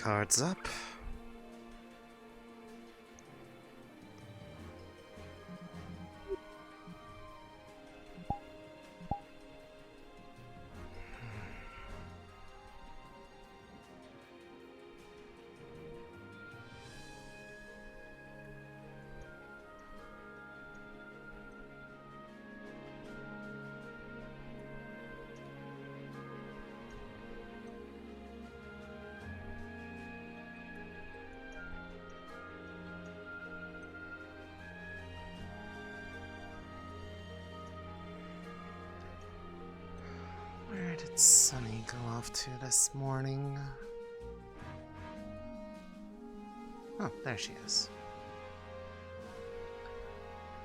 cards up. Where did Sunny go off to this morning? Oh, there she is.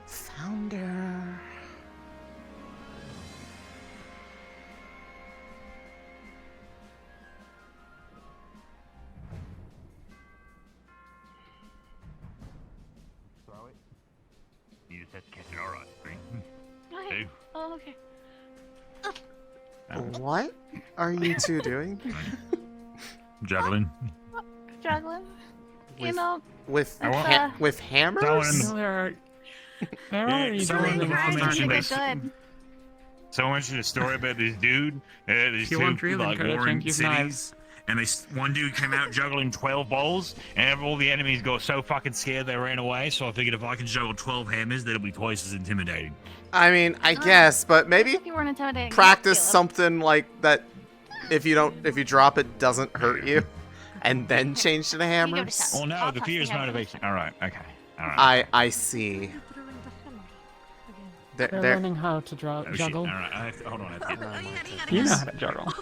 Found her. Throw it. You just have to catch it all right, right? Okay. Two. Oh, okay. What are you two doing? Juggling. Juggling. You With- know, With I want- uh, with hammers? Someone- No, there Yeah, are you someone doing in the trying to mentioned keep this. it good. Someone mentioned a story about this dude. These If you two want real like warring encouragement, use cities, knives. and one dude came out juggling 12 balls, and all the enemies got so fucking scared they ran away. So I figured if I can juggle 12 hammers, that'll be twice as intimidating. I mean, I guess, but maybe If you weren't intimidating. practice Caleb. something like that. If you drop it, doesn't hurt you, and then change to the give it a hammers. shot. Well, no, I'll the touch fear is the hammer. motivation. All right, okay, all right. I see. They're There. learning how to Oh, shit. juggle. All right, I have to, hold on. I have to Oh my You know goodness. how to juggle.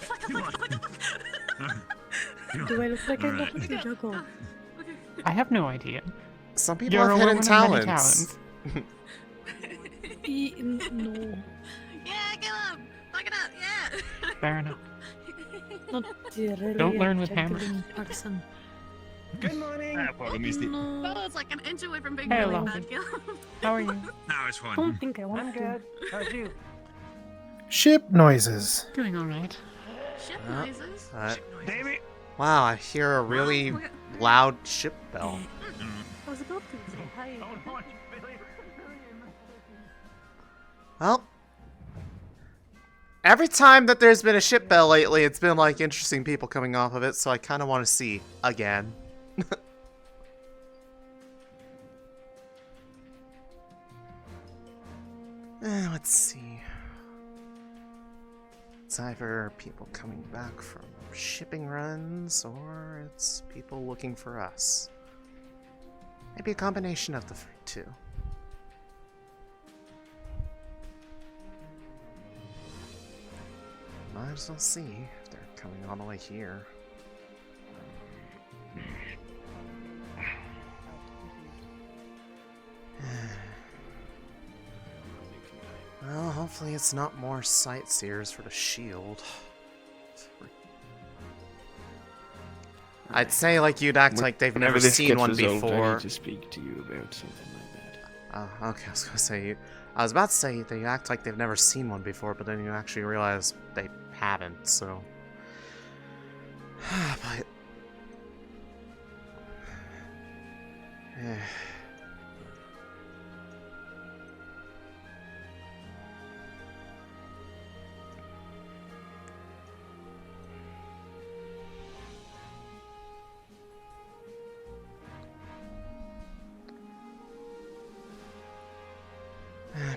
Do I look like I know Alright. how to juggle? I have no idea. Some people You're have a hidden woman of many talents. No, Yeah, Caleb. Fuck it up. Yeah. Fair enough. not really. Don't learn with a hammers. juggling person. Good morning. Ah, well, I missed it. No, No, it's like an inch away from being Hey, really Lovely. bad, Caleb. How are you? No, it's I fine. don't think I want to. How's you? Ship noises. Doing all right. Ship Uh, noises. Damn it. Wow, I hear a really loud ship bell. I was about to say hi. Well, every time that there's been a ship bell lately, it's been like interesting people coming off of it, so I kind of want to see again. Let's see. It's either people coming back from shipping runs, or it's people looking for us. Maybe a combination of the two. Might as well see if they're coming all the way here. Well, hopefully it's not more sightseers for the shield. I'd say like you'd act like they've Whenever never this seen gets one resolved, I before. need to speak to you about something like that. Oh, okay, I was gonna say you. I was about to say they act like they've never seen one before, but then you actually realize they haven't, so. But. Eh.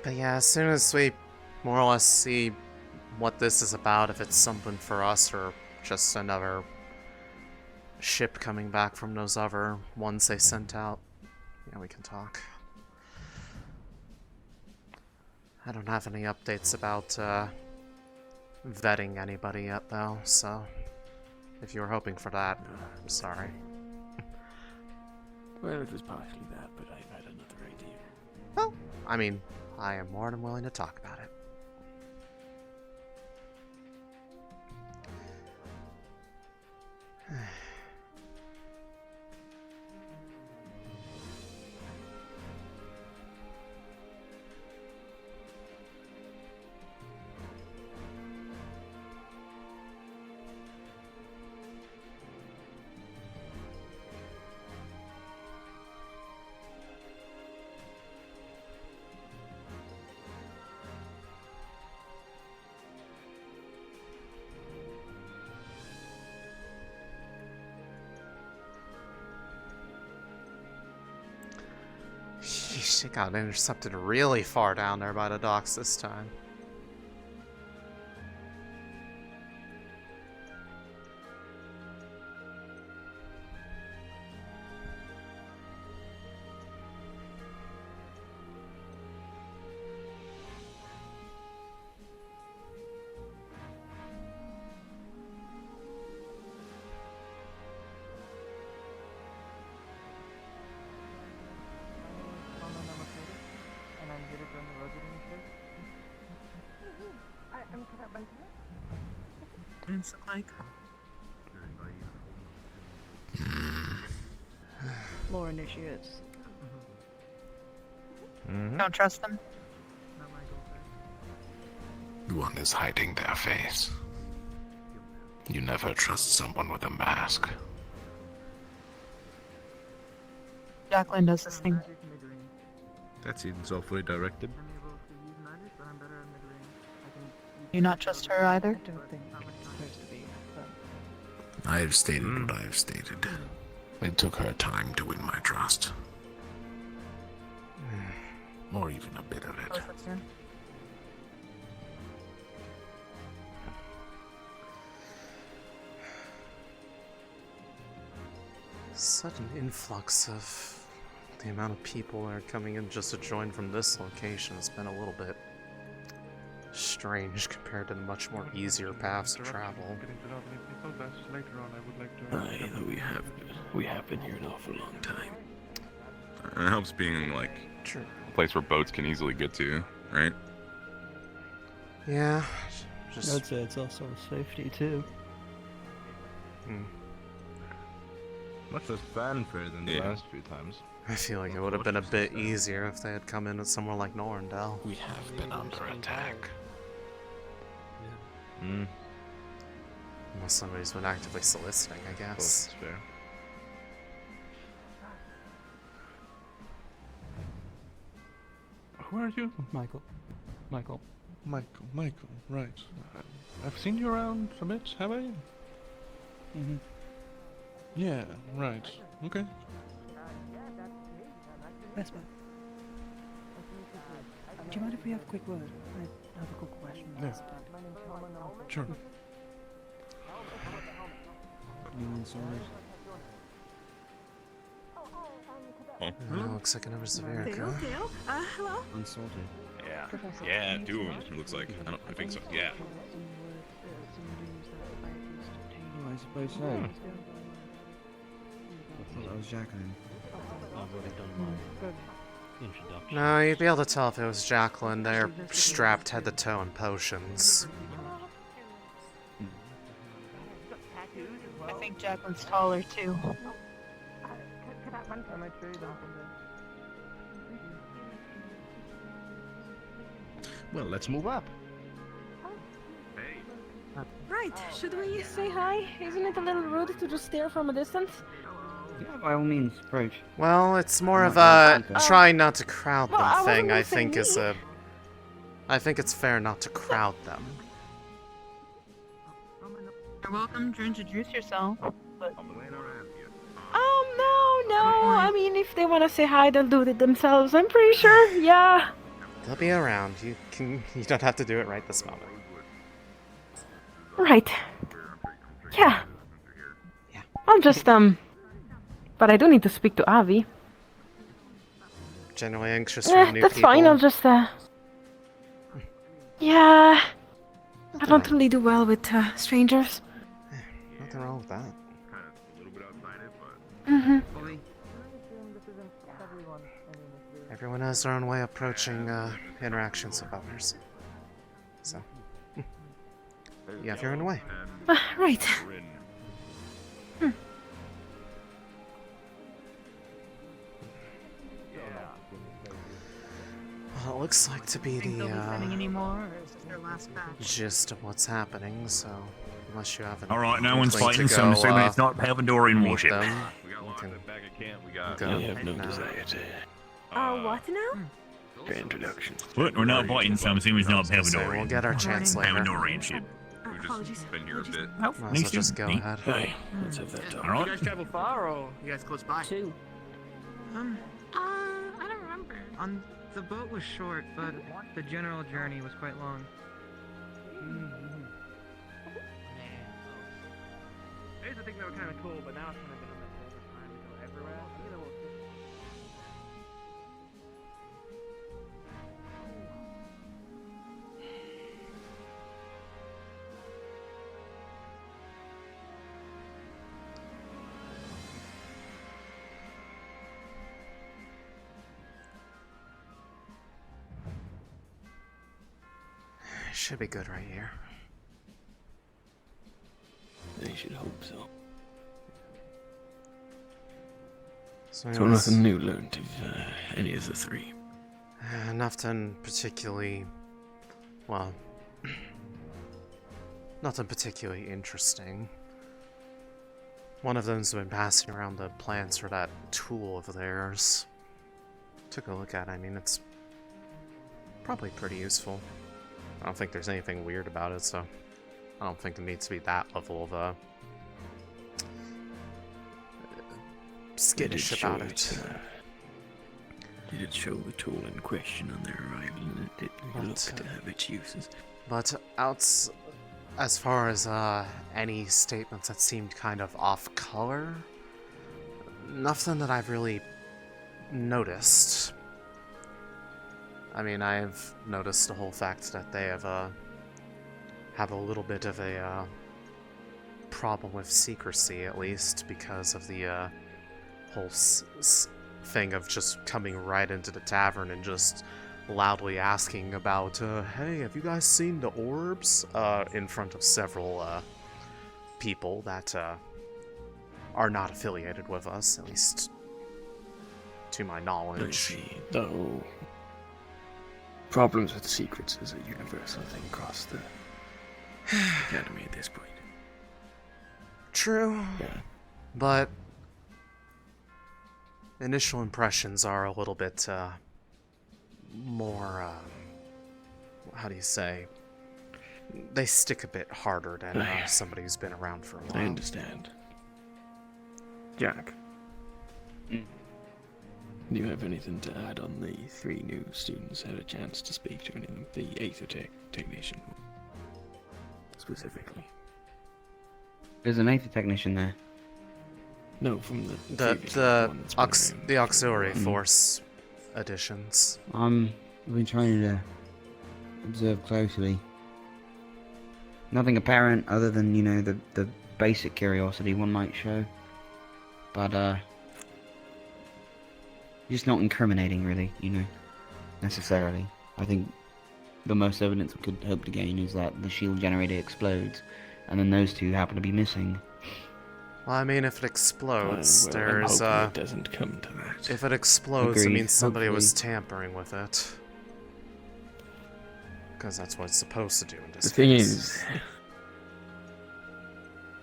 But yeah, as soon as we more or less see what this is about, if it's something for us or just another ship coming back from those other ones they sent out, yeah, we can talk. I don't have any updates about vetting anybody yet, though, so if you were hoping for that, I'm sorry. Well, it was partially that, but I've had another idea. Well, I mean, I am more than willing to talk about it. She got intercepted really far down there by the docks this time. It's like more initiates. Don't trust them. One is hiding their face. You never trust someone with a mask. Jacqueline does this thing. That seems awfully directed. You not trust her either? I don't think it's supposed to be. But I have stated what I have stated. It took her time to win my trust. Or even a bit of it. Sudden influx of the amount of people that are coming in just to join from this location has been a little bit strange compared to the much more easier paths to travel. Aye, though we have been here an awful long time. It helps being like True. a place where boats can easily get to, right? Yeah, just I'd say it's also safety too. Much less fanfare than the Yeah. last few times. I feel like it would have been a bit easier if they had come in at somewhere like Norendale. We have been under attack. Unless somebody's been actively soliciting, I guess. That's fair. Who are you? Michael. Michael, right. I've seen you around a bit, have I? Mm-hmm. Yeah, right. Okay. Vespa. Do you mind if we have a quick word? I have a quick question. Yeah. Sure. You inside? Looks like another severe Dale, Dale, hello? Unsalted. Yeah. Yeah, two of them, it looks like. I think so. Yeah. Oh, I suppose so. I thought that was Jacqueline. I've already done my introduction. No, you'd be able to tell if it was Jacqueline. They're strapped head to toe in potions. I think Jacqueline's taller too. Well, let's move up. Right, should we say hi? Isn't it a little rude to just stare from a distance? Yeah, by all means, approach. Well, it's more Oh of my a God. try not to crowd Well, them I wasn't thing. gonna I say think is me. a. I think it's fair not to crowd them. You're welcome to introduce yourself. But No. I mean, if they want to say hi, they'll do it themselves. I'm pretty sure. Yeah. They'll be around. You can. You don't have to do it right this moment. Right. Yeah. Yeah. I'll just But I do need to speak to Avi. Generally anxious for new That's people. fine. I'll just Yeah. I Nothing don't wrong. really do well with strangers. Nothing wrong with that. Mm-hmm. Everyone has their own way of approaching interactions with others. So, you have your own way. Right. Well, it looks like to be think they'll be sending the any more, or is this their last batch? gist of what's happening. So, unless you have an Alright, no one's inkling fighting, to so I'm go, assuming it's not Palvandorian meet warship. them, We got you locked can back at camp. We got. go I have no now. desire to What now? for introduction. But we're not fighting, so I'm assuming it's not So we'll Palvandorian. get our chance later. Palvandorian ship. We've Apologies. just been here a bit. Oh, Might as well just go ahead. Hey, let's have that talk. Alright. travel far, or you guys close by? Two. I don't remember. The boat was short, but the general journey was quite long. I used to think they were kind of cool, but now it's kind of been a mess over time to go everywhere. You know, Should be good right here. I should hope so. So So nothing new learned of any of the three. Nothing particularly, well, nothing particularly interesting. One of them's been passing around the plans for that tool of theirs. Took a look at it. I mean, it's probably pretty useful. I don't think there's anything weird about it, so I don't think it needs to be that level of skittish about it. Did it show the tool in question on their arrival, and it did look to have its uses? But as far as any statements that seemed kind of off color, nothing that I've really noticed. I mean, I've noticed the whole fact that they have a little bit of a problem with secrecy, at least, because of the whole thing of just coming right into the tavern and just loudly asking about, hey, have you guys seen the orbs? In front of several people that are not affiliated with us, at least to my knowledge. I see, though. Problems with secrets is a universal thing across the academy at this point. True. Yeah. But initial impressions are a little bit more, how do you say? They stick a bit harder than somebody who's been around for a while. I understand. Jack. Do you have anything to add on the three new students? Had a chance to speak to any of them? The Aether technician, specifically. There's an Aether technician there. No, from the auxiliary force additions. I've been trying to observe closely. Nothing apparent other than, you know, the basic curiosity one might show. But, just not incriminating, really, you know, necessarily. I think the most evidence we could hope to gain is that the shield generator explodes, and then those two happen to be missing. Well, I mean, if it explodes, well, there's it doesn't come to that. If it explodes, Agreed. it means somebody Hopefully. was tampering with it. Because that's what it's supposed to do in this The thing case. is,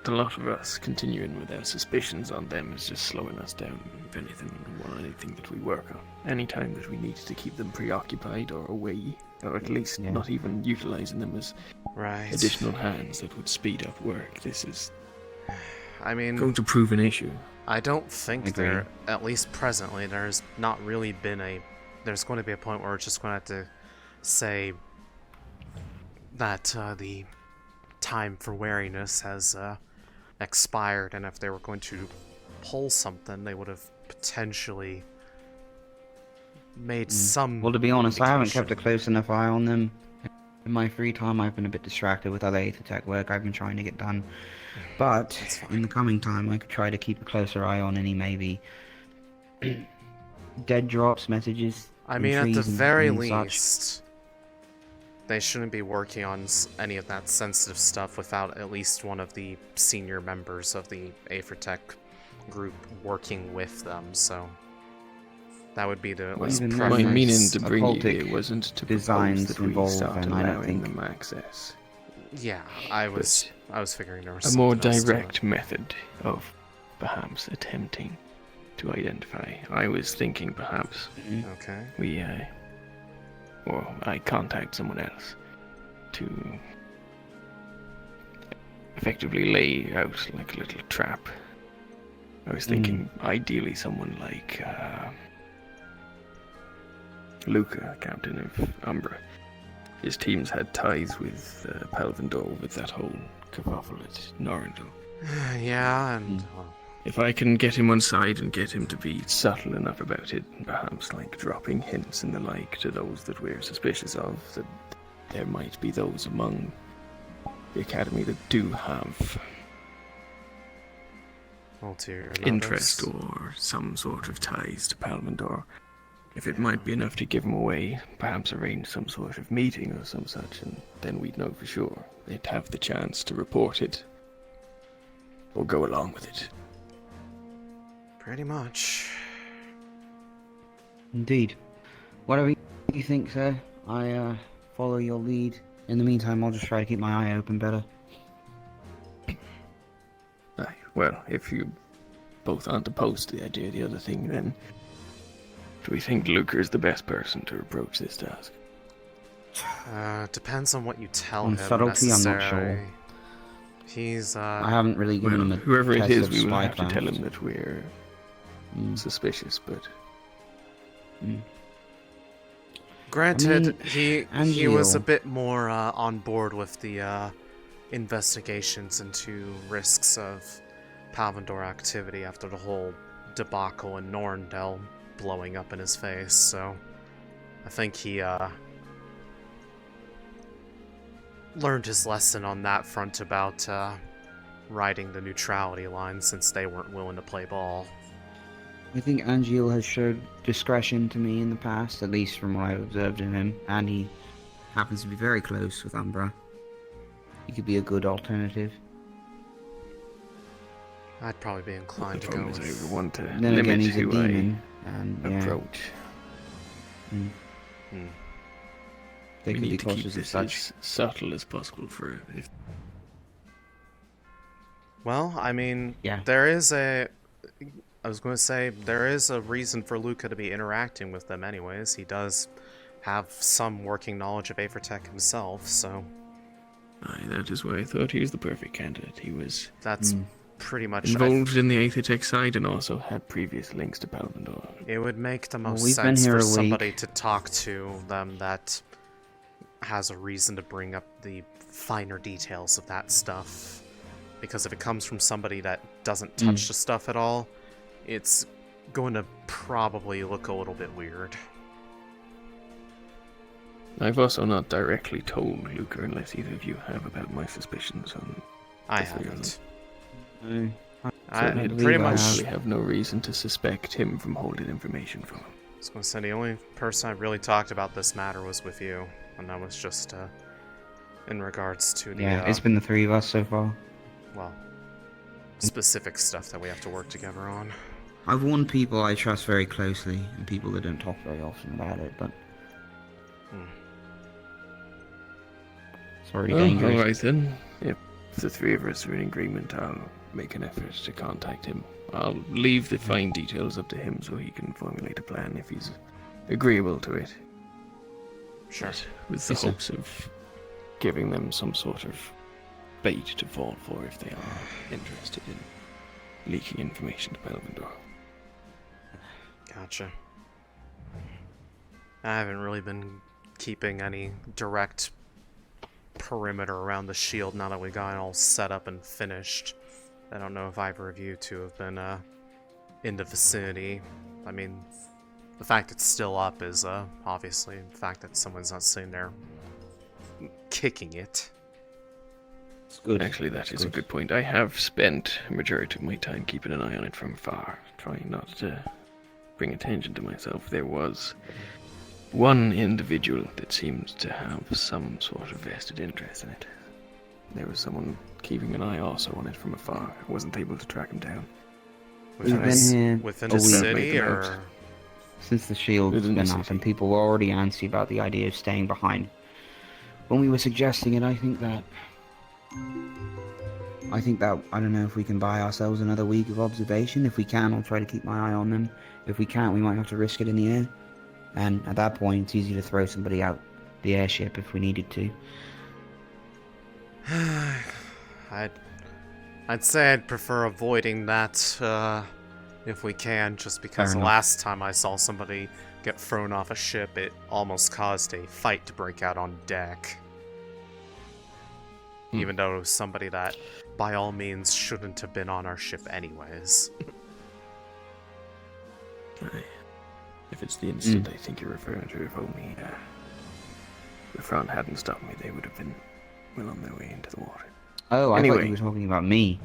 a lot of us continuing with our suspicions on them is just slowing us down, if anything, on anything that we work on. Any time that we need to keep them preoccupied or away, or at least not even utilizing them as additional hands that would speed up work, this is I mean, going to prove an issue. I don't think there, at least presently, there's not really been there's going to be a point where we're just going to have to say that the time for wariness has expired, and if they were going to pull something, they would have potentially made some. Well, to be honest, I haven't indication. kept a close enough eye on them. In my free time, I've been a bit distracted with other Aether tech work I've been trying to get done. But in the coming time, I could try to keep a closer eye on any maybe dead drops, messages. I in mean, at the trees and very such. least, they shouldn't be working on any of that sensitive stuff without at least one of the senior members of the Aethertech group working with them, so that would be the at least My preference. meaning to bring you occultic here wasn't to designs propose that we involved, start and I don't allowing think- them access. Yeah, I was figuring there was A more something else to it. direct method of perhaps attempting to identify. I was thinking perhaps Okay. we, or I contact someone else to effectively lay out like a little trap. I was thinking ideally someone like, Luca, Captain of Umbra. His teams had ties with Palvindor with that whole kerfuffle at Norrendal. Yeah, and If I can get him on side and get him to be subtle enough about it, perhaps like dropping hints and the like to those that we're suspicious of, that there might be those among the Academy that do have ulterior interest motives. or some sort of ties to Palvindor. If it might be enough to give him away, perhaps arrange some sort of meeting or some such, and then we'd know for sure. They'd have the chance to report it or go along with it. Pretty much. Indeed. Whatever you think, sir, I follow your lead. In the meantime, I'll just try to keep my eye open better. Aye, well, if you both aren't opposed to the idea of the other thing, then do we think Luca is the best person to approach this task? Depends on what you tell On him. subtlety, I'm not necessarily. sure. He's, I haven't really given him a whoever it test is, of we will spy have to tell craft. him that we're suspicious, but... Granted, I he mean, was a Angeal. bit more on board with the investigations into risks of Palvindor activity after the whole debacle in Norndel blowing up in his face, so I think he learned his lesson on that front about riding the neutrality line since they weren't willing to play ball. I think Angeal has showed discretion to me in the past, at least from what I've observed in him, and he happens to be very close with Umbra. He could be a good alternative. I'd probably be inclined The to go problem is with... I want to Then limit again, he's a who demon, I and yeah. approach. They We could be need to keep cautious of this such. as subtle as possible for if Well, I mean, Yeah. there is a... I was going to say, there is a reason for Luca to be interacting with them anyways. He does have some working knowledge of Aethertech himself, so... Aye, that is why I thought he was the perfect candidate. He was That's pretty much... involved in the Aethertech side and also had previous links to Palvindor. It would make the Well, most we've been sense here for a somebody week. to talk to them that has a reason to bring up the finer details of that stuff. Because if it comes from somebody that doesn't touch the stuff at all, it's going to probably look a little bit weird. I've also not directly told Luca, unless either of you have, about my suspicions on I the three of haven't. them. I So he'd pretty much... actually have no reason to suspect him from holding information from him. I was going to say, the only person I really talked about this matter was with you, and that was just in regards to the, Yeah, it's been the three of us so far. well, specific stuff that we have to work together on. I've warned people I trust very closely, and people that don't talk very often about it, but... It's already dangerous. Alright then. If the three of us are in agreement, I'll make an effort to contact him. I'll leave the fine details up to him so he can formulate a plan if he's agreeable to it. Sure. With the Yes, sir. hopes of giving them some sort of bait to fall for if they are interested in leaking information to Palvindor. Gotcha. I haven't really been keeping any direct perimeter around the shield now that we got it all set up and finished. I don't know if either of you two have been in the vicinity. I mean, the fact it's still up is obviously the fact that someone's not sitting there kicking it. It's good. Actually, that is a good point. I have spent a majority of my time keeping an eye on it from afar, trying not to bring attention to myself. There was one individual that seems to have some sort of vested interest in it. There was someone keeping an eye also on it from afar. I wasn't able to track him down. We've been here Within a the week. city, or... Since the shield's Within the been up, city. and people were already antsy about the idea of staying behind. When we were suggesting it, I think that, I don't know if we can buy ourselves another week of observation. If we can, I'll try to keep my eye on them. If we can't, we might have to risk it in the air. And at that point, it's easy to throw somebody out the airship if we needed to. I'd say I'd prefer avoiding that if we can, just because Fair the enough. last time I saw somebody get thrown off a ship, it almost caused a fight to break out on deck. Even though it was somebody that, by all means, shouldn't have been on our ship anyways. If it's the incident I think you're referring to, if only the front hadn't stopped me, they would have been well on their way into the water. Oh, I Anyway. thought you were talking about me.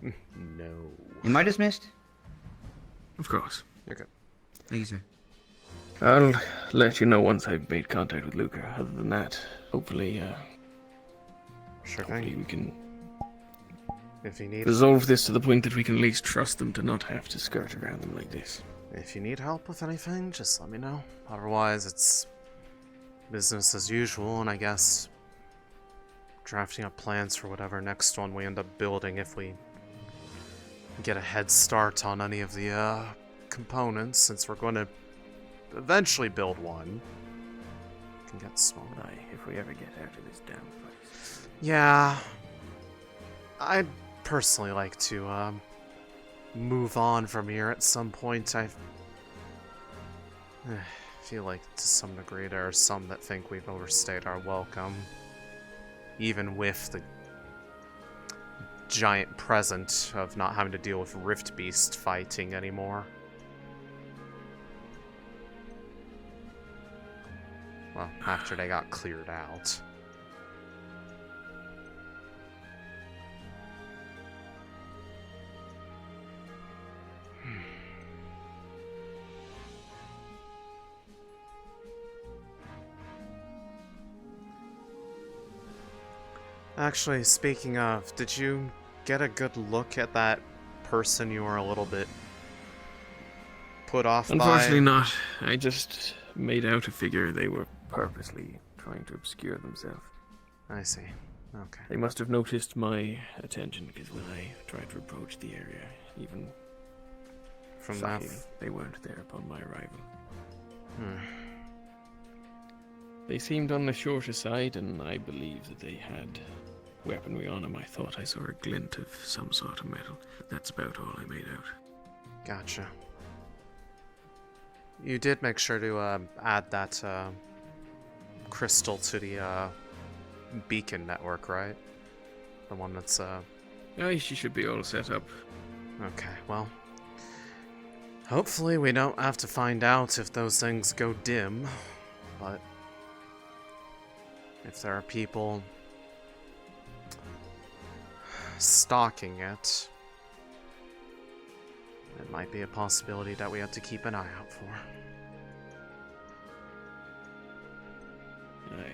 No. Am I dismissed? Of course. You're good. Thank you, sir. I'll let you know once I've made contact with Luca. Other than that, hopefully we can If you need resolve this to the point that we can at least trust them to not have to skirt around them like this. If you need help with anything, just let me know. Otherwise, it's business as usual, and I guess drafting up plans for whatever next one we end up building if we get a head start on any of the components, since we're going to eventually build one. Can get small. Aye, if we ever get out of this damn place. Yeah, I'd personally like to move on from here at some point. I feel like to some degree there are some that think we've overstayed our welcome, even with the giant present of not having to deal with Rift Beast fighting anymore. Well, after they got cleared out. Actually, speaking of, did you get a good look at that person you were a little bit put off by? Unfortunately not. I just made out a figure they were purposely trying to obscure themselves. I see. Okay. They must have noticed my attention, because when I tried to approach the area, even from that, they weren't there upon my arrival. Hmm. They seemed on the shorter side, and I believe that they had weaponry on them. I thought I saw a glint of some sort of metal. But that's about all I made out. Gotcha. You did make sure to add that crystal to the beacon network, right? The one that's She should be all set up. Okay, well, hopefully we don't have to find out if those things go dim, but if there are people stalking it, it might be a possibility that we have to keep an eye out for. Aye.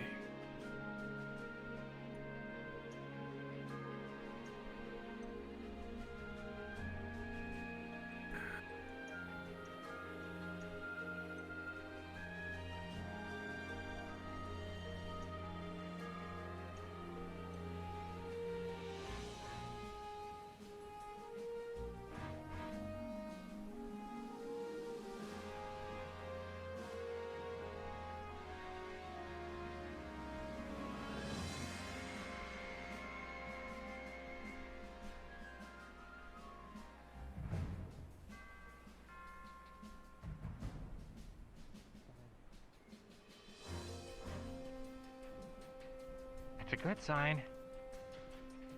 It's a good sign.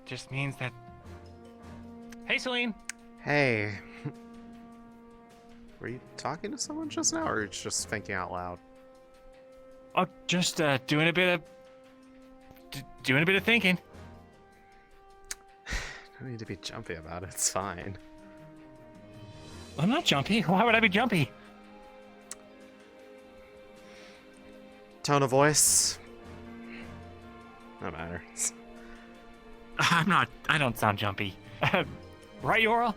Just means that... Hey, Céline! Hey. Were you talking to someone just now, or were you just thinking out loud? Oh, just doing a bit of thinking. No need to be jumpy about it, it's fine. I'm not jumpy. Why would I be jumpy? Tone of voice? No matter. I don't sound jumpy. Right, Yoral?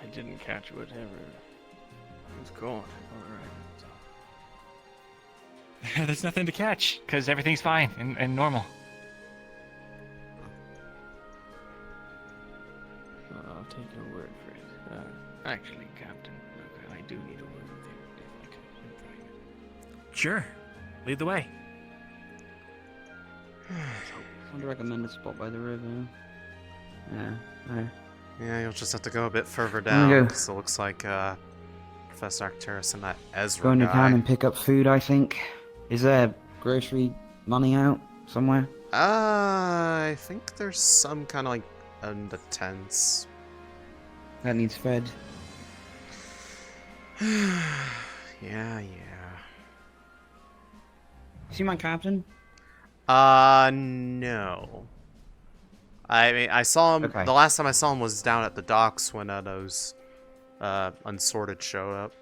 I didn't catch whatever was caught. Alright. There's nothing to catch, because everything's fine and normal. Well, I'll take your word for it. Actually, Captain, look, I do need a word with you, if I can, in private. Sure. Lead the way. I'd recommend a spot by the river. Yeah, Yeah, you'll just have to go a bit further down, because it looks like Professor Arcturus and that Ezra Going to guy. town and pick up food, I think. Is there grocery money out somewhere? I think there's some kind of like in the tents. That needs fed. Yeah. See my captain? No. I mean, I saw him. Okay. The last time I saw him was down at the docks when those unsorted showed up.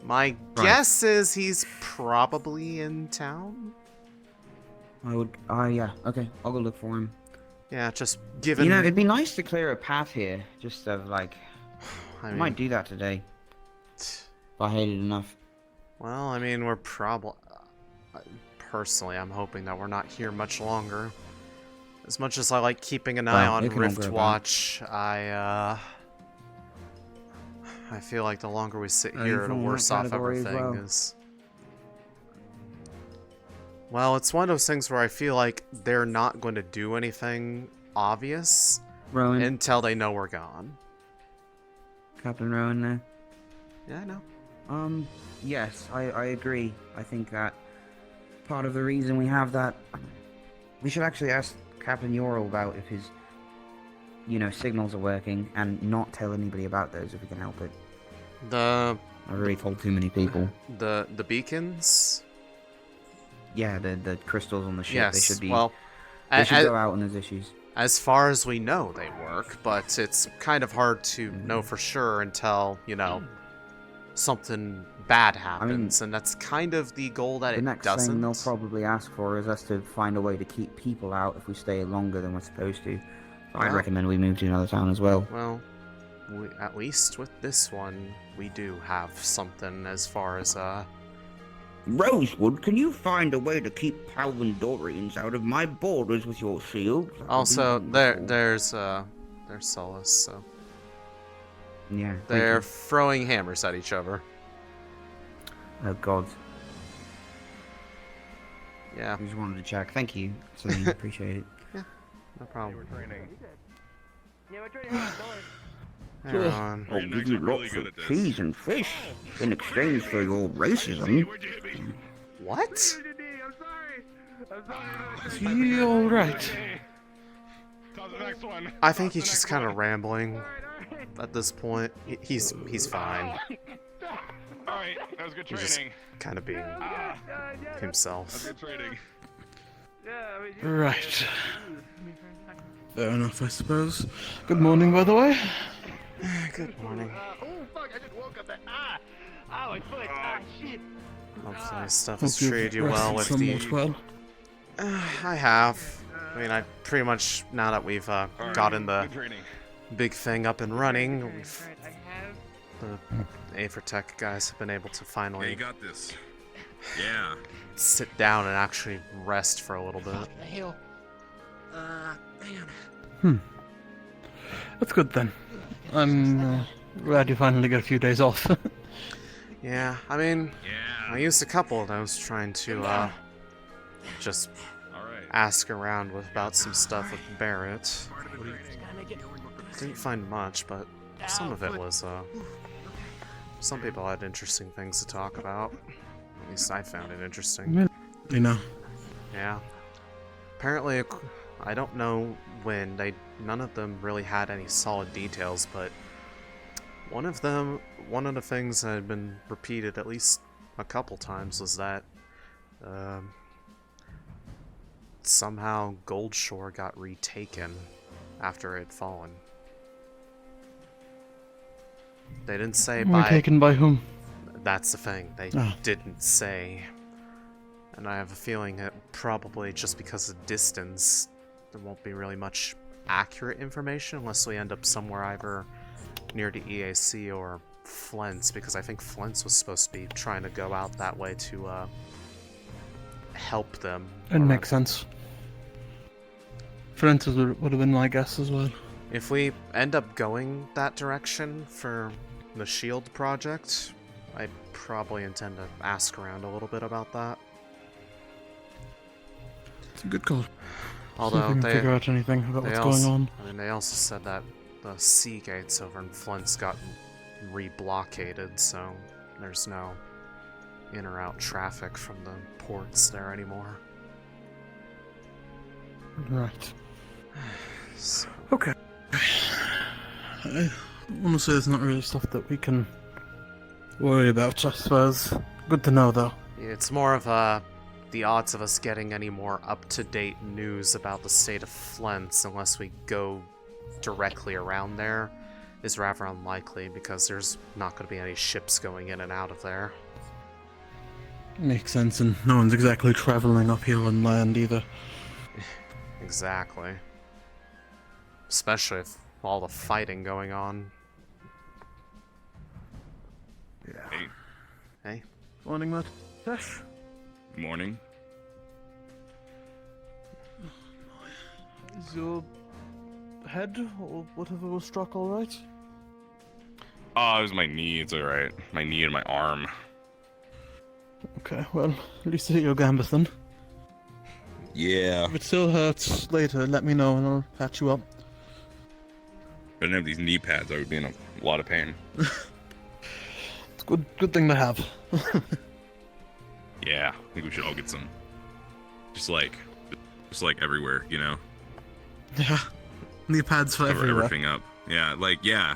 My guess is he's probably in town. Yeah, okay. I'll go look for him. Yeah, just given. You know, it'd be nice to clear a path here. Just of like. I mean, might do that today. If I hate it enough. Well, I mean, we're probably. Personally, I'm hoping that we're not here much longer. As much as I like keeping an eye on Riftwatch, I feel like the longer we sit here, the worse off everything is. Well, it's one of those things where I feel like they're not going to do anything obvious until they know we're gone. Captain Rowan there. Yeah, I know. Yes, I agree. I think that part of the reason we have that... We should actually ask Captain Ural about if his, signals are working and not tell anybody about those if we can help it. I've already told too many people. The beacons? Yeah, the crystals on the ship. Yes, they should be... well... They should go out when there's issues. As far as we know, they work, but it's kind of hard to know for sure until, something bad happens, and that's kind of the goal that it doesn't. The next thing they'll probably ask for is us to find a way to keep people out if we stay longer than we're supposed to. I'd recommend we move to another town as well. Well, at least with this one, we do have something as far as, Rosewood, can you find a way to keep Palvandorians out of my borders with your shield? Also, there's Solace, so... Yeah. They're throwing hammers at each other. Oh, God. Yeah. I just wanted to check. Thank you, Céline. Appreciate it. Yeah, no problem. We're training. Yeah, we're training. Hang on. I'll give you lots of cheese and fish in exchange for your racism. What? Is he alright? I think he's just kind of rambling at this point. He's fine. Alright, that was good He's just training. kind of being himself. That was good training. Right. Fair enough, I suppose. Good morning, by the way. Good morning. Oh, fuck, I just woke up. My foot. Shit. Hopefully stuff has Hope you've treated you well with rested somewhat well. I have. I mean, I pretty much, now that we've gotten the big thing up and running, the Aethertech guys have been able to finally you got this. Yeah. sit down and actually rest for a little bit. The hell? That's good then. I'm glad you finally got a few days off. Yeah, I mean, I used a couple of those trying to just ask around about some stuff with Barrett. Didn't find much, but some of it was, some people had interesting things to talk about. At least I found it interesting. You know. Yeah. Apparently, I don't know when, none of them really had any solid details, but one of the things that had been repeated at least a couple times was that, somehow Goldshore got retaken after it had fallen. They didn't say Retaken by whom? That's the thing. They didn't say. And I have a feeling that probably just because of distance, there won't be really much accurate information unless we end up somewhere either near the EAC or Flint's, because I think Flint's was supposed to be trying to go out that way to help them. It makes sense. Flint's would have been my guess as well. If we end up going that direction for the SHIELD project, I probably intend to ask around a little bit about that. It's a good call. Although see if we can figure out anything about what's going on. I mean, they also said that the sea gates over in Flint's got re-blockaded, so there's no in or out traffic from the ports there anymore. Right. So, Okay. Honestly, there's not really stuff that we can worry about, I suppose. Good to know, though. it's more of the odds of us getting any more up-to-date news about the state of Flens unless we go directly around there is rather unlikely, because there's not going to be any ships going in and out of there. Makes sense, and no one's exactly traveling uphill and land either. Exactly. Especially with all the fighting going on. Yeah. Hey. Hey. Morning, Matt. Tash? Morning. Is your head or whatever was struck alright? Oh, it was my knee. It's alright. My knee and my arm. Okay, well, at least you hit your gambit then. Yeah. If it still hurts later, let me know and I'll patch you up. If I didn't have these knee pads, I would be in a lot of pain. It's a good thing to have. Yeah, I think we should all get some. Just like everywhere, you know? Yeah. Knee pads for Cover everywhere. everything up. Yeah, yeah.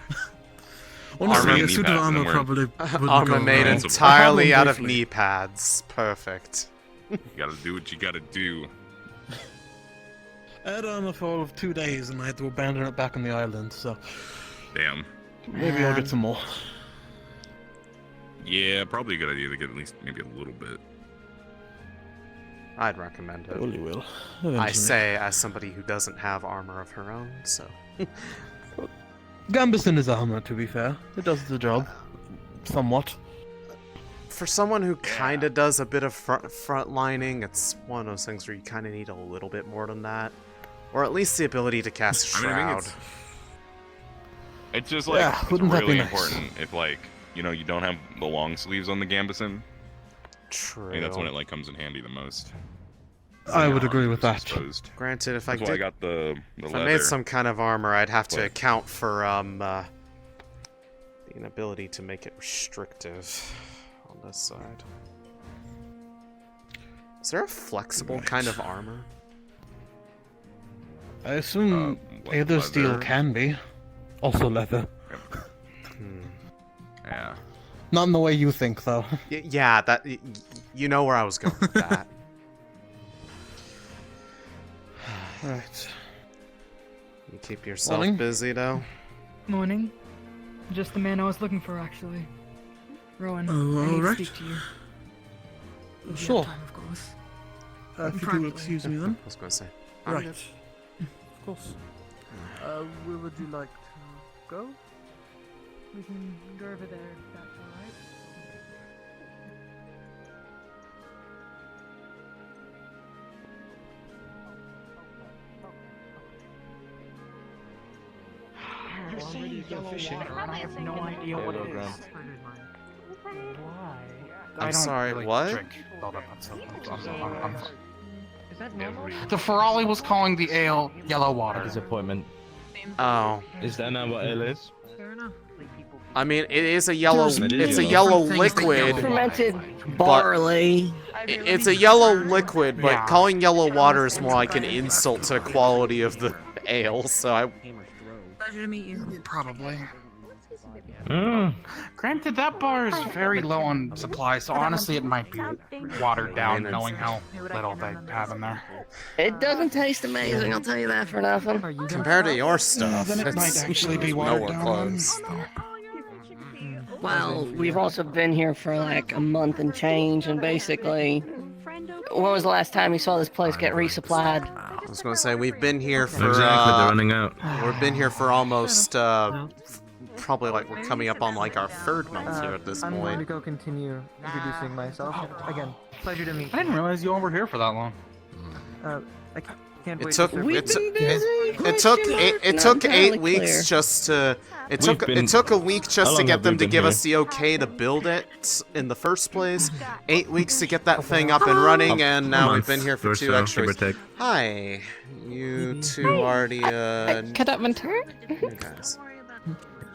Honestly, Armor, a suit of armor probably wouldn't Armor go made wrong. entirely out of briefly. knee pads. Perfect. You gotta do what you gotta do. I had armor for all of 2 days and I had to abandon it back on the island, so Damn. maybe I'll get some more. Yeah, probably a good idea to get at least maybe a little bit. I'd recommend it. Well, you will. I Eventually. say as somebody who doesn't have armor of her own, so... Gambison is armor, to be fair. It does the job. Somewhat. For someone who kinda does a bit of front lining, it's one of those things where you kinda need a little bit more than that. Or at least the ability to cast Shroud. I think it's just like, Yeah, it's wouldn't that be really nice? important if like, you know, you don't have the long sleeves on the Gambison. True. I think that's when it like comes in handy the most. I would agree with that. Exposed. Granted, if That's I why I did... got the If leather. I made some kind of armor, I'd have to What? account for, the inability to make it restrictive on this side. Is there a flexible kind of armor? I assume What, either steel leather? can be. Also leather. Yeah. Not in the way you think, though. Yeah, that... you know where I was going with that. Right. You keep yourself Morning. busy, though? Morning. Just the man I was looking for, actually. Rowan, Oh, I need alright. to speak to you. If you have Sure. time, of course. If you do Privately. excuse me then. I was gonna say. Right. Of course. Where would you like to go? We can go over there if that's alright. I have no idea what it is. Why? I'm sorry, what? Is that normal? The Ferrari was calling the ale yellow water. Disappointment. Oh. Is that not what ale is? Fair enough. I mean, it is a yellow... It is It's a yellow. yellow liquid. Fermented But barley. it's a yellow liquid, but Yeah. calling yellow water is more like an insult to the quality of the ale, so I... Pleasure to meet you. Probably. Mm. Granted, that bar is very low on supply, so honestly it might be watered down, knowing how little they have in there. It doesn't taste amazing, I'll tell you that for nothing. Compared to your stuff, then it might it's actually be watered nowhere down. close. Well, we've also been here for like a month and change, and basically, when was the last time you saw this place get resupplied? I was gonna say, we've been here for, Exactly, they're running out. we've been here for almost, probably like, we're coming up on like our third month here at this I'm going to point. go continue introducing myself. Again, pleasure to meet I didn't realize you all were here for that long. you. I can't It wait took, to serve it took 8 weeks just to, it took a week just How to long get have them we to been give here? us the okay to build it in the first place, 8 weeks to get that thing up and running, and now we've been here for 2 extra weeks. Hi, you two are the, Cut up and turn? you guys.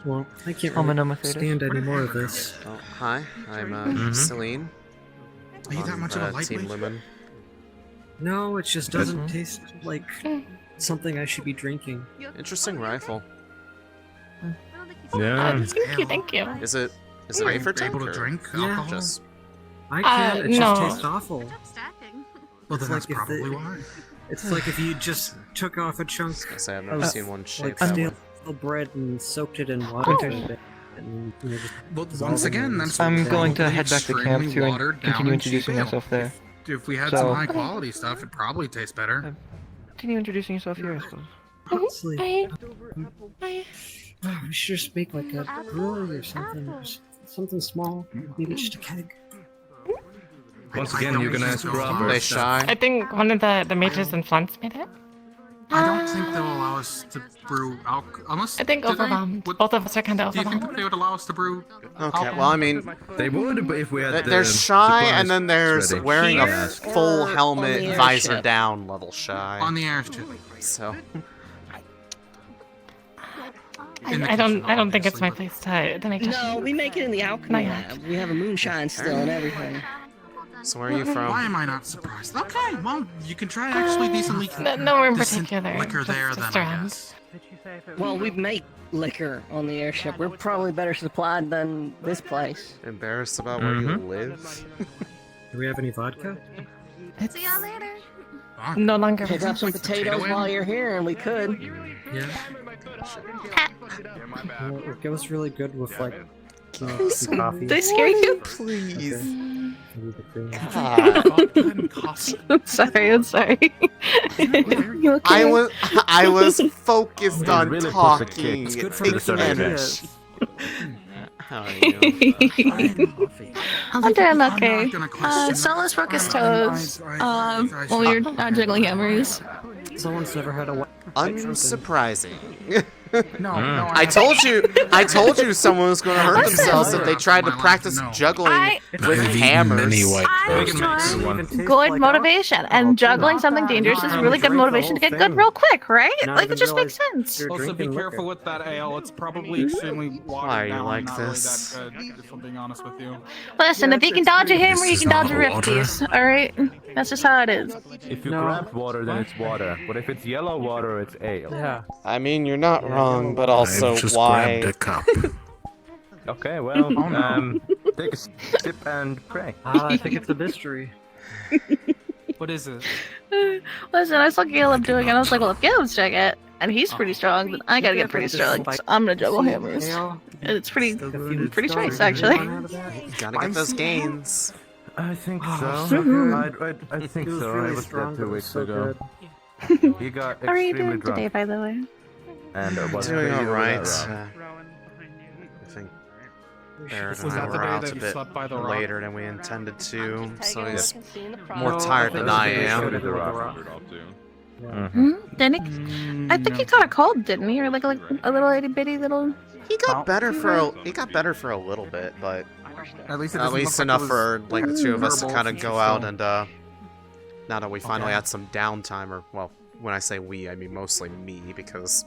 Well, I can't really stand any more of this. Oh, hi, I'm Céline. Are you that much of a Team lightweight? Lemon. No, it just doesn't taste like something I should be drinking. Interesting rifle. Yeah. Thank you. Is it great for able to drink alcohol? Just I can. It just no. tastes awful. Well, then that's if probably why. It's like if you just took off a chunk I say I've never seen one like shaped that way. stale bread and soaked it in water for a bit. And, just Well, dissolve once it again, in that's I'm going to probably head back to camp extremely to watered down continue and cheap introducing ale. myself there. If we had So- some high quality stuff, it'd probably taste better. Continue introducing yourself here, I suppose. Honestly, we should just make like a brewery or something. Just something small. Maybe just a keg. Once again, you're gonna ask Robert. They shy. I think one of the mages in Flunts made it. I don't think they'll allow us to brew alcohol unless. I think do they? overwhelmed. Both of us are kind of Do you think overwhelmed. they would allow us to brew? Okay, well, I mean, They would, but if we had there's the shy, supplies and then there's ready. wearing a Here full or on helmet, the visor airship? down level shy. On the airship. So, I don't think it's my place to make No, we make it in the alchemy yet. lab. We have a moonshine still and everything. so where are you from? Why am I not surprised? Okay, well, you can try actually decently. Nowhere in decent particular. Liquor there, just then I around. guess. Well, we make liquor on the airship. We're probably better supplied than this place. Embarrassed about where you live? Do we have any vodka? See y'all later. No longer. Pick up some potatoes while you're here, and we could. Yeah. Well, it goes really good with like coffee. Did I scare you? Please. I'm sorry. I'm sorry. You okay? I was focused on really talking. puts a It's good for Take making minutes. ideas. How are you? I'm doing okay. Someone's broke his toes. Well, we were not juggling hammers. Someone's never had a Unsurprising. No, I told you someone was going to hurt themselves if they tried to practice juggling with hammers. Good motivation, and juggling something dangerous is really good motivation to get good real quick, right? Like it just makes sense. Also, be careful with that ale. It's probably extremely watered Why are you down. like Not this? Really that good, if I'm being honest with you. Listen, if you can dodge a hammer, you This can is dodge a not rift water. piece. All right, that's just how it is. If you grab water, then it's water. But if it's yellow water, it's ale. Yeah. I mean, you're not wrong, but also I've just why? grabbed a cup. Okay, well, take a sip and pray. I think it's a mystery. What is it? Listen, I saw Caleb doing it, and I was like, well, if Caleb's doing it, and he's pretty strong, then I gotta get pretty strong. So I'm gonna juggle hammers. And it's pretty choice, actually. Gotta get those gains. I think so. I think It was so. really I was strong, there 2 but it was weeks so ago. good. He got How are you extremely doing drunk. today, by the way? And was Doing crazy alright. without I think Barrett Was and I that the were day out that a you bit slept by the rock? later than we intended to, so he's More more tired than I am. Didn't he? I think he caught a cold, didn't he? Or like a little itty bitty little. He got better for a little bit, but At least, it at doesn't least look like enough it was for like the two of us to verbal kind of since go you're out still- and now that we finally had some downtime, or well, when I say we, I mean mostly me because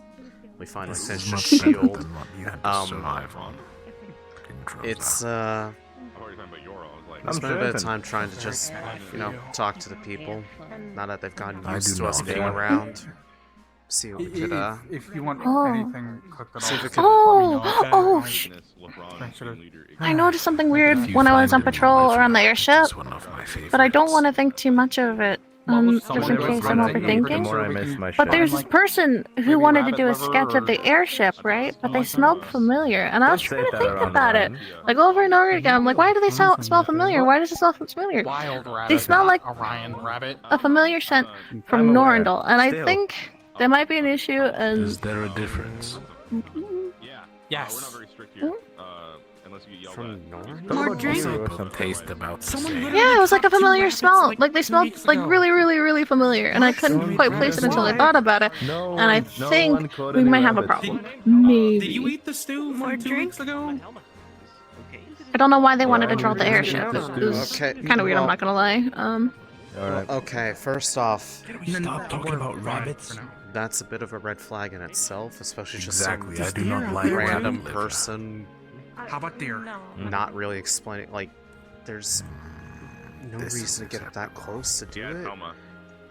we finally This finished is the much simpler shield. than what you had to survive on. It's I've already talking about Yoro. I was like, spent a bit of time trying to just, talk to the people. Now that they've gotten I used do to us not. being around. See what we could, If you want Oh. anything cooked at see if all, we could. Oh, I noticed something weird If you when I was on find him patrol alive, or on the airship, it's one of my but I don't favorites. want to think too much of it. Just in case I'm The overthinking. more I miss my But shit. there's this person who wanted to do a sketch at the airship, right? But they smelled familiar, and I was Don't trying say to that think around about it, Ryan. like over and over again. I'm like, why do they smell familiar? Why does it smell familiar? wild rabbit. They smell like Orion rabbit. a familiar scent from I'm aware. Norandel, and I Still. think there might be an issue. Is there a difference? Yes. We're not very strict here. Unless you get yelled From at. Norn? More drink? Taste about the same. Yeah, it was like a familiar smell. Like they smelled like really, really, really familiar, and I couldn't quite place it until I thought about it. No, And I no think one caught we any might have a rabbits. problem. Did you Maybe. eat the stew from 2 weeks ago? I don't know why they wanted to draw the airship. It was Okay. kind of weird. I'm not gonna lie. Alright. Okay, first off, Stop talking about rabbits. that's a bit of a red flag in itself, especially Exactly, just I do some not like random Livia. person How about deer? not really explaining. Like, there's no reason to get that close to do it.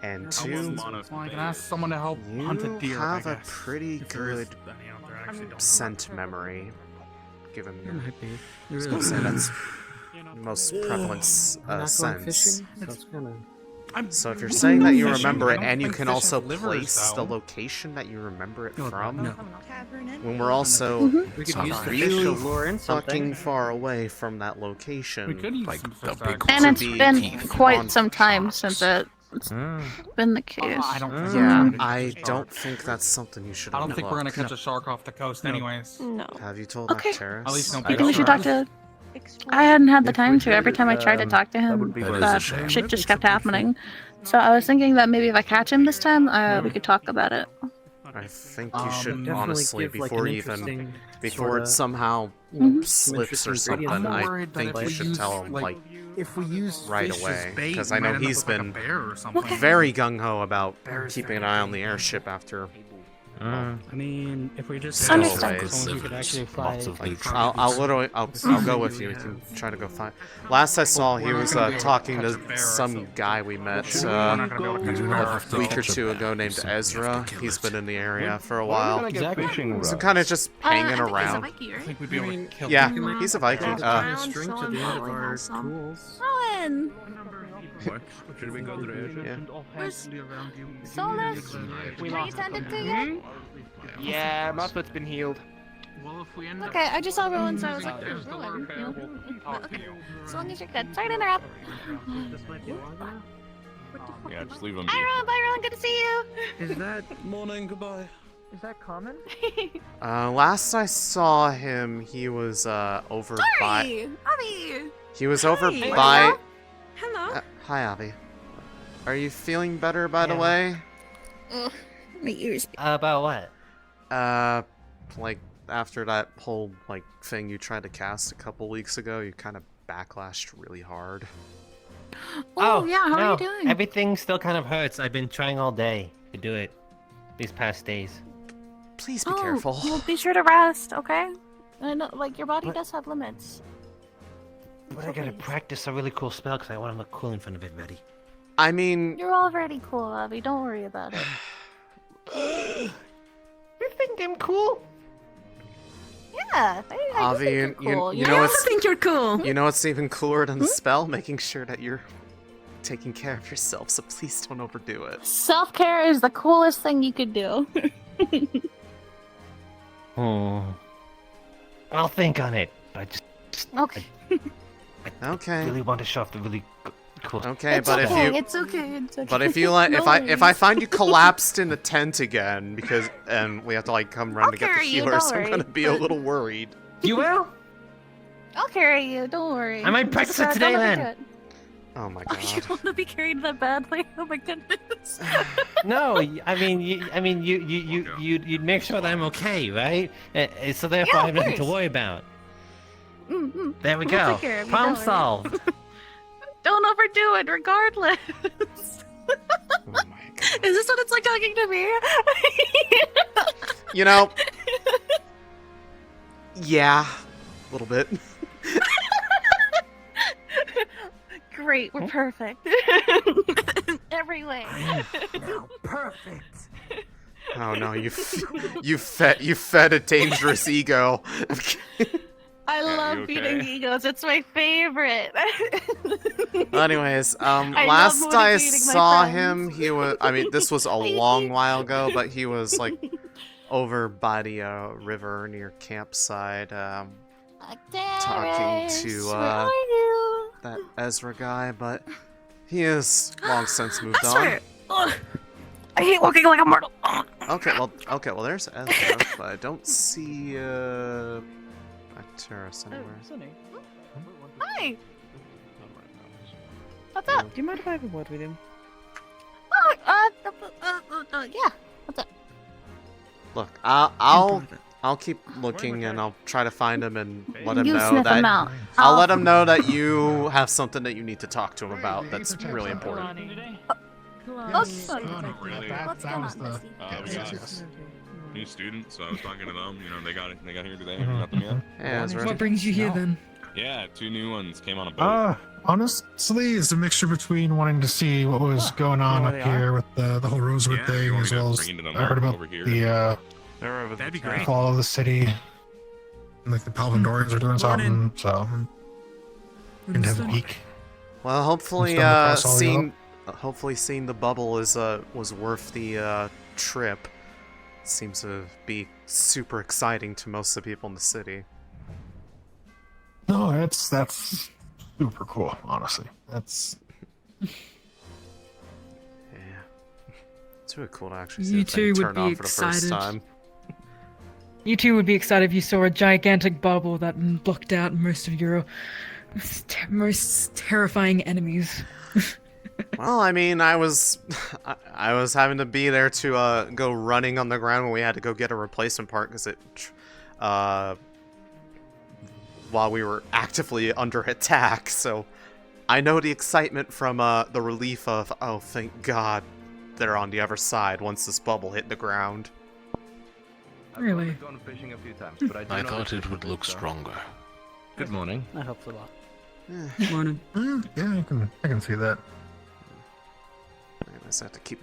And two, Well, I can ask someone to help hunt a you deer. have I a guess. pretty If there is good any out there, I actually don't know. scent memory, given your. might be. I was gonna say that's most prevalent I'm not going sense. fishing, so it's kinda... So if you're saying that you Fishing, remember I it don't and you think can fish also have livers, place the though. location that you remember it No, from, no. when we're also We could use the fish to really lure in something. fucking far away from that location, We could use Like some the fish, big actually. And it's be been teeth quite on some time sharks. since it's been the case. I don't think yeah, we're gonna I catch a don't shark. think that's something you should. I don't think we're gonna overlook. catch a shark off the coast, anyways. No. Have you told Okay. Acteris? At least no I think we should talk sharks. to. I hadn't had the If time we to. Every did, time I tried to talk to that him, would be That is worth a it. shame. shit just kept happening. So I was thinking that maybe if I catch him this time, we could talk about it. I think you should Definitely honestly, give, like, before an even, interesting before sorta, it somehow you know, slips or interesting something, ingredient. I'm I worried that think if you we should use, tell him like if we use right fish away, as bait, because we I know might end up he's with, like, a been bear or something. very gung ho about Bear's keeping an very eye on the airship after. I mean, if we just Understandable. someone who could actually fly, Lots of Like, nutrients. I'll literally, I'll go with you. We can try to go find. Last I saw, he was talking to some guy we met We're not gonna be able to catch a bear. a week or two ago named Ezra. He's been in the area for a while. Exactly. Fishing So rods. kind of just hanging around. I think we'd be able to kill Yeah, him. he's a Viking. tie a string to the end of our tools. Rowan! What? Should we go to the airship? Yeah. Where's Solus? We Are you lost tended to you? Yeah, my foot's been healed. Well, if we end up... Okay, I just saw Rowan, so I was like, There's the Rowan, repair, you know? we'll talk to Okay. you. As long as you're good. Sorry to interrupt. This might be longer. Yeah, just leave them Hi, be. Rowan. Bye, Rowan. Good to see you. Is that Morning, goodbye. Is that common? Last I saw him, he was over by. Hey, Abby. He was over Hi. by. Hello. Hi, Abby. Are you feeling better, by the way? Ugh, my ears. About what? Like after that whole like thing you tried to cast a couple weeks ago, you kind of backlashed really hard. Oh, yeah. How no, are you doing? Everything still kind of hurts. I've been trying all day to do it these past days. Please be careful. Well, be sure to rest, okay? I know, like, your body does have limits. But I gotta practice a really cool spell because I want to look cool in front of everybody. I mean, You're already cool, Abby. Don't worry about it. You think I'm cool? Yeah, I do Avi, think you're cool. you I know also what's think you're cool. you know what's even cooler than the spell? Making sure that you're taking care of yourself. So please don't overdo it. Self-care is the coolest thing you could do. I'll think on it. I just Okay. Okay. really want to show off the really cool. Okay, It's but okay. if you It's okay. It's okay. But if you like, No if I worries. find you collapsed in the tent again because we have to like come run I'll to get the carry you, healers, don't I'm worry. gonna be a little worried. You will? I'll carry you. Don't worry. I might practice Just, it today don't then. overdo it. Oh my Oh, you god. want to be carried that badly? Oh my goodness. No, you'd make sure that I'm okay, right? So therefore, Yeah, I have nothing to of course. worry about. Mm-hmm. There we We'll go. take care of you, Problem don't worry. solved. Don't overdo it, regardless. Oh my god. Is this what it's like talking to me? You know. Yeah, a little bit. Great, we're perfect. Every way. Perfect. Oh no, you fed a dangerous ego. I love feeding egos. It's my favorite. Anyways, love last I motivating my saw friends. him, he was. I mean, this was a long while ago, but he was like over by the river near campsite, talking to Where are you? that Ezra guy, but he is long since moved I on. swear. Ugh. I hate walking like a mortal. Ugh. Okay, well, there's Ezra, but I don't see a terrace anywhere. Hi. What's up? Do you mind if I have a word with him? Oh, yeah. What's up? Look, I'll keep looking and I'll try to find him and let him You know sniff that him out. I'll let him know that you have something that you need to talk to him about. That's really important. That's Oh, fun. not really. That was the. We got new students, so I was talking to them. You know, they got here today. Mhm, Got them yet? Yeah, that's right. What brings you here then? Yeah, 2 new ones came on a boat. Honestly, it's a mixture between wanting to see what was going on up here with the whole Rosewood Yeah, thing, you want as me to well as bring them I heard about over here? the That'd be the great. fall of the city. And, like the Palvandorians are doing something, so I'm going to have a peek. Well, hopefully, stumble across all seeing the bubble was worth the trip. Seems to be super exciting to most of the people in the city. No, that's super cool, honestly. That's Yeah, it's really cool to actually see You the thing two would turn be on for the first excited. time. You two would be excited if you saw a gigantic bubble that blocked out most of your most terrifying enemies. Well, I mean, I was having to be there to go running on the ground when we had to go get a replacement part because while we were actively under attack. So I know the excitement from the relief of, oh, thank God they're on the other side once this bubble hit the ground. Really? I've gone fishing a few times, but I thought it would look stronger. Good morning. I hope so. Morning. yeah, I can see that. I just have to keep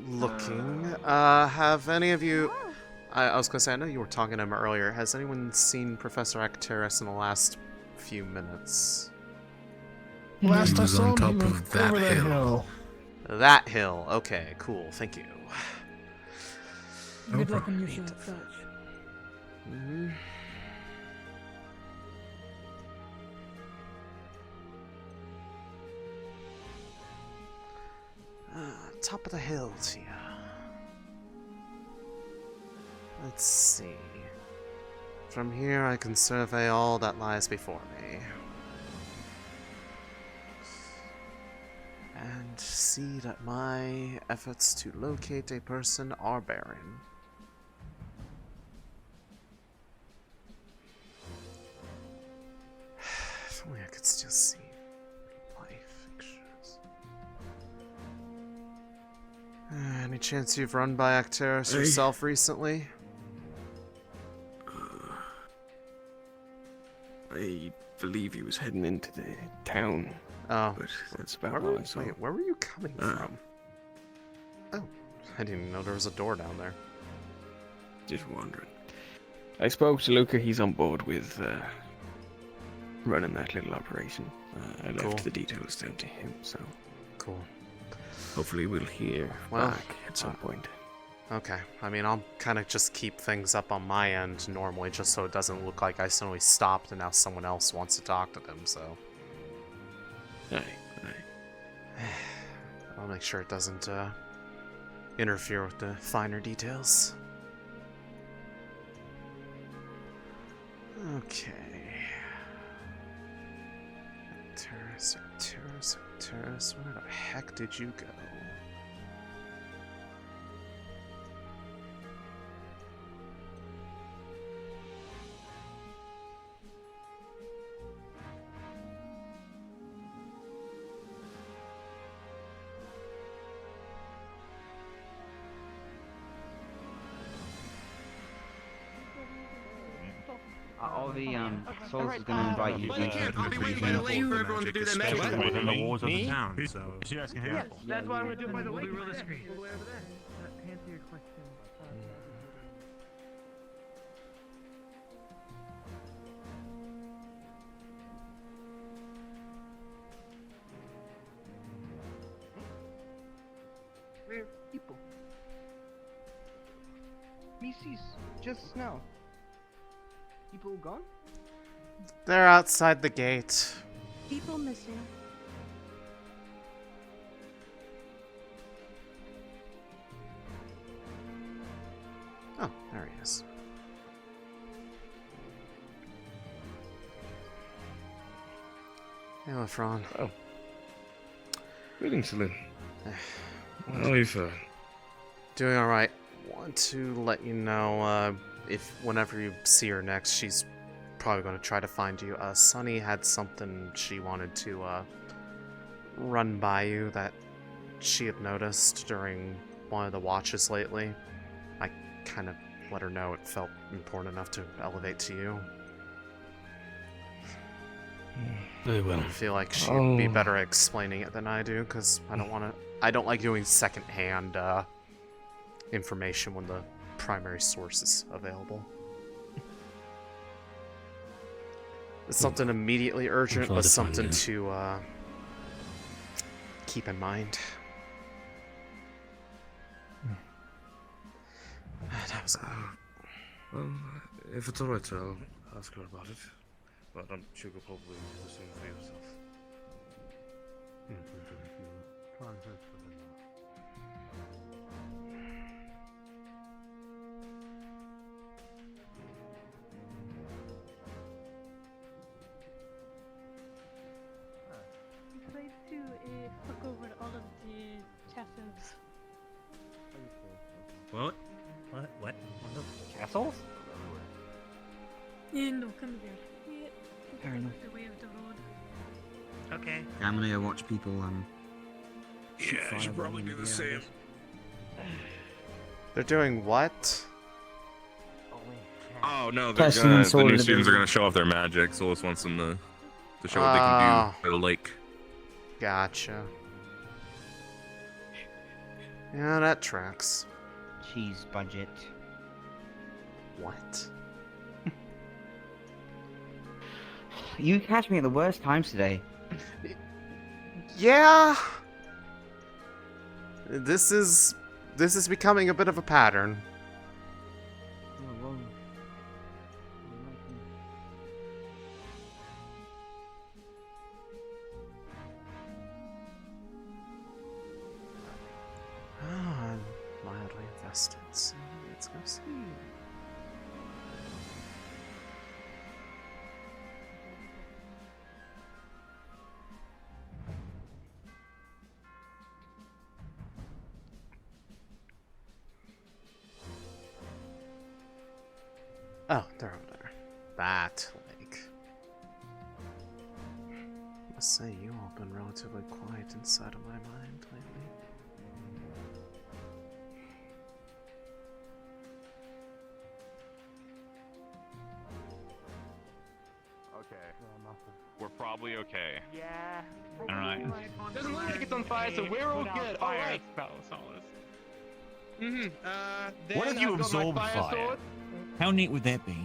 looking. Have any of you... I was going to say, I know you were talking to him earlier. Has anyone seen Professor Acteris in the last few minutes? Last I was saw on him, top he went of that over that hill. hill. That hill. Okay, cool. Thank you. Good luck on your search. Mhm. Top of the hill, Tia. Let's see. From here, I can survey all that lies before me. And see that my efforts to locate a person are barren. If only I could still see life pictures. Any chance you've run by Acteris yourself recently? I believe he was heading into the town. Oh. But that's about all I saw. Wait, where were you coming from? Oh, I didn't even know there was a door down there. Just wondering. I spoke to Luca. He's on board with running that little operation. I left Cool. the details down to him, so Cool. hopefully we'll hear Well, back at some point. Okay, I mean, I'll kind of just keep things up on my end normally, just so it doesn't look like I suddenly stopped and now someone else wants to talk to them, so... Aye. I'll make sure it doesn't interfere with the finer details. Okay. Terrace, where the heck did you go? All the souls is gonna invite you to Well, you can't the be pretty waiting soon. waiting for everyone to do their magic. Especially within the walls of the Me? town, so you guys can handle. That's why we're doing by the way. To answer your question, Where people? Mrs. Just now. People gone? They're outside the gate. People missing. Oh, there he is. Hey, Lefron. Oh. Greetings, Céline. How are you feeling? Doing alright. Want to let you know, if whenever you see her next, she's probably going to try to find you. Sunny had something she wanted to, run by you that she had noticed during one of the watches lately. I kind of let her know it felt important enough to elevate to you. Very well. I feel like she'd be better at explaining it than I do, because I don't like doing secondhand information when the primary source is available. It's something immediately urgent, but something to keep in mind. That was Well, if it's alright, I'll ask her about it. But I'm sure you'll probably do the same for yourself. We tried to fuck over all of the castles. What? What? Castles? Yeah, no, come here. Yeah, Fair enough. the way of the road. Okay. I'm gonna go watch people. Yeah, I should probably do the same. They're doing what? Oh no, Testing the and sorting new the students are building. gonna show off their magic. Solis wants them to show what they can do at a lake. Gotcha. Yeah, that tracks. Cheese budget. What? You catch me at the worst times today. Yeah. This is becoming a bit of a pattern. Ah, mildly invested. So let's go see. Oh, they're over there. That lake. I must say, you all been relatively quiet inside of my mind lately. Okay. We're probably okay. Yeah. Alright. Doesn't look like it's on fire, so we're all good. All right. What Then if you I've got my absorb fire fire? sword. How neat would that be?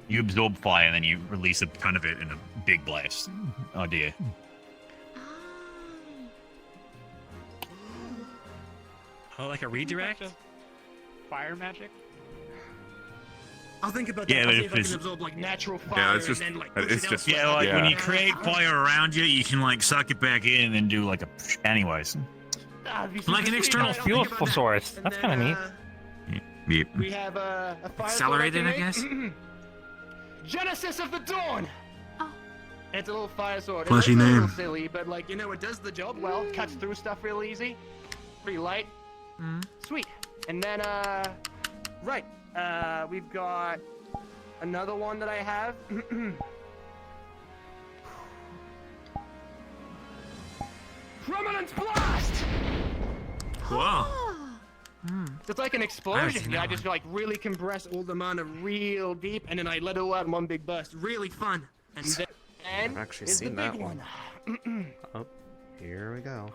You absorb fire and then you release a ton of it in a big blast. Idea. Oh, like a redirect? Fire magic. I'll think about Yeah, that. but I'll see if if I can it's- absorb like natural fire Yeah, it's just and then like it's push it just elsewhere. Yeah, like when yeah. you create fire around you, you can like suck it back in and then do like a. Anyways. Like an external fuel source. That's kind of neat. Yep. We have a fire Accelerated, sword I guess? make. Genesis of the Dawn. It's a little fire sword. Flashy It looks a little name. silly, but like you know, it does the job well. Cuts through stuff real easy. Pretty light. Sweet. And then right. We've got another one that I have. Prominence blast. Whoa. It's like an explosion. Yeah, I just like really compress all the mana real deep, and then I let it all out in one big burst. Really fun. And then I've actually is the seen big that one. Oh, here we go.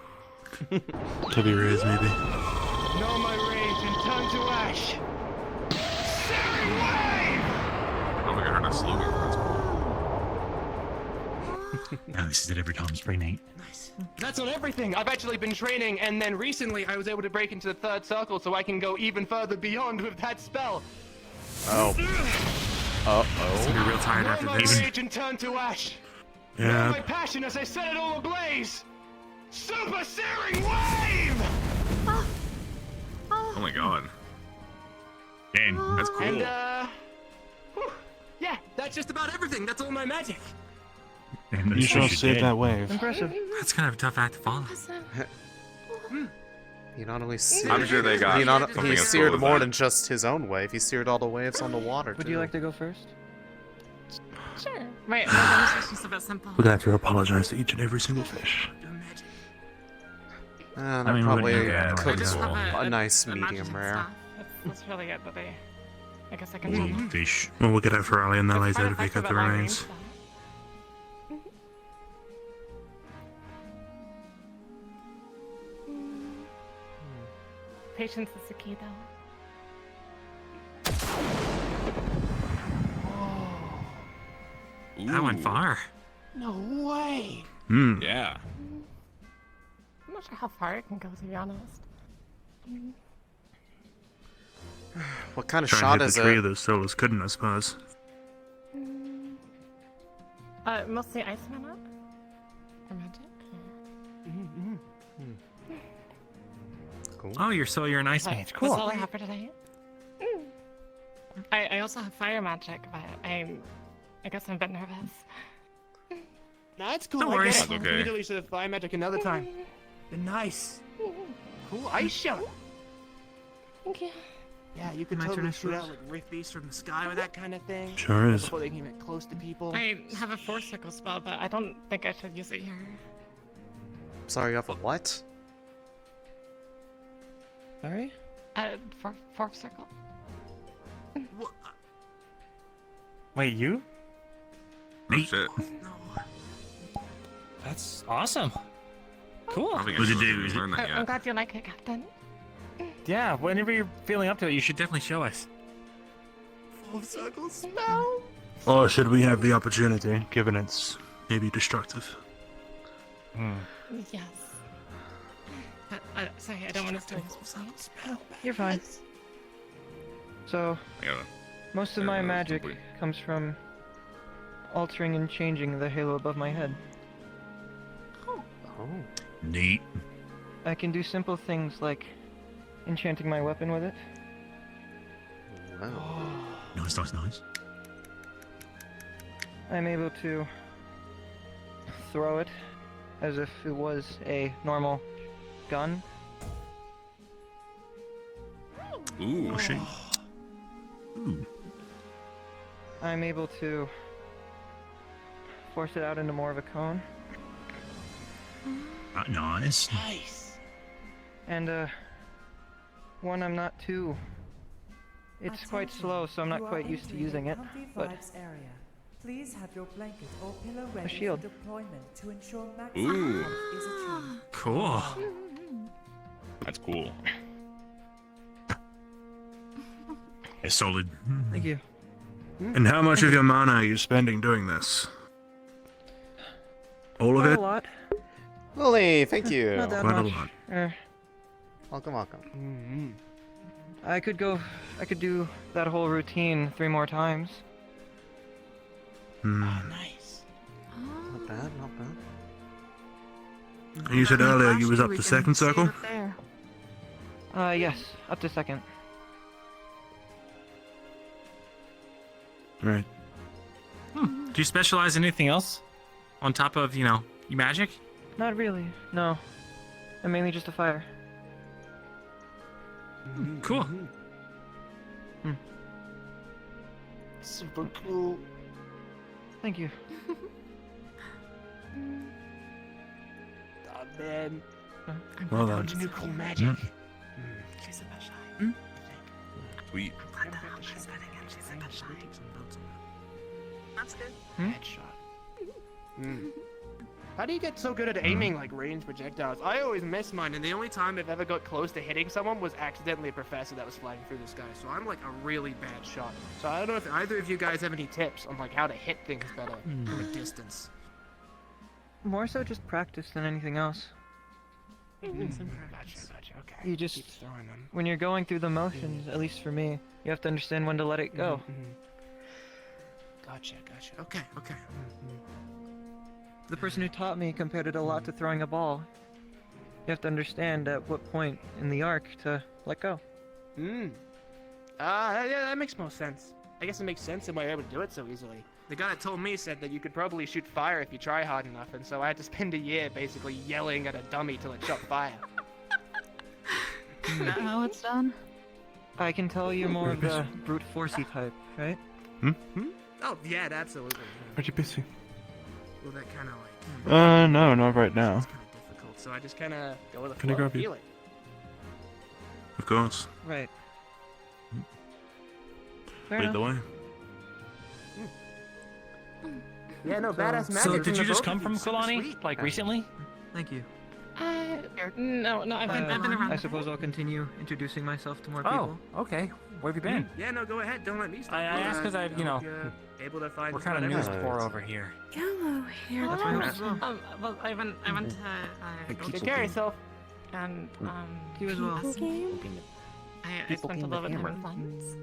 Heavy raise, maybe. Know my rage and turn to ash. Searing wave! I don't think I heard a slogan. That's cool. No, this is it every time. It's pretty neat. That's not everything. I've actually been training, and then recently I was able to break into the third circle, so I can go even further beyond with that spell. Oh. It's gonna be real tired Know after my this. rage and turn to ash. Yeah. Know my passion as I set it all ablaze. Super searing wave! Oh my god. Damn. That's cool. And whew, yeah, that's just about everything. That's all my magic. Damn, You shall save that wave. Impressive. That's kind of a tough act to follow. He not only seared, I'm sure they got something he as cool seared as more that. than just his own wave. He seared all the waves on the water. Would too. you like to go first? Sure. My conversation's a bit simple. We're gonna have to apologize to each and every single fish. And I I mean, probably wouldn't you guys cooked like a nice medium rare. That's really good, but I guess I can try more. Fish. Well, we'll get it for Ali and then later Quite to pick effective up the at long remains. range, Patience is the key, though. That went far. No way. Hmm. Yeah. I'm not sure how far it can go, to be honest. What kind of Try shot and hit is the tree it? of those solos couldn't, I suppose. Mostly ice mana? Or magic? Cool. Oh, you're an ice mage. Cool. That's all I have for today. I also have fire magic, but I guess I'm a bit nervous. Nah, it's cool. No I worries. get it. That's okay. We can use the fire magic another time. But nice. Cool ice shot. Thank you. Yeah, you could My turn, totally I shoot out suppose? like rift beasts from the sky with that kind of thing. Sure is. Before they can get close to people. I have a force circle spell, but I don't think I should use it here. Sorry, you have a what? Sorry? Force circle. Wait, you? Oh, shit. That's awesome. Cool. I don't think I What'd you should do? have learned that I'm yet. glad you like it, Captain. Yeah, whenever you're feeling up to it, you should definitely show us. Full circle spell. Or should we have the opportunity, given it's maybe destructive? Yes. Sorry, I don't want to start this. You're fine. So, I gotta- most of Yeah, my that was magic complete. comes from altering and changing the halo above my head. Oh. Neat. I can do simple things like enchanting my weapon with it. Wow. Nice. I'm able to throw it as if it was a normal gun. Ooh, oh, shit. Ooh. I'm able to force it out into more of a cone. Nice. Nice. And one I'm not too. It's quite slow, so I'm not quite used to using it. But Please have your blanket or pillow a ready shield. for deployment to ensure maximum Ooh. health is achieved. Cool. That's cool. It's solid. Thank you. And how much of your mana are you spending doing this? All of Quite it? a lot. Lily, thank you. Not that Quite a much. lot. Welcome. I could do that whole routine 3 more times. Nice. Not bad, not bad. And you said earlier you was up to second circle? Yes, up to second. Right. Do you specialize in anything else? On top of, your magic? Not really, no. I'm mainly just a fire. Cool. Super cool. Thank you. Oh man. Well done. Found a new cool magic. She's a bit shy. Sweet. I'm glad that she's betting and she's a bit shy. That's good. Headshot. How do you get so good at aiming like range projectiles? I always miss mine, and the only time I've ever got close to hitting someone was accidentally a professor that was flying through the sky. So I'm like a really bad shot. So I don't know if either of you guys have any tips on like how to hit things better from a distance. More so just practice than anything else. Gotcha. Okay. You just, Keep throwing them. when you're going through the motions, at least for me, you have to understand when to let it go. Gotcha. Okay. The person who taught me compared it a lot to throwing a ball. You have to understand at what point in the arc to let go. Yeah, that makes most sense. I guess it makes sense in why you're able to do it so easily. The guy that told me said that you could probably shoot fire if you try hard enough, and so I had to spend a year basically yelling at a dummy till it shot fire. Is that how it's done? I can tell you're more of the brute forcey type, right? Oh, yeah, absolutely. Are you busy? Well, that kind of like... No, not right now. It's kind of difficult. so I just kind of go with the Can I flow, grab you? feel it. Of course. Right. Lead the way. Yeah, no, badass magic. So from did the you just both come of from you. Super Kalani? sweet. Like recently? Thank you. No, I've been around. I suppose I'll continue introducing myself to more Oh, people. okay. Where have you been? Yeah, no, go ahead. Don't let me stop. I asked because I've, you know, able to find we're kind of whatever. news poor over here. Hello here. That's very nice. Well, I went to Take care of yourself. and You as well. I spent a little bit of time with Lens.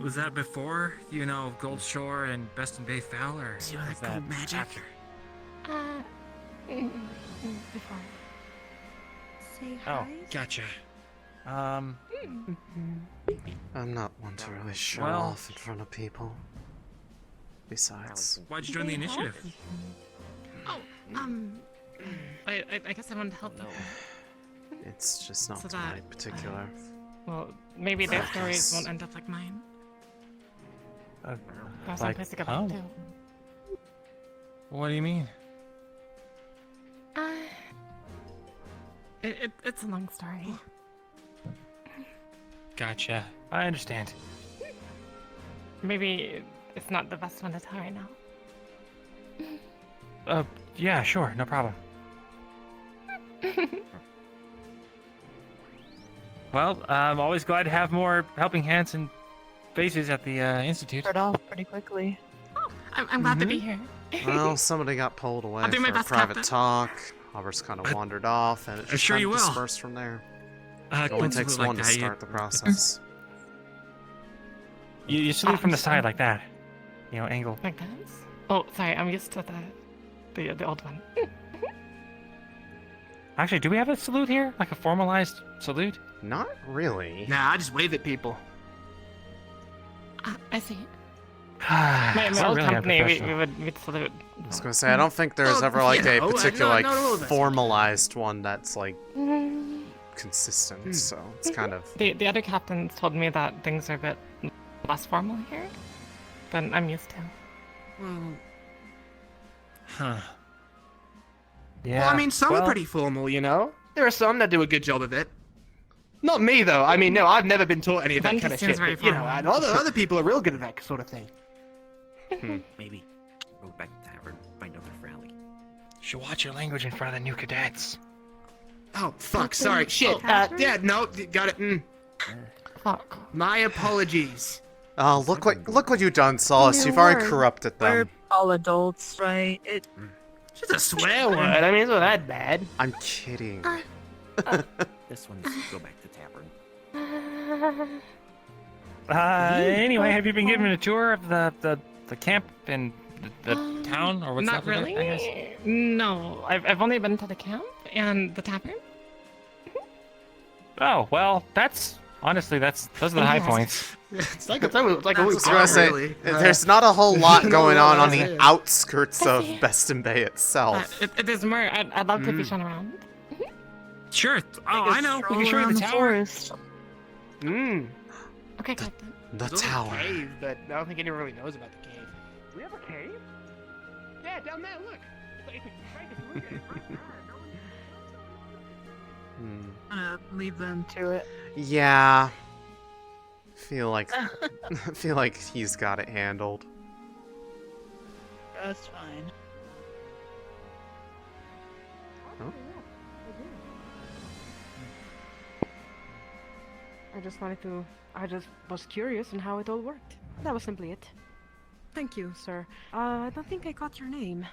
Was that before, you know, Gold Shore and Best in Bay fell, or was that after? Before. Say Oh, hi. gotcha. I'm not one to really show Well- off in front of people. Besides, Why'd you join the initiative? Oh, I guess I wanted to help them. it's just not So to my that, particular. Well, maybe their focus. stories won't end up like mine. There's Like, someplace to go oh. back to. What do you mean? It's a long story. Gotcha. I understand. Maybe it's not the best one to tell right now. Yeah, sure, no problem. Well, I'm always glad to have more helping hands and faces at the Institute. Start off pretty quickly. Oh, I'm glad to be here. Well, somebody got pulled away I'll do my for best, private Captain. talk. Others kind of wandered off, and it just sure kind you of will. dispersed from there. It only Quincy takes would like one to that, start the process. You salute from the side like that. You know, angle. Like that? Oh, sorry, I'm used to the old one. Actually, do we have a salute here? Like a formalized salute? Not really. Nah, I just wave at people. I see. My My old company, we'd salute. I was gonna say, I don't think there's ever like a particular like formalized one that's like consistent. So it's kind of. The other captains told me that things are a bit less formal here than I'm used to. Huh. Yeah. Well, I mean, some are pretty formal, you know? There are some that do a good job of it. Not me, though. I mean, no, I've never been taught any of that One kind of seems shit. very But, you know, formal. and other people are real good at that sort of thing. Maybe go back to tavern, find another friendly. Should watch your language in front of the new cadets. Oh, fuck, sorry. Shit. Yeah, no, got it. Fuck. My apologies. Oh, look what you've done, Solace. You've already corrupted them. We're all adults, right? It's just a swear word. I mean, it's not that bad. I'm kidding. This one's go back to tavern. Anyway, have you been given a tour of the camp and the town, or what's Not left of really. it, I guess? No, I've only been to the camp and the tavern. Oh, well, those are the high points. It's like a I week. was gonna say, Really. there's not a whole lot No, going on no, the yeah. outskirts of Beston Bay itself. It is more. I'd love to be shown around. Sure. Oh, I know. We can show you the tower. Okay, Captain. The There's also tower. a cave, but I don't think anyone really knows about the cave. Do we have a cave? Yeah, down there, look. Hmm. I'm gonna leave them to it. Yeah. Feel like he's got it handled. That's fine. Oh. I just was curious on how it all worked. That was simply it. Thank you, sir. I don't think I caught your name.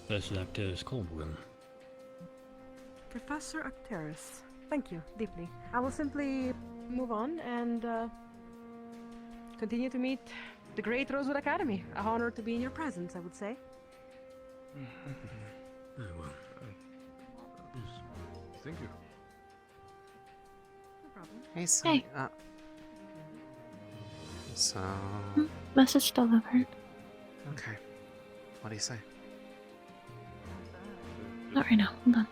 Professor Actors Colburn. Professor Acteris. Thank you, deeply. I will simply move on and continue to meet the great Rosewood Academy. An honor to be in your presence, I would say. Very well. Thank you. No problem. Hey, so, Hey. So, Message delivered. okay. What do you say? Not right now. Hold on.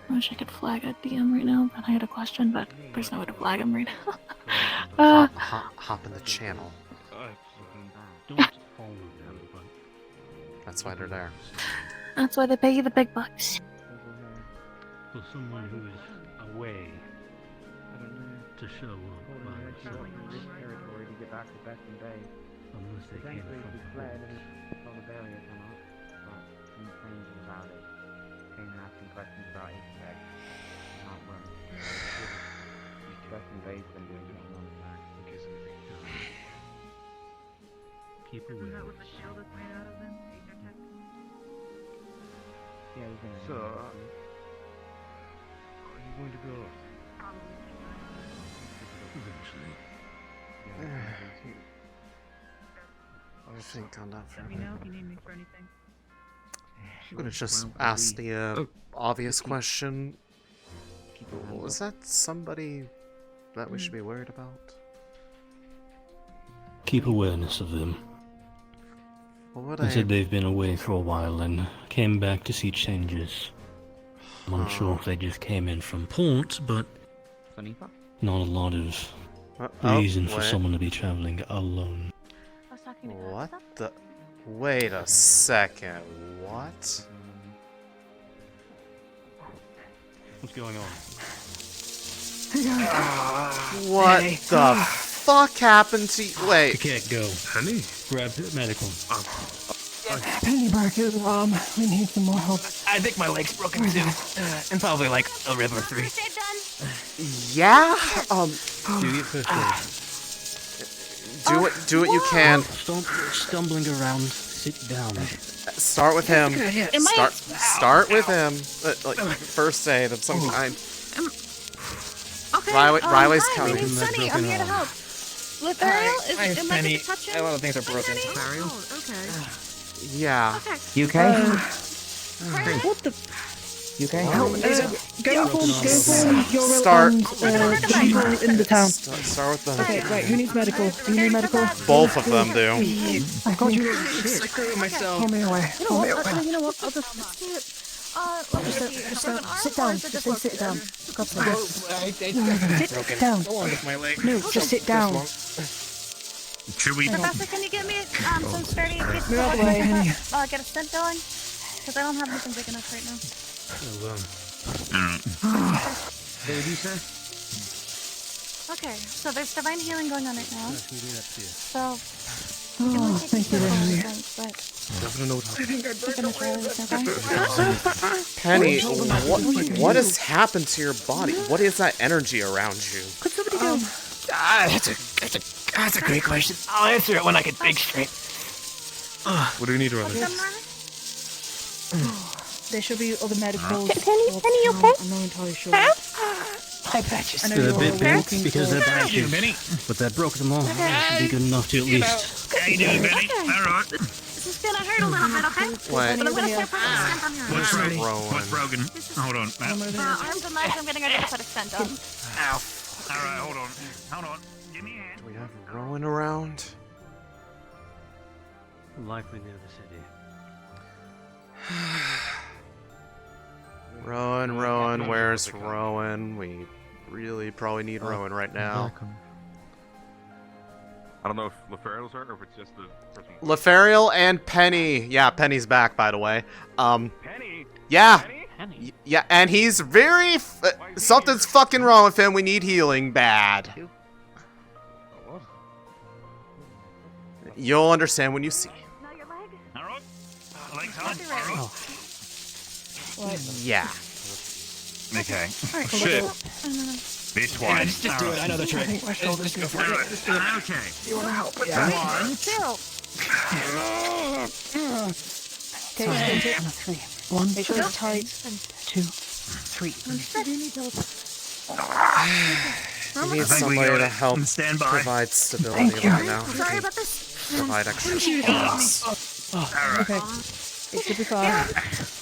I wish I could flag a DM right now, but I had a question, but there's no way to flag him right now. Hop in the channel. Don't follow them, but That's why they're there. That's why they pay you the big bucks. for someone who is away to show up by themselves, territory to get back to Bethany Bay. unless they came from the fled port. and saw the barrier come up, but some strangers about it came and asking questions about Astrea. Not where Bethany Bay's been doing it a long time. Keep away. Yeah, he's gonna. So, are you going to be alright? Eventually. I'll think on that for a Let me minute. know if you need me for anything. I'm gonna just ask the obvious question. Was that somebody that we should be worried about? Keep awareness of them. What would They I... said they've been away for a while and came back to see changes. I'm unsure if they just came in from port, but not a lot of reason for wait. someone to be traveling alone. What the... Wait a second, what? What's going on? What the fuck happened to you? Wait. Can't go. Penny? Grab medical. Penny Barker, we need some more help. I think my leg's broken too. And probably like a rib or three. Yeah? Do your first aid. Do what you can. Stop stumbling around. Sit down. Start with him. Am I- Start with him. Like first aid of some kind. Okay. Riley's hi, coming. my name's Sunny. I'm here to help. Lithariel, am I going to touch him? A lot of things are broken. Oh, okay. Yeah. You okay? What the? You okay? Go for your Start. people in the town. Start with them. Okay, right. Who needs medical? Do you need medical? Both of them do. I got you. Screw myself. Pull me away. You know what? You know what? I'll just do it. Let me see. Sit down. Just sit down. God It's broken. down. Go on with my leg. No, just sit down. Should we? Professor, can you get me some sturdy pieces Move out of the way, honey. get a stent going? Because I don't have anything big enough right now. What did you say? Okay, so there's divine healing going on right now. So, Thank you, Henry. Penny, what has happened to your body? What is that energy around you? Could somebody go? That's a great question. I'll answer it when I get big straight. What do you need, Riley? There should be other medicals. Penny, you okay? I'm not entirely sure. I patches. I know They're a you're bit big looking because for- they're badges, Benny. but that broke them all. That should be good enough to at least. How you doing, Benny? All right. This is gonna hurt a little bit, okay? What? But I'm gonna start putting a stent on your What's arm. broken? What's broken? Hold on, Matt. Arms and legs, I'm getting ready to put a stent on. Ow. All right, hold on. Hold on. Give me a hand. Do we have Rowan around? Likely near the city. Rowan, where's Rowan? We really probably need Rowan right now. I don't know if Lefariel's hurt or if it's just the person. Lefariel and Penny. Yeah, Penny's back, by the way. Penny? Yeah. Penny? Yeah, and he's very... something's fucking wrong with him. We need healing bad. You'll understand when you see. All right. Legs on. All right. Yeah. Okay. Alright, Shit. This one. Just do it. I know the trick. Just go for it. Okay. You want to help? Yeah. One. Okay, three. One. Make sure it's tight. 2, 3. We need somebody to help Stand by. provide stability right now. Sorry about this. Provide extra space. Okay. It should be fine.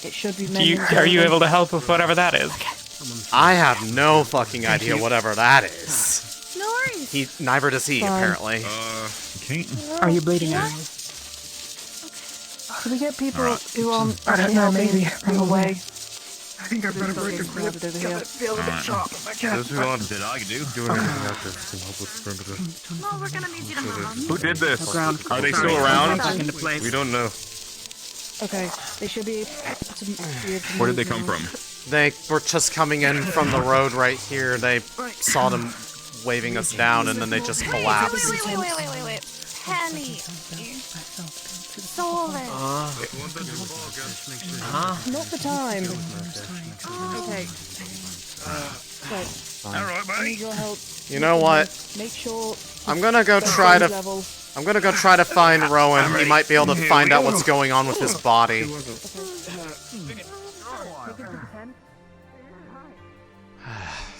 It should be mending. Are you able to help with whatever that is? I have no fucking idea whatever that is. No worries. Neither does he, Fine. apparently. Okay. Are you bleeding out? Can we get people who I don't know, maybe run away? I think I better break a grip. Feel a bit sharp. There's a lot That I can do. doing anything out there that can help with perimeter. Well, we're gonna need you to move on. Who did this? Ground. Are they Sorry, still around? back into place. We don't know. Okay, they should be. Where did they come from? They were just coming in from the road right here. They saw them waving us down, and then they just collapsed. Wait. Penny. Solid. Not the time. Okay. Alright, I need buddy. your help. You know what? Make sure. I'm gonna go try to. Level. I'm gonna go try to find Rowan. He might be able to find out what's going on with his body.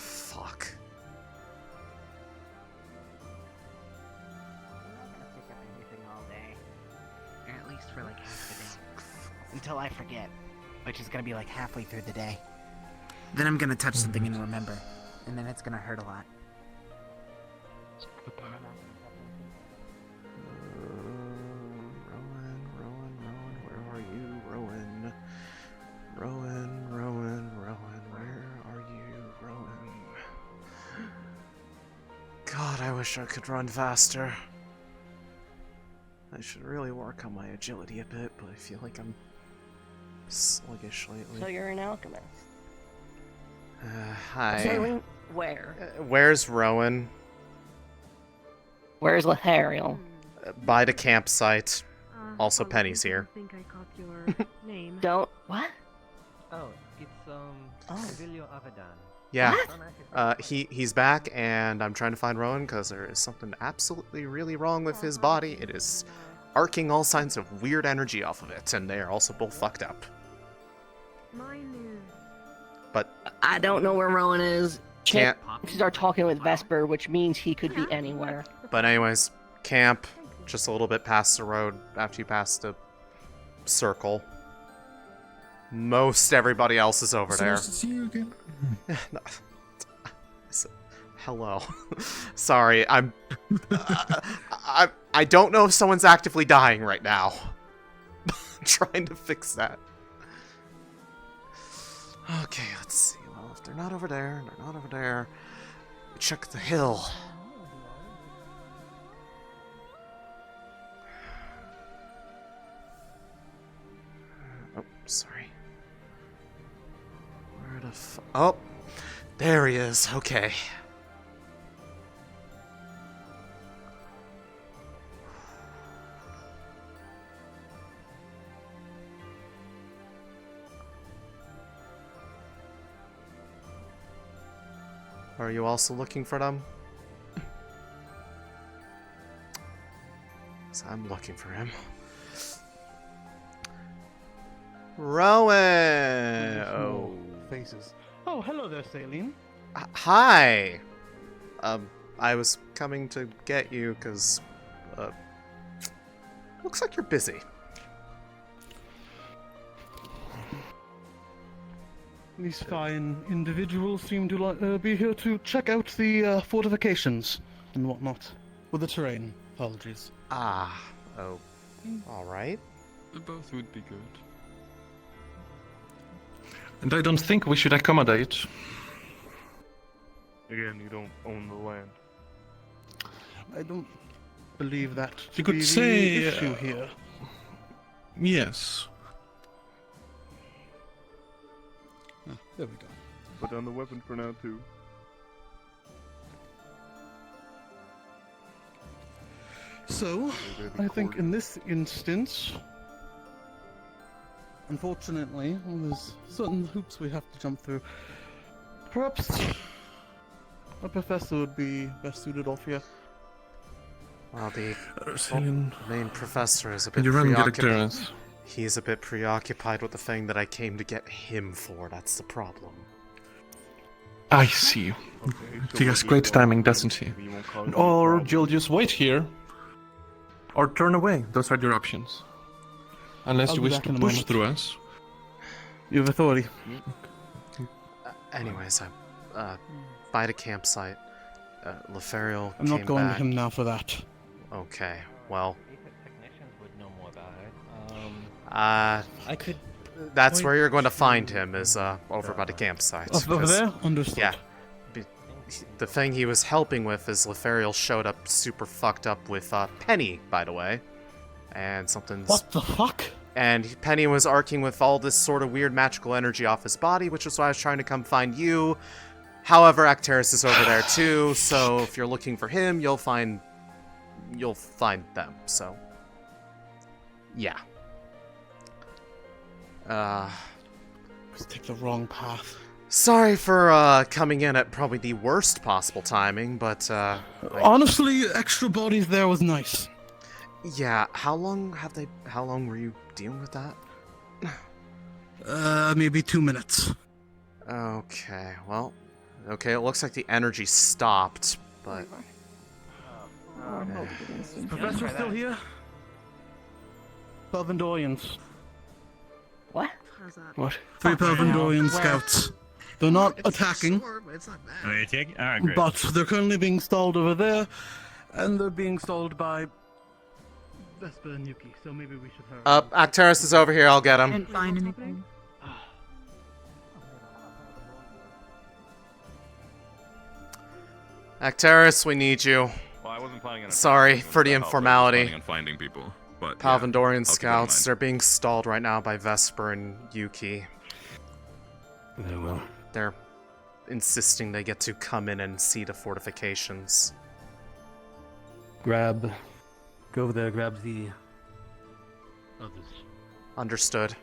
Fuck. Or at least for like half the day. Until I forget, which is gonna be like halfway through the day. Then I'm gonna touch something and remember, and then it's gonna hurt a lot. Rowan, where are you? Rowan, where are you? Rowan. God, I wish I could run faster. I should really work on my agility a bit, but I feel like I'm sluggish lately. So you're an alchemist. Hi. Céline, where? Where's Rowan? Where's Lethariel? By the campsite. Also, Penny's here. I think I caught your name. Don't. What? Oh, it's Revilio Avadan. Yeah. He's back, and I'm trying to find Rowan because there is something absolutely really wrong with his body. It is arcing all signs of weird energy off of it, and they are also both fucked up. But I don't know where Rowan is. Can't. Start talking with Vesper, which means he could be anywhere. But anyways, camp just a little bit past the road after you pass the circle. Most everybody else is over there. Nice to see you again. No. Hello. Sorry, I don't know if someone's actively dying right now. Trying to fix that. Okay, let's see. Well, if they're not over there, and they're not over there, check the hill. Oh, sorry. Where the oh, there he is. Okay. Are you also looking for them? 'Cause I'm looking for him. Rowan! Oh. Faces. Oh, hello there, Céline. Hi! I was coming to get you because, looks like you're busy. These fine individuals seem to be here to check out the fortifications and whatnot. With the terrain. Apologies. Ah, oh, alright. Both would be good. And I don't think we should accommodate. Again, you don't own the land. I don't believe that to You could be say, the issue here. Yes. There we go. Put down the weapon for now, too. So, I think in this instance, unfortunately, there's certain hoops we have to jump through. Perhaps a professor would be best suited off here. Well, the Céline, main professor is a can bit you run and get a preoccupied. clearance? He's a bit preoccupied with the thing that I came to get him for. That's the problem. I see. He has great timing, doesn't he? Or you'll just wait here. Or turn away. Those are your options. Unless I'll you be wish back to in a push moment. through us. You have authority. Anyways, I'm by the campsite. Leferial I'm came not going back. to him now for that. Okay, well, Technicians would know more about it. I I could That's where you're going to find him, is over by the campsite. Over 'cause- there? Understood. Yeah. The thing he was helping with is Leferial showed up super fucked up with Penny, by the way. And something's... What the fuck? And Penny was arcing with all this sort of weird magical energy off his body, which is why I was trying to come find you. However, Acteris is over there too, so if you're looking for him, you'll find them, so... Yeah. Let's take the wrong path. Sorry for coming in at probably the worst possible timing, but Honestly, extra bodies there was nice. yeah, how long were you dealing with that? Maybe 2 minutes. Okay, well, it looks like the energy stopped, but Professor still here? Pelvindorians. What? What? 3 Pelvindorian scouts. They're not attacking, Are they attacking? Alright, great. but they're currently being stalled over there, and they're being stalled by Vesper and Yuki, so maybe we should hurry. Acteris is over here, I'll get him. Didn't find anything. Acteris, we need you. Well, I wasn't planning on Sorry for the I was informality. planning on finding people, but Palvandorian I'll keep that in scouts, mind. they're being stalled right now by Vesper and Yuki. Very well. They're insisting they get to come in and see the fortifications. Go over there, grab the others. Understood.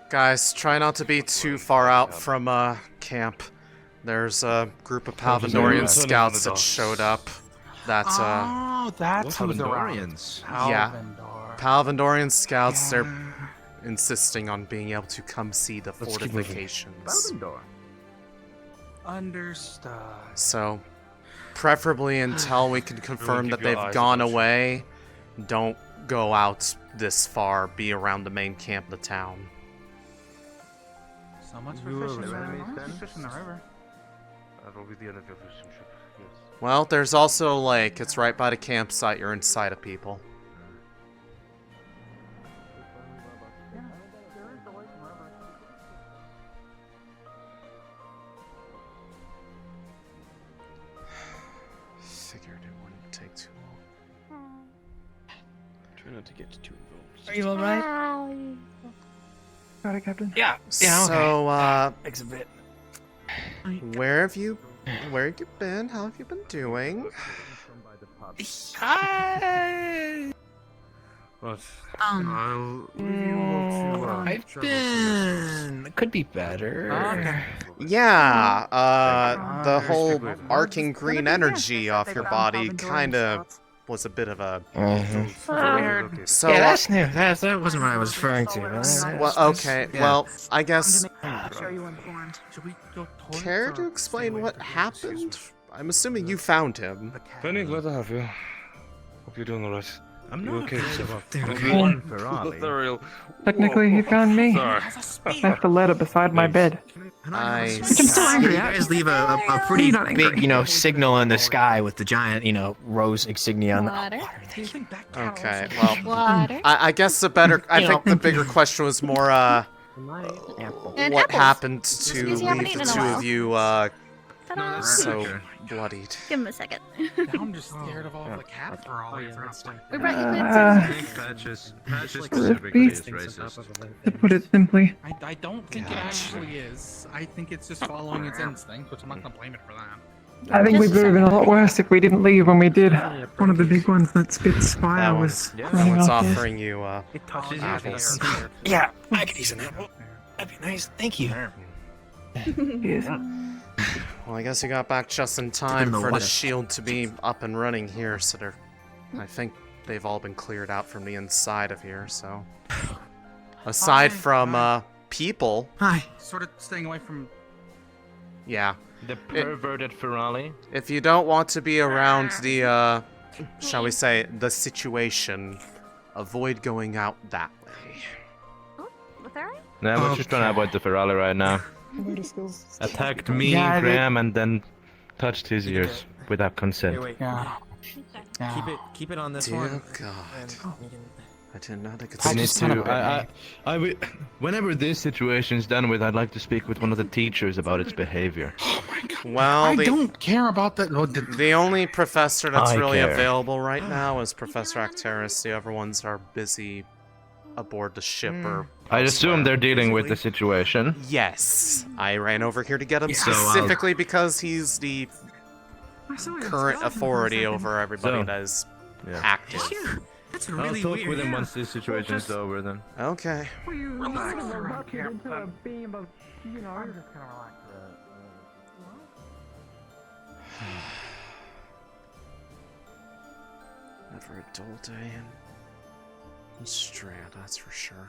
Guys, try not to be too far out from camp. There's a group of Palvandorian scouts that showed up. That Oh, that's who they're around. yeah, Palvandorian scouts. They're insisting on being able to come see the Let's keep moving. fortifications. Understood. So, preferably until we can confirm that keep your they've eyes gone on us. away, don't go out this far. Be around the main camp of the town. So much for You will fishing, eliminate man. them? Fish in the river. That will be the end of your fishing trip. Yes. Well, there's also a lake. It's right by the campsite. You're inside of people. Figured it wouldn't take too long. Try not to get too involved. Are you alright? Got it, Captain? Yeah. Yeah. Okay. So, Thanks a bit. where have you been? How have you been doing? But Um, I'll leave you all to. I've travel been. Could be better. Yeah, the Very whole strictly. arcing green energy off your body kind of was a bit of a... So, Yeah, that's new. That wasn't what I was referring to. well, okay, Yeah. well, I guess... Sure you informed. Should we go towards Care or to explain stay away what from the happened? I'm assuming you found him. Penny, glad to have you. Hope you're doing alright. I'm You not okay? okay. Technically, he found me. Sorry. I left a letter beside my bed. I I'm still angry. You guys leave a pretty big, signal in the sky with the giant, rose insignia on the Water. Okay, well, Water. I guess the better... I You think know. the bigger question was more, And what apples. happened to Excuse me, I haven't leave the eaten in a two while. of you, Ta-da. so bloodied. Give him a second. I'm just scared of all the cat for all We the brought you food. Patches specifically is To put it simply, I don't think it actually is. I think it's just following its instinct, which I'm not gonna blame it for that. I think we would have been a lot worse if we didn't leave when we did. One of the big ones that spits fire That was one's, running that one's off this. offering you, It touches apples. Yeah, I could use an apple. That'd be nice. Thank you. Yes. Well, I guess you got back just in time the for the water. shield to be up and running here, so I think they've all been cleared out from the inside of here, so... Aside from, people... Hi. Sort of staying away from. Yeah. The perverted Ferrari. If you don't want to be around the, shall we say, the situation, avoid going out that way. No, we're just trying to avoid the Ferrari right now. Attacked me, Graham, and then touched his ears without consent. Keep it on this Dear one. God. I didn't know they could I need still to. Whenever this situation's done with, I'd like to speak with one of the teachers about its behavior. Well, I don't care about that. The only professor that's I really care. available right now is Professor Acteris. The other ones are busy aboard the ship or I assume they're dealing with the situation. Yes. I ran over here to get him So, specifically because he's the current authority over everybody So, that is yeah. active. That's I'll talk with him once this situation's over then. Okay. Relax into a beam of, you know, I'm just gonna relax. Never a dull day in Astrea, that's for sure.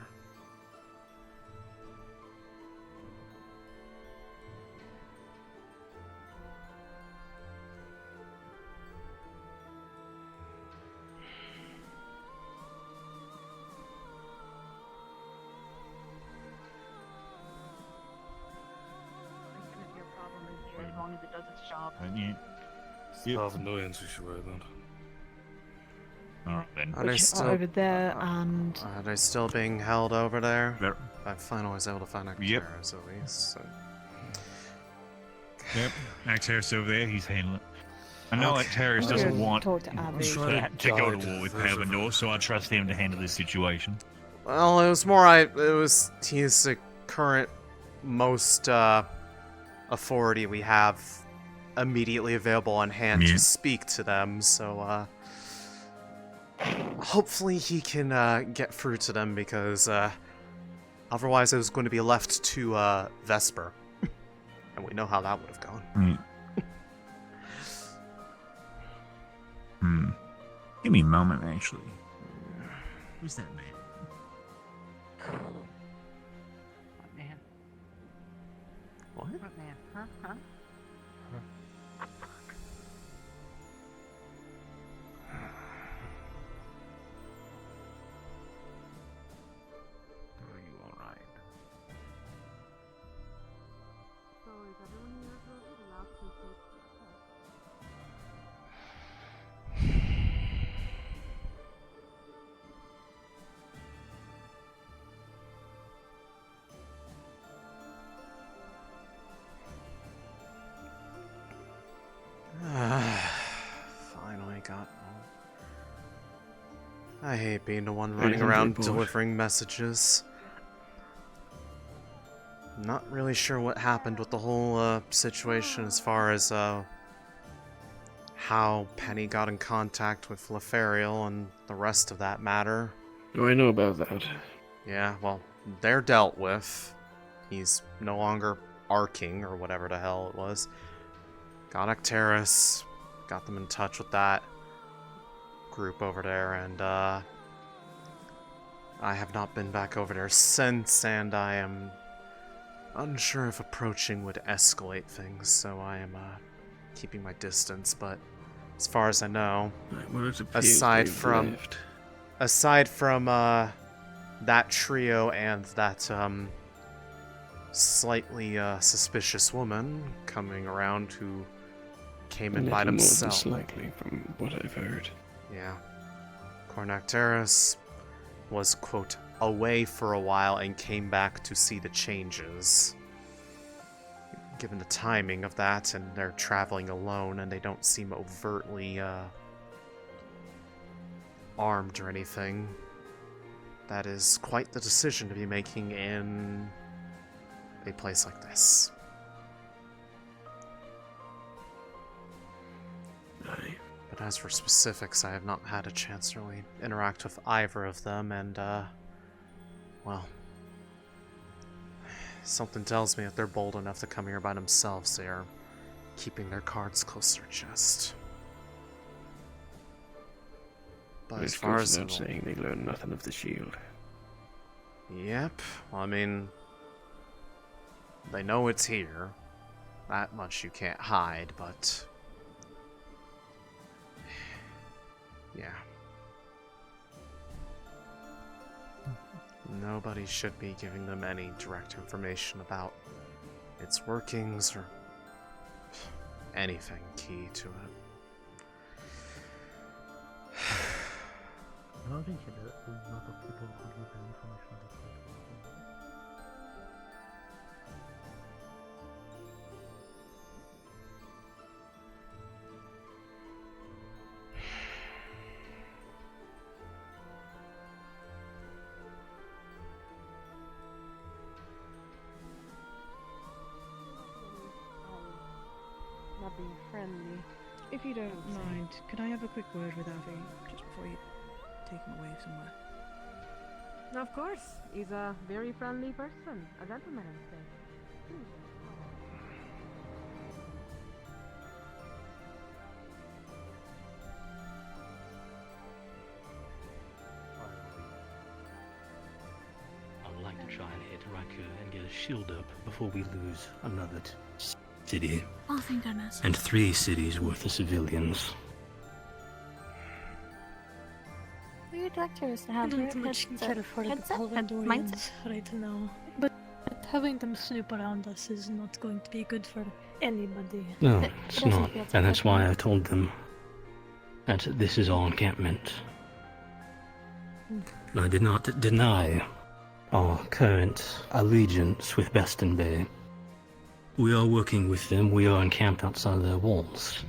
As long as it does its job. Half annoyance, we should worry about. Alright then. Are they still over there and Are they still being held over there? I finally was able to find Acteris at least. So. Yep, Acteris over there, he's handling it. I know Okay. Acteris doesn't want talk to Abby. to go to war with Palvendor, so I trust him to handle this situation. Well, it was more he's the current most authority we have immediately available on hand to speak to them, so hopefully he can get through to them, because otherwise it was going to be left to Vesper. And we know how that would have gone. Give me a moment, actually. Who's that man? What man? What? What man? Huh? Huh? Are you alright? So is everyone in your group allowed to take Finally got one. I hate being the one running around delivering messages. Not really sure what happened with the whole situation as far as how Penny got in contact with Leferial and the rest of that matter. Do I know about that? Yeah, well, they're dealt with. He's no longer Arking, or whatever the hell it was. Got Acteris, got them in touch with that group over there, and I have not been back over there since, and I am unsure if approaching would escalate things, so I am keeping my distance, but as far as I know, aside from that trio and that slightly suspicious woman coming around who came in by themselves. Slightly, from what I've heard. Yeah. Cornacteris was, quote, away for a while and came back to see the changes. Given the timing of that, and they're traveling alone, and they don't seem overtly armed or anything, that is quite the decision to be making in a place like this. But as for specifics, I have not had a chance to really interact with either of them, and, well, something tells me if they're bold enough to come here by themselves, they are keeping their cards close to their chest. But as far as without saying, they learn nothing of the shield. Yep. Well, I mean, they know it's here. That much you can't hide, but yeah. nobody should be giving them any direct information about its workings or anything key to it. I don't think that a lot of people could give the information that they Not being friendly. If you don't mind, could I have a quick word with Avi just before you take him away somewhere? Of course, he's a very friendly person, a gentleman, I would say. I would like to try and hit Raku and get a shield up before we lose another city. Oh, thank goodness. And 3 cities worth of civilians. Your director is to have I your don't much headset, care for the mindset. Palvandorians right now, but having them snoop around us is not going to be good for anybody. No, it's not. And that's why I told them that this is our encampment. I did not deny our current allegiance with Beston Bay. We are working with them. We are encamped outside their walls.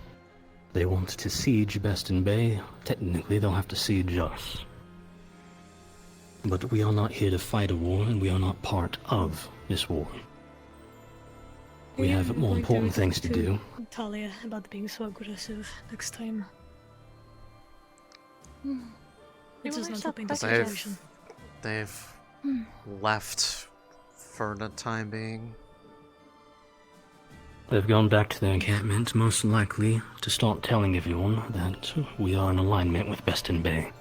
They want to siege Beston Bay. Technically, they'll have to siege us. But we are not here to fight a war, and we are not part of this war. We have more important things to do. Talia about being so aggressive next time. It is not helping the situation. They've left for the time being. They've gone back to their encampment, most likely to start telling everyone that we are in alignment with Beston Bay,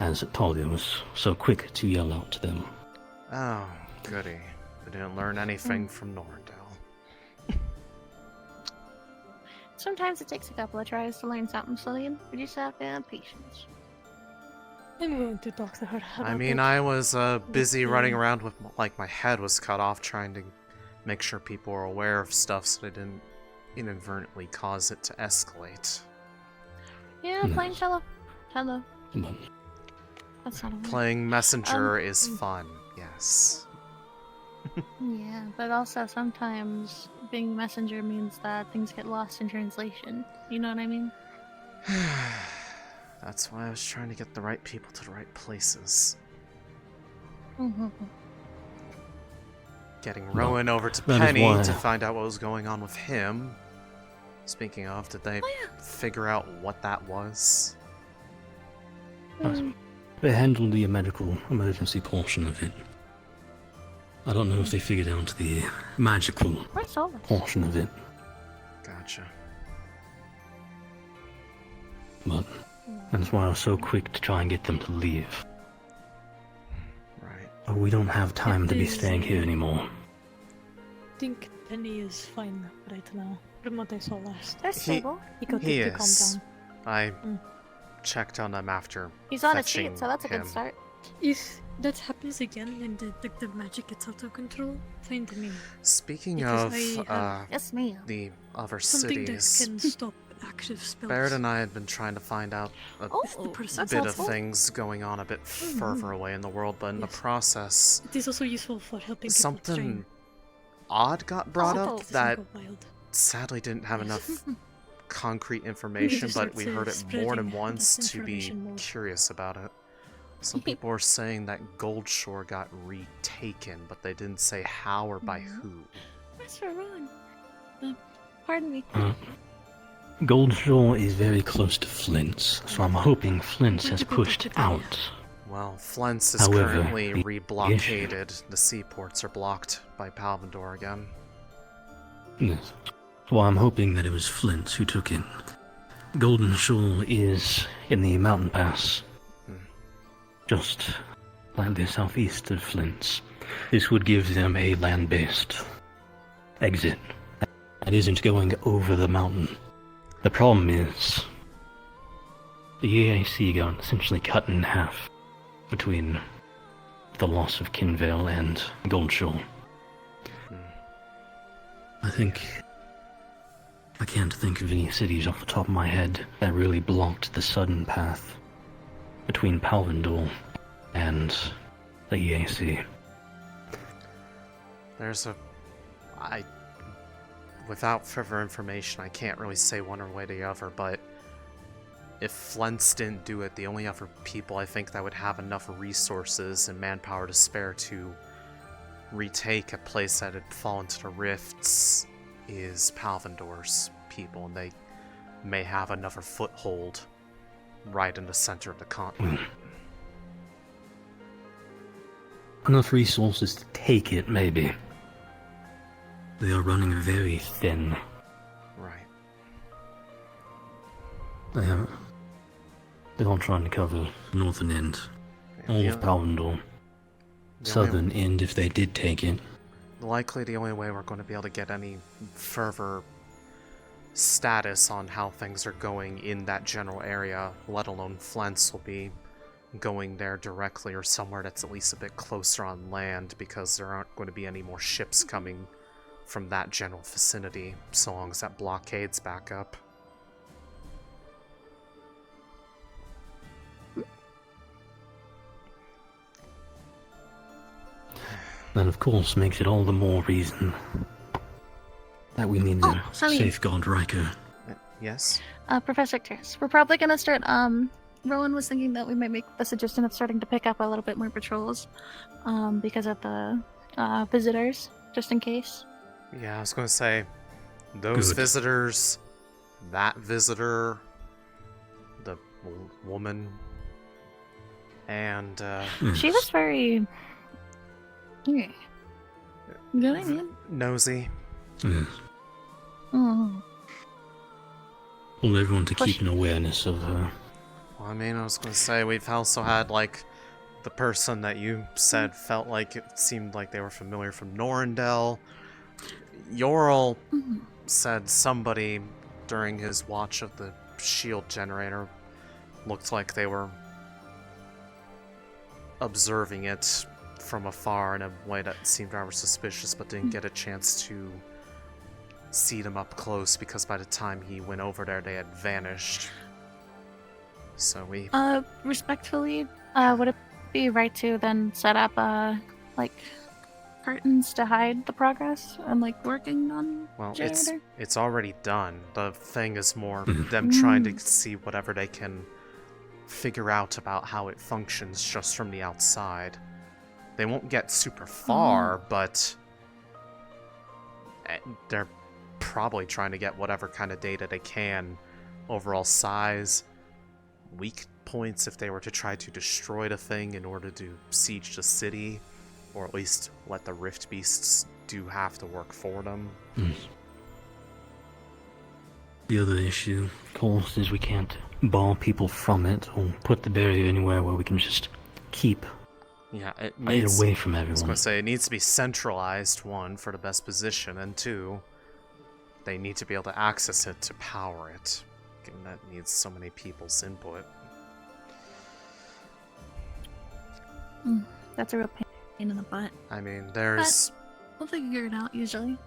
as Talia was so quick to yell out to them. Oh, goody. They didn't learn anything from Nordell. Sometimes it takes a couple of tries to learn something, Céline. We just have to have patience. I'm going to talk to her about I mean, it. I was busy running around with, like, my head was cut off trying to make sure people were aware of stuff so they didn't inadvertently cause it to escalate. Yeah, playing cello. Hello. That's not a word. Playing Messenger is fun, yes. Yeah, but also sometimes being messenger means that things get lost in translation. You know what I mean? That's why I was trying to get the right people to the right places. Getting Rowan over to Penny to find out what was going on with him. Speaking of, did they figure out what that was? They handled the medical emergency portion of it. I don't know if they figured out the magical portion of it. Gotcha. But that's why I was so quick to try and get them to leave. Right. We don't have time to be staying here anymore. I think Penny is fine right now, from what I saw last. They're stable. He got He to calm is. down. I checked on them after He's on his fetching feet, so that's a him. good start. If that happens again and the magic gets out of control, find me. Speaking Because of I have Yes, me. the other something cities, that can stop active spells. Barrett and I had been trying to find out a That's bit of helpful. things going on a bit further away in the world, but in the process, It is also useful for helping people something train. odd got brought Oh. up that sadly didn't have enough concrete information, but we heard it more than once to be curious about it. Some people were saying that Goldshore got retaken, but they didn't say how or by who. Master Ron. Pardon me. Goldshore is very close to Flint's, so I'm hoping Flint's has pushed out. Well, Flint's is However, currently the reblockaded. The seaports are blocked by Palvandor again. Yes. Well, I'm hoping that it was Flint's who took it. Golden Shoal is in the mountain pass. Just slightly southeast of Flint's. This would give them a land-based exit that isn't going over the mountain. The problem is the EAC got essentially cut in half between the loss of Kinvale and Goldshaw. I can't think of any cities off the top of my head that really blocked the sudden path between Palvendor and the EAC. Without further information, I can't really say one way or the other, but if Flents didn't do it, the only other people I think that would have enough resources and manpower to spare to retake a place that had fallen to the rifts is Palvendor's people, and they may have another foothold right in the center of the continent. Enough resources to take it, maybe. They are running very thin. Right. They're all trying to cover the northern end. All of Palvendor. Southern end, if they did take it. Likely the only way we're going to be able to get any further status on how things are going in that general area, let alone Flents, will be going there directly or somewhere that's at least a bit closer on land, because there aren't going to be any more ships coming from that general vicinity so long as that blockade's back up. That, of course, makes it all the more reason that we need to Céline. safeguard Riker. Yes? Professor Terrace, we're probably gonna start, Rowan was thinking that we might make the suggestion of starting to pick up a little bit more patrols, because of the, visitors, just in case. Yeah, I was going to say, those Good. visitors, that visitor, the woman, and, She was very... Yeah. You know what I mean? nosy. Yes. Oh. Well, everyone to keep an awareness of her. Well, I mean, I was going to say, we've also had, like, the person that you said felt like it seemed like they were familiar from Norendel. Yorl said somebody during his watch of the shield generator looked like they were observing it from afar in a way that seemed rather suspicious, but didn't get a chance to see them up close because by the time he went over there they had vanished. So we... Respectfully, would it be right to then set up, like, curtains to hide the progress and, like, working on Well, generator? it's already done. The thing is more them trying to see whatever they can figure out about how it functions just from the outside. They won't get super far, but they're probably trying to get whatever kind of data they can. Overall size, weak points if they were to try to destroy the thing in order to siege the city, or at least let the Rift Beasts do have to work for them. The other issue, of course, is we can't bar people from it or put the barrier anywhere where we can just keep Yeah, it it needs, away from I was everyone. going to say, it needs to be centralized, one, for the best position, and two, they need to be able to access it to power it. And that needs so many people's input. That's a real pain in the butt. I mean, there's... We'll figure it out, usually.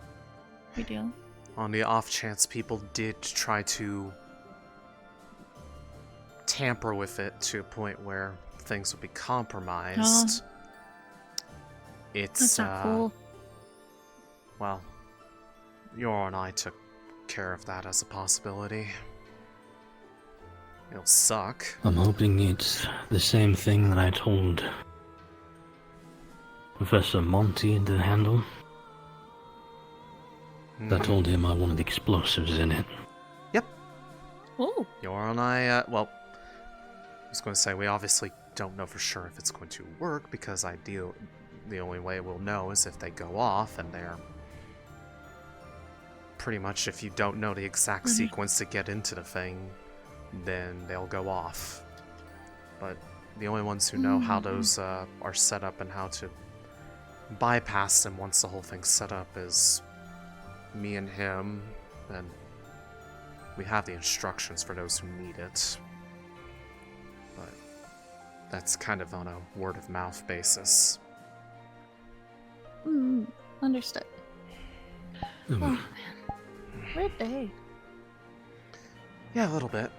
We do. On the off chance people did try to tamper with it to a point where things would be compromised. It's That's not cool. Well, Yor and I took care of that as a possibility. It'll suck. I'm hoping it's the same thing that I told Professor Monty to handle. I told him I wanted explosives in it. Yep. Oh. Yor and I, well, I was going to say, we obviously don't know for sure if it's going to work, because the only way we'll know is if they go off, and they're pretty much, if you don't know the exact sequence to get into the thing, then they'll go off. But the only ones who know how those are set up and how to bypass them once the whole thing's set up is me and him, and we have the instructions for those who need it. But that's kind of on a word-of-mouth basis. Understood. Oh man. Weird day. Yeah, a little bit.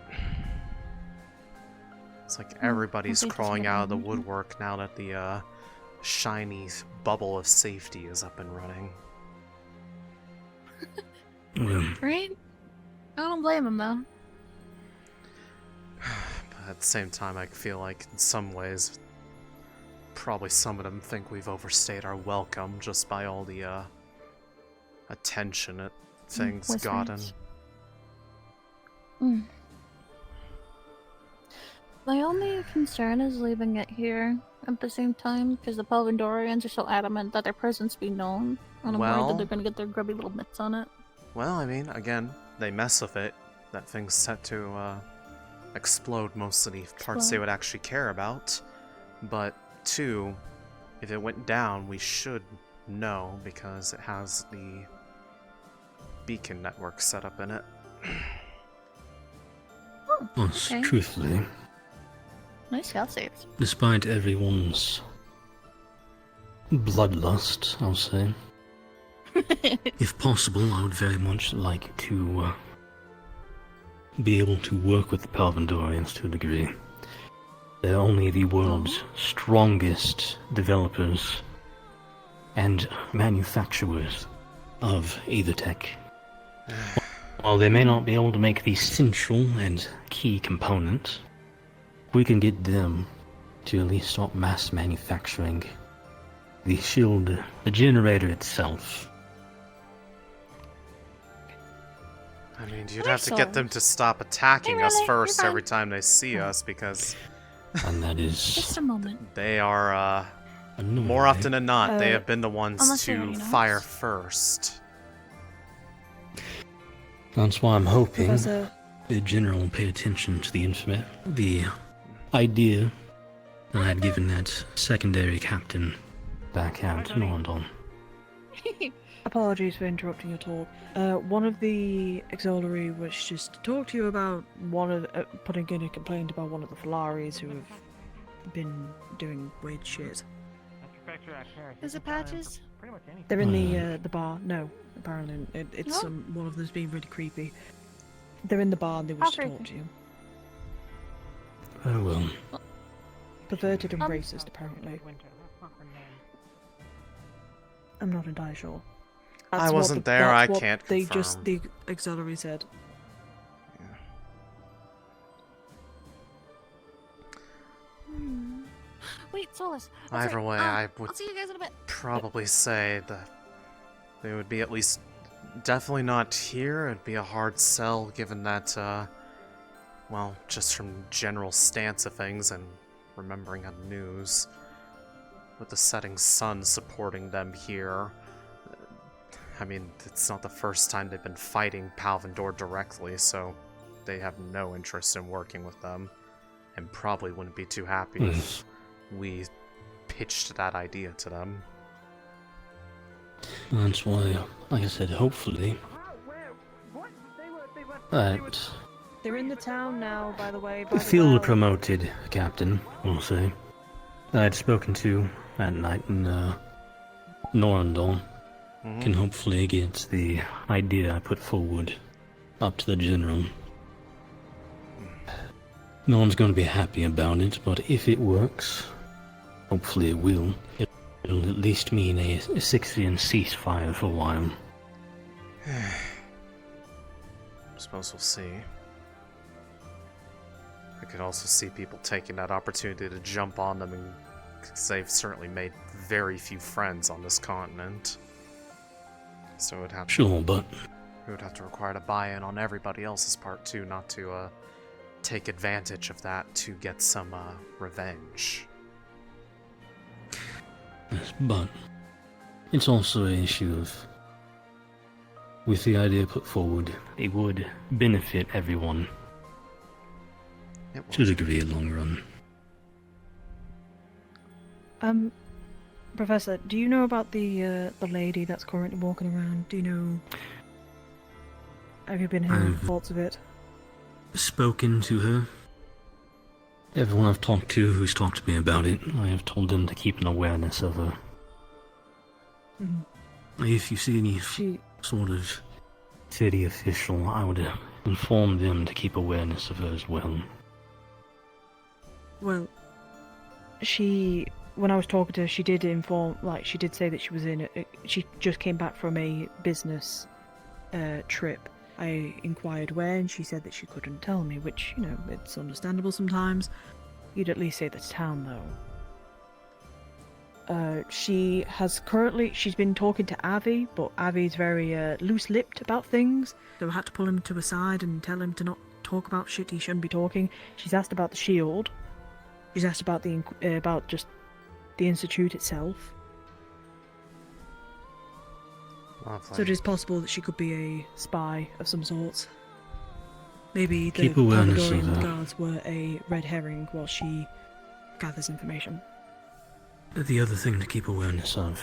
It's like everybody's crawling out of the woodwork now that the shiny bubble of safety is up and running. Right? I don't blame him though. But at the same time, I feel like in some ways, probably some of them think we've overstayed our welcome just by all the attention that things gotten. My only concern is leaving it here at the same time, because the Pelvindorians are so adamant that their presence be known, and I'm worried that they're gonna get their grubby little mitts on it. Well, I mean, again, they mess with it. That thing's set to explode most of the parts they would actually care about. But 2, if it went down, we should know because it has the beacon network set up in it. Yes, truthfully, Nice stealth saves. despite everyone's bloodlust, I'll say, if possible, I would very much like to be able to work with the Pelvindorians to a degree. They're only the world's strongest developers and manufacturers of Aether Tech. While they may not be able to make the essential and key component, we can get them to at least start mass manufacturing the shield, the generator itself. I mean, you'd have to get them to stop attacking us first every time they see us, because... And that is... Just a moment. They are, more often than not, they have been the ones to fire first. That's why I'm hoping the general will pay attention to the idea that I had given that secondary captain back out in London. Apologies for interrupting your talk. One of the auxiliary was just to talk to you about putting in a complaint about one of the Falaris who have been doing weird shit. Is it Patches? They're in the bar. No, apparently it's one of them's being really creepy. They're in the bar and they wish to talk to you. Oh well. Perverted and racist, apparently. I'm not entirely sure. I wasn't there, I can't confirm. The auxiliary said. Wait, Solus. Either way, I would I'll see you guys in a bit. probably say that they would be at least definitely not here. It'd be a hard sell given that, well, just from general stance of things and remembering on the news, with the setting sun supporting them here. I mean, it's not the first time they've been fighting Palvindor directly, so they have no interest in working with them, and probably wouldn't be too happy if we pitched that idea to them. That's why, like I said, hopefully, that They're in the town now, by the way. the field promoted captain, we'll say, that I'd spoken to that night in Norandon, can hopefully get the idea I put forward up to the general. No one's going to be happy about it, but if it works, hopefully it will. It'll at least mean a Asixian ceasefire for a while. Suppose we'll see. I could also see people taking that opportunity to jump on them, and because they've certainly made very few friends on this continent. So it would have it would have to require a buy-in on everybody else's part too, not to take advantage of that to get some revenge. Yes, but it's also an issue of, with the idea put forward, it would benefit everyone to a degree in the long run. Professor, do you know about the lady that's currently walking around? Do you know? Have you been hearing reports of it? Spoken to her. Everyone I've talked to who's talked to me about it, I have told them to keep an awareness of her. Mhm. If you see any sort of city official, I would inform them to keep awareness of her as well. Well, when I was talking to her, she did she did say that she was she just came back from a business trip. I inquired where, and she said that she couldn't tell me, which, you know, it's understandable sometimes. You'd at least say the town, though. She's been talking to Avi, but Avi's very loose-lipped about things, so I had to pull him to a side and tell him to not talk about shit he shouldn't be talking. She's asked about the shield. She's asked about about just the institute itself. Lovely. So it is possible that she could be a spy of some sort. Maybe the Keep awareness of Palvadorian her. guards were a red herring while she gathers information. The other thing to keep awareness of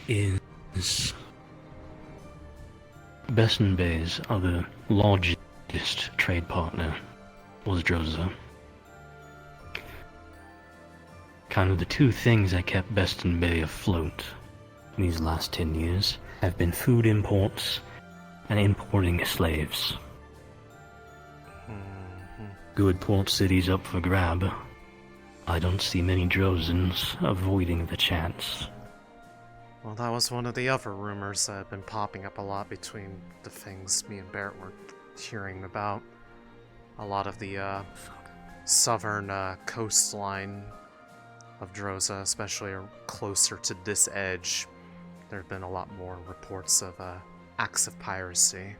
is Besson Bay's other largest trade partner was Droza. Kind of the two things that kept Beston Bay afloat these last 10 years have been food imports and importing slaves. Good port cities up for grab. I don't see many Drozans avoiding the chance. Well, that was one of the other rumors that had been popping up a lot between the things me and Barrett were hearing about. A lot of the southern coastline of Droza, especially closer to this edge, there have been a lot more reports of acts of piracy.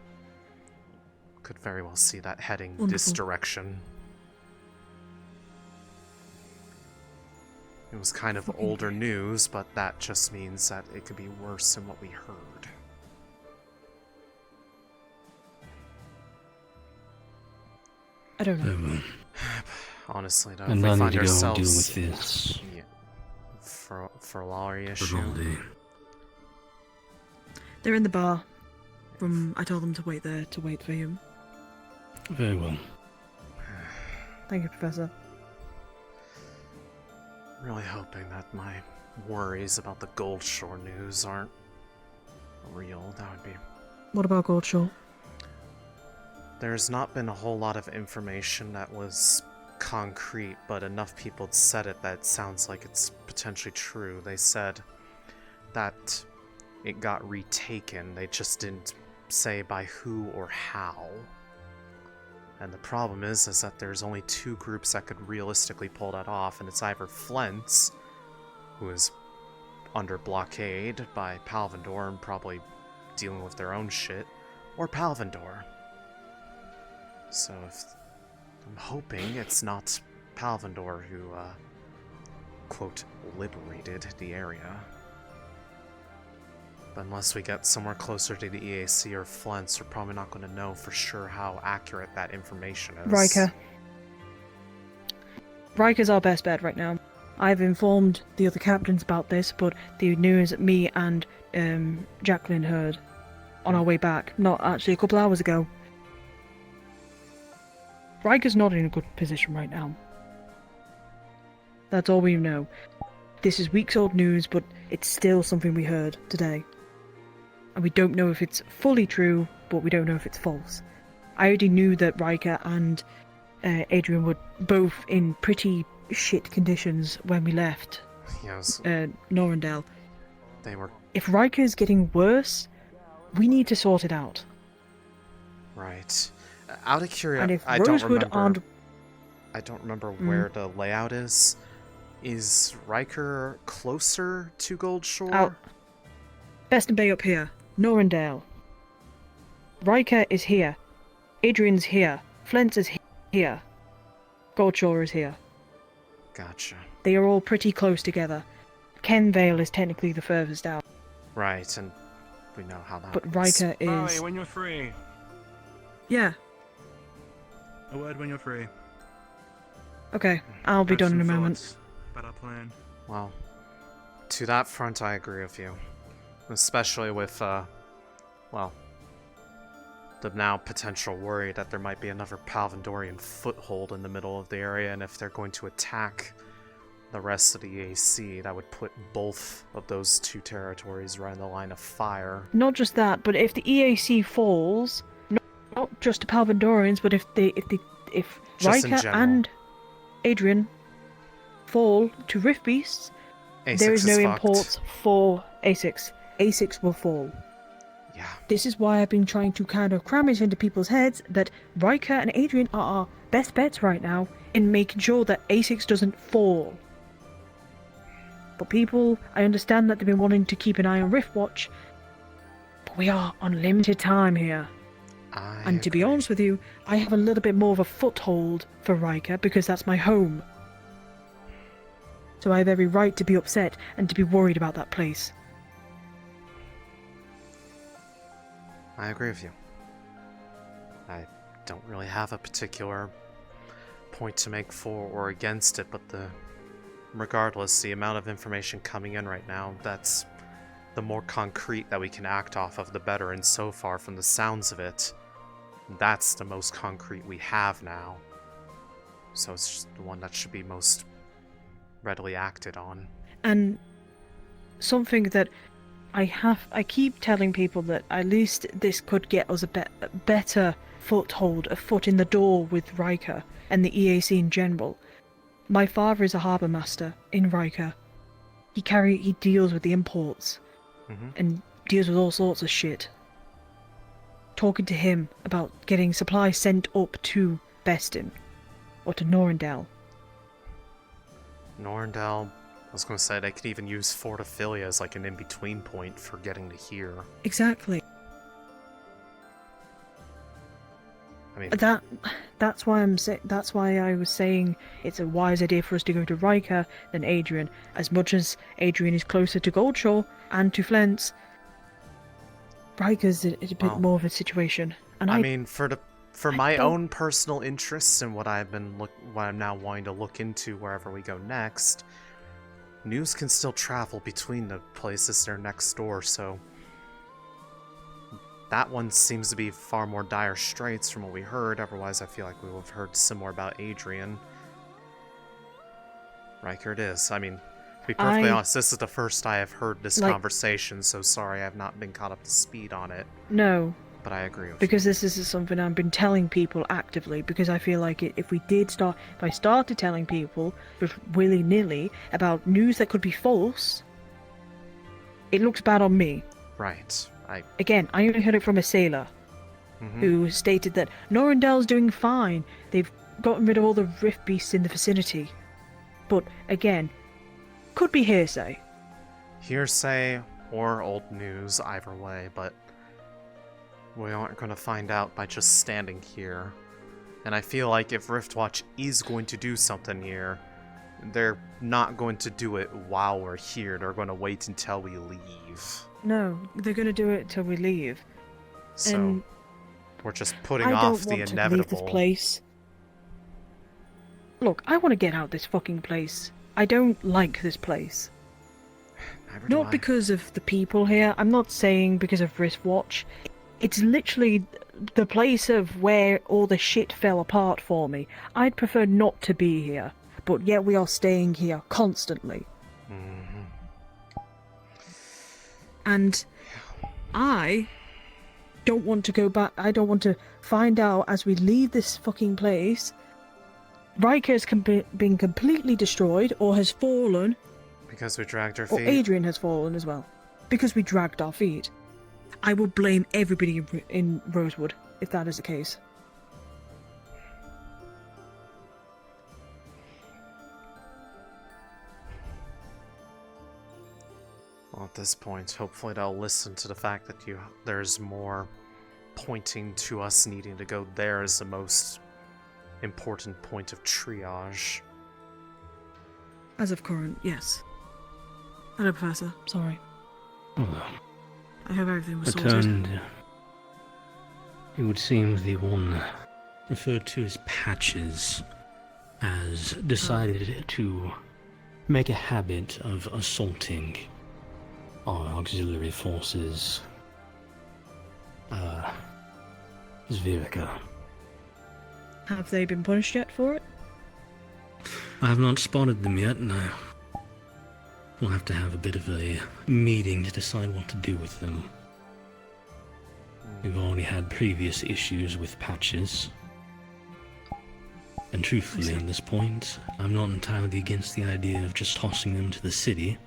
Could very well see that heading this Wonderful. direction. It was kind of older news, but that just means that it could be worse than what we heard. I don't know. Honestly, though, And if I we need find to go and deal ourselves with this. yeah, for Laurie issue. Frivolity. They're in the bar. I told them to wait there to wait for you. Very well. Thank you, Professor. Really hoping that my worries about the Gold Shore news aren't real. That would be. What about Goldshore? There's not been a whole lot of information that was concrete, but enough people had said it that it sounds like it's potentially true. They said that it got retaken, they just didn't say by who or how. And the problem is that there's only two groups that could realistically pull that off, and it's either Flint's, who is under blockade by Palvandor and probably dealing with their own shit, or Palvandor. So I'm hoping it's not Palvandor who, quote, liberated the area. But unless we get somewhere closer to the EAC or Flint's, we're probably not going to know for sure how accurate that information is. Riker. Riker's our best bet right now. I've informed the other captains about this, but the news that me and Jacqueline heard on our way back, not actually a couple hours ago. Riker's not in a good position right now. That's all we know. This is weeks old news, but it's still something we heard today. And we don't know if it's fully true, but we don't know if it's false. I already knew that Riker and Adrian were both in pretty shit conditions when we left Yes. Norandale. They were If Riker's getting worse, we need to sort it out. right. Out of And curiosity, if I don't Rosewood remember. aren't... I don't remember where the layout is. Is Riker closer to Gold Shore? Out. Beston Bay up here. Norandale. Riker is here. Adrian's here. Flint is here. Goldshore is here. Gotcha. They are all pretty close together. Kenvale is technically the furthest out. Right, and we know how that But works. Riker is... Alright, when you're free. Yeah. A word when you're free. Okay, I'll be Have done in a some moment. thoughts about our plan. Well, to that front, I agree with you. Especially with, well, the now potential worry that there might be another Palvandorian foothold in the middle of the area, and if they're going to attack the rest of the EAC, that would put both of those two territories right in the line of fire. Not just that, but if the EAC falls, not just to Palvandorians, but if Just in Rika general. and Adrian fall to Rift Beasts, Asix there is no fucked. imports for Asix. Asix will fall. Yeah. This is why I've been trying to kind of cram it into people's heads that Rika and Adrian are our best bets right now in making sure that Asix doesn't fall. But people, I understand that they've been wanting to keep an eye on Riftwatch, but we are on limited time here. And to be honest with you, I have a little bit more of a foothold for Rika because that's my home. So I have every right to be upset and to be worried about that place. I agree with you. I don't really have a particular point to make for or against it, but regardless, the amount of information coming in right now, that's the more concrete that we can act off of, the better. And so far, from the sounds of it, that's the most concrete we have now. So it's just the one that should be most readily acted on. And something that I keep telling people that at least this could get us a better foothold, a foot in the door with Rika and the EAC in general. My father is a harbour master in Rika. He deals with the imports and deals with all sorts of shit. Talking to him about getting supplies sent up to Bestin or to Norendel. Norendel, I was going to say, they could even use Fort Ophelia as like an in-between point for getting to here. Exactly. I mean, that's why I was saying it's a wise idea for us to go to Rika than Adrian. As much as Adrian is closer to Goldshore and to Flens, Rika's a bit more of a situation. And I mean, for my own personal interests and what I'm now wanting to look into wherever we go next, news can still travel between the places they're next door, so that one seems to be far more dire straits from what we heard. Otherwise, I feel like we would have heard similar about Adrian. Riker it is. I mean, to be perfectly honest, this is the first I have heard this conversation, so sorry I have not been caught up to speed on it. No. But I agree with because this is something I've been telling people actively, because I feel like if I started telling people willy-nilly about news that could be false, it looks bad on me. Right. Again, I only heard it from a sailor who stated that Norendel's doing fine. They've gotten rid of all the rift beasts in the vicinity. But again, could be hearsay. Hearsay or old news, either way, but we aren't going to find out by just standing here. And I feel like if Riftwatch is going to do something here, they're not going to do it while we're here. They're going to wait until we leave. No, they're going to do it till we leave. So, and we're just putting off the inevitable. I don't want to leave this place. Look, I want to get out this fucking place. I don't like this place. Not because of the people here. I'm not saying because of Riftwatch. It's literally the place of where all the shit fell apart for me. I'd prefer not to be here, but yet we are staying here constantly. And I don't want to go back. I don't want to find out as we leave this fucking place, Riker has been completely destroyed or has fallen. Because we dragged our Or feet. Adrian has fallen as well. Because we dragged our feet. I will blame everybody in Rosewood if that is the case. Well, at this point, hopefully they'll listen to the fact that there's more pointing to us needing to go there as the most important point of triage. As of current, yes. Hello, Professor. Sorry. I hope everything was sorted. Returned. It would seem the one referred to as Patches has decided to make a habit of assaulting our auxiliary forces Zvirica. Have they been punished yet for it? I have not spotted them yet, no. We'll have to have a bit of a meeting to decide what to do with them. We've already had previous issues with patches. And truthfully, at this point, I'm not entirely against the idea of just tossing them to the city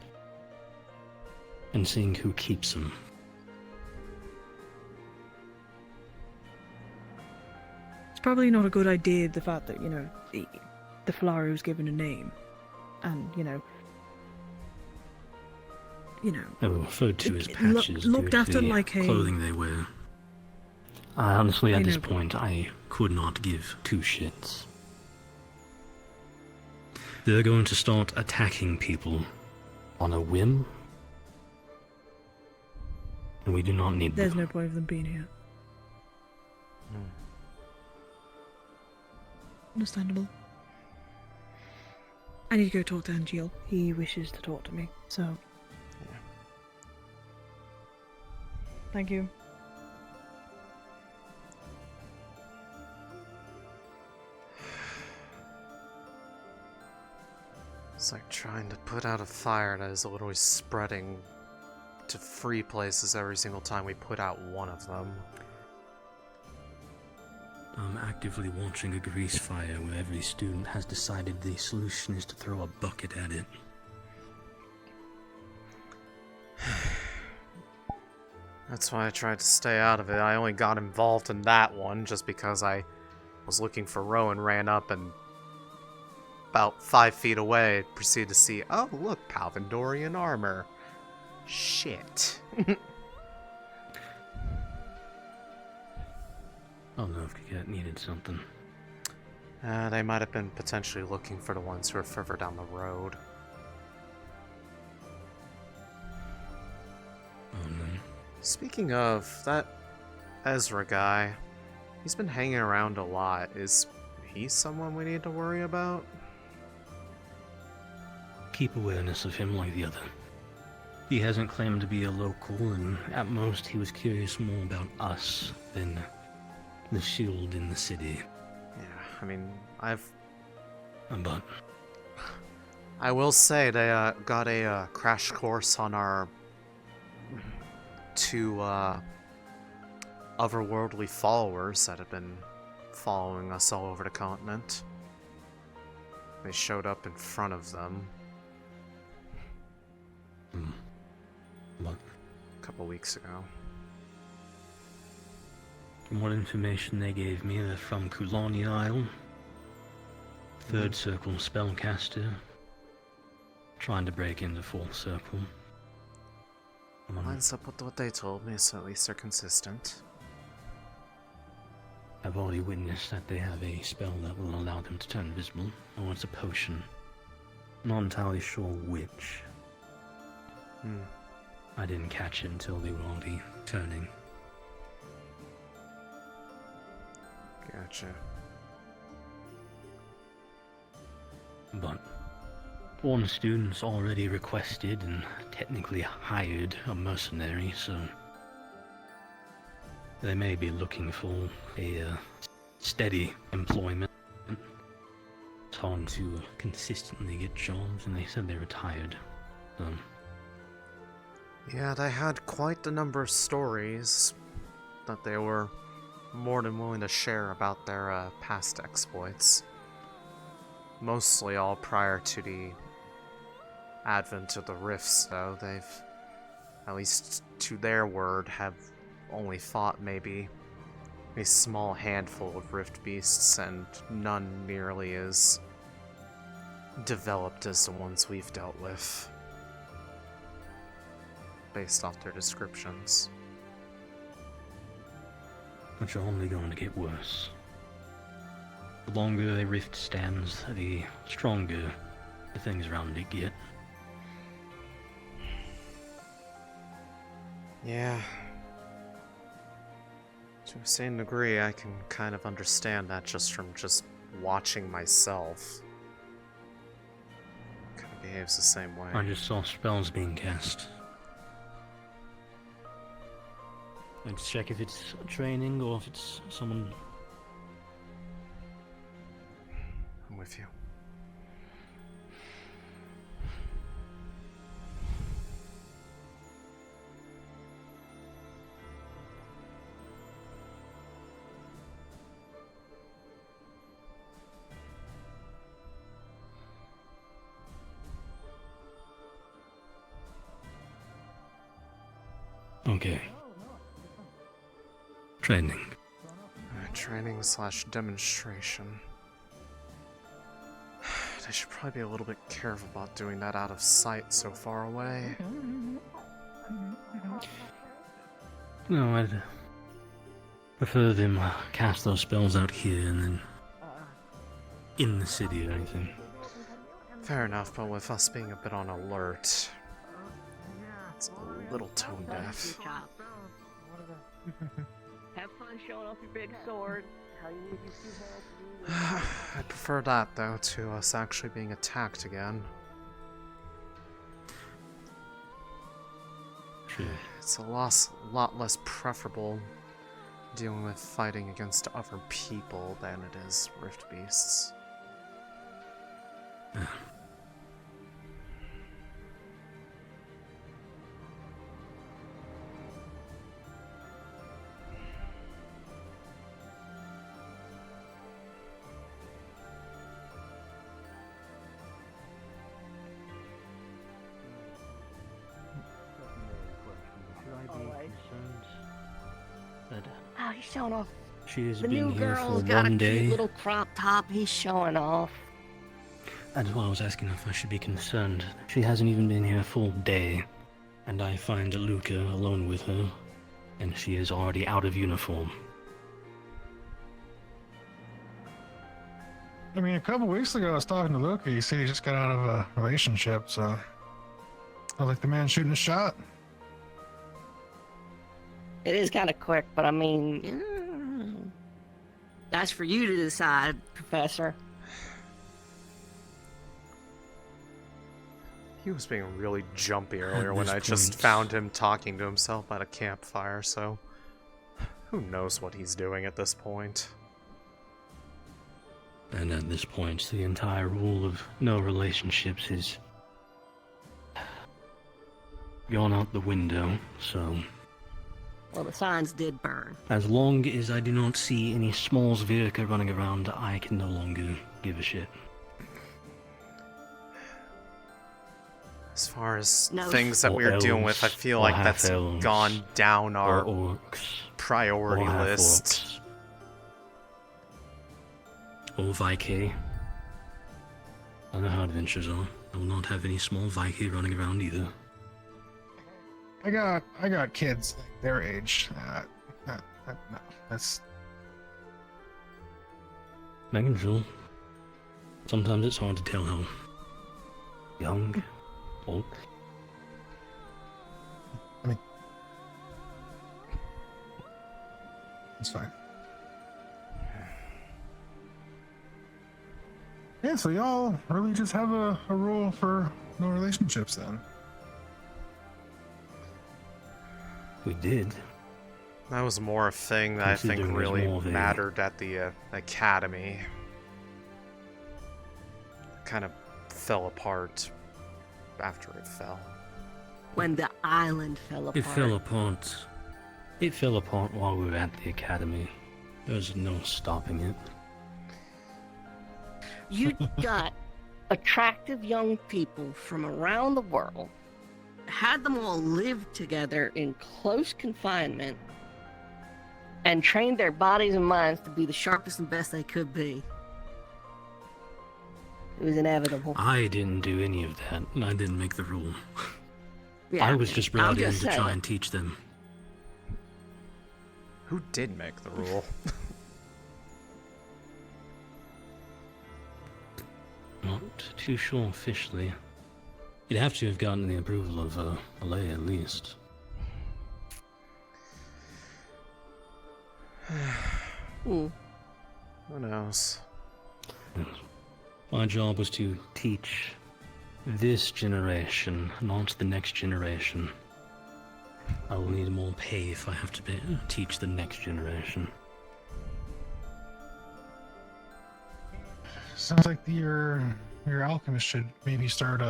and seeing who keeps them. It's probably not a good idea, the fact that, the flower was given a name. And, They were referred to as patches looked due to after the like a... clothing they wear. Honestly, at I this know, but- point, I could not give two shits. They're going to start attacking people on a whim, and we do not need There's them. no point of them being here. Understandable. I need to go talk to Angeal. He wishes to talk to me, so... Thank you. It's like trying to put out a fire that is literally spreading to 3 places every single time we put out one of them. I'm actively watching a grease fire where every student has decided the solution is to throw a bucket at it. That's why I tried to stay out of it. I only got involved in that one just because I was looking for Rowan, ran up, and about 5 feet away proceeded to see, oh look, Palvindorian armor. Shit. I don't know if Kikette needed something. They might have been potentially looking for the ones who are further down the road. Oh no. Speaking of, that Ezra guy, he's been hanging around a lot. Is he someone we need to worry about? Keep awareness of him like the other. He hasn't claimed to be a local, and at most he was curious more about us than the shield in the city. Yeah, I mean, But I will say they got a crash course on our 2 otherworldly followers that have been following us all over the continent. They showed up in front of them. What? A couple weeks ago. From what information they gave me, they're from Kulani Isle. Third Circle spellcaster. Trying to break into Fourth Circle. Lines up with what they told me, so at least they're consistent. I've already witnessed that they have a spell that will allow them to turn invisible. Or it's a potion. Not entirely sure which. I didn't catch it until they were already turning. Gotcha. But one student's already requested and technically hired a mercenary, so they may be looking for a steady employment. It's hard to consistently get jobs, and they said they retired. So Yeah, they had quite a number of stories that they were more than willing to share about their past exploits. Mostly all prior to the advent of the rifts, though. They've, at least to their word, have only fought maybe a small handful of rift beasts, and none nearly as developed as the ones we've dealt with, based off their descriptions. which are only going to get worse. The longer a rift stands, the stronger the things around it get. Yeah. To a certain degree, I can kind of understand that just from watching myself. Kind of behaves the same way. I just saw spells being cast. I'd check if it's training or if it's someone. I'm with you. Okay. Training. Training / demonstration. They should probably be a little bit careful about doing that out of sight so far away. No, I'd prefer them cast those spells out here and then in the city or anything. Fair enough, but with us being a bit on alert, it's a little tone deaf. Have fun showing off your big sword. How you use your two hands. I prefer that, though, to us actually being attacked again. True. It's a lot less preferable dealing with fighting against other people than it is Rift Beasts. Oh, he's showing off. She has The been new here girl's for got a one day. cute little crop top. He's showing off. That's why I was asking if I should be concerned. She hasn't even been here a full day, and I find Luca alone with her, and she is already out of uniform. I mean, a couple weeks ago, I was talking to Luca. He said he just got out of a relationship, so I like the man shooting a shot. It is kind of quick, but I mean, that's for you to decide, Professor. He was being really jumpy earlier At when this I just point- found him talking to himself at a campfire, so who knows what he's doing at this point. And at this point, the entire rule of no relationships is gone out the window, so Well, the signs did burn. as long as I do not see any small Zvirka running around, I can no longer give a shit. As far as No. things that Or we're dealing with, I elves, feel or like that's half-elves, gone down our or orcs, priority or list. half-orcs, or Viking. I know how adventures are. I will not have any small Viking running around either. I got kids like their age. No, that's Megan, Phil. Sometimes it's hard to tell how young, old. it's fine. Yeah, so y'all really just have a rule for no relationships then. We did. That was more a thing that I think Considering it was really more of a- mattered at the academy. Kind of fell apart after it fell. When the island fell apart. It fell apart. It fell apart while we were at the academy. There was no stopping it. You got attractive young people from around the world, had them all live together in close confinement, and trained their bodies and minds to be the sharpest and best they could be. It was inevitable. I didn't do any of that, and I didn't make the rule. Yeah, I was just I'm brought in just to try saying. and teach them. Who did make the rule? Not too sure officially. You'd have to have gotten the approval of Alea at least. Who knows? My job was to teach this generation, not the next generation. I will need more pay if I have to teach the next generation. Sounds like your alchemist should maybe start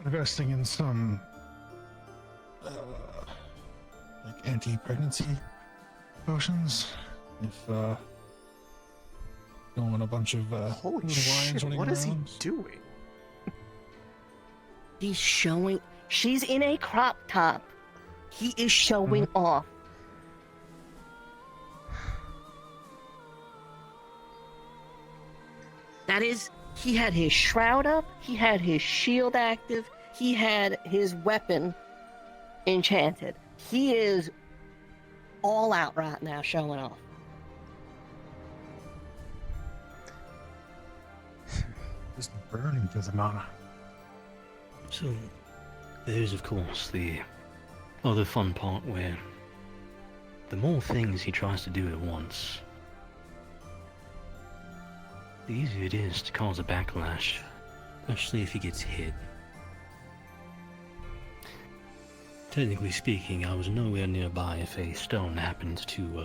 investing in some like anti-pregnancy potions. If don't want a bunch of holy little shit, lions running what is he around. doing? He's showing. She's in a crop top. He is showing off. That is, he had his shroud up, he had his shield active, he had his weapon enchanted. He is all out right now showing off. Just burning to the mana. So, there's of course the other fun part where the more things he tries to do at once, the easier it is to cause a backlash, especially if he gets hit. Technically speaking, I was nowhere nearby if a stone happened to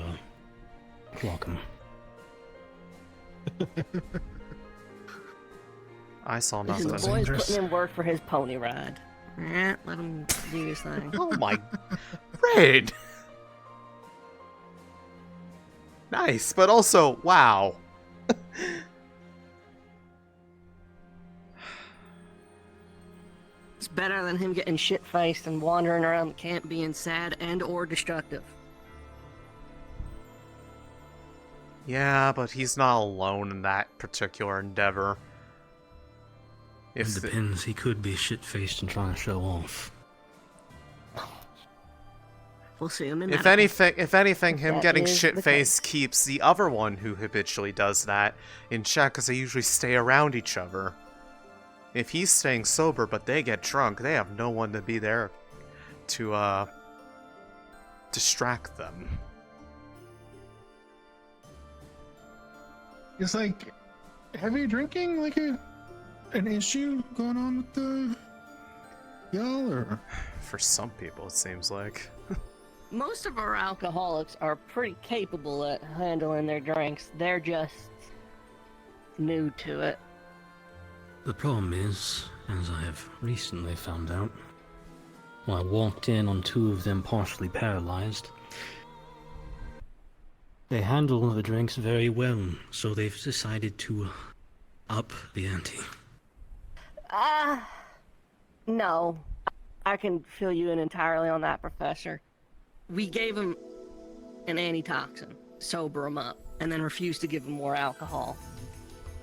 clock him. I saw This nothing. is the boy's putting in work for his pony ride. Let him do his thing. Oh my... Raid! Nice, but also, wow. It's better than him getting shit-faced and wandering around the camp being sad and or destructive. Yeah, but he's not alone in that particular endeavor. It depends, he could be shit-faced and trying to show off. We'll see him in If that. anything, him That getting is the shit-faced keeps the other one who habitually does that in check, because they usually stay around each other. If he's staying sober but they get drunk, they have no one to be there to distract them. Is like heavy drinking like an issue going on with the y'all, or for some people it seems like. Most of our alcoholics are pretty capable at handling their drinks. They're just new to it. The problem is, as I have recently found out, when I walked in on two of them partially paralyzed, they handle the drinks very well, so they've decided to up the ante. No. I can fill you in entirely on that, Professor. We gave him an antitoxin, sober him up, and then refused to give him more alcohol.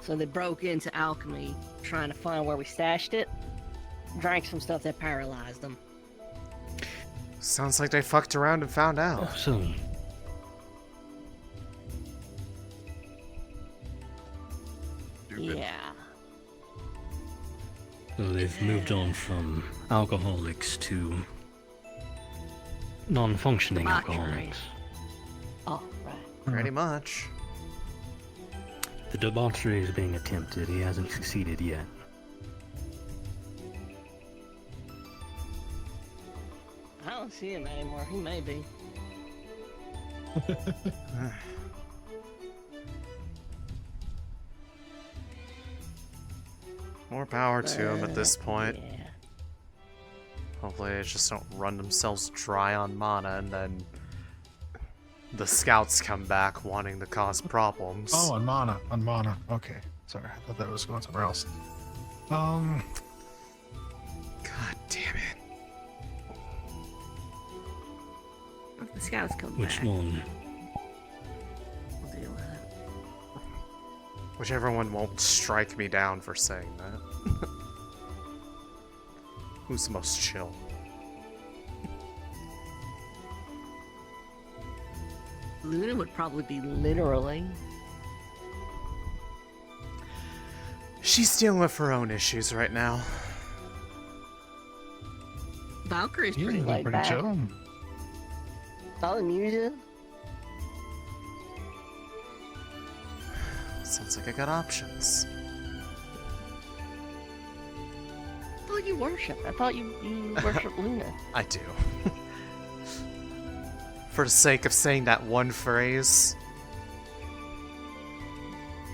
So they broke into alchemy, trying to find where we stashed it, drank some stuff that paralyzed them. Sounds like they fucked around and found out. So, yeah. so they've moved on from alcoholics to non-functioning Debauchery. alcoholics. Oh, right. Pretty much. The debauchery is being attempted. He hasn't succeeded yet. I don't see him anymore. He may be. More power to him at this point. Hopefully they just don't run themselves dry on mana and then the scouts come back wanting to cause problems. oh, on mana. Okay, sorry, I thought that was going somewhere else. God damn it. If the scouts come Which back, one? we'll deal with it. Whichever one won't strike me down for saying that. Who's the most chill? Luna would probably be literally. She's dealing with her own issues right now. Valkyrie's He's pretty looking laid pretty back. chill. All the music. Sounds like I got options. thought you worshipped. I thought you worshipped Luna. I do. For the sake of saying that one phrase.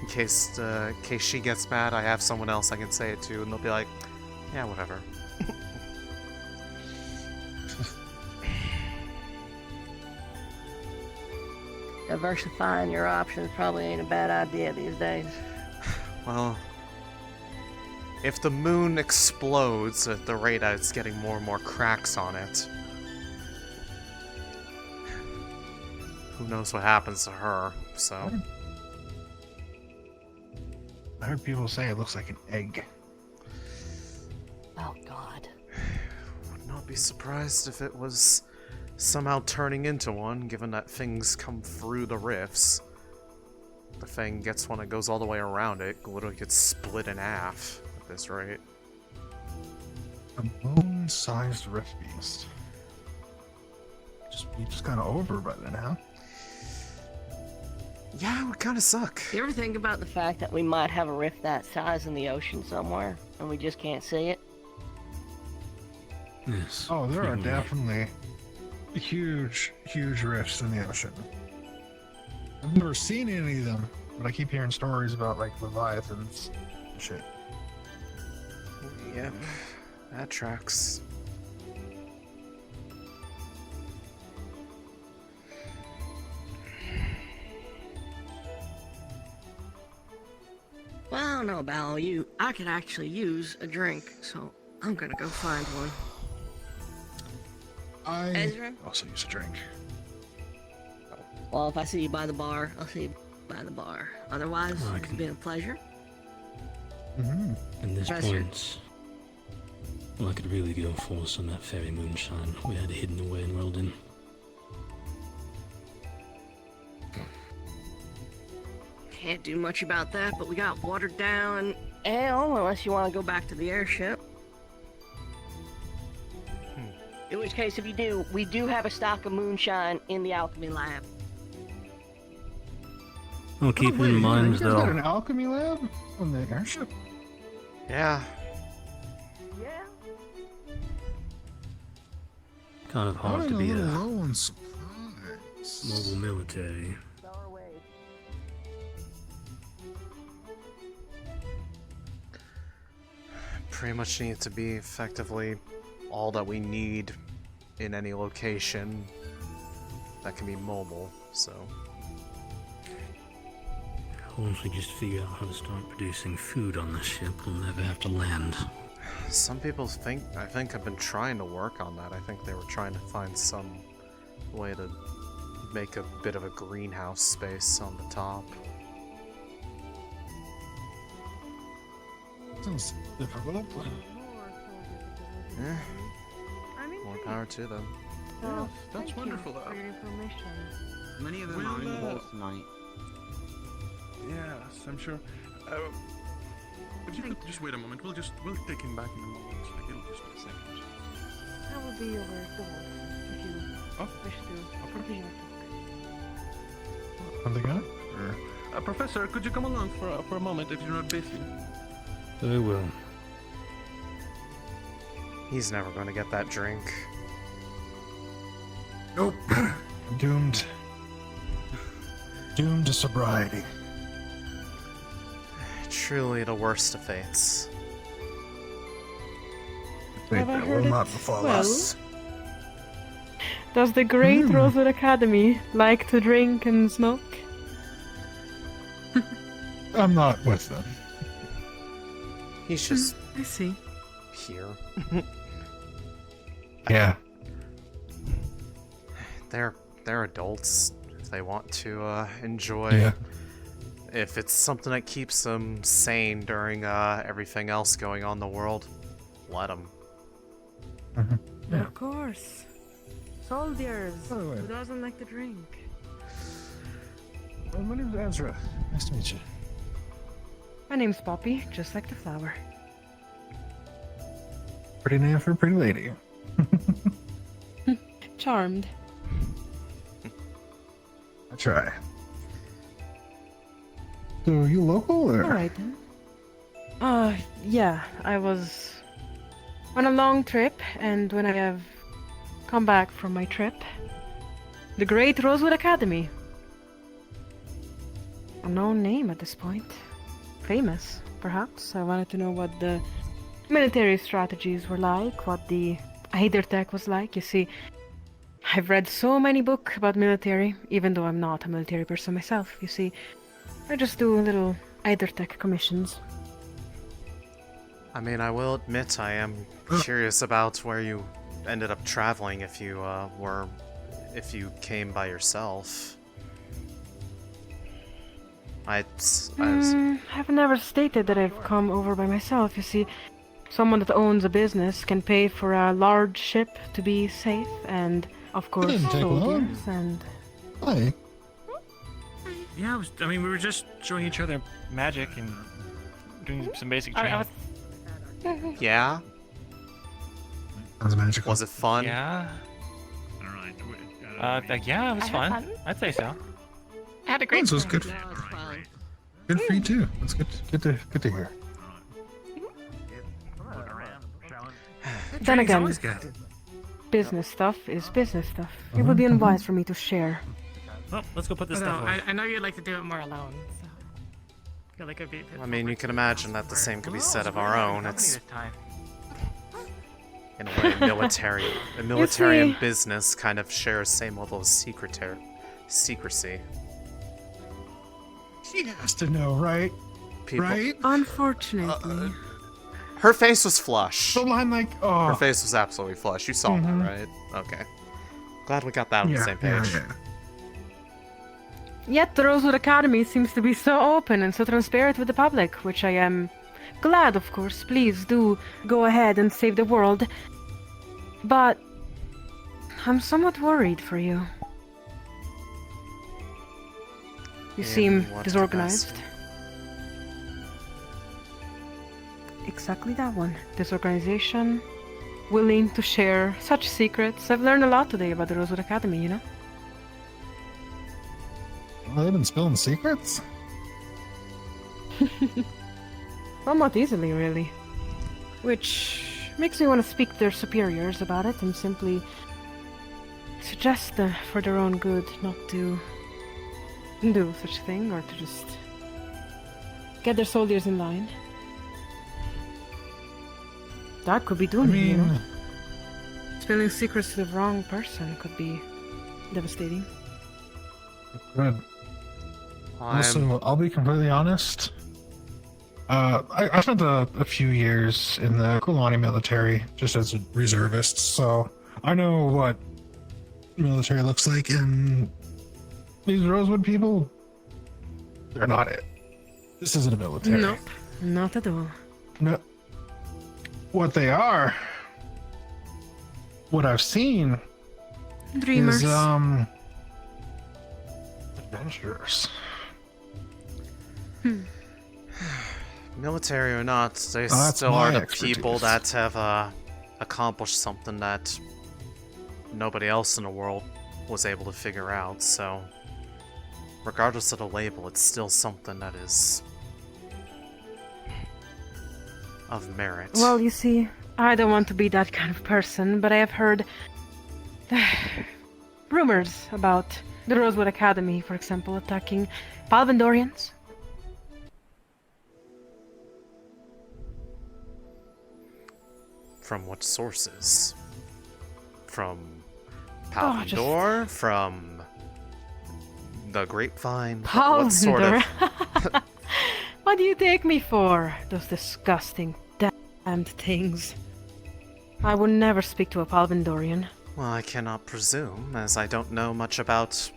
In case she gets mad, I have someone else I can say it to, and they'll be like, yeah, whatever. Diversifying your options probably ain't a bad idea these days. Well, if the moon explodes at the rate that it's getting more and more cracks on it, who knows what happens to her, so... I heard people say it looks like an egg. Oh, God. Would not be surprised if it was somehow turning into one, given that things come through the rifts. The thing gets one that goes all the way around it, literally gets split in half at this rate. A moon-sized rift beast. You just kind of over by then, huh? Yeah, it would kind of suck. You ever think about the fact that we might have a rift that size in the ocean somewhere, and we just can't see it? Yes. Oh, there are definitely huge, huge rifts in the ocean. I've never seen any of them, but I keep hearing stories about, like, leviathans and shit. Yep, that tracks. Well, I don't know about all you. I could actually use a drink, so I'm gonna go find one. Ezra? Also use a drink. Well, if I see you by the bar, I'll see you by the bar. Otherwise, it's been a pleasure. At this Professor. point, well, I could really go for some of that fairy moonshine we had hidden away in Weldon. Can't do much about that, but we got watered down ale, unless you want to go back to the airship. In which case, if you do, we do have a stock of moonshine in the alchemy lab. Well, keep in mind, You guys got an though. alchemy lab on the airship? Yeah. Yeah. Kind of hard to I'm be a a little low on supplies. mobile military. Pretty much need to be effectively all that we need in any location that can be mobile, so... Once we just figure out how to start producing food on the ship, we'll never have to land. Some people I think have been trying to work on that. I think they were trying to find some way to make a bit of a greenhouse space on the top. Sounds difficult. Eh, more power to them. So, That's thank wonderful. You for your information. Many of them are in the hall tonight. Yes, I'm sure. If you could just wait a moment, we'll take him back in a moment. Like, it'll just be a second. I will be over the wall if you wish to continue to talk. Have they got it? Or... Professor, could you come along for a moment if you're not busy? Very well. He's never going to get that drink. Nope. Doomed. Doomed to sobriety. Truly the worst of fates. Fate that will not befall us. Does the great Rosewood Academy like to drink and smoke? I'm not with them. He's just I see. here. Yeah. They're adults. If they want to enjoy. Yeah. If it's something that keeps them sane during everything else going on in the world, let them. Yeah. Of course. Soldiers. Who doesn't like to drink? Well, my name's Ezra. Nice to meet you. My name's Poppy, just like the flower. Pretty name for a pretty lady. Charmed. I try. So, are you local or? Alright then. Yeah, I was on a long trip, and when I have come back from my trip, the Great Rosewood Academy. A known name at this point. Famous, perhaps. I wanted to know what the military strategies were like, what the Eidertech was like. You see, I've read so many books about military, even though I'm not a military person myself. You see, I just do little Eidertech commissions. I mean, I will admit I am curious about where you ended up traveling if you came by yourself. I've never stated that I've come over by myself. You see, someone that owns a business can pay for a large ship to be safe, and of course didn't take soldiers long. and... Hi. Yeah, we were just showing each other magic and doing some basic training. Yeah? Sounds magical. Was it fun? Yeah. Yeah, it was fun. I'd say so. I had a great This was good. Good for you too. That's good. Good to hear. Then again, always good. business stuff is business stuff. It would be unwise for me to share. Well, let's go put this stuff away. I know you'd like to do it more alone, so I feel like it'd be a bit I mean, you can imagine that the same could be said of our own. It's, in a way, military. The military and business kind of share the same level of secrecy. She has to know, right? People, Right? Unfortunately. Her face was flush. The line like, oh. Her face was absolutely flush. You saw that, right? Okay. Glad we got that on the same page. Yet the Rosewood Academy seems to be so open and so transparent with the public, which I am glad, of course. Please do go ahead and save the world. But I'm somewhat worried for you. You seem disorganized. Exactly that one. Disorganization. Willing to share such secrets. I've learned a lot today about the Rosewood Academy, you know? Well, they've been spilling secrets? Somewhat easily, really. Which makes me want to speak to their superiors about it and simply suggest for their own good not to do such a thing, or to just get their soldiers in line. That could be doing, you know? Spilling secrets to the wrong person could be devastating. Good. Also, I'll be completely honest. I spent a few years in the Kulani military just as a reservist, so I know what military looks like, and these Rosewood people, they're not it. This isn't a military. Nope, not at all. No. What they are, what I've seen, Dreamers. is, adventurers. Military or not, they That's still are my the people that have accomplished something that nobody else in the world was able to figure out, so regardless of the label, it's still something that is of merit. Well, you see, I don't want to be that kind of person, but I have heard rumors about the Rosewood Academy, for example, attacking Palvendorians. From what sources? From Palvendor? From the grapevine? What sort of... What do you take me for? Those disgusting, damned things. I would never speak to a Palvendorian. Well, I cannot presume, as I don't know much about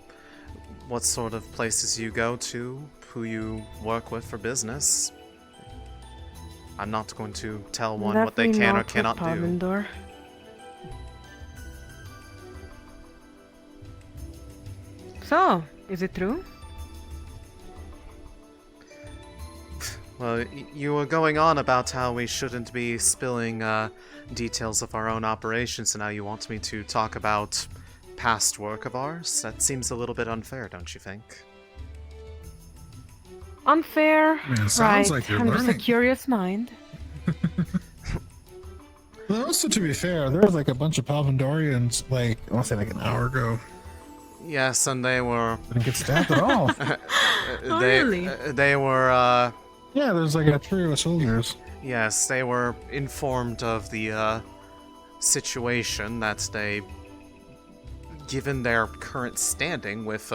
what sort of places you go to, who you work with for business. I'm not going to tell one what they can or cannot do. Palvendor. So, is it true? Well, you were going on about how we shouldn't be spilling details of our own operations, and now you want me to talk about past work of ours? That seems a little bit unfair, don't you think? Unfair? I mean, it sounds right. like you're I'm just a learning. curious mind. Well, also, to be fair, there was like a bunch of Palvandorians, like, I want to say like an hour ago. Yes, and they were... Didn't get stabbed at all. They were, Yeah, there's like a trio of soldiers. Yes, they were informed of the, situation that they... Given their current standing with,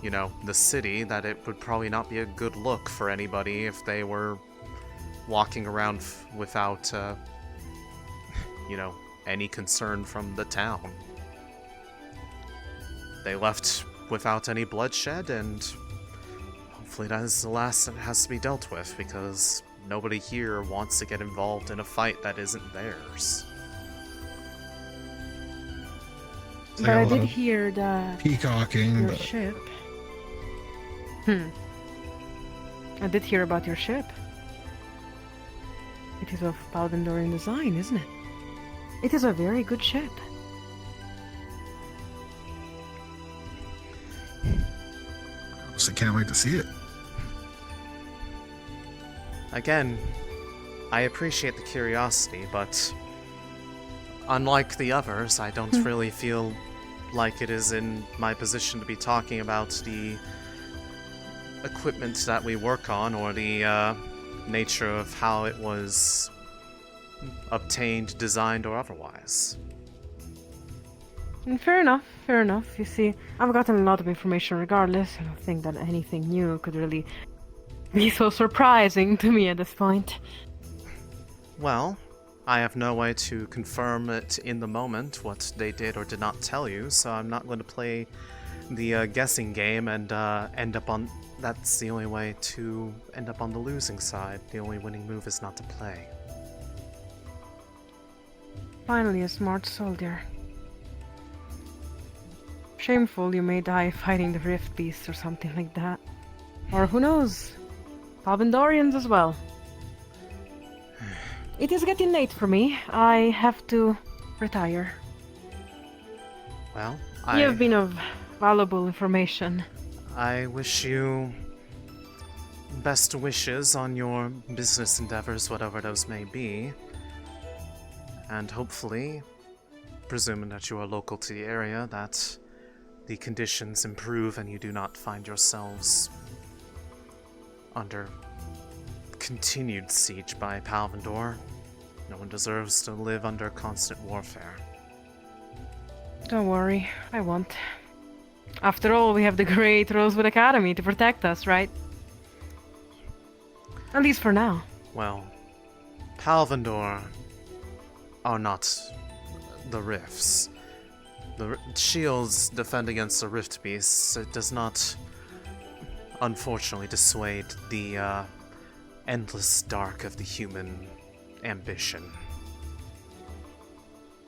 you know, the city, that it would probably not be a good look for anybody if they were walking around without, you know, any concern from the town. They left without any bloodshed, and hopefully that is the last that has to be dealt with, because nobody here wants to get involved in a fight that isn't theirs. But I did hear that peacocking, your but... ship. I did hear about your ship. It is of Palvandorian design, isn't it? It is a very good ship. I can't wait to see it. Again, I appreciate the curiosity, but unlike the others, I don't really feel like it is in my position to be talking about the equipment that we work on, or the nature of how it was obtained, designed, or otherwise. Fair enough, fair enough. You see, I've gotten a lot of information regardless. I don't think that anything new could really be so surprising to me at this point. Well, I have no way to confirm it in the moment, what they did or did not tell you, so I'm not going to play the guessing game and end up on... That's the only way to end up on the losing side. The only winning move is not to play. Finally, a smart soldier. Shameful you may die fighting the Rift Beasts or something like that. Or who knows, Palvandorians as well. It is getting late for me. I have to retire. Well, You have been of valuable information. I wish you best wishes on your business endeavors, whatever those may be. And hopefully, presuming that you are local to the area, that the conditions improve and you do not find yourselves under continued siege by Palvandor. No one deserves to live under constant warfare. Don't worry, I won't. After all, we have the great Rosewood Academy to protect us, right? At least for now. Well, Palvandor are not the Rifts. The shields defend against the Rift Beasts. It does not, unfortunately, dissuade the endless dark of the human ambition.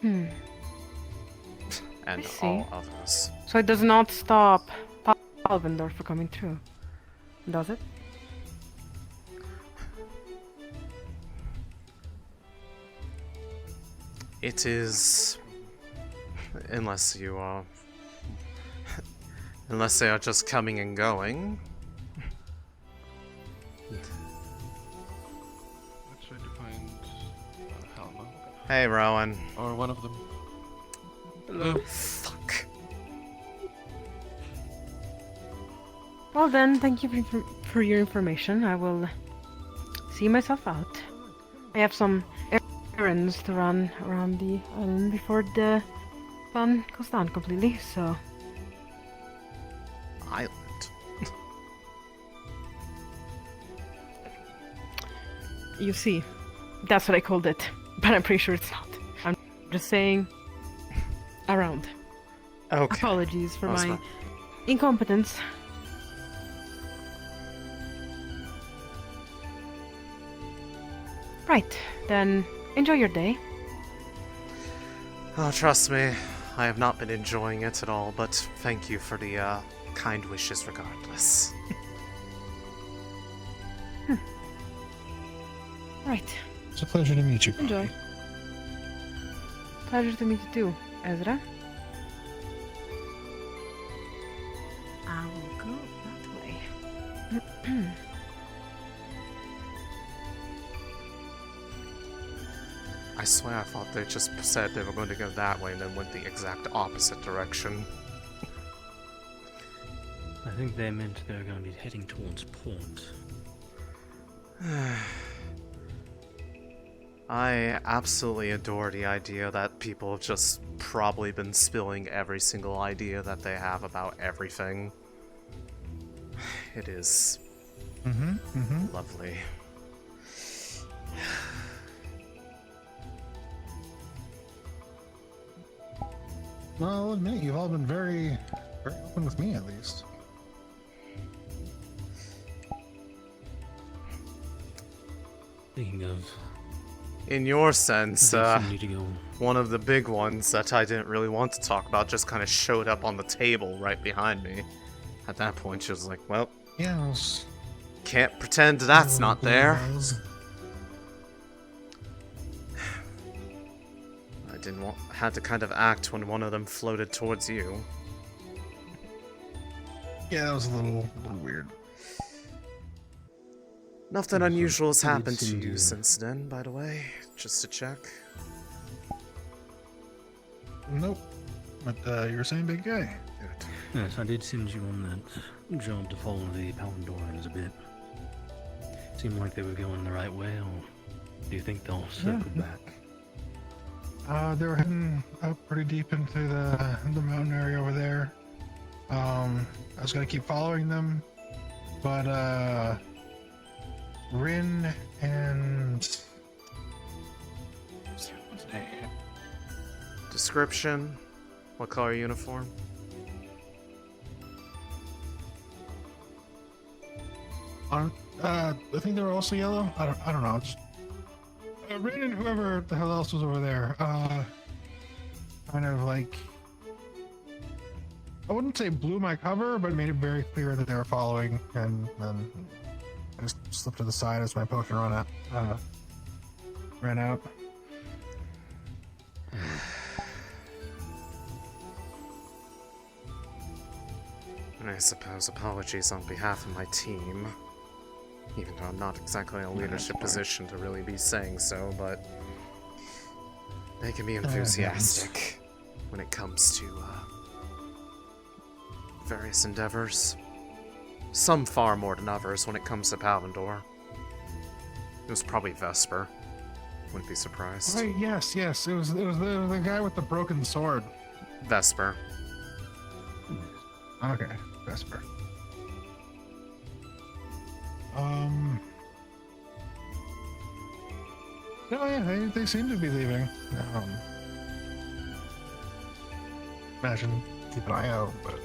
And I see. all others. So it does not stop Palvandor from coming through, does it? It is... Unless you are... Unless they are just coming and going. Let's try to find Halma. Hey, Rowan. Or one of them. Hello. Fuck. Well then, thank you for your information. I will see myself out. I have some errands to run around the island before the sun goes down completely, so... Island? You see, that's what I called it, but I'm pretty sure it's not. I'm just saying... around. Okay. Apologies for my incompetence. Right, then enjoy your day. Oh, trust me, I have not been enjoying it at all, but thank you for the kind wishes regardless. Right. It's a pleasure to meet you. Enjoy. Pleasure to meet you too, Ezra. I will go that way. I swear I thought they just said they were going to go that way and then went the exact opposite direction. I think they meant they were going to be heading towards port. I absolutely adore the idea that people have just probably been spilling every single idea that they have about everything. It is lovely. Well, I'll admit, you've all been very open with me, at least. Speaking of... In your sense, I think some need to go. one of the big ones that I didn't really want to talk about just kind of showed up on the table right behind me. At that point, she was like, well, yeah, can't pretend that's not there. I didn't want, had to kind of act when one of them floated towards you. Yeah, that was a little weird. Nothing unusual has happened to you since then, by the way, just to check. Nope. But you were saying big guy. Yes, I did send you on that job to follow the Palindorans a bit. Seemed like they were going the right way, or do you think they'll circle back? They were heading up pretty deep into the mountain area over there. I was gonna keep following them, but Rin and what's his name? Description? What color uniform? I think they were also yellow. I don't know. Just Rin and whoever the hell else was over there. Kind of like, I wouldn't say blew my cover, but made it very clear that they were following, and then I just slipped to the side as my potion ran out. I suppose apologies on behalf of my team. Even though I'm not exactly in a leadership position to really be saying so, but they can be enthusiastic when it comes to various endeavors. Some far more than others when it comes to Palindor. It was probably Vesper. Wouldn't be surprised. Right, yes. It was the guy with the broken sword. Vesper. Okay, Vesper. No, yeah, they seem to be leaving. Imagine keep an eye out, but.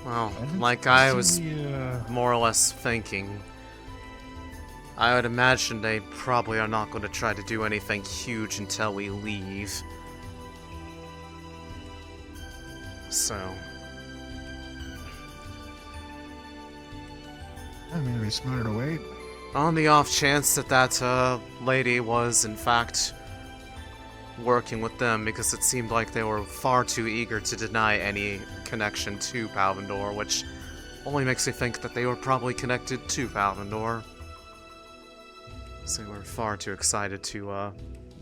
Well, like I was more or less thinking, I would imagine they probably are not going to try to do anything huge until we leave. So. I mean, it'd be smarter to wait. On the off chance that lady was, in fact, working with them, because it seemed like they were far too eager to deny any connection to Palindor, which only makes me think that they were probably connected to Palindor. So they were far too excited to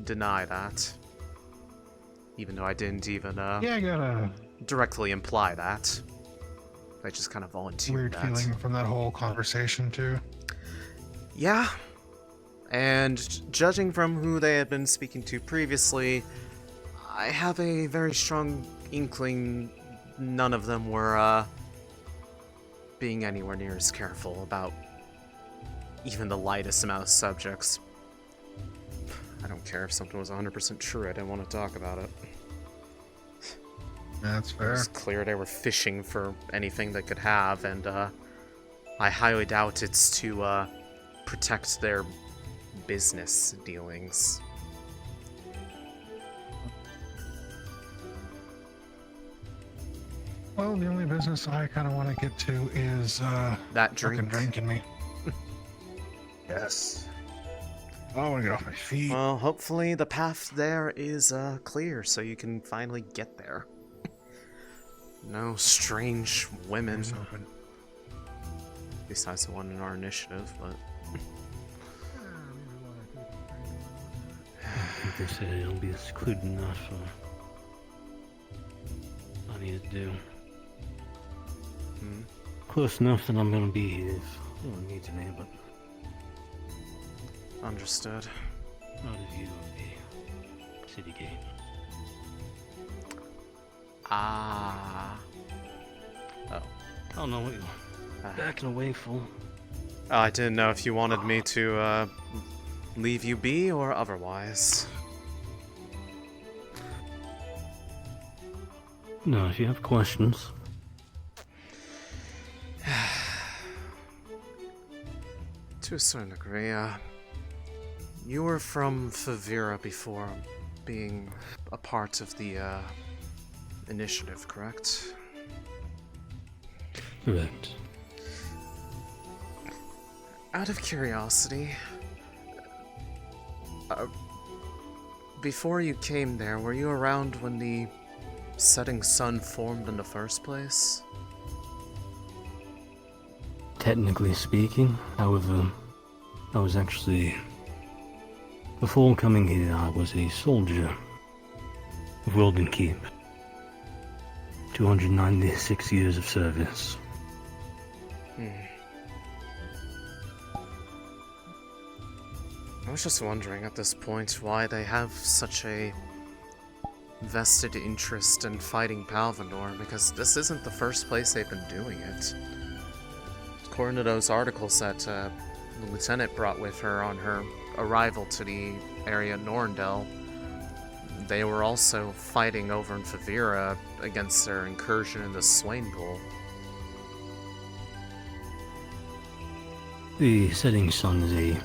deny that. Even though I didn't even yeah, I got a directly imply that. I just kind of volunteered weird that. feeling from that whole conversation too. Yeah. And judging from who they had been speaking to previously, I have a very strong inkling none of them were being anywhere near as careful about even the lightest amount of subjects. I don't care if something was 100% true, I didn't want to talk about it. That's fair. It's clear they were fishing for anything they could have, and I highly doubt it's to protect their business dealings. Well, the only business I kind of want to get to is that drink. Drinking me. Yes. I want to get off my feet. Well, hopefully the path there is clear, so you can finally get there. No strange women. Besides the one in our initiative, but... like they said, it'll be secluded enough for what I need to do. Close enough that I'm gonna be here if anyone needs me, but Understood. not a view of the city gate. Ah. Oh. Oh no, wait. Backing away, fool. Oh, I didn't know if you wanted me to, leave you be or otherwise. No, if you have questions. To a certain degree, you were from Fevira before being a part of the, initiative, correct? Correct. Out of curiosity, before you came there, were you around when the setting sun formed in the first place? Technically speaking, however, I was actually... Before coming here, I was a soldier of Wilden Keep. 296 years of service. I was just wondering at this point why they have such a vested interest in fighting Palvandor, because this isn't the first place they've been doing it. According to those articles that the lieutenant brought with her on her arrival to the area at Norndel, they were also fighting over in Fevira against their incursion in the Swain Pool. The Setting Sun is a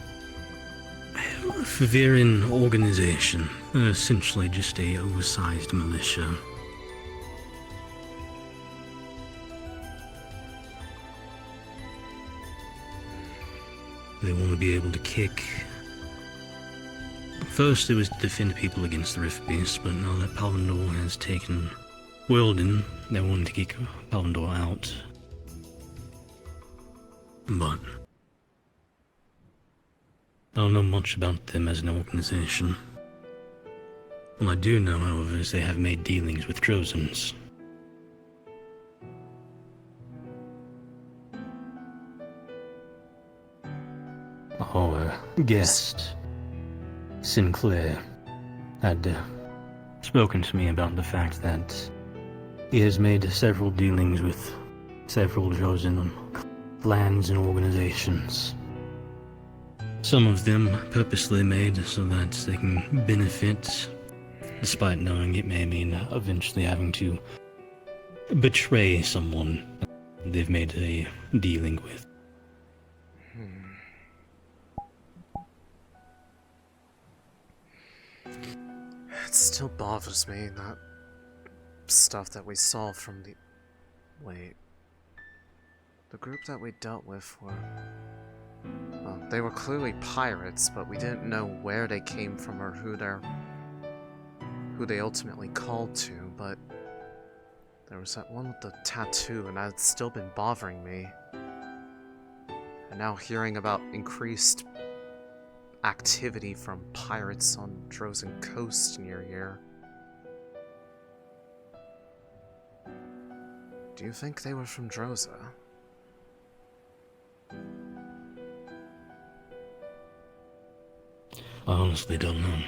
Feviran organization, essentially just a oversized militia. They want to be able to kick. First it was to defend people against the Rift Beast, but now that Palvandor has taken Wilden, they wanted to kick Palvandor out. But I don't know much about them as an organization. What I do know, however, is they have made dealings with Trojans. Our guest, Sinclair, had spoken to me about the fact that he has made several dealings with several Trojan clans and organizations. Some of them purposely made so that they can benefit, despite knowing it may mean eventually having to betray someone they've made a dealing with. It still bothers me, that stuff that we saw from the... Wait. The group that we dealt with were... Well, they were clearly pirates, but we didn't know where they came from or who they ultimately called to, but... There was that one with the tattoo, and that's still been bothering me. And now hearing about increased activity from pirates on Drozen Coast near here. Do you think they were from Droza? I honestly don't know.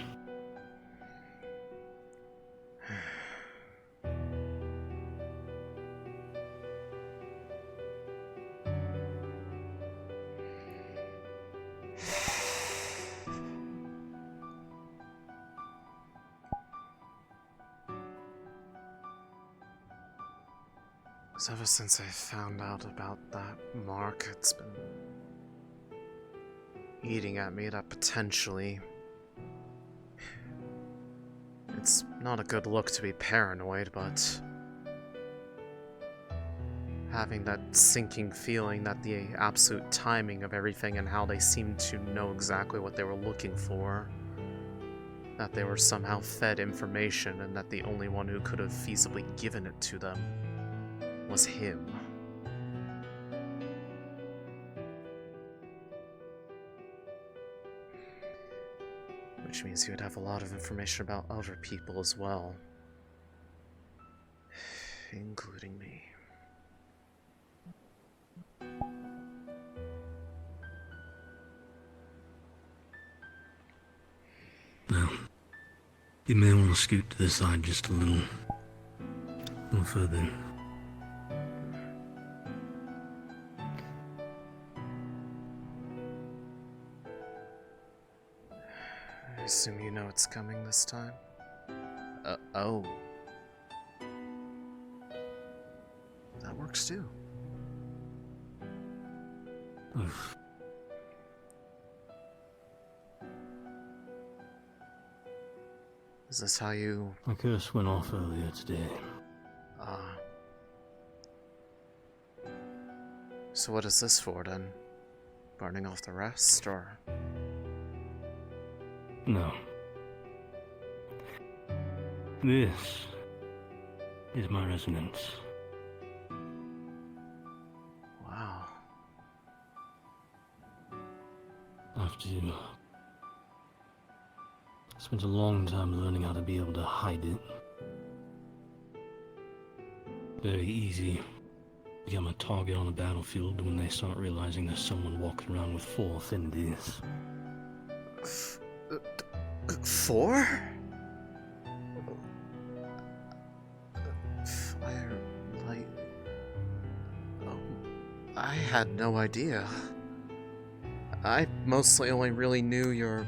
Ever since I found out about that mark, it's been eating at me that potentially... It's not a good look to be paranoid, but... having that sinking feeling that the absolute timing of everything and how they seemed to know exactly what they were looking for, that they were somehow fed information and that the only one who could have feasibly given it to them was him. Which means you would have a lot of information about other people as well. Including me. Now, you may want to scoot to the side just a little further. I assume you know it's coming this time? Oh. That works too. Oof. Is this how you... My curse went off earlier today. So what is this for then? Burning off the rest, or...? No. This is my resonance. Wow. After you spent a long time learning how to be able to hide it. Very easy to become a target on a battlefield when they start realizing there's someone walking around with 4 affinities. 4? Fire, light... Oh, I had no idea. I mostly only really knew your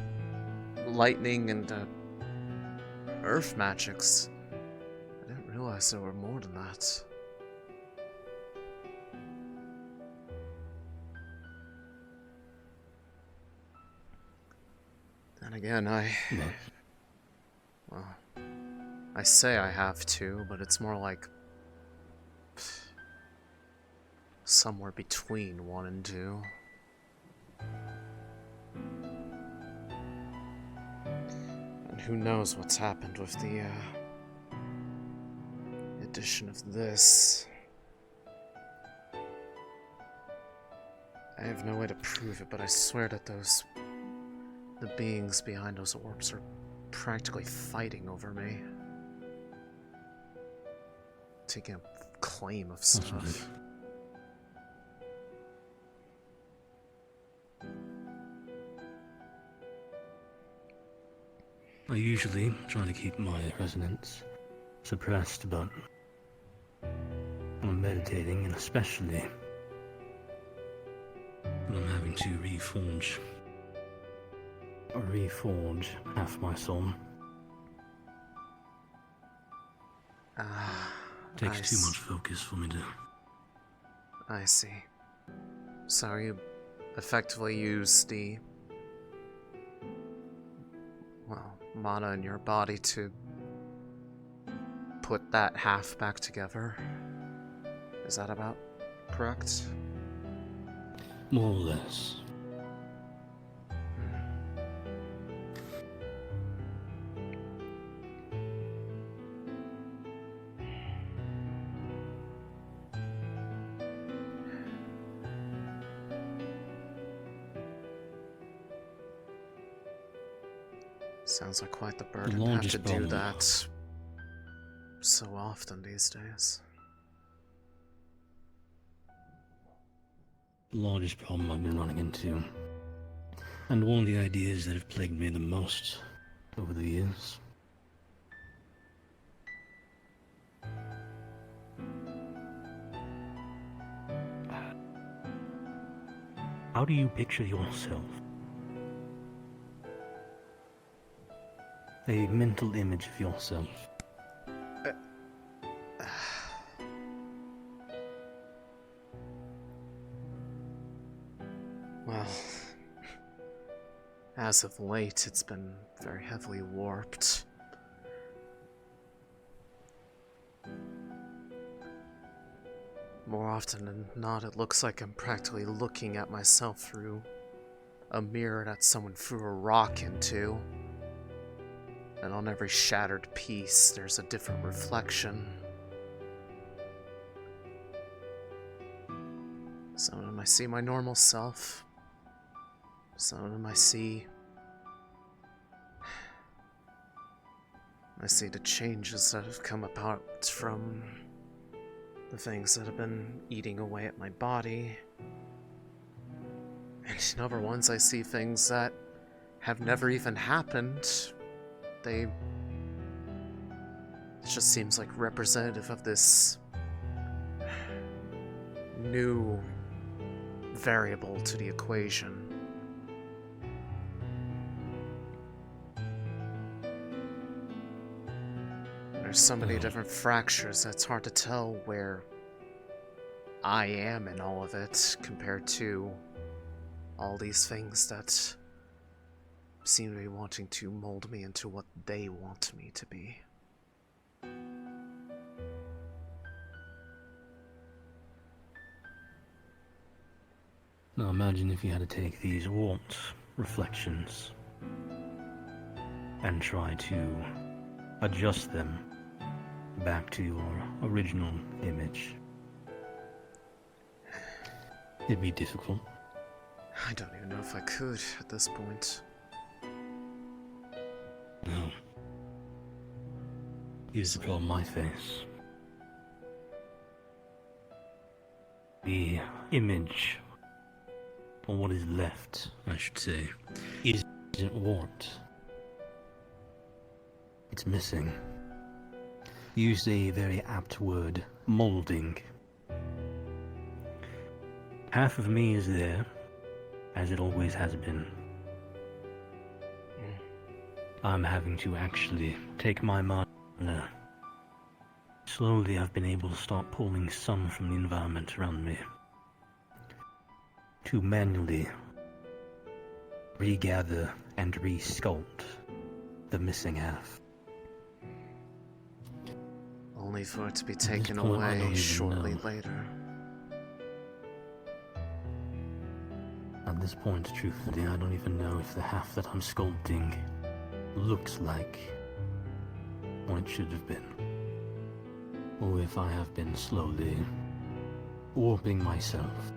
lightning and earth magics. I didn't realize there were more than that. Then again, well, I say I have to, but it's more like somewhere between 1 and 2. And who knows what's happened with the addition of this. I have no way to prove it, but I swear that the beings behind those orbs are practically fighting over me. Taking a claim of stuff. I usually try to keep my resonance suppressed, but when I'm meditating, and especially when I'm having to reforge half my soul. Takes too much focus for me to... I see. So you effectively use the... well, mana in your body to put that half back together. Is that about correct? More or less. Sounds like quite the burden to have to do that so often these days. The largest problem I've been running into, and one of the ideas that have plagued me the most over the years. How do you picture yourself? A mental image of yourself. Well, as of late, it's been very heavily warped. More often than not, it looks like I'm practically looking at myself through a mirror that someone threw a rock into. And on every shattered piece, there's a different reflection. Some of them I see my normal self. Some of them I see I see the changes that have come about from the things that have been eating away at my body. And in other ones, I see things that have never even happened. It just seems like representative of this new variable to the equation. There's so many different fractures that it's hard to tell where I am in all of it compared to all these things that seem to be wanting to mold me into what they want me to be. Now imagine if you had to take these warped reflections and try to adjust them back to your original image. It'd be difficult. I don't even know if I could at this point. No. Here's the problem I face. The image, or what is left, I should say, isn't warped. It's missing. Used a very apt word, molding. Half of me is there, as it always has been. I'm having to actually take my mind. Slowly I've been able to start pulling some from the environment around me to manually regather and re-sculpt the missing half. Only for it to be taken away shortly later. At this point, truthfully, I don't even know if the half that I'm sculpting looks like what it should have been. Or if I have been slowly warping myself,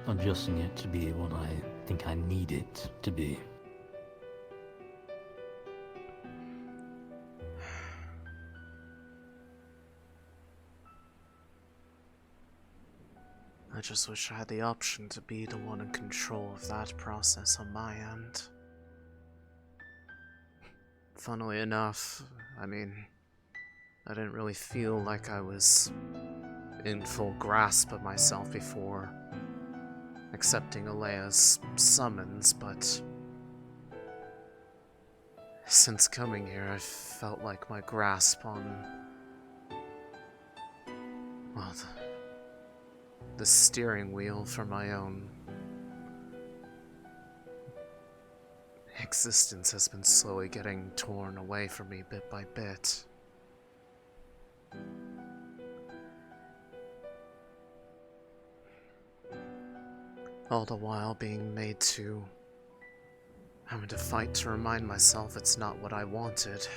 adjusting it to be what I think I need it to be. I just wish I had the option to be the one in control of that process on my end. Funnily enough, I mean, I didn't really feel like I was in full grasp of myself before accepting Alea's summons, but since coming here, I felt like my grasp on, well, the steering wheel for my own existence has been slowly getting torn away from me bit by bit. All the while being made to having to fight to remind myself it's not what I wanted.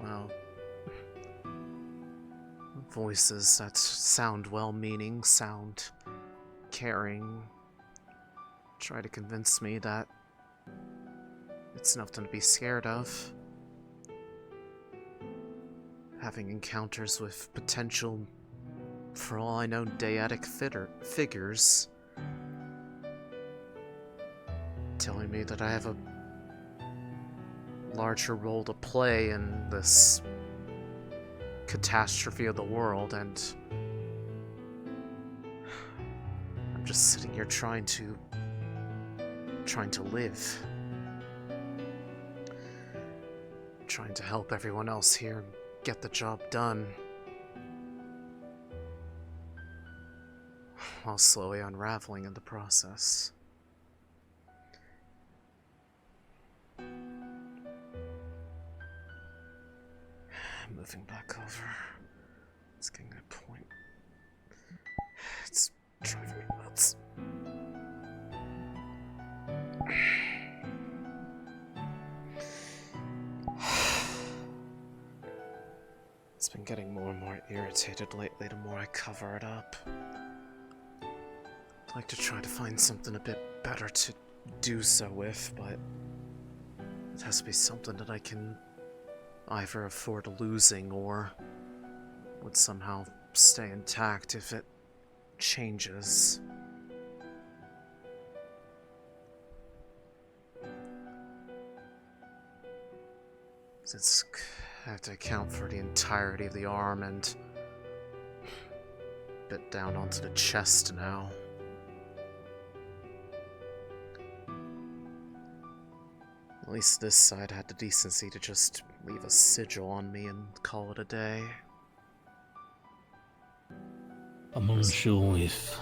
Well, voices that sound well-meaning, sound caring, try to convince me that it's nothing to be scared of. Having encounters with potential, for all I know, deatic figures telling me that I have a larger role to play in this catastrophe of the world, and I'm just sitting here trying to live. Trying to help everyone else here get the job done, while slowly unraveling in the process. Moving back over. It's getting a point. It's driving me nuts. It's been getting more and more irritated lately the more I cover it up. I'd like to try to find something a bit better to do so with, but it has to be something that I can either afford losing or would somehow stay intact if it changes. Since I have to account for the entirety of the arm and a bit down onto the chest now. At least this side had the decency to just leave a sigil on me and call it a day. I'm unsure if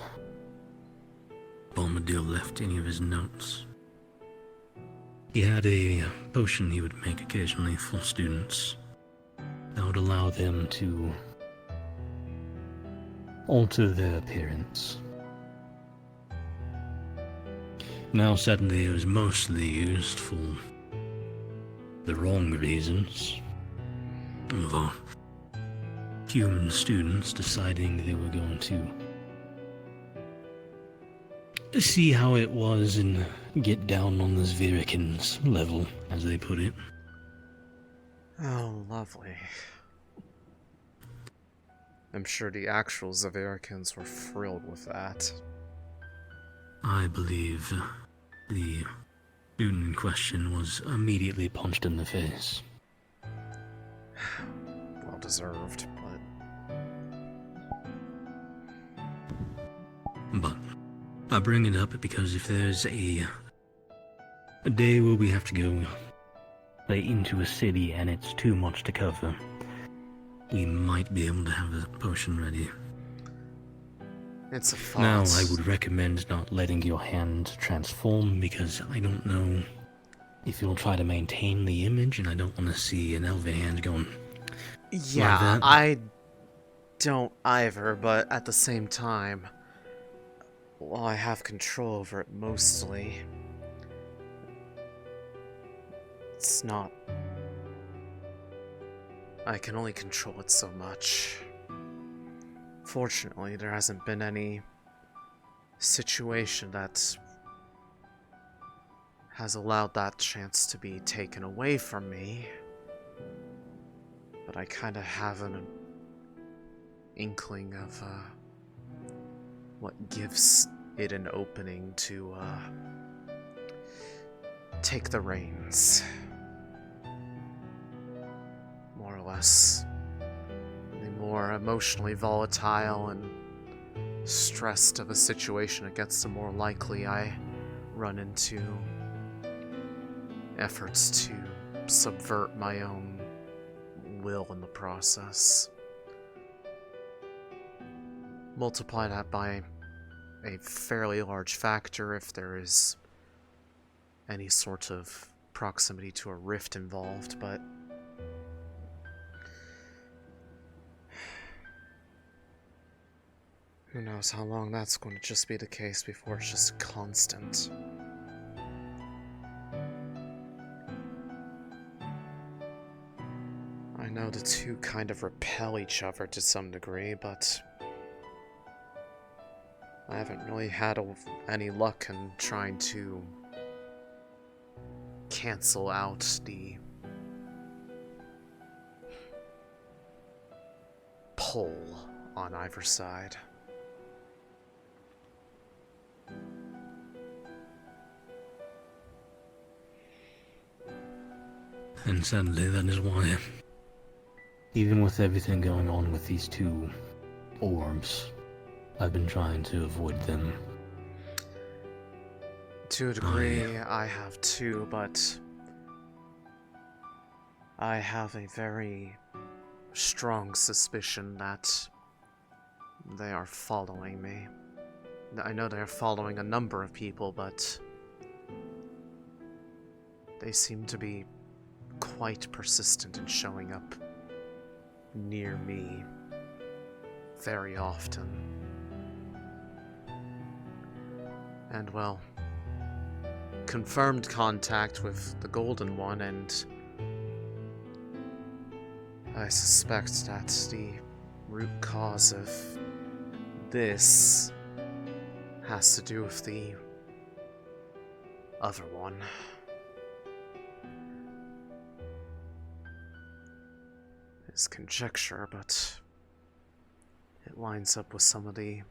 Bombadil left any of his notes. He had a potion he would make occasionally for students that would allow them to alter their appearance. Now, sadly, it was mostly used for the wrong reasons. Of human students deciding they were going to see how it was and get down on the Zvirikins level, as they put it. Oh, lovely. I'm sure the actual Zvirikins were thrilled with that. I believe the student in question was immediately punched in the face. Well deserved, But I bring it up because if there's a day where we have to go into a city and it's too much to cover, we might be able to have a potion ready. It's a thought. Now, I would recommend not letting your hand transform because I don't know if you'll try to maintain the image, and I don't want to see an elven hand going yeah, like that. I don't either, but at the same time, while I have control over it mostly, it's not... I can only control it so much. Fortunately, there hasn't been any situation that has allowed that chance to be taken away from me. But I kind of have an inkling of what gives it an opening to take the reins. More or less. The more emotionally volatile and stressed of a situation it gets, the more likely I run into efforts to subvert my own will in the process. Multiply that by a fairly large factor if there is any sort of proximity to a rift involved, but who knows how long that's going to just be the case before it's just constant. I know the two kind of repel each other to some degree, but I haven't really had any luck in trying to cancel out the pull on either side. And sadly, that is why, even with everything going on with these two orbs, I've been trying to avoid them. To a degree, I have too, but I have a very strong suspicion that they are following me. I know they are following a number of people, but they seem to be quite persistent in showing up near me very often. And well, confirmed contact with the Golden One, and I suspect that the root cause of this has to do with the other one. It's conjecture, but it lines up with some of the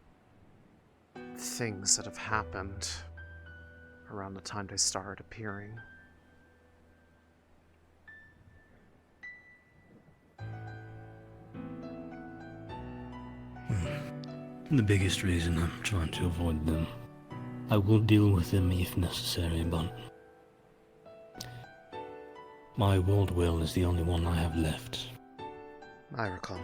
things that have happened around the time they started appearing. The biggest reason I'm trying to avoid them. I will deal with them if necessary, but my world will is the only one I have left. I recall.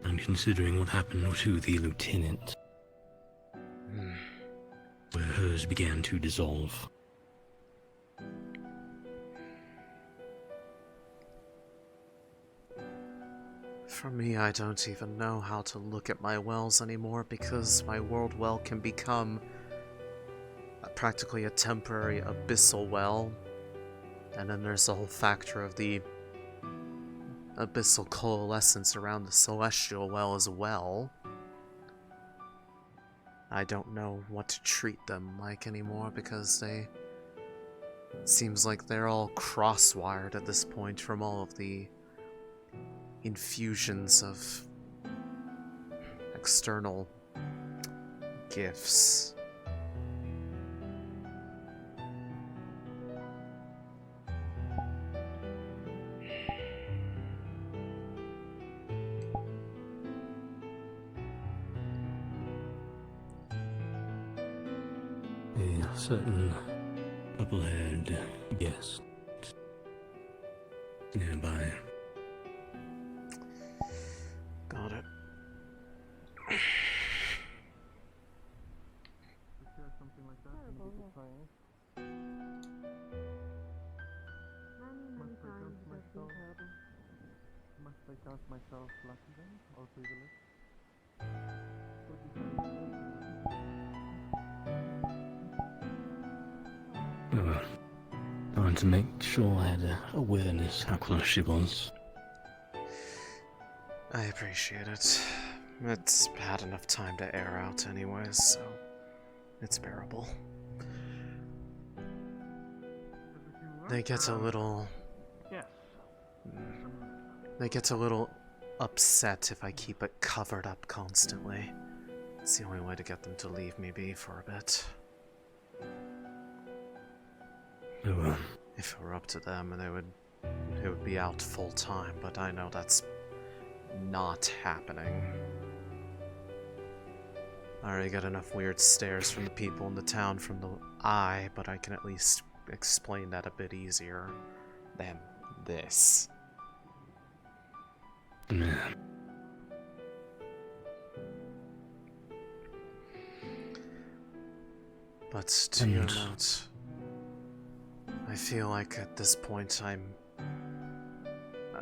And considering what happened to the lieutenant, where hers began to dissolve. For me, I don't even know how to look at my wells anymore because my world well can become practically a temporary abyssal well, and then there's the whole factor of the abyssal coalescence around the celestial well as well. I don't know what to treat them like anymore because it seems like they're all cross-wired at this point from all of the infusions of external gifts. A certain purple-haired guest nearby. Got it. Must I count myself lucky then, or privileged? I wanted to make sure I had awareness how close she was. I appreciate it. It's had enough time to air out anyways, so it's bearable. They get a little... They get a little upset if I keep it covered up constantly. It's the only way to get them to leave me be for a bit. If it were up to them, and it would be out full time, but I know that's not happening. I already got enough weird stares from the people in the town from the eye, but I can at least explain that a bit easier than this. But to your note, I feel like at this point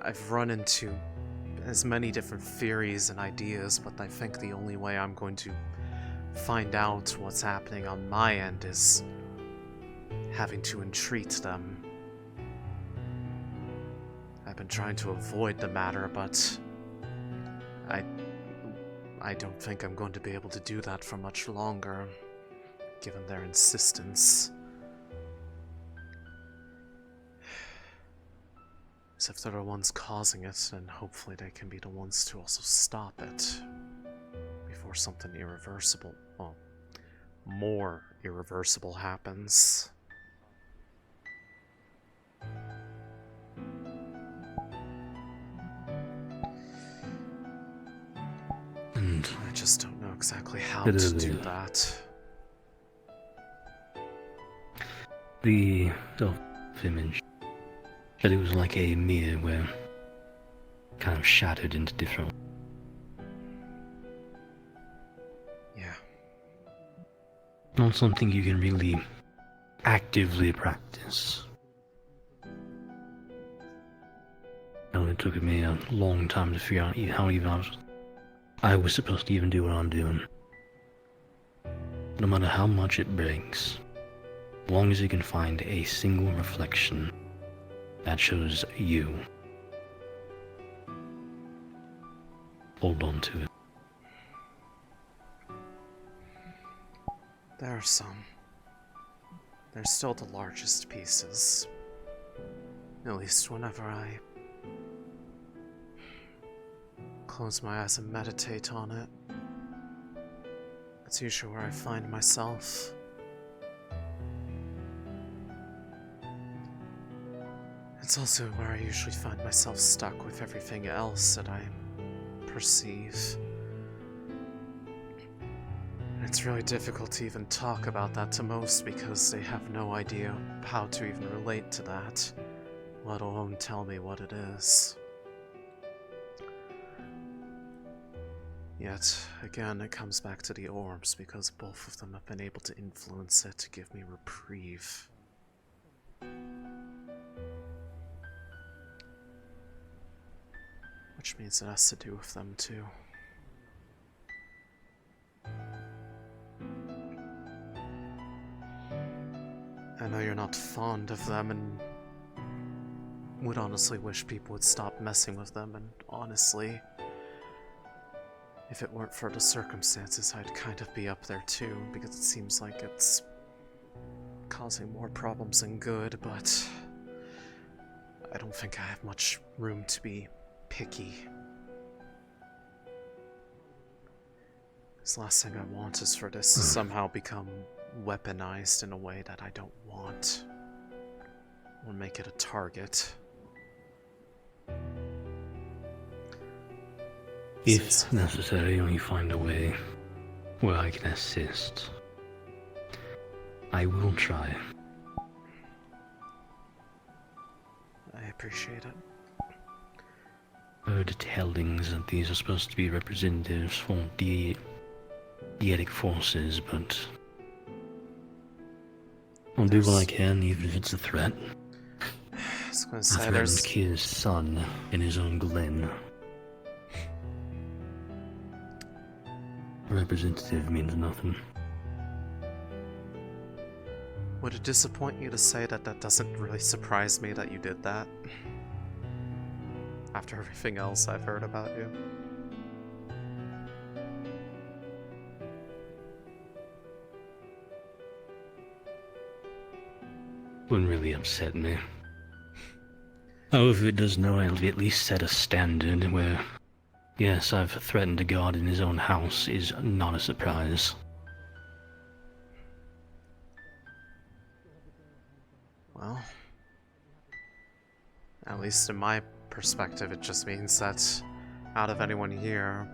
I've run into as many different theories and ideas, but I think the only way I'm going to find out what's happening on my end is having to entreat them. I've been trying to avoid the matter, but I don't think I'm going to be able to do that for much longer, given their insistence. As if they're the ones causing it, and hopefully they can be the ones to also stop it before something irreversible, well, more irreversible happens. And I just don't know exactly how to do that. The self-image, that it was like a mirror where kind of shattered into different. Yeah. Not something you can really actively practice. And it took me a long time to figure out how even I was supposed to even do what I'm doing. No matter how much it breaks, as long as you can find a single reflection that shows you, hold on to it. There are some. They're still the largest pieces. At least whenever I close my eyes and meditate on it. That's usually where I find myself. It's also where I usually find myself stuck with everything else that I perceive. And it's really difficult to even talk about that to most because they have no idea how to even relate to that, let alone tell me what it is. Yet, again, it comes back to the orbs because both of them have been able to influence it to give me reprieve. Which means it has to do with them too. I know you're not fond of them and would honestly wish people would stop messing with them, and honestly, if it weren't for the circumstances, I'd kind of be up there too, because it seems like it's causing more problems than good, but I don't think I have much room to be picky. This last thing I want is for this to somehow become weaponized in a way that I don't want, or make it a target. If necessary, or you find a way where I can assist, I will try. I appreciate it. Heard tellings that these are supposed to be representatives for dietic forces, but I'll do what I can, even if it's a threat. I was gonna I say, threatened Kiz's son in his own glen. Representative means nothing. Would it disappoint you to say that that doesn't really surprise me that you did that? After everything else I've heard about you. Wouldn't really upset me. However, it does know I'll at least set a standard where, yes, I've threatened a god in his own house is not a surprise. Well, at least in my perspective, it just means that out of anyone here,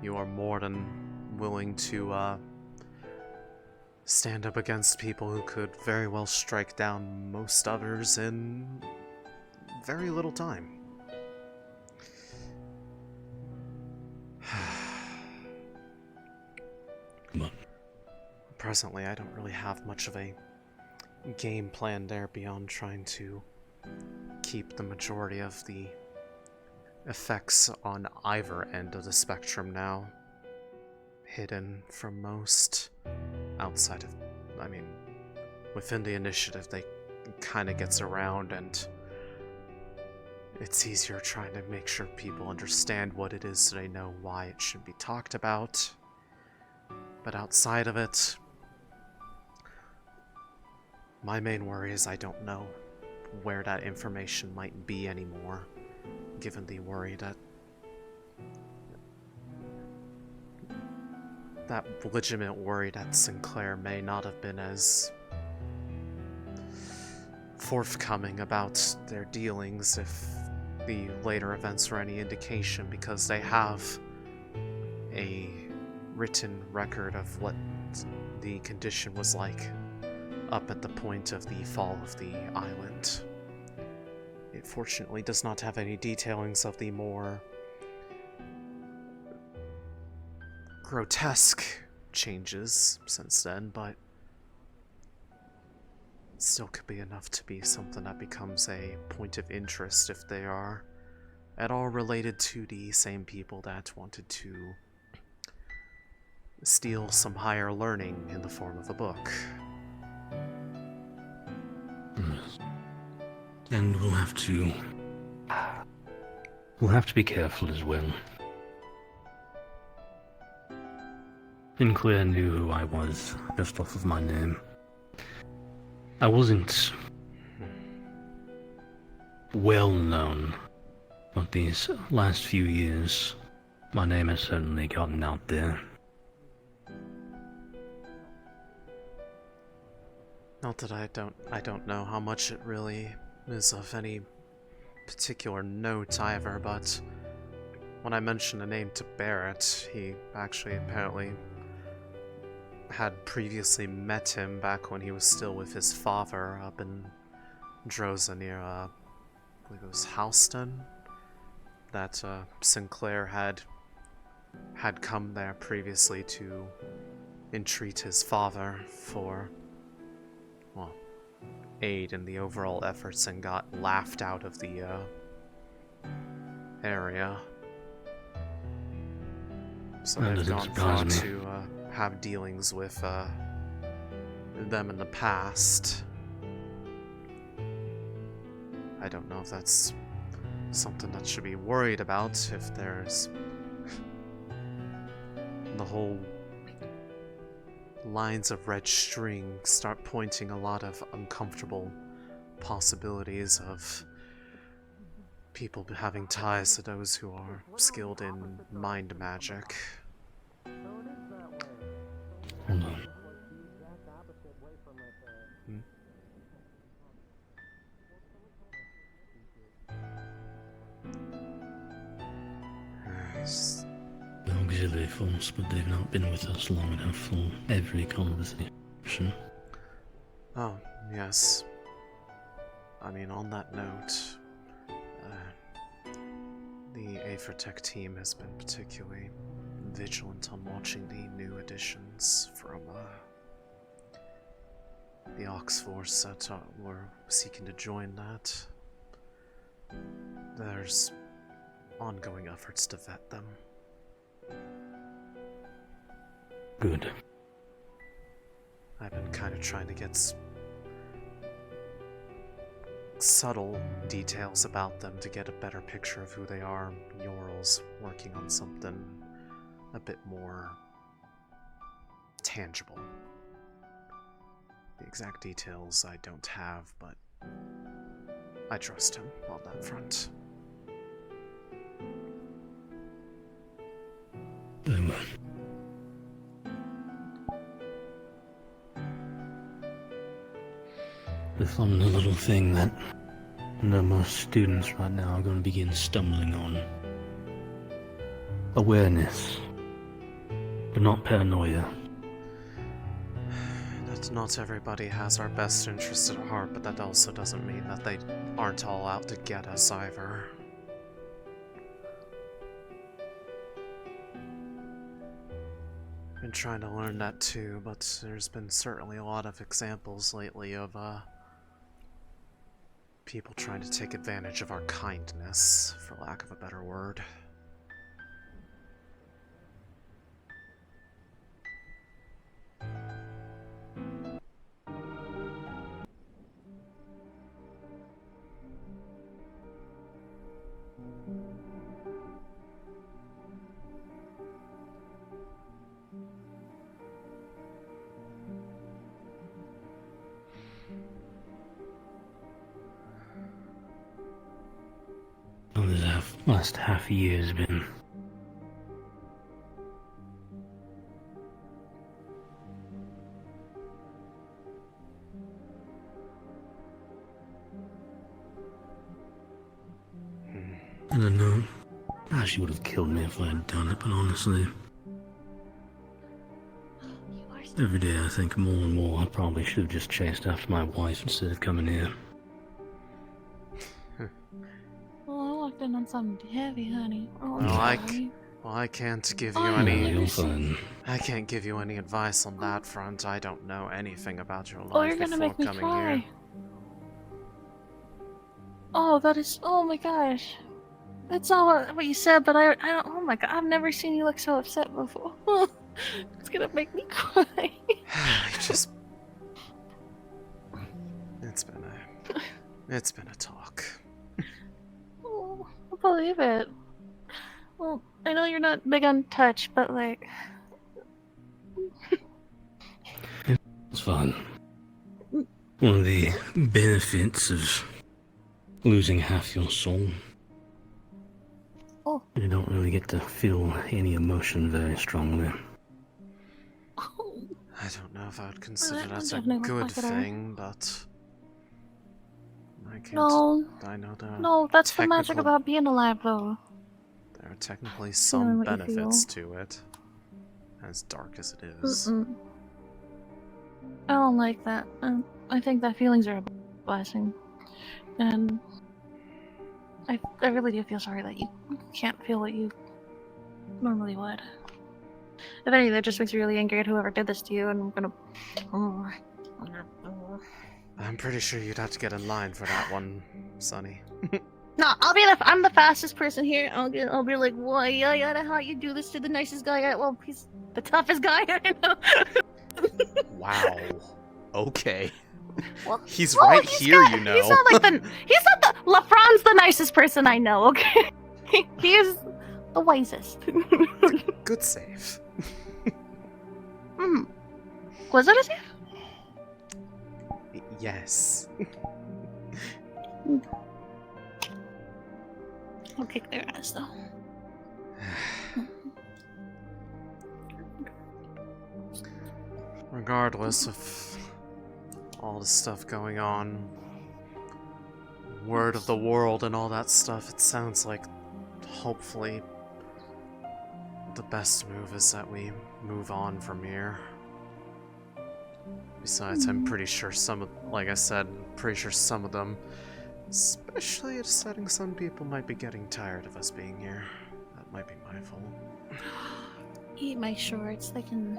you are more than willing to stand up against people who could very well strike down most others in very little time. Presently, I don't really have much of a game plan there beyond trying to keep the majority of the effects on either end of the spectrum now hidden from most. Outside of, I mean, within the initiative, they kind of gets around, and it's easier trying to make sure people understand what it is so they know why it should be talked about. But outside of it, my main worry is I don't know where that information might be anymore, given the worry that legitimate worry that Sinclair may not have been as forthcoming about their dealings if the later events were any indication, because they have a written record of what the condition was like up at the point of the fall of the island. It fortunately does not have any detailings of the more grotesque changes since then, but it still could be enough to be something that becomes a point of interest if they are at all related to the same people that wanted to steal some higher learning in the form of a book. And we'll have to be careful as well. Sinclair knew who I was just off of my name. I wasn't well known, but these last few years, my name has certainly gotten out there. Not that I don't know how much it really is of any particular note either, but when I mentioned a name to Barrett, he actually apparently had previously met him back when he was still with his father up in Droza near, I believe it was Houston, that Sinclair had come there previously to entreat his father for, well, aid in the overall efforts and got laughed out of the area. So That they've doesn't gone surprise through me. to have dealings with them in the past. I don't know if that's something that should be worried about, if there's the whole lines of red string start pointing a lot of uncomfortable possibilities of people having ties to those who are skilled in mind magic. Hold on. The auxiliary force, but they've not been with us long enough for every conversation. Oh, yes. I mean, on that note, the Aethertech team has been particularly vigilant on watching the new additions from the Ox Force that were seeking to join that. There's ongoing efforts to vet them. Good. I've been kind of trying to get subtle details about them to get a better picture of who they are. Yorl's working on something a bit more tangible. The exact details I don't have, but I trust him on that front. The fun little thing that most students right now are going to begin stumbling on. Awareness, but not paranoia. That not everybody has our best interest at heart, but that also doesn't mean that they aren't all out to get us either. Been trying to learn that too, but there's been certainly a lot of examples lately of people trying to take advantage of our kindness, for lack of a better word. How has the last half year's been? I don't know. She would have killed me if I had done it, but honestly, every day I think more and more I probably should have just chased after my wife instead of coming here. Well, I walked in on something heavy, honey. Oh, Well, sorry. I can't give you Oh, any. you're fine. I can't give you any advice on that front. I don't know anything about your life Oh, you're gonna before make me coming cry. here. Oh, that is. Oh my gosh. That's all what you said, but I don't. Oh my god, I've never seen you look so upset before. It's gonna make me cry. Just. It's been a talk. Oh, I believe it. Well, I know you're not big on touch, but like, It's fine. One of the benefits of losing half your soul. Oh. You don't really get to feel any emotion very strongly. I don't know if I would consider That that a definitely good looks like it, thing, but I can't. No. I know there. No, that's the magic about being alive, though. There are technically Feeling some what you benefits to it, as dark as it is. Mm-mm. I don't like that. I think that feelings are a blessing. And I really do feel sorry that you can't feel what you normally would. If anything, that just makes me really angry at whoever did this to you, and I'm gonna... I'm pretty sure you'd have to get in line for that one, Sonny. No, I'm the fastest person here. I'll be like, why, yeah, how you do this to the nicest guy? Well, he's the toughest guy I know. Wow. Okay. Well, he's well, right he's here, got- you know. He's not like he's not the LaFron's the nicest person I know. Okay, he is the wisest. Good save. Was that a save? Yes. I'll kick their ass though. Regardless of all the stuff going on, word of the world and all that stuff, it sounds like hopefully the best move is that we move on from here. Besides, I'm pretty sure like I said, I'm pretty sure some of them, especially at a setting, some people might be getting tired of us being here. That might be my fault. Eat my shorts. They can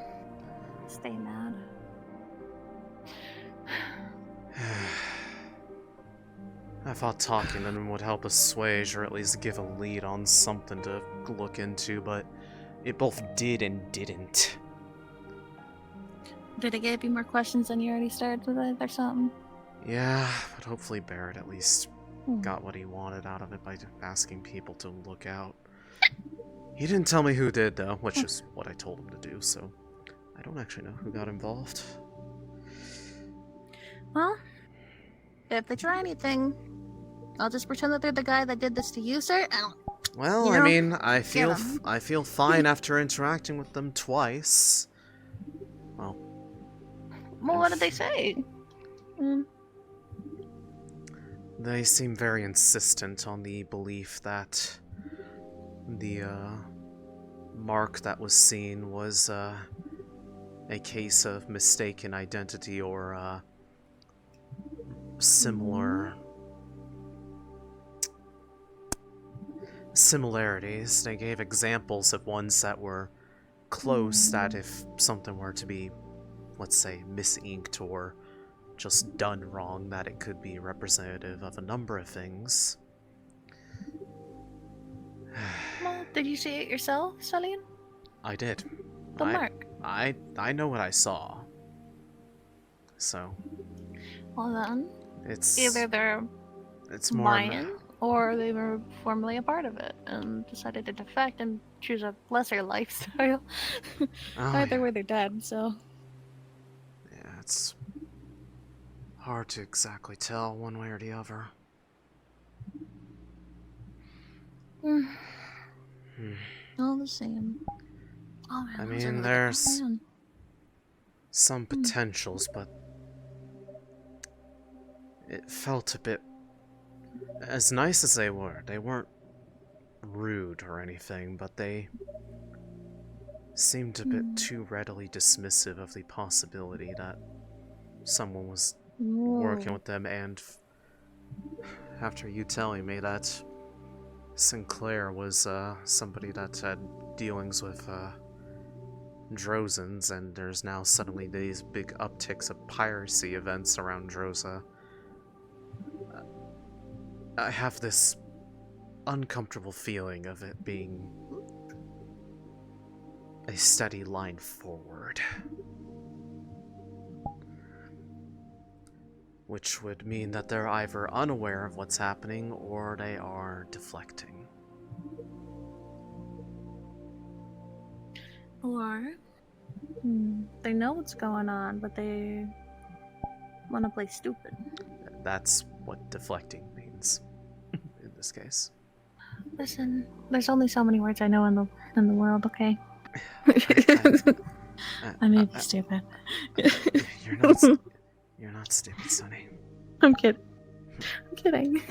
stay mad. I thought talking to them would help assuage or at least give a lead on something to look into, but it both did and didn't. Did it give you more questions than you already started with it or something? Yeah, but hopefully Barrett at least got what he wanted out of it by asking people to look out. He didn't tell me who did, though, which is what I told him to do, so I don't actually know who got involved. Well, if they try anything, I'll just pretend that they're the guy that did this to you, sir. Well, You I know, mean, I get feel fine after interacting with them twice. Well, what did they say? They seem very insistent on the belief that the mark that was seen was a case of mistaken identity or similarities. They gave examples of ones that were close, that if something were to be, let's say, misinked or just done wrong, that it could be representative of a number of things. Well, did you see it yourself, Céline? I did. The mark. I know what I saw. So Well then, it's either they're more Mayan or they were formerly a part of it and decided to defect and choose a lesser lifestyle. Either way, they're dead. So yeah, it's hard to exactly tell one way or the other. all the same. Oh, man, I that was a mean, really good there's plan. some potentials, but it felt a bit... As nice as they weren't rude or anything, but they seemed a bit too readily dismissive of the possibility that someone was working with them, and after you telling me that Sinclair was somebody that had dealings with Drozans, and there's now suddenly these big upticks of piracy events around Droza, I have this uncomfortable feeling of it being a steady line forward. Which would mean that they're either unaware of what's happening or they are deflecting. Or They know what's going on, but they want to play stupid. That's what deflecting means in this case. Listen, there's only so many words I know in the world, okay? I may be stupid. You're not stupid, Sonny. I'm kidding. I'm kidding.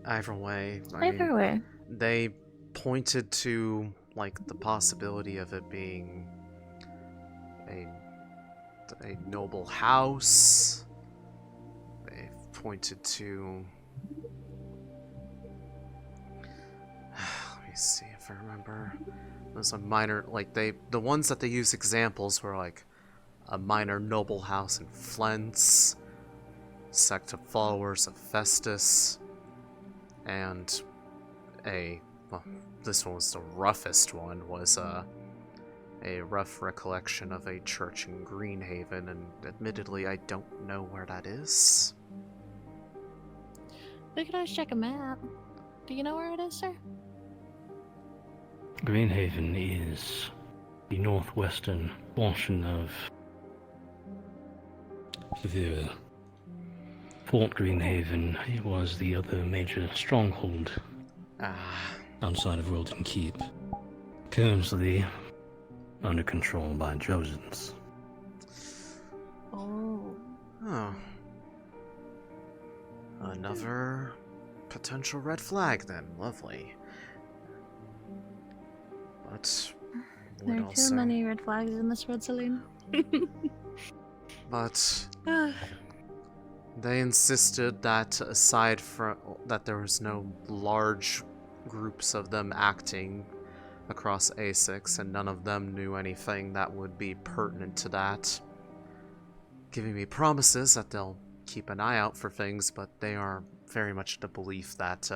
Either way, Either way. they pointed to like the possibility of it being a noble house. They pointed to let me see if I remember. It was a minor, like the ones that they use examples were like a minor noble house in Flens, sect of followers of Festus, and well, this one was the roughest one, was a rough recollection of a church in Greenhaven, and admittedly I don't know where that is. We could always check a map. Do you know where it is, sir? Greenhaven is the northwestern portion of Fevira. Fort Greenhaven was the other major stronghold outside of Rolton Keep. Currently under control by Trojans. Oh. Another potential red flag then. Lovely. But there are too many red flags in this road, Céline. But they insisted that aside from that, there was no large groups of them acting across Asix, and none of them knew anything that would be pertinent to that, giving me promises that they'll keep an eye out for things, but they are very much the belief that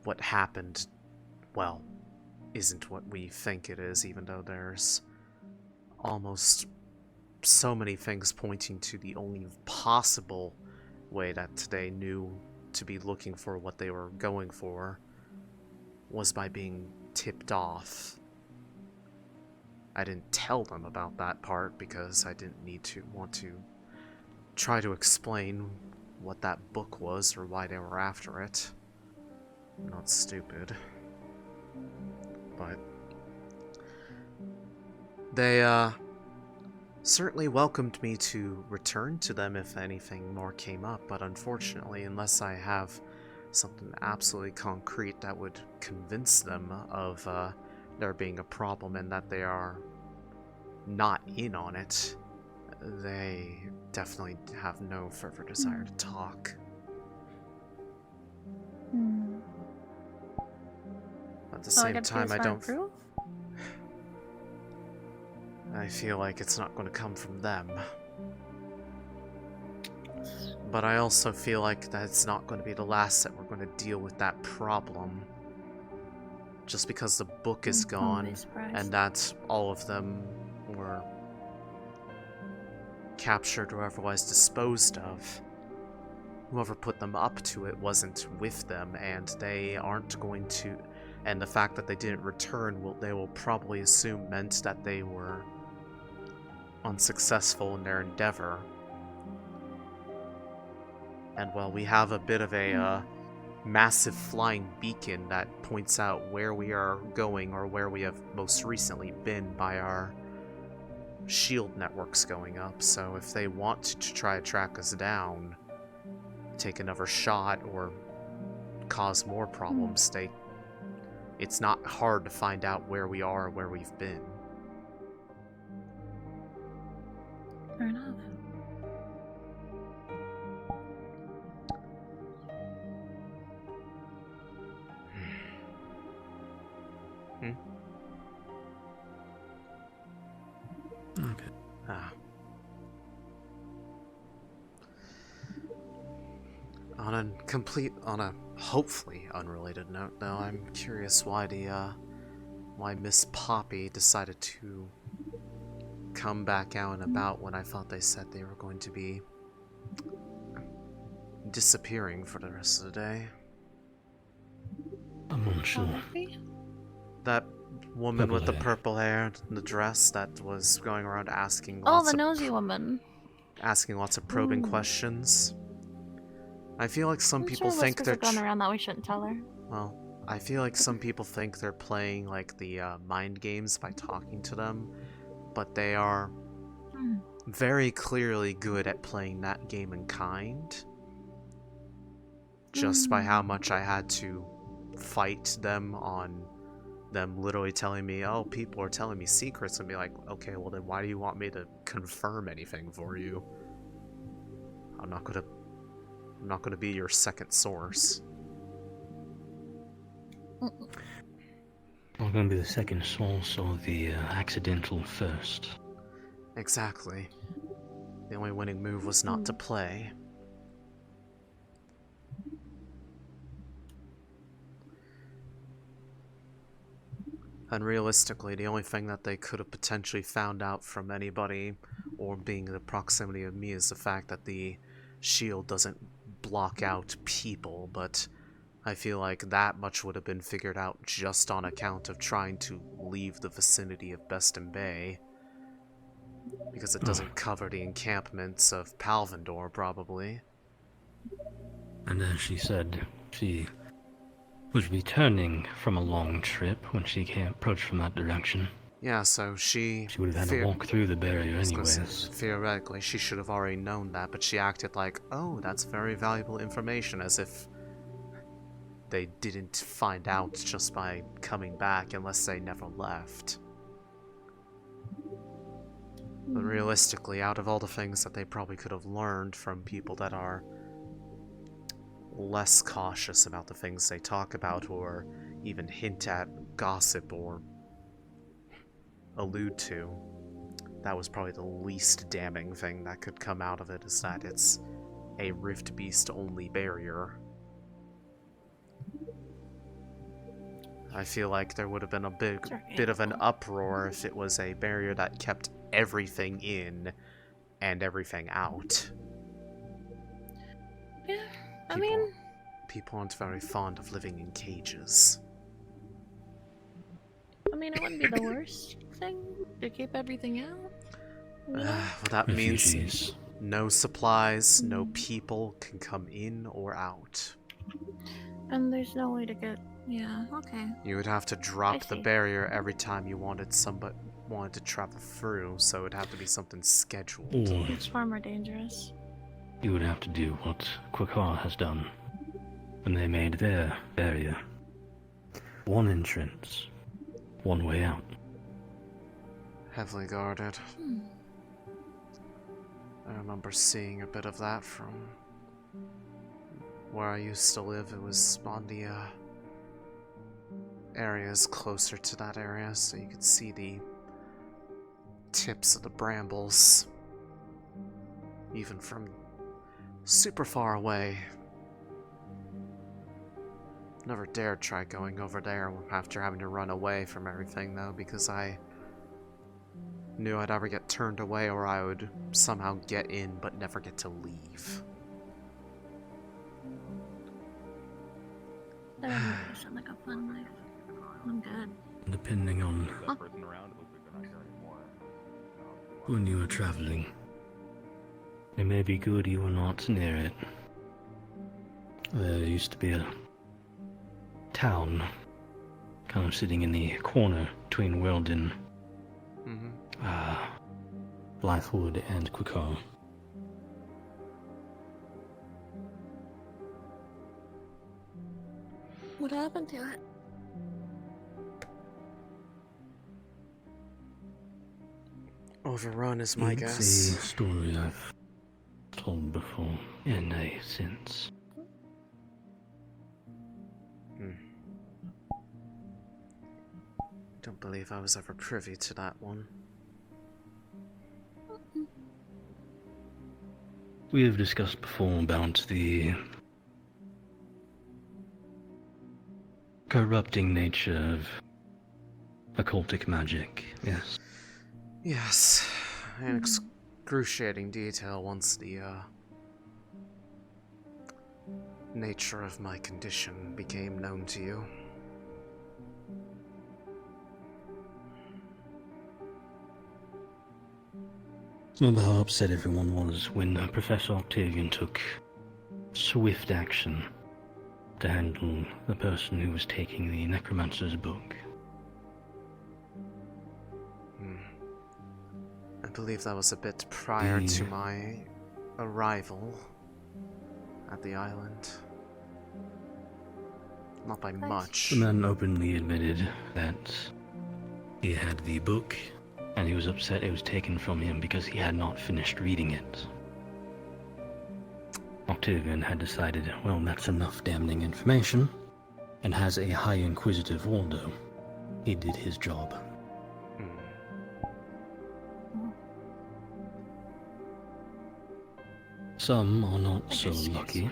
what happened, well, isn't what we think it is, even though there's almost so many things pointing to the only possible way that they knew to be looking for what they were going for was by being tipped off. I didn't tell them about that part because I didn't want to try to explain what that book was or why they were after it. I'm not stupid. But they certainly welcomed me to return to them if anything more came up, but unfortunately, unless I have something absolutely concrete that would convince them of there being a problem and that they are not in on it, they definitely have no further desire to talk. At the same time, I don't... I feel like it's not going to come from them. But I also feel like that's not going to be the last that we're going to deal with that problem. Just because the book is gone, and that all of them were captured or otherwise disposed of. Whoever put them up to it wasn't with them, and they aren't going to... And the fact that they didn't return, they will probably assume meant that they were unsuccessful in their endeavor. And while we have a bit of a massive flying beacon that points out where we are going or where we have most recently been by our shield networks going up, so if they want to try to track us down, take another shot, or cause more problems, it's not hard to find out where we are or where we've been. Fair enough. Okay. On a hopefully unrelated note, though, I'm curious why why Miss Poppy decided to come back out and about when I thought they said they were going to be disappearing for the rest of the day. I'm not sure. That woman Purple with the hair. purple hair, the dress that was going around asking Oh, lots the of nosy woman. probing Ooh. questions. I feel like some I'm people sure think whispers they're have gone around that we shouldn't tell her. well, I feel like some people think they're playing like the mind games by talking to them, but they are very clearly good at playing that game in kind. Just by how much I had to fight them on them literally telling me, oh, people are telling me secrets, and be like, okay, well then why do you want me to confirm anything for you? I'm not gonna be your second source. I'm going to be the second source or the accidental first. Exactly. The only winning move was not to play. And realistically, the only thing that they could have potentially found out from anybody, or being in the proximity of me, is the fact that the shield doesn't block out people, but I feel like that much would have been figured out just on account of trying to leave the vicinity of Beston Bay. Because it doesn't cover the encampments of Palvendor, probably. And as she said, she was returning from a long trip when she approached from that direction. Yeah, so she would have had to walk through the barrier anyways. Theoretically, she should have already known that, but she acted like, oh, that's very valuable information, as if they didn't find out just by coming back unless they never left. But realistically, out of all the things that they probably could have learned from people that are less cautious about the things they talk about, or even hint at gossip or allude to, that was probably the least damning thing that could come out of it, is that it's a Rift Beast only barrier. I feel like there would have been a bit of an uproar if it was a barrier that kept everything in and everything out. Yeah, I mean... People aren't very fond of living in cages. I mean, it wouldn't be the worst thing to keep everything out. You know? Well, that means no supplies, no people can come in or out. And there's no way to get... Yeah, okay. You would have to drop the barrier every time you wanted to travel through, so it would have to be something scheduled. It's far more dangerous. You would have to do what Quakar has done when they made their barrier. One entrance, one way out. Heavily guarded. I remember seeing a bit of that from where I used to live. It was on the areas closer to that area, so you could see the tips of the brambles even from super far away. Never dared try going over there after having to run away from everything, though, because I knew I'd either get turned away or I would somehow get in but never get to leave. That doesn't sound like a fun life. I'm good. Depending on when you are traveling, it may be good you are not near it. There used to be a town kind of sitting in the corner between Weldon, Blythewood, and Quakar. What happened to it? Overrun is my guess. It's a story I've told before in a sense. Don't believe I was ever privy to that one. We have discussed before about the corrupting nature of occultic magic, yes. Yes, in excruciating detail once the nature of my condition became known to you. Remember how upset everyone was when Professor Octavian took swift action to handle the person who was taking the necromancer's book? I believe that was a bit prior to my arrival at the island. Not by much. The man openly admitted that he had the book, and he was upset it was taken from him because he had not finished reading it. Octavian had decided, well, that's enough damning information, and as a high inquisitive Waldo, he did his job. Some are not so lucky.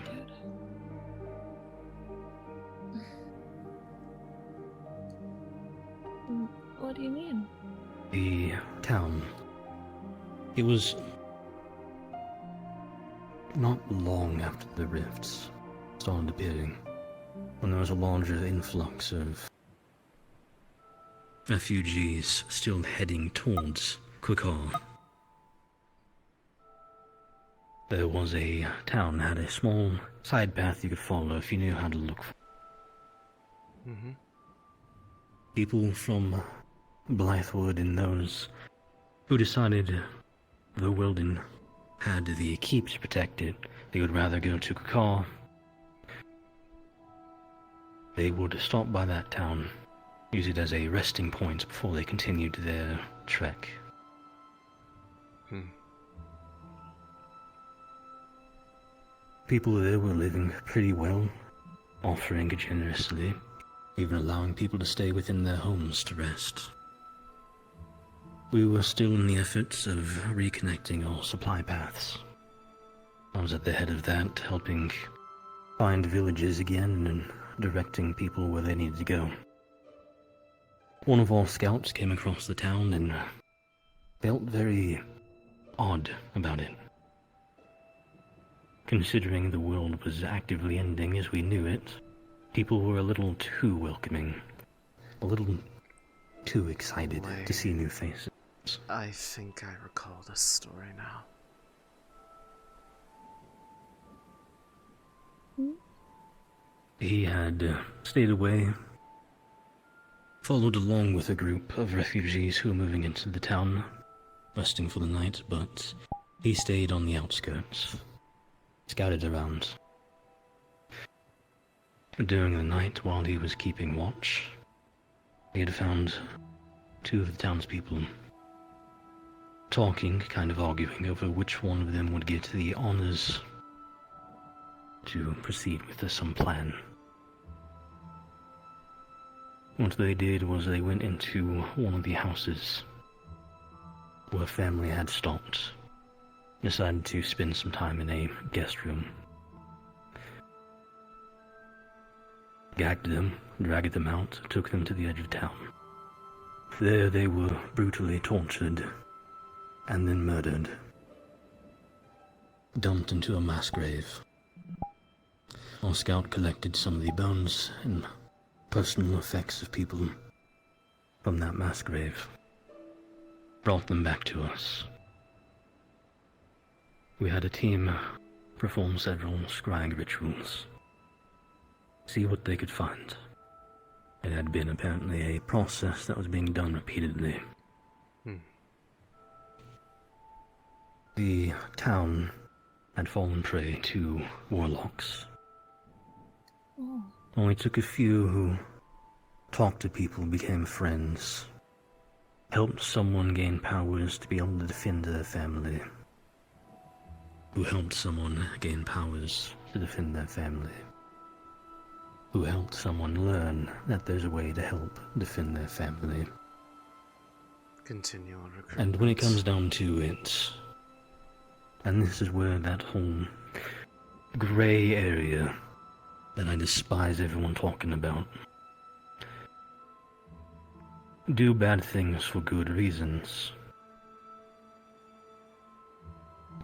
What do you mean? The town. It was not long after the rifts started appearing, when there was a larger influx of refugees still heading towards Quickar. There was a town that had a small side path you could follow if you knew how to look for. People from Blythewood and those who decided the Weldon had the keep to protect it, they would rather go to Quickar. They would stop by that town, use it as a resting point before they continued their trek. People there were living pretty well, offering generously, even allowing people to stay within their homes to rest. We were still in the efforts of reconnecting our supply paths. I was at the head of that, helping find villages again and directing people where they needed to go. One of our scouts came across the town and felt very odd about it. Considering the world was actively ending as we knew it, people were a little too welcoming, a little too excited to see new faces. I think I recall this story now. He had stayed away, followed along with a group of refugees who were moving into the town, resting for the night, but he stayed on the outskirts, scouted around. During the night, while he was keeping watch, he had found two of the townspeople talking, kind of arguing over which one of them would get the honors to proceed with some plan. What they did was they went into one of the houses where a family had stopped, decided to spend some time in a guest room. Gagged them, dragged them out, took them to the edge of town. There they were brutally tortured and then murdered, dumped into a mass grave. Our scout collected some of the bones and personal effects of people from that mass grave, brought them back to us. We had a team perform several scrying rituals, see what they could find. It had been apparently a process that was being done repeatedly. The town had fallen prey to warlocks. Only took a few who talked to people, became friends, helped someone gain powers to be able to defend their family, who helped someone gain powers to defend their family, who helped someone learn that there's a way to help defend their family. Continue on recruitment. And when it comes down to it, and this is where that whole grey area that I despise everyone talking about. Do bad things for good reasons.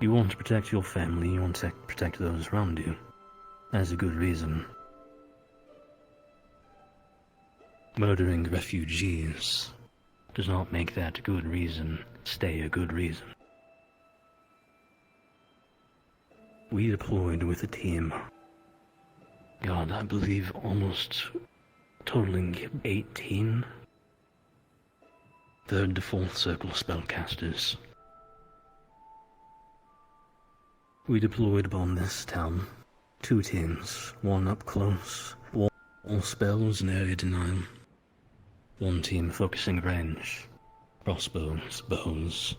You want to protect your family, you want to protect those around you. That's a good reason. Murdering refugees does not make that good reason stay a good reason. we deployed with a team. God, I believe almost totaling 18 third to fourth circle spellcasters. We deployed upon this town. 2 teams, one up close, wall spells and area denial. 1 team focusing range, crossbows, bows,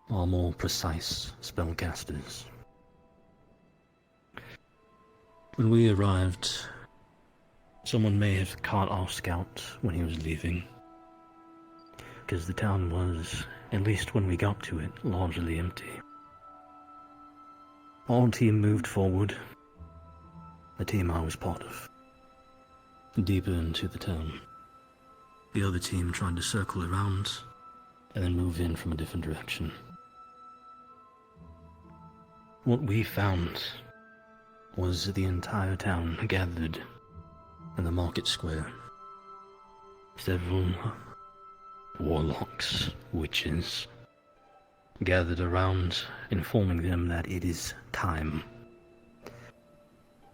are more precise spellcasters. When we arrived, someone may have caught our scout when he was leaving, because the town was, at least when we got to it, largely empty. Our team moved forward, the team I was part of, deeper into the town. The other team tried to circle around, and then move in from a different direction. What we found was the entire town gathered in the market square. Several warlocks, witches, gathered around, informing them that it is time.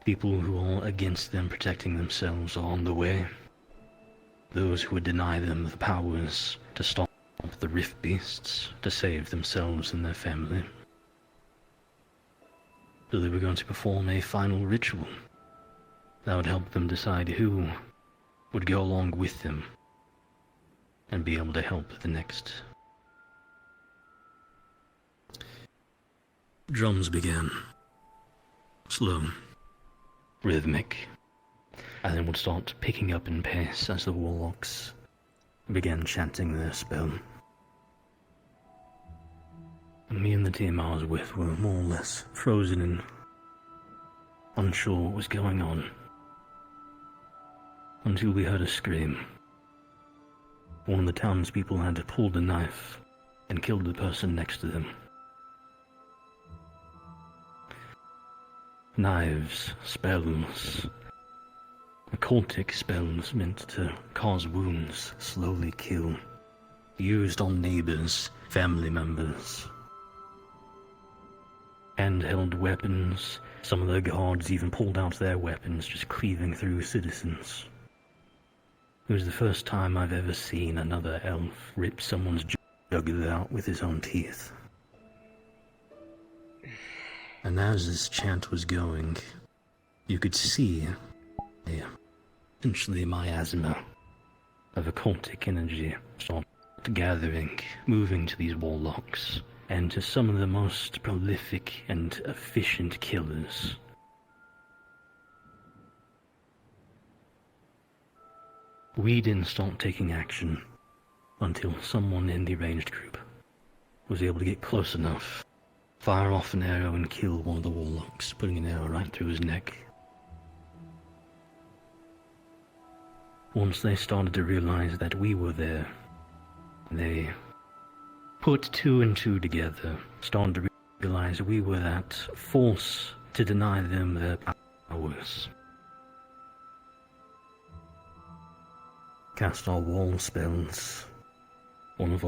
People who are against them protecting themselves are on the way. Those who would deny them the powers to stop the rift beasts, to save themselves and their family. So they were going to perform a final ritual that would help them decide who would go along with them and be able to help the next. Drums began. Slow, rhythmic, and then would start picking up in pace as the warlocks began chanting their spell. Me and the team I was with were more or less frozen and unsure what was going on, until we heard a scream. One of the townspeople had pulled a knife and killed the person next to them. Knives, spells, occultic spells meant to cause wounds, slowly kill, used on neighbors, family members. Handheld weapons, some of the guards even pulled out their weapons, just cleaving through citizens. It was the first time I've ever seen another elf rip someone's jugular out with his own teeth. And as this chant was going, you could see essentially miasma of occultic energy start gathering, moving to these warlocks, and to some of the most prolific and efficient killers. We didn't start taking action until someone in the ranged group was able to get close enough, fire off an arrow and kill one of the warlocks, putting an arrow right through his neck. Once they started to realize that we were there, they put 2 and 2 together, started to realize we were that force to deny them their powers. Cast our wall spells. One of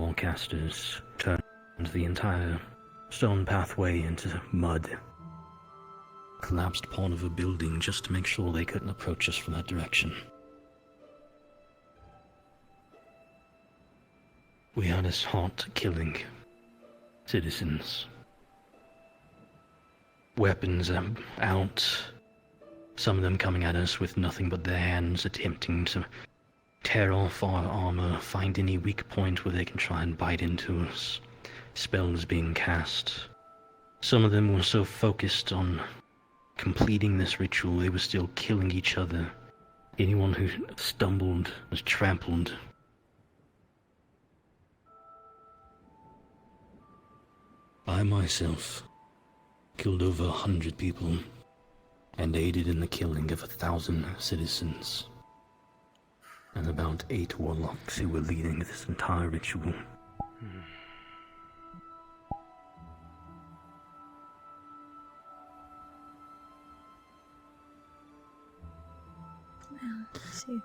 our casters turned the entire stone pathway into mud. Collapsed part of a building just to make sure they couldn't approach us from that direction. We had us hot killing citizens. Weapons out. Some of them coming at us with nothing but their hands, attempting to tear off our armor, find any weak point where they can try and bite into us. Spells being cast. Some of them were so focused on completing this ritual, they were still killing each other. Anyone who stumbled was trampled. I myself killed over 100 people and aided in the killing of 1,000 citizens, and about 8 warlocks who were leading this entire ritual. See.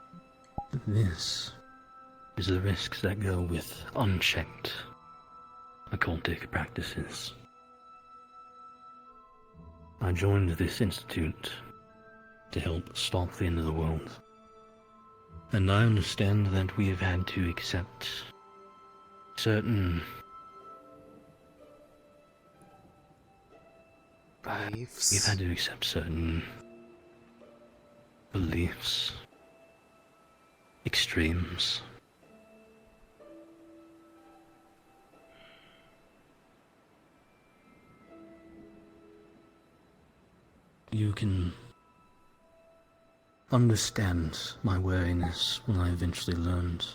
This is the risks that go with unchecked occultic practices. I joined this institute to help stop the end of the world. And I understand that we have had to accept certain beliefs. We've had to accept certain beliefs, extremes. You can understand my wariness when I eventually learned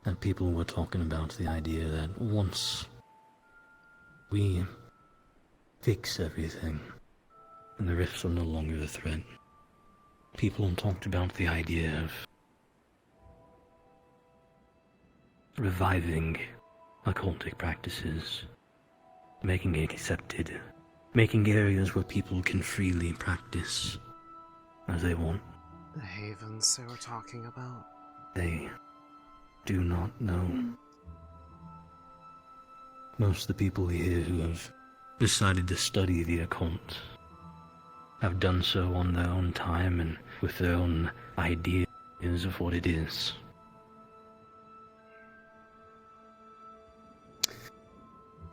that people were talking about the idea that once we fix everything and the rifts are no longer a threat, people talked about the idea of reviving occultic practices, making it accepted, making areas where people can freely practice as they want. The havens they were talking about? They do not know. Most of the people here who have decided to study the occult have done so on their own time and with their own ideas of what it is.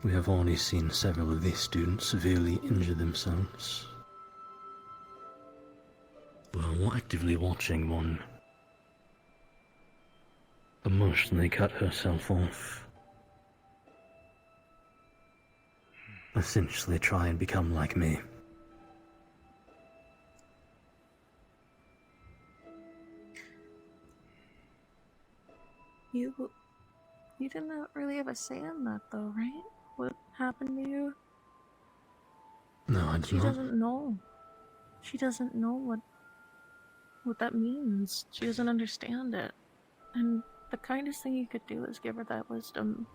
We have already seen several of these students severely injure themselves. We're actively watching one emotionally cut herself off. Essentially try and become like me. You didn't really have a say in that though, right? What happened to you? No, I do She not. doesn't know. She doesn't know what that means. She doesn't understand it. And the kindest thing you could do is give her that wisdom.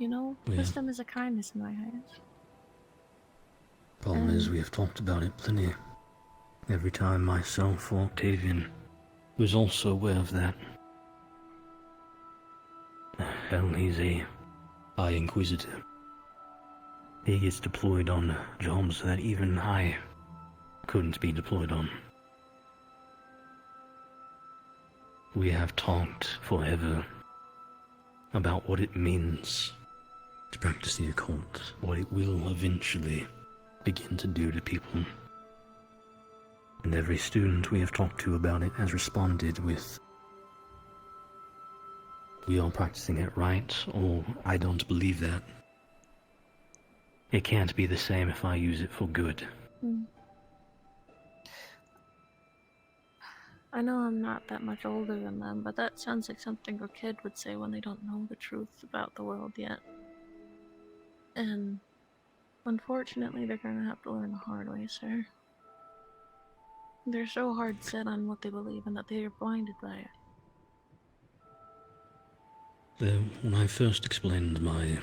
You know, Yeah. wisdom is a kindness in my eyes. Problem is, we have talked about it plenty. Every time myself or Octavian was also aware of that. Hell, he's a High Inquisitor. He gets deployed on jobs that even I couldn't be deployed on. We have talked forever about what it means to practice the occult, what it will eventually begin to do to people. And every student we have talked to about it has responded with, "We are practicing it right," or "I don't believe that. It can't be the same if I use it for good." I know I'm not that much older than them, but that sounds like something a kid would say when they don't know the truth about the world yet. And unfortunately, they're gonna have to learn the hard way, sir. They're so hard set on what they believe and that they are blinded by it. When I first explained my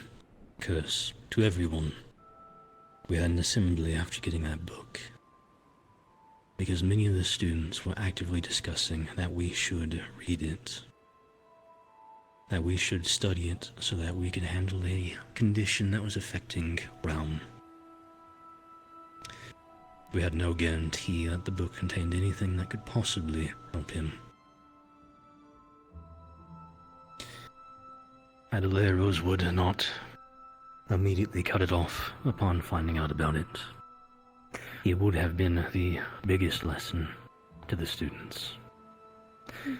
curse to everyone, we had an assembly after getting that book. Because many of the students were actively discussing that we should read it. That we should study it so that we could handle a condition that was affecting Realm. We had no guarantee that the book contained anything that could possibly help him. Had Alea Rosewood not immediately cut it off upon finding out about it, it would have been the biggest lesson to the students.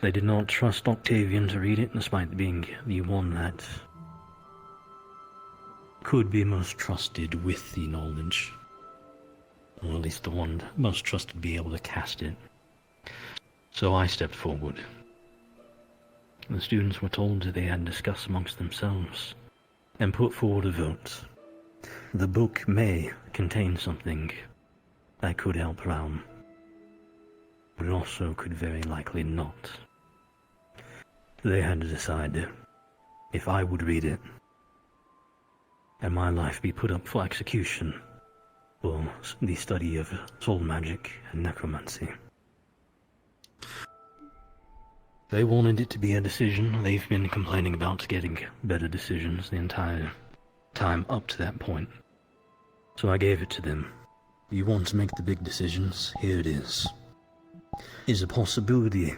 They did not trust Octavian to read it, despite being the one that could be most trusted with the knowledge. Or at least the one most trusted to be able to cast it. So I stepped forward. The students were told that they had discussed amongst themselves and put forward a vote. The book may contain something that could help Realm, but it also could very likely not. They had to decide if I would read it and my life be put up for execution for the study of soul magic and necromancy. They wanted it to be a decision. They've been complaining about getting better decisions the entire time up to that point. So I gave it to them. You want to make the big decisions? Here it is. Is a possibility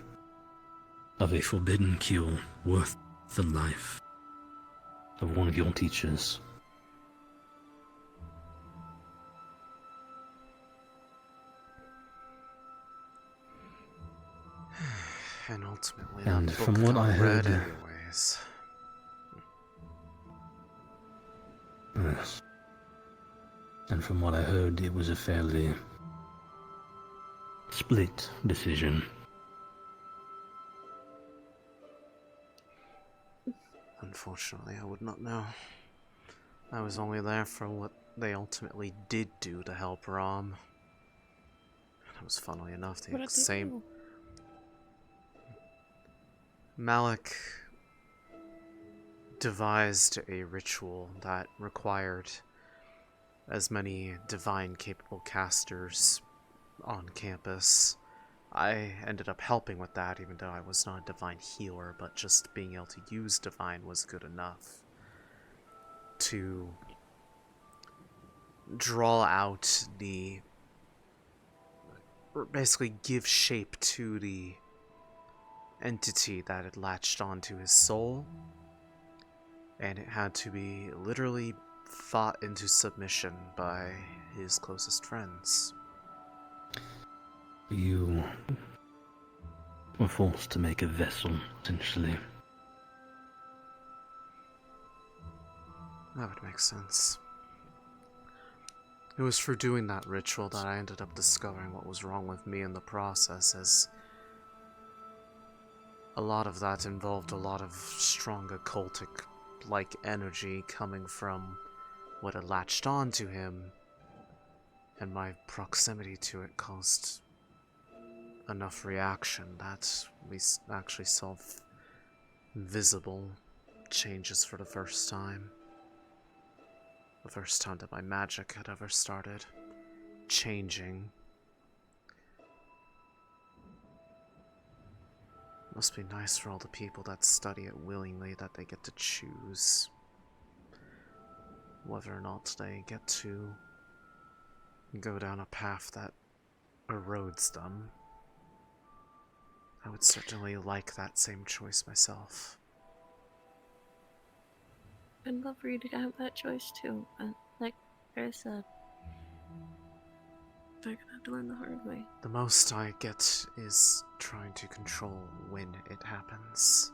of a forbidden cure worth the life of one of your teachers? And ultimately, And that from book what got I heard, read anyways. Yes. And from what I heard, it was a fairly split decision. Unfortunately, I would not know. I was only there for what they ultimately did do to help Rom. It was, funnily enough, the What did they same. do? Malik devised a ritual that required as many divine capable casters on campus. I ended up helping with that, even though I was not a divine healer, but just being able to use divine was good enough to draw out the, or basically give shape to the entity that had latched onto his soul, and it had to be literally fought into submission by his closest friends. You were forced to make a vessel, essentially. That would make sense. It was for doing that ritual that I ended up discovering what was wrong with me in the process, as a lot of that involved a lot of strong occultic-like energy coming from what had latched on to him, and my proximity to it caused enough reaction that we actually saw visible changes for the first time. The first time that my magic had ever started changing. Must be nice for all the people that study it willingly that they get to choose whether or not they get to go down a path that erodes them. I would certainly like that same choice myself. I'd love for you to have that choice too, but like I said, they're gonna have to learn the hard way. The most I get is trying to control when it happens.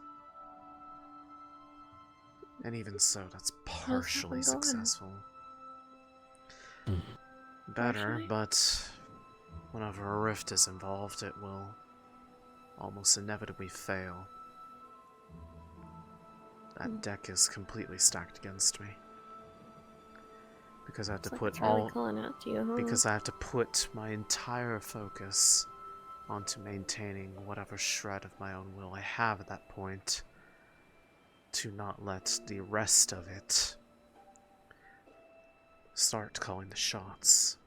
And even so, that's partially successful. Better, but whenever a rift is involved, it will almost inevitably fail. That deck is completely stacked against me. Because I have to put because I have to put my entire focus onto maintaining whatever shred of my own will I have at that point, to not let the rest of it start calling the shots.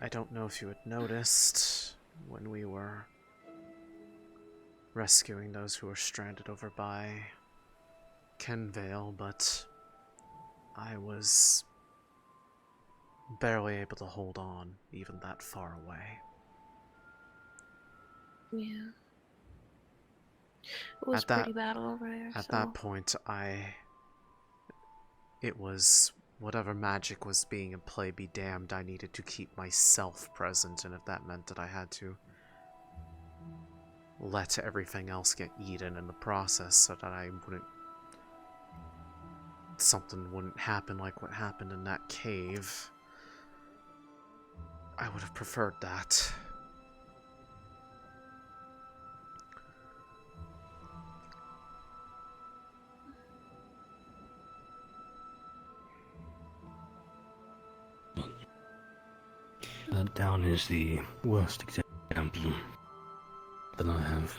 I don't know if you had noticed when we were rescuing those who were stranded over by Kenvale, but I was barely able to hold on even that far away. Yeah. It was pretty bad over there. At that point, it was whatever magic was being in play be damned, I needed to keep myself present, and if that meant that I had to let everything else get eaten in the process so that something wouldn't happen like what happened in that cave, I would have preferred that. That down is the worst example that I have.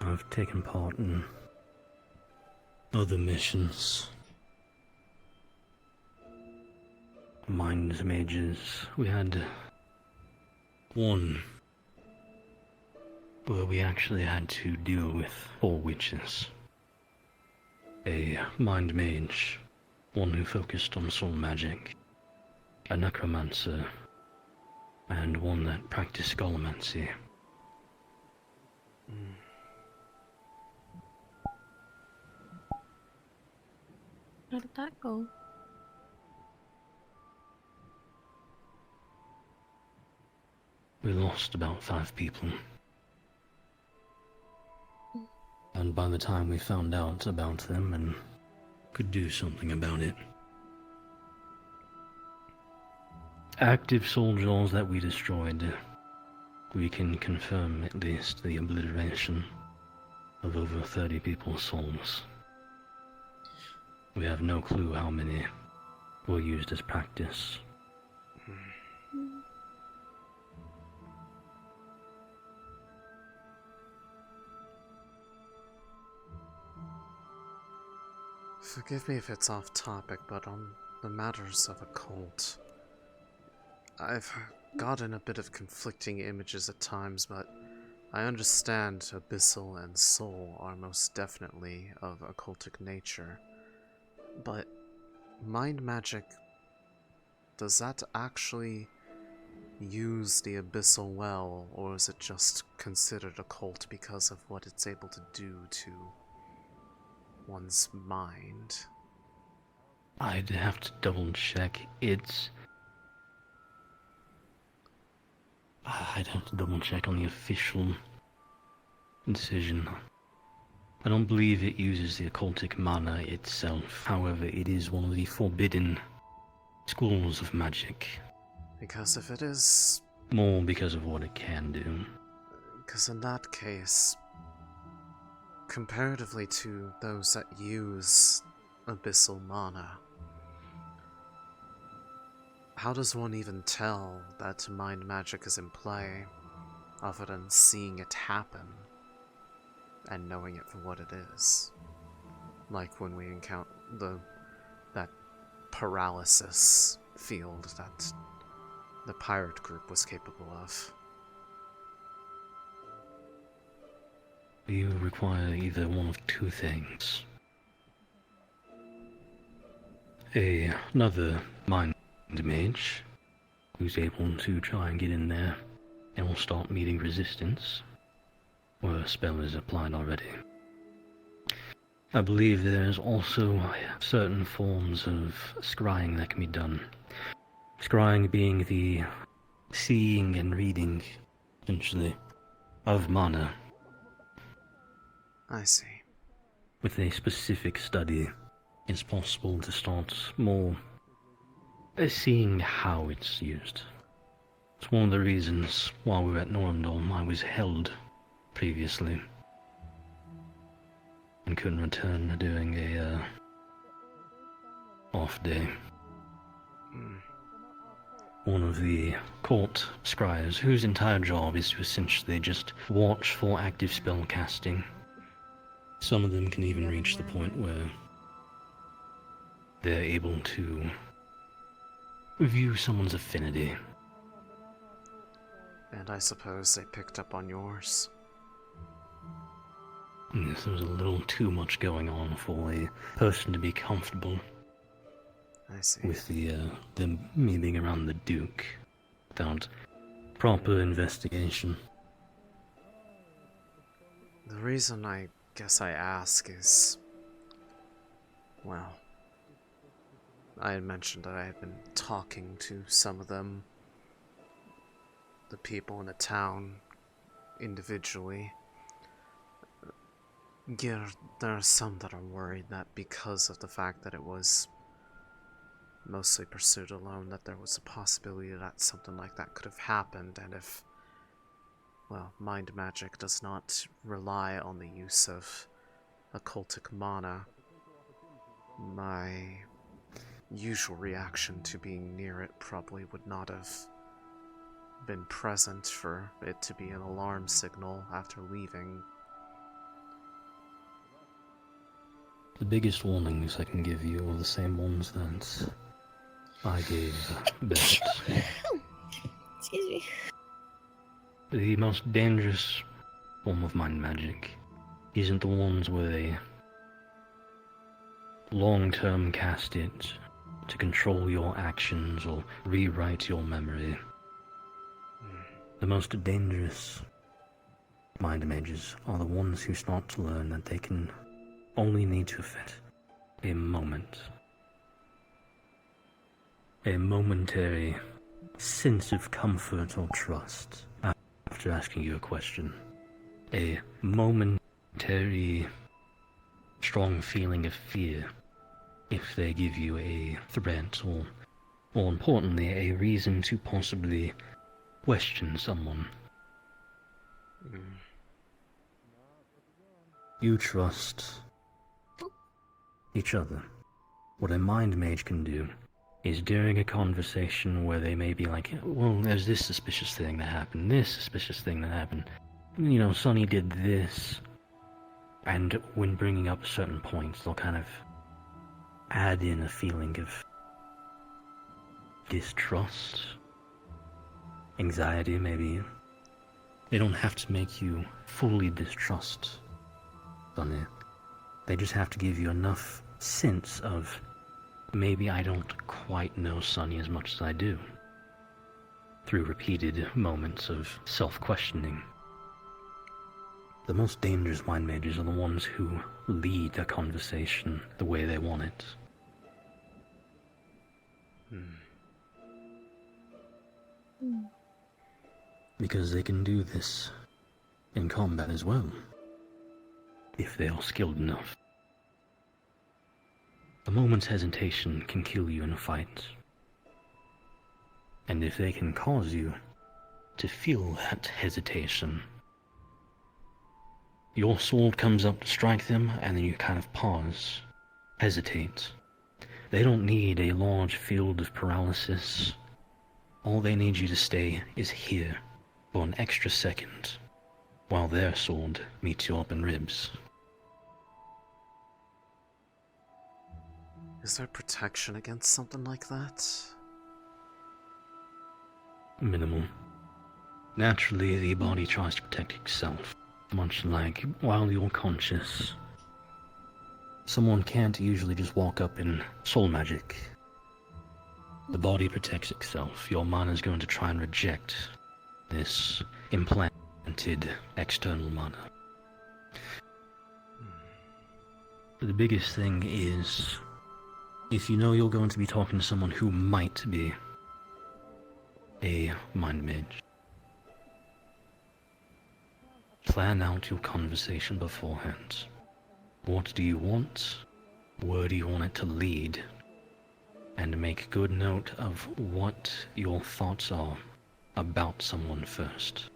I've taken part in other missions. Mind mages. We had one where we actually had to deal with 4 witches. A mind mage, one who focused on soul magic, a necromancer, and one that practiced scolomancy. How did that go? We lost about 5 people. And by the time we found out about them and could do something about it, active soul jewels that we destroyed, we can confirm at least the obliteration of over 30 people's souls. We have no clue how many were used as practice. Forgive me if it's off topic, but on the matters of a cult, I've gotten a bit of conflicting images at times, but I understand Abyssal and Soul are most definitely of occultic nature. But mind magic, does that actually use the Abyssal well, or is it just considered a cult because of what it's able to do to one's mind? I'd have to double check. I'd have to double check on the official decision. I don't believe it uses the occultic mana itself. However, it is one of the forbidden schools of magic. Because if it is... More because of what it can do. Because in that case, comparatively to those that use Abyssal mana, how does one even tell that mind magic is in play, other than seeing it happen and knowing it for what it is? Like when we encounter that paralysis field that the pirate group was capable of. You require either one of 2 things. Another mind mage who's able to try and get in there and will start meeting resistance where a spell is applied already. I believe there's also certain forms of scrying that can be done. Scrying being the seeing and reading, essentially, of mana. I see. With a specific study, it's possible to start more seeing how it's used. It's one of the reasons while we were at Normdom I was held previously and couldn't return during a off day. One of the court scryers, whose entire job is to essentially just watch for active spell casting. Some of them can even reach the point where they're able to view someone's affinity. And I suppose they picked up on yours. Yes, there was a little too much going on for a person to be comfortable. I see. With me being around the Duke without proper investigation. The reason I guess I ask is, well, I had mentioned that I had been talking to some of them, the people in the town, individually. Yeah, there are some that are worried that because of the fact that it was mostly pursued alone, that there was a possibility that something like that could have happened, and if, well, mind magic does not rely on the use of occultic mana, my usual reaction to being near it probably would not have been present for it to be an alarm signal after leaving. The biggest warnings I can give you are the same ones that I gave Beth. Excuse me. The most dangerous form of mind magic isn't the ones where they long-term cast it to control your actions or rewrite your memory. The most dangerous mind mages are the ones who start to learn that they can only need to fit a moment. A momentary sense of comfort or trust after asking you a question. A momentary strong feeling of fear if they give you a threat or, more importantly, a reason to possibly question someone. You trust each other. What a mind mage can do is during a conversation where they may be like, well, there's this suspicious thing that happened, this suspicious thing that happened, you know, Sonny did this, and when bringing up certain points, they'll kind of add in a feeling of distrust, anxiety maybe. They don't have to make you fully distrust Sonny. They just have to give you enough sense of, maybe I don't quite know Sonny as much as I do, through repeated moments of self-questioning. The most dangerous mind mages are the ones who lead a conversation the way they want it. Because they can do this in combat as well, if they are skilled enough. A moment's hesitation can kill you in a fight. And if they can cause you to feel that hesitation, your sword comes up to strike them, and then you kind of pause, hesitate. They don't need a large field of paralysis. All they need you to stay is here for an extra second, while their sword meets you up in ribs. Is there protection against something like that? Minimal. Naturally, the body tries to protect itself, much like while you're conscious. Someone can't usually just walk up in soul magic. The body protects itself. Your mana is going to try and reject this implanted external mana. The biggest thing is, if you know you're going to be talking to someone who might be a mind mage, plan out your conversation beforehand. What do you want? Where do you want it to lead? And make good note of what your thoughts are about someone first.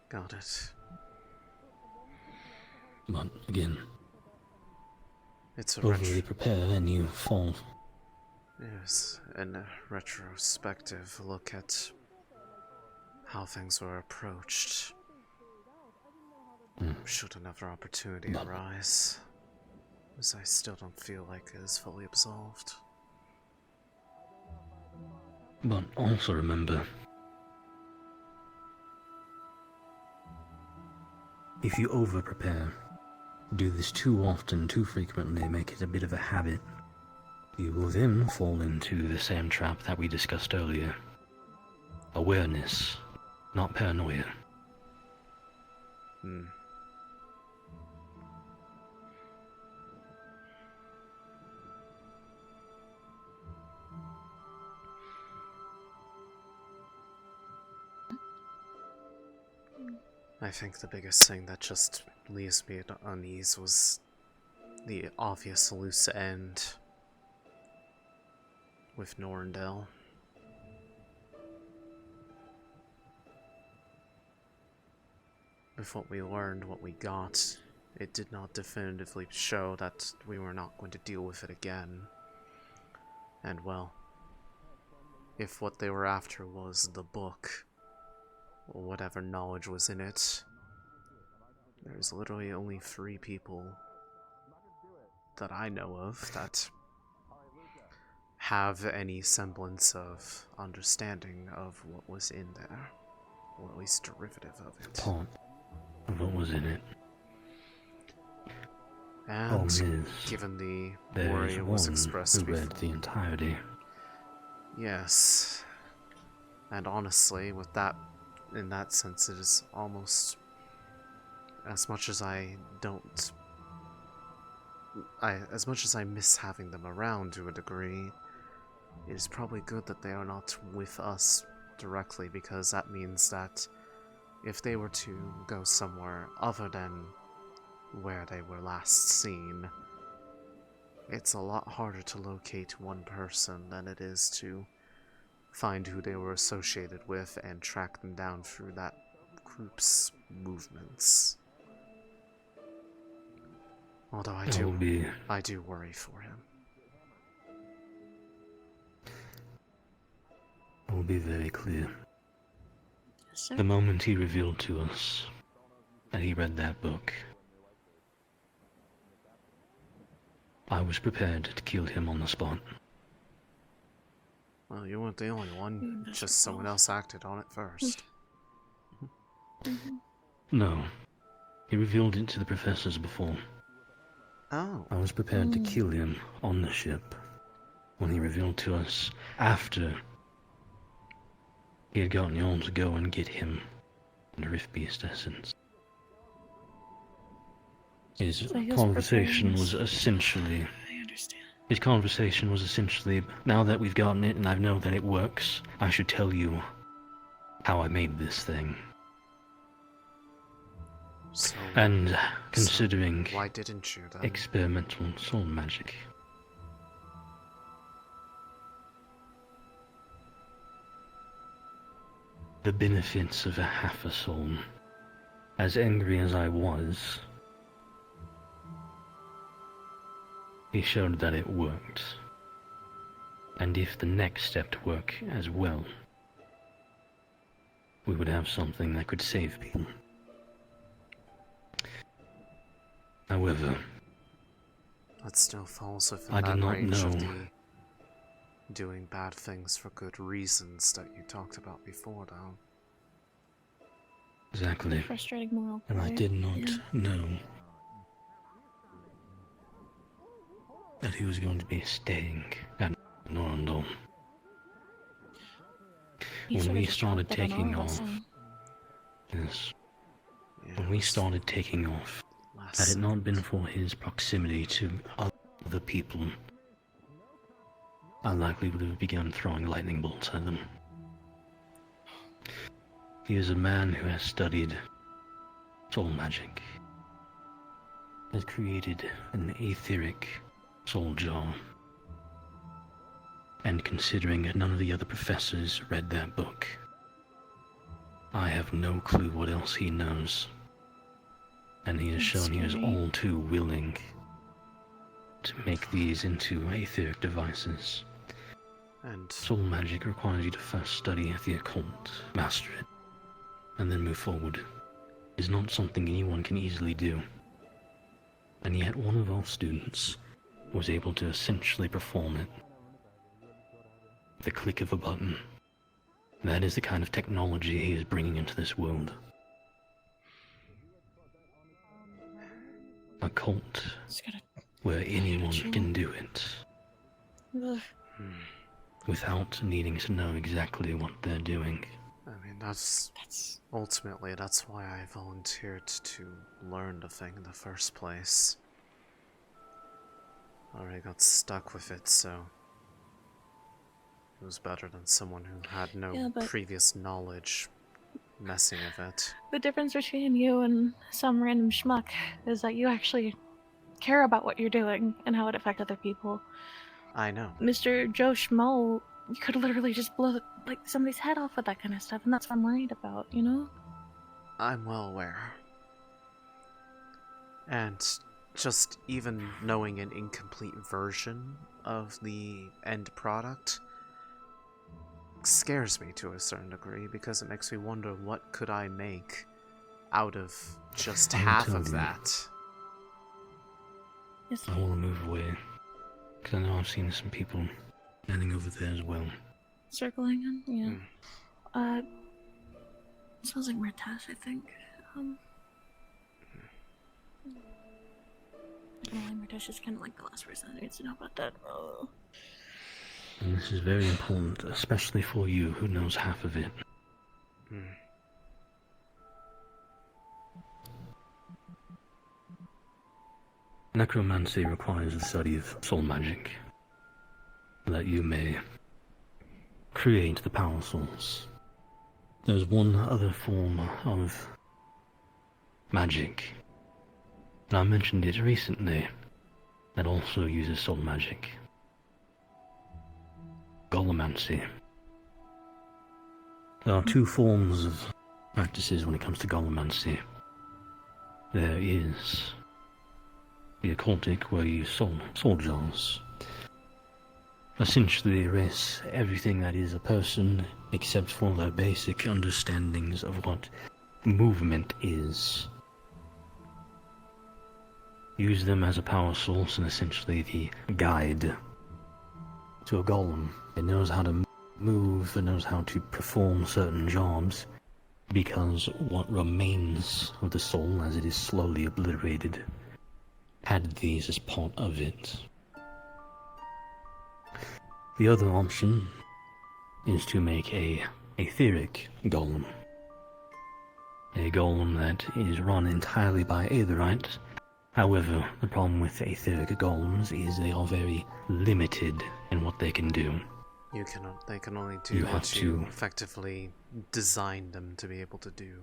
Got it. But again, It's a overly prepare and you fall. Yes, in a retrospective look at how things were approached. Should another opportunity arise, as I still don't feel like it is fully absolved. But also remember, if you over-prepare, do this too often, too frequently, make it a bit of a habit, you will then fall into the same trap that we discussed earlier. Awareness, not paranoia. I think the biggest thing that just leaves me at unease was the obvious loose end with Norndale. With what we learned, what we got, it did not definitively show that we were not going to deal with it again. And well, if what they were after was the book, or whatever knowledge was in it, there's literally only 3 people that I know of that have any semblance of understanding of what was in there, or at least derivative of it. Part of what was in it. And is, given the there worry is it was one expressed who read before. the entirety. Yes. And honestly, with that, in that sense, it is almost, as much as I don't, as much as I miss having them around to a degree, it is probably good that they are not with us directly, because that means that if they were to go somewhere other than where they were last seen, it's a lot harder to locate one person than it is to find who they were associated with and track them down through that group's movements. Although I do worry for him. I will be very clear. The moment he revealed to us that he read that book, I was prepared to kill him on the spot. Well, you weren't the only one, just someone else acted on it first. No, he revealed it to the professors before. Oh. I was prepared to kill him on the ship when he revealed to us after he had gotten you all to go and get him the Rift Beast essence. His conversation was essentially... His conversation was essentially, now that we've gotten it and I know that it works, I should tell you how I made this thing. So, and considering why didn't you then? Experimental soul magic. The benefits of a half a soul. As angry as I was, he showed that it worked. And if the next step to work as well, we would have something that could save people. However, that still falls within I do that not range of know. the doing bad things for good reasons that you talked about before, though. Exactly. Frustrating moral. And I did not know that he was going to be staying at Norandel. When we started taking off, yes, when we started taking off, had it not been for his proximity to other people, I likely would have begun throwing lightning bolts at them. He is a man who has studied soul magic, has created an etheric soul jar, and considering that none of the other professors read that book, I have no clue what else he knows. And he has shown he is all too willing to make these into etheric devices. And soul magic requires you to first study the occult, master it, and then move forward. It is not something anyone can easily do. And yet one of our students was able to essentially perform it. The click of a button. That is the kind of technology he is bringing into this world. A cult where anyone can do it without needing to know exactly what they're doing. I mean, that's ultimately, that's why I volunteered to learn the thing in the first place. I already got stuck with it, so it was better than someone who had no previous knowledge messing with it. The difference between you and some random schmuck is that you actually care about what you're doing and how it affects other people. I know. Mr. Joe Schmo, you could literally just blow somebody's head off with that kind of stuff, and that's what I'm worried about, you know? I'm well aware. And just even knowing an incomplete version of the end product scares me to a certain degree, because it makes me wonder what could I make out of just half of that. Yes. I want to move away, because I know I've seen some people heading over there as well. Circling him? Yeah. Smells like Mertas, I think. Ritesh is kind of like the last person that needs to know about that. Oh. And this is very important, especially for you, who knows half of it. Necromancy requires the study of soul magic, that you may create the power source. There's one other form of magic, and I mentioned it recently, that also uses soul magic. Golemancy. There are two forms of practices when it comes to golemancy. There is the occultic, where you use soul jars. Essentially erase everything that is a person except for their basic understandings of what movement is. Use them as a power source and essentially the guide to a golem. It knows how to move, it knows how to perform certain jobs, because what remains of the soul as it is slowly obliterated had these as part of it. The other option is to make a etheric golem. A golem that is run entirely by aetherite. However, the problem with etheric golems is they are very limited in what they can do. They can only do You what have you to- effectively designed them to be able to do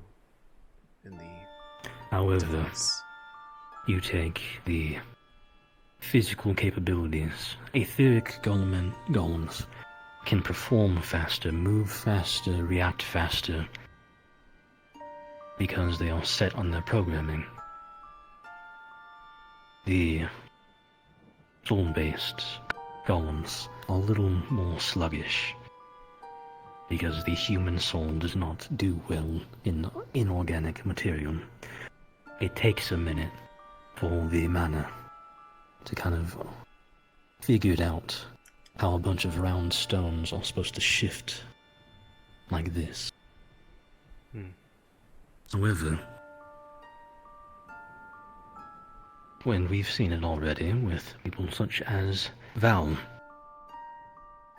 in the However, device. you take the physical capabilities. Etheric golems can perform faster, move faster, react faster, because they are set on their programming. The soul-based golems are a little more sluggish, because the human soul does not do well in inorganic material. It takes a minute for the mana to kind of figure it out, how a bunch of round stones are supposed to shift like this. However, when we've seen it already with people such as Val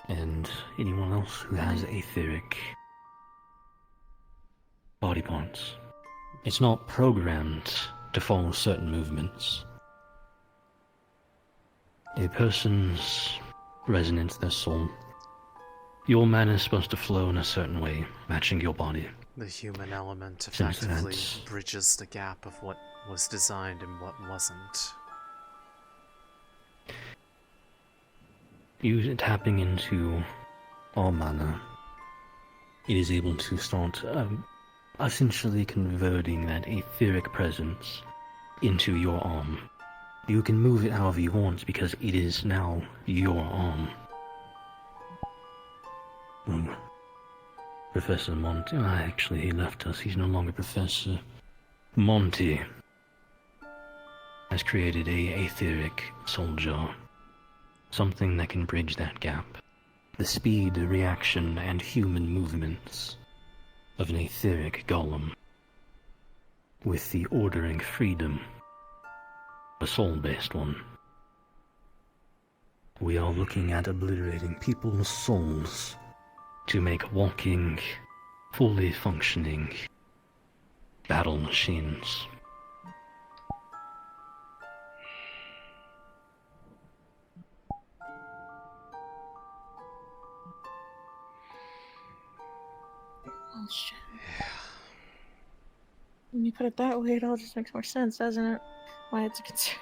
and anyone else who has etheric body parts, it's not programmed to follow certain movements. A person's resonance, their soul, your mana is supposed to flow in a certain way, matching your body. The human element Since effectively that's- bridges the gap of what was designed and what wasn't. You tapping into our mana, it is able to start essentially converting that etheric presence into your arm. You can move it however you want because it is now your arm. Professor Monty, actually he left us, he's no longer Professor. Monty has created a etheric soul jar. Something that can bridge that gap. The speed, reaction, and human movements of an etheric golem. With the ordering freedom, a soul-based one. We are looking at obliterating people's souls to make walking, fully functioning battle machines. Oh shit. When you put it that way, it all just makes more sense, doesn't it? Why it's a concern.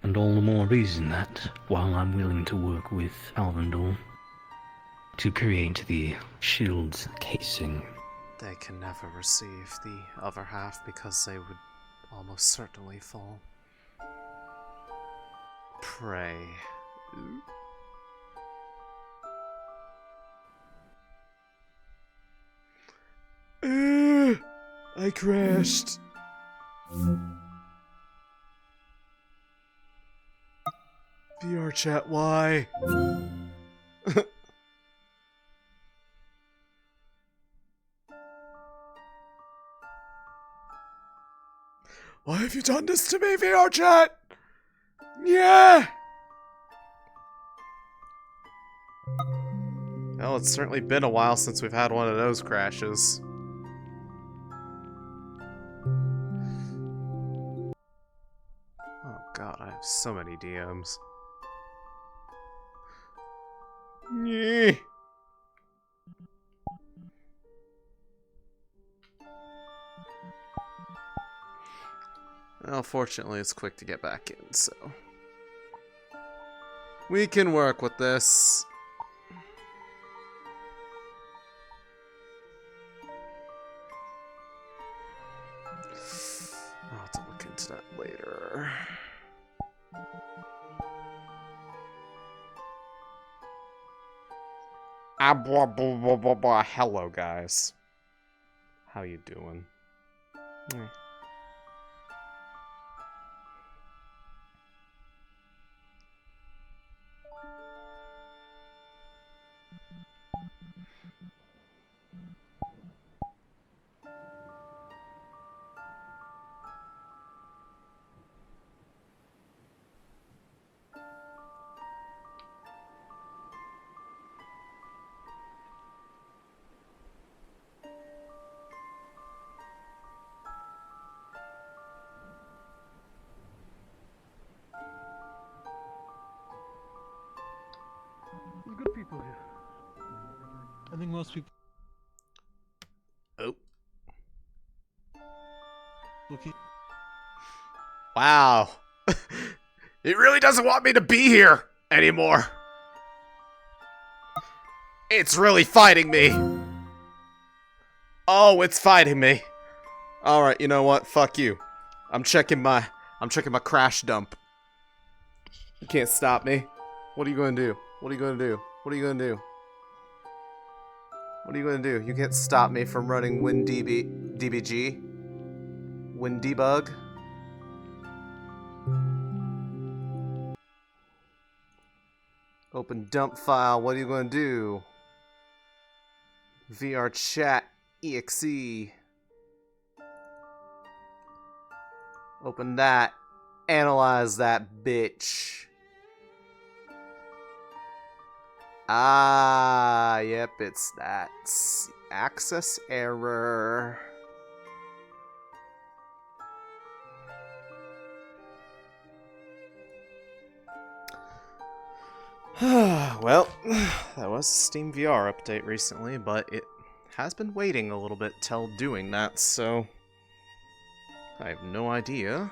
And all the more reason that, while I'm willing to work with Alvendor to create the shield's casing, They can never receive the other half because they would almost certainly fall prey. I crashed. VR chat, why? Why have you done this to me, VR chat? Yeah! Well, it's certainly been a while since we've had one of those crashes. Oh god, I have so many DMs. Yeah. Well, fortunately, it's quick to get back in, so we can work with this. I'll have to look into that later. Hello, guys. How you doing? There's good people here. I think most people. Oh. Okay. Wow. It really doesn't want me to be here anymore. It's really fighting me. Oh, it's fighting me. Alright, you know what? Fuck you. I'm checking my crash dump. You can't stop me. What are you gonna do? What are you gonna do? What are you gonna do? What are you gonna do? You can't stop me from running WinDBG. WinDebug. Open dump file. What are you gonna do? VR chat exe. Open that. Analyze that bitch. Ah, yep, it's that. Access error. Well, that was a Steam VR update recently, but it has been waiting a little bit till doing that, so I have no idea.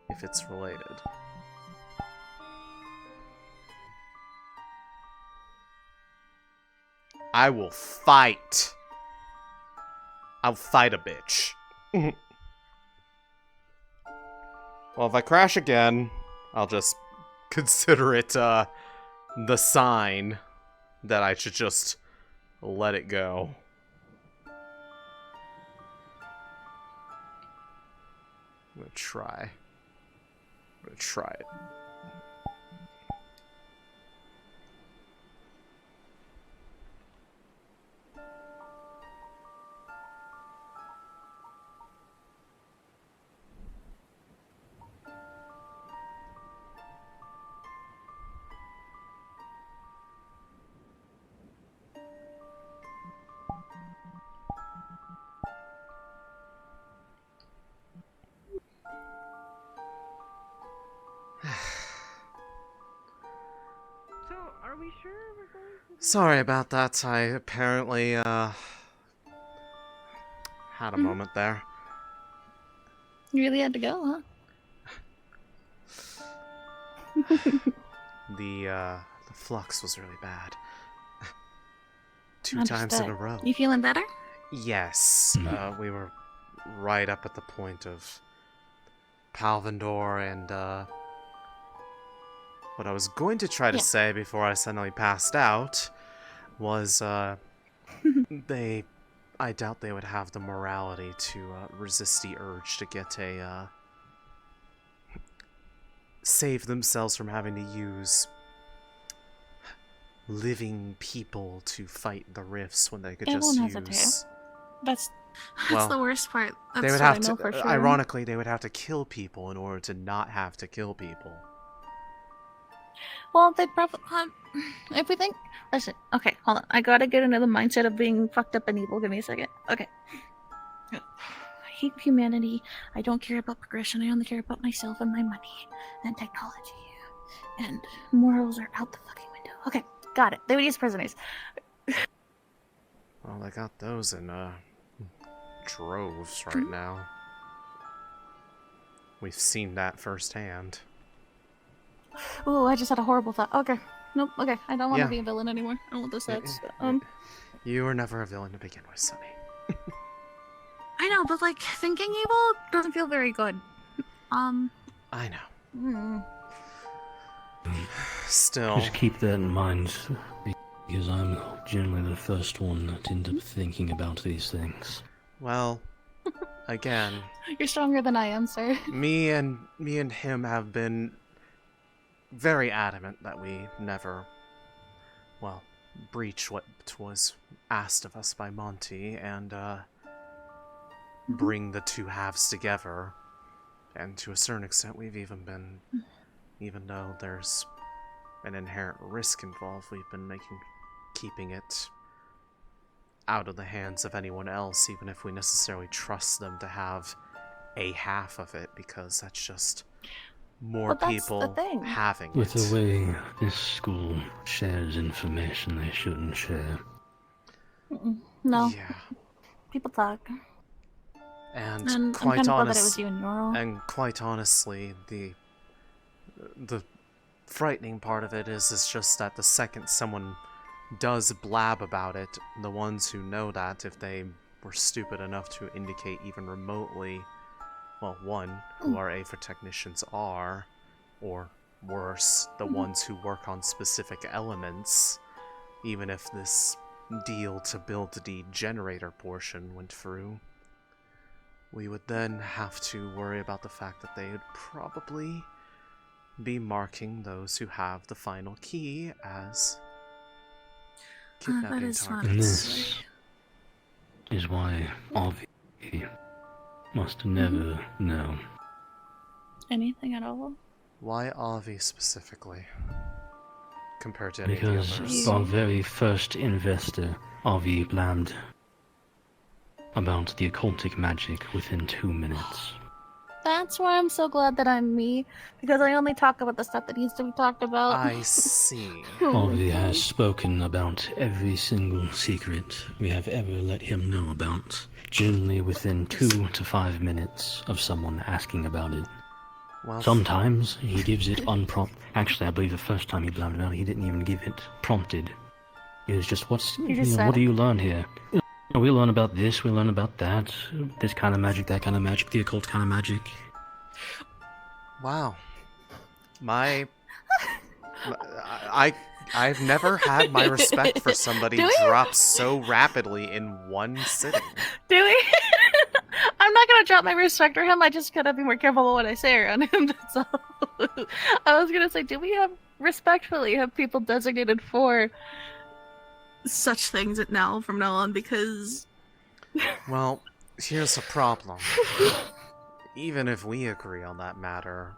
If it's related. I will fight. I'll fight a bitch. Well, if I crash again, I'll just consider it the sign that I should just let it go. I'm gonna try. I'm gonna try it. So, are we sure we're going to... Sorry about that. I apparently had a moment there. You really had to go, huh? The flux was really bad. 2 times in Understood. a row. You feeling better? Yes. We were right up at the point of Palvindor and what I was going to try to say before I suddenly passed out was I doubt they would have the morality to resist the urge to get a save themselves from having to use living people to fight the rifts when they could It just won't use That's Well, the worst part. That's they would what have I know to. for sure. Ironically, they would have to kill people in order to not have to kill people. Well, they'd probably. If we think. Listen, okay, hold on. I gotta get into the mindset of being fucked up and evil. Give me a second. Okay. I hate humanity. I don't care about progression. I only care about myself and my money and technology. And morals are out the fucking window. Okay, got it. They would use prisoners. Well, they got those in droves right now. We've seen that firsthand. Ooh, I just had a horrible thought. Okay. Nope, okay. I don't want to Yeah. be a villain anymore. I don't want those sets. You were never a villain to begin with, Sunny. I know, but like, thinking evil doesn't feel very good. I know. Still. Just keep that in mind, because I'm generally the first one that ends up thinking about these things. Well, again, You're stronger than I am, sir. me and him have been very adamant that we never, well, breach what was asked of us by Monty and bring the two halves together. And to a certain extent, we've even been, even though there's an inherent risk involved, we've been keeping it out of the hands of anyone else, even if we necessarily trust them to have a half of it, because that's just more But that's people the thing. having With it. the way this school shares information they shouldn't share. No. Yeah. People talk. And I'm quite kind of glad that it honest, was you and Noro. and quite honestly, the frightening part of it is just that the second someone does blab about it, the ones who know that, if they were stupid enough to indicate even remotely, well, one, who our AFA technicians are, or worse, the ones who work on specific elements, even if this deal to build the generator portion went through, we would then have to worry about the fact that they would probably be marking those who have the final key as kidnapping is not And targets. this is why Avi must never know. Anything at all? Why Avi specifically? Compared to any of the Because others? our very first investor, Avi, blabbed about the occultic magic within 2 minutes. That's why I'm so glad that I'm me, because I only talk about the stuff that needs to be talked about. I see. Avi has spoken about every single secret we have ever let him know about, generally within 2 to 5 minutes of someone asking about it. Well, Sometimes he gives it unprompted. Actually, I believe the first time he blabbed about it, he didn't even give it prompted. It was just, just what do said you learn here? We learn about this, we learn about that, this kind of magic, that kind of magic, the occult kind of magic. Wow. I've never had my respect for somebody Do we? drop so rapidly in one sitting. Do we? I'm not gonna drop my respect for him. I just gotta be more careful about what I say around him. That's all. I was gonna say, do we respectfully have people designated for such things now from now on? Because Well, here's the problem. Even if we agree on that matter,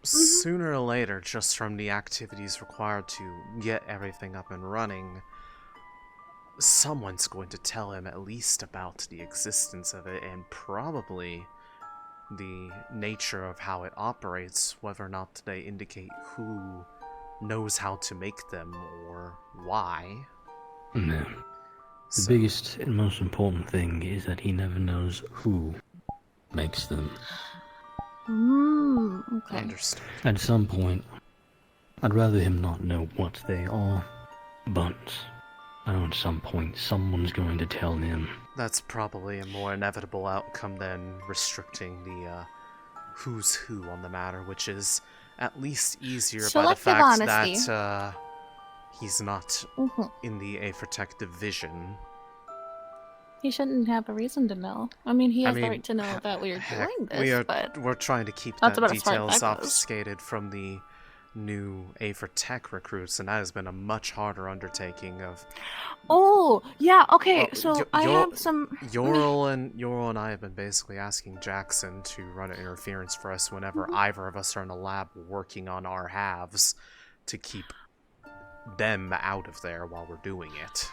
sooner or later, just from the activities required to get everything up and running, someone's going to tell him at least about the existence of it and probably the nature of how it operates, whether or not they indicate who knows how to make them or why. No. The biggest and most important thing is that he never knows who makes them. okay. Understood. At some point, I'd rather him not know what they are, but I know at some point someone's going to tell him. That's probably a more inevitable outcome than restricting the who's who on the matter, which is at least easier by the Selective fact honesty. that he's not in the Aethertech division. He shouldn't have a reason to know. I mean, he has I the mean, right to know that we are Heck, doing this, but we're trying to keep that's that about as far as details that goes. obfuscated from the new A for Tech recruits, and that has been a much harder undertaking of... Oh, yeah, okay, Well, so I have some... Yorl and I have been basically asking Jackson to run an interference for us whenever either of us are in a lab working on our halves to keep them out of there while we're doing it.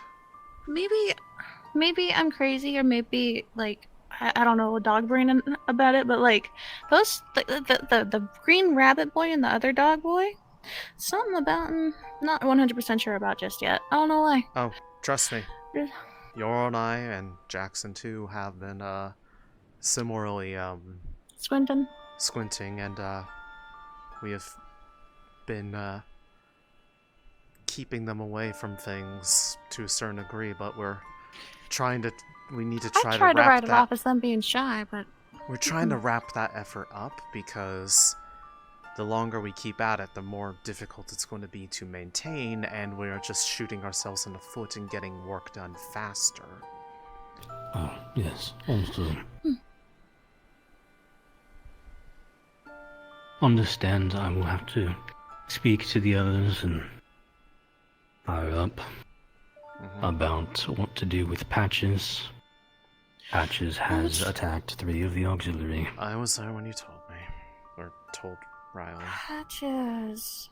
Maybe I'm crazy, or maybe, like, I don't know, dog brain about it, but, like, those, the green rabbit boy and the other dog boy, something about him, not 100% sure about just yet. I don't know why. Oh, trust me. Yorl and I, and Jackson too, have been, similarly, squinting, and, we have been, keeping them away from things to a certain degree, but we need to try I tried to to write wrap it off as them being shy, but... We're trying to wrap that effort up, because the longer we keep at it, the more difficult it's going to be to maintain, and we're just shooting ourselves in the foot and getting work done faster. Oh, yes, understood. Understand, I will have to speak to the others and higher up about what to do with Patches. Patches has attacked 3 of the auxiliary. I was there when you told me. Or told Riley. Patches.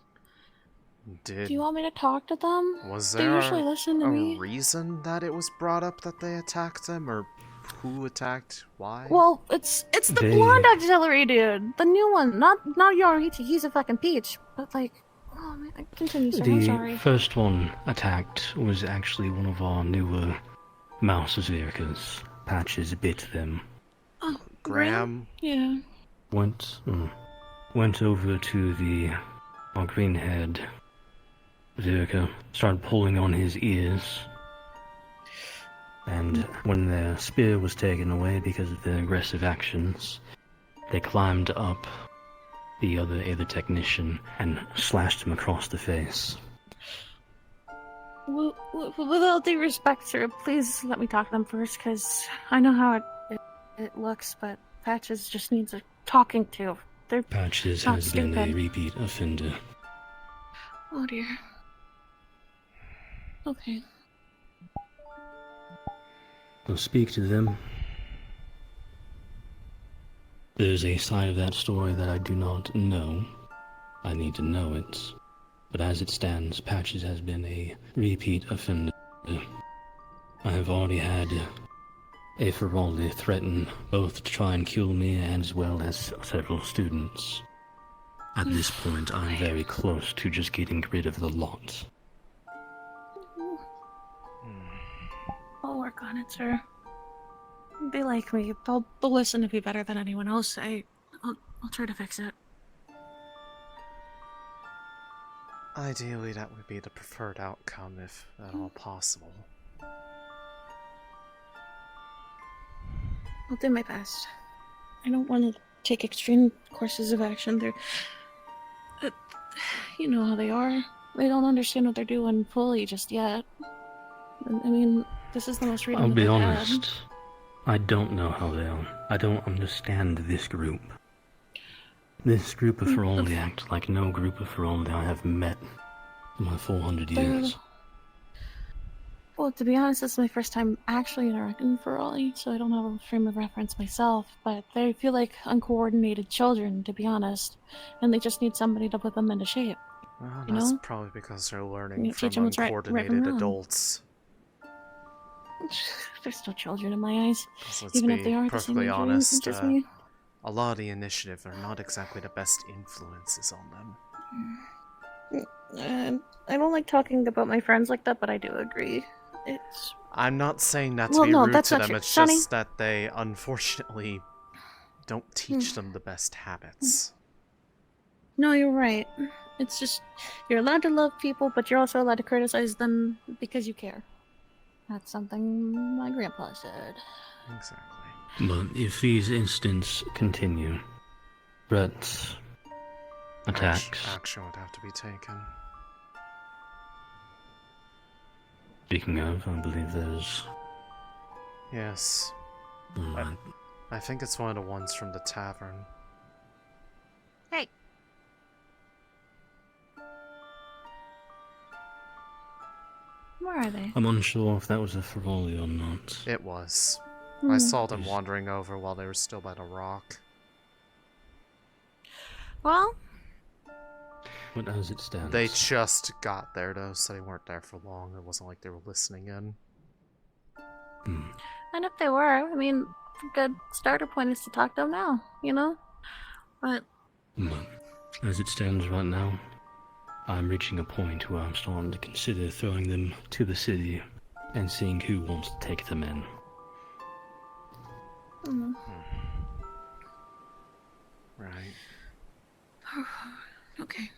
Do Did... you want me to talk to them? Was They there usually listen to a me. reason that it was brought up that they attacked them, or who attacked why? Well, it's the blonde auxiliary dude, the new one, not Yorichi. He's a fucking peach. But like, oh man, continue, sir. I'm sorry. The first one attacked was actually one of our newer mouse zirkas. Patches bit them. Oh, Graham? Yeah. Went over to our green-haired Zirka, started pulling on his ears, and when their spear was taken away because of their aggressive actions, they climbed up the other technician and slashed him across the face. With all due respect, sir, please let me talk to them first, because I know how it looks, but Patches just needs a talking to. They're Patches not has stupid. been a repeat offender. Oh dear. Okay. I'll speak to them. There's a side of that story that I do not know. I need to know it. But as it stands, Patches has been a repeat offender. I have already had a Feraldi threaten both to try and kill me as well as several students. At this point, I'm very close to just getting rid of the lot. I'll work on it, sir. They like me. They'll listen to me better than anyone else. I'll try to fix it. Ideally, that would be the preferred outcome, if at all possible. I'll do my best. I don't want to take extreme courses of action. You know how they are. They don't understand what they're doing fully just yet. I mean, this is the most freedom I'll that be they've honest. had. I don't know how they are. I don't understand this group. This group of Feraldi act like no group of Feraldi I have met in my 400 years. Well, to be honest, this is my first time actually interacting with Feraldi, so I don't have a frame of reference myself, but they feel like uncoordinated children, to be honest, and they just need somebody to put them into shape. Well, you that's know? probably because they're learning You from teach them what's right uncoordinated from wrong. adults. They're still children in my eyes, 'Cause let's even be if they are the same perfectly age honest, range as me. a lot of the initiative are not exactly the best influences on them. I don't like talking about my friends like that, but I do agree. I'm not saying that to Well, be no, rude that's to not them, true. it's Sonny? just that they unfortunately don't teach them the best habits. No, you're right. It's just, you're allowed to love people, but you're also allowed to criticize them because you care. That's something my grandpa said. Exactly. But if these incidents continue, threats, attacks, Action would have to be taken. speaking of, I believe there's... Yes. I think it's one of the ones from the tavern. Hey. Where are they? I'm unsure if that was a Frivolli or not. It was. I Hmm. saw them wandering over while they were still by the rock. Well, But as it stands, They just got there, though, so they weren't there for long. It wasn't like they were listening in. and if they were, I mean, a good starter point is to talk to them now, you know? But as it stands right now, I'm reaching a point where I'm starting to consider throwing them to the city and seeing who wants to take them in. Right. Okay.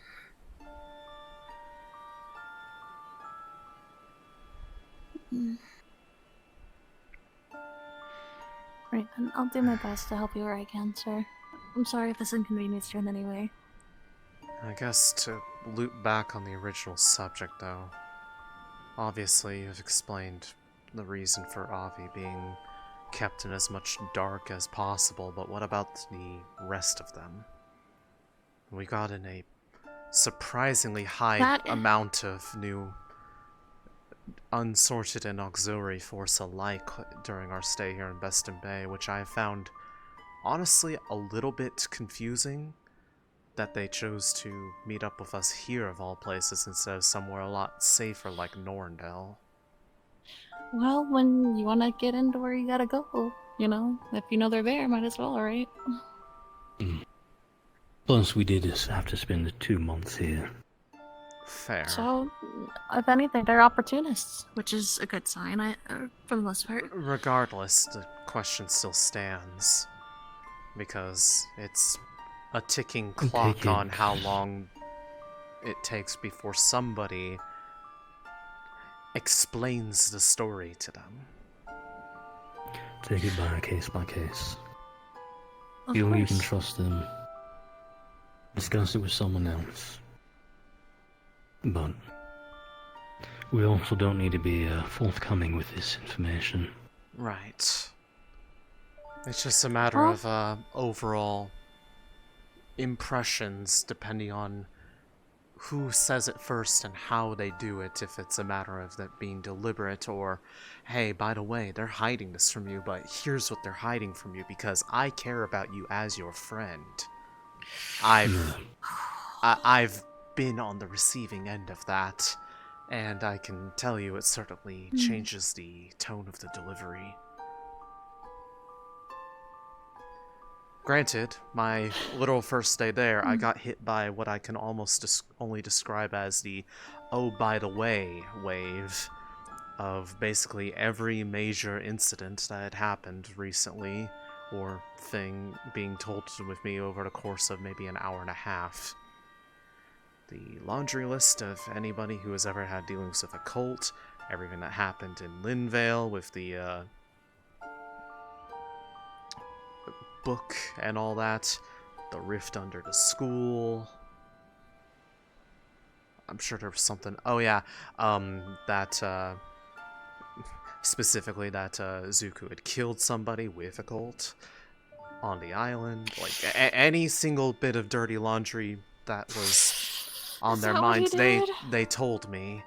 Right, then I'll do my best to help you where I can, sir. I'm sorry if this inconvenienced you in any way. I guess to loop back on the original subject, though. Obviously, you've explained the reason for Avi being kept in as much dark as possible, but what about the rest of them? We got in a surprisingly high amount of new unsorted and auxiliary force alike during our stay here in Beston Bay, which I found honestly a little bit confusing that they chose to meet up with us here of all places instead of somewhere a lot safer like Norndale. Well, when you want to get into where you gotta go, you know, if you know they're there, might as well, right? Plus, we did just have to spend the 2 months here. Fair. So, if anything, they're opportunists, which is a good sign, for the most part. Regardless, the question still stands. Because it's a ticking clock on how long it takes before somebody explains the story to them. Take it by case. Of Feel you course. can trust them. Discuss it with someone else. But we also don't need to be forthcoming with this information. Right. It's just a matter of overall impressions depending on who says it first and how they do it, if it's a matter of that being deliberate or, hey, by the way, they're hiding this from you, but here's what they're hiding from you because I care about you as your friend. I've been on the receiving end of that, and I can tell you it certainly changes the tone of the delivery. Granted, my literal first day there, I got hit by what I can almost only describe as the oh by the way wave of basically every major incident that had happened recently or thing being told with me over the course of maybe an hour and a half. The laundry list of anybody who has ever had dealings with a cult, everything that happened in Linvale with the book and all that, the rift under the school. I'm sure there was something. Oh yeah, that specifically that Zuko had killed somebody with a cult on the island. Like any single bit of dirty laundry that was on their minds, they told me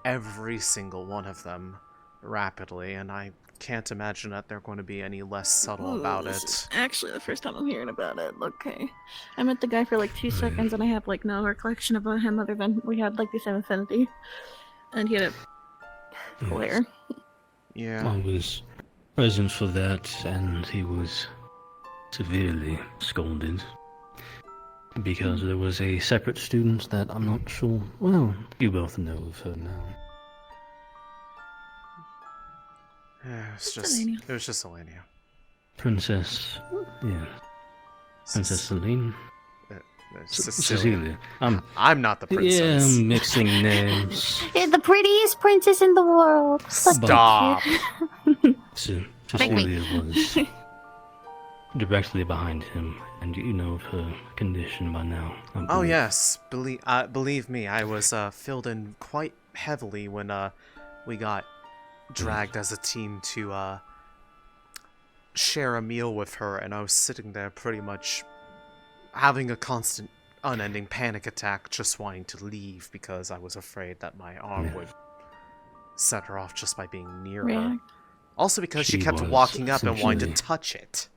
every single one of them rapidly, and I can't imagine that they're going to be any less subtle about This it. is actually the first time I'm hearing about it. Okay. I met the guy for like 2 seconds and I have like no recollection about him other than we had like the same affinity. And he had a flare. Yeah. I was present for that, and he was severely scolded. Because there was a separate student that I'm not sure. Well, you both know of her now. Yeah, it was just Alea. Princess. Yeah. Princess Céline. Cecilia. Cecilia. I'm not the princess. Yeah, I'm mixing names. You're the prettiest princess in the world. Stop. Cecilia was directly behind him, and you know of her condition by now. Oh yes, believe me, I was filled in quite heavily when we got dragged as a team to share a meal with her, and I was sitting there pretty much having a constant, unending panic attack, just wanting to leave because I was afraid that my arm would set her off just by being near her. React. Also because she She kept was walking up and wanting to essentially- touch it.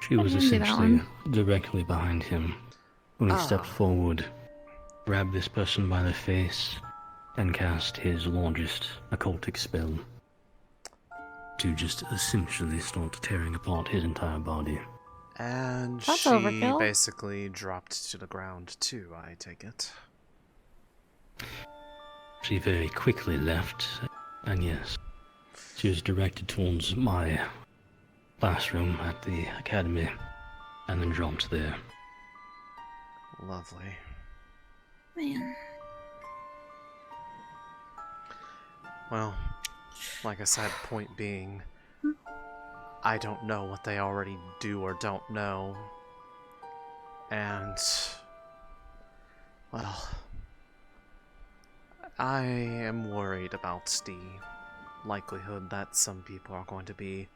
She was I can see that essentially one. directly behind him when he Ah. stepped forward, grabbed this person by the face, and cast his largest occultic spell to just essentially start tearing apart his entire body. And That's she overkill. basically dropped to the ground too, I take it. She very quickly left, and yes, she was directed towards my classroom at the academy, and then dropped there. Lovely. Man. Well, like I said, point being, I don't know what they already do or don't know. And, well, I am worried about the likelihood that some people are going to be,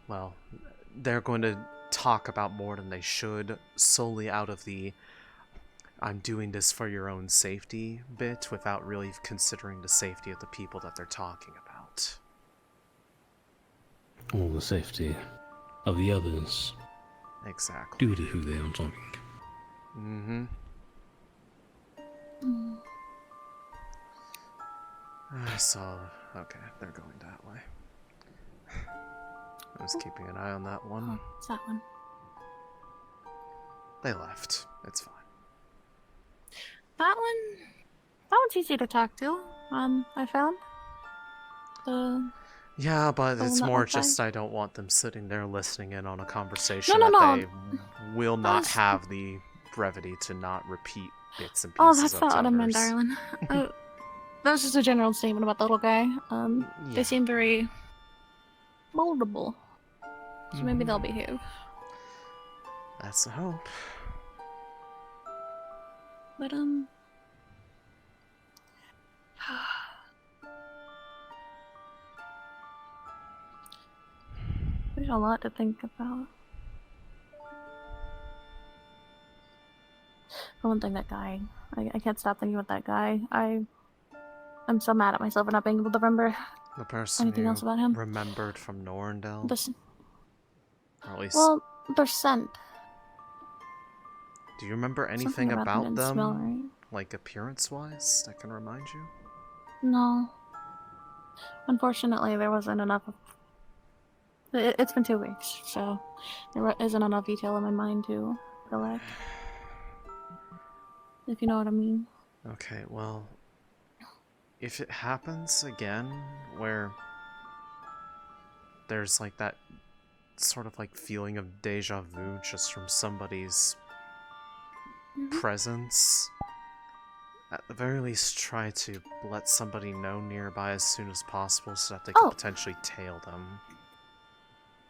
well, they're going to talk about more than they should, solely out of the I'm doing this for your own safety bit, without really considering the safety of the people that they're talking about. All the safety of the others Exactly. due to who they are talking. Mm-hmm. I saw... Okay, they're going that way. I was keeping an eye on that one. Oh, it's that one. They left. It's fine. That one's easy to talk to. I found. Yeah, but the it's one that more went by? just I don't want them sitting there listening in on a conversation No, that no. they will not That's- have the brevity to not repeat bits and Oh, pieces that's of not what I meant, others. darling. That was just a general statement about the little guy. Yeah. They seem very moldable. So maybe they'll behave. That's the hope. But there's a lot to think about. For one thing, that guy. I can't stop thinking about that guy. I'm so mad at myself for not being able to remember The person anything you else about him. remembered from Norendel? This, Or at least, well, they're scent. do you remember anything something about them about didn't them? smell right. Like appearance-wise, that can remind you? No. Unfortunately, there wasn't enough. It's been 2 weeks, so there isn't enough detail in my mind to collect. If you know what I mean. Okay, well, if it happens again, where there's like that sort of like feeling of deja vu just from somebody's presence, at the very least try to let somebody know nearby as soon as possible so that they can potentially tail them.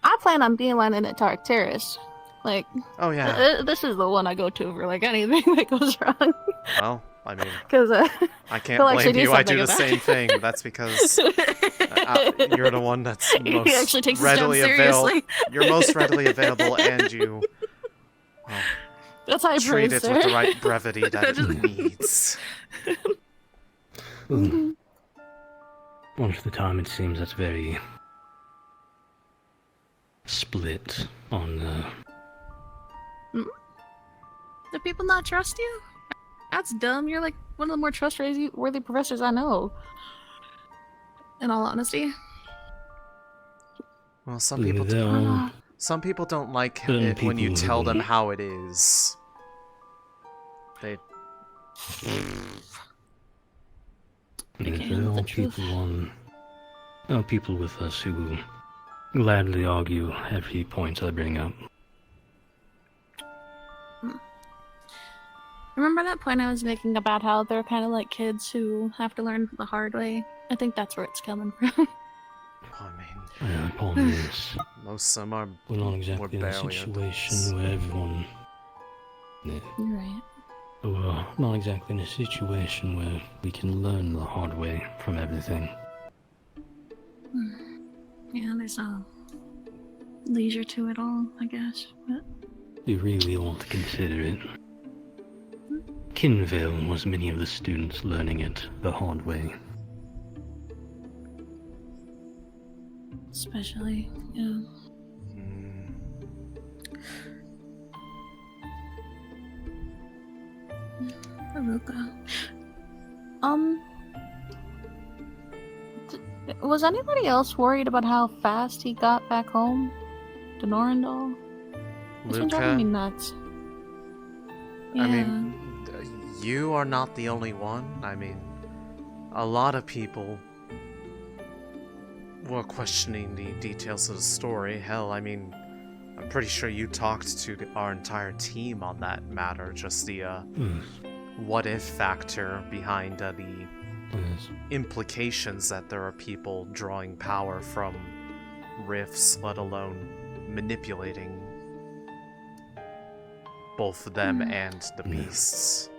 I plan on beelining it to Arcturus. Like, oh yeah, this is the one I go to for like anything that goes wrong. Well, I mean, 'Cause, I can't he'll actually blame do you. I do something the about same it. thing. That's because you're the one that's He most actually takes his job readily available. seriously. You're most readily available, and you That's how I treat praise it with the her. right brevity that it needs. Well, most of the time it seems that's very split on Do people not trust you? That's dumb. You're like one of the more trustworthy professors I know. In all honesty. Well, some Leave people it there. some people don't like Certain it when you people tell who- them how it is. They there are people with us who will gladly argue every point I bring up. Remember that point I was making about how they're kind of like kids who have to learn the hard way? I think that's where it's coming from. Yeah, the problem is most some are we're not exactly in a barely situation where everyone. Yeah, You're right. we're not exactly in a situation where we can learn the hard way from everything. Yeah, there's no leisure to it all, I guess. But We really want to consider it. Kinvale was many of the students learning it the hard way. Especially, yeah. Haruka. Was anybody else worried about how fast he got back home to Norendal? It's been driving me nuts. I mean, you are not the only one. I mean, a lot of people were questioning the details of the story. Hell, I mean, I'm pretty sure you talked to our entire team on that matter. Just the what-if factor behind the implications that there are people drawing power from rifts, let alone manipulating both them and the beasts.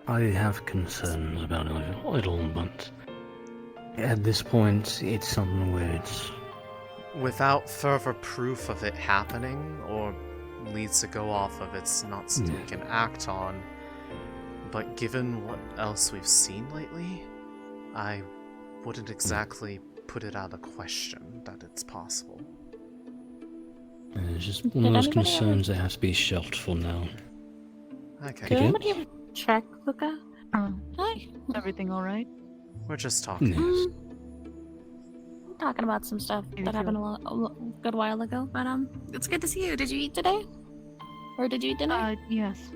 I have concerns about it a little, but at this point, it's something where it's... Without further proof of it happening, or leads to go off of, it's not something we can act on. But given what else we've seen lately, I wouldn't exactly put it out of the question that it's possible. It's just one of those concerns that has to be shelved for now. Okay. Did anybody ever check Luca? Hi. Everything alright? We're just talking. I'm talking about some stuff that happened a good while ago, but it's good to see you. Did you eat today? Or did you eat dinner? Yes.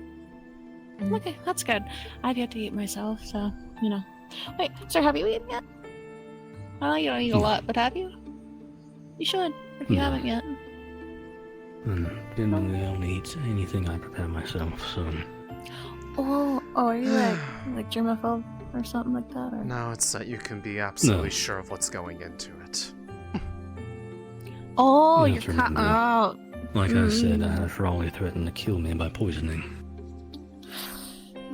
Okay, that's good. I've yet to eat myself, so, you know. Wait, sir, have you eaten yet? I know you don't eat a lot, but have you? You should, if you haven't yet. Generally, I only eat anything I prepare myself, so... Oh, are you like germaphobe or something like that? Or? No, it's that you can be absolutely sure of what's going into it. Oh, You you're have to cut remember, out. Like I said, I had Ferrari threaten to kill me by poisoning.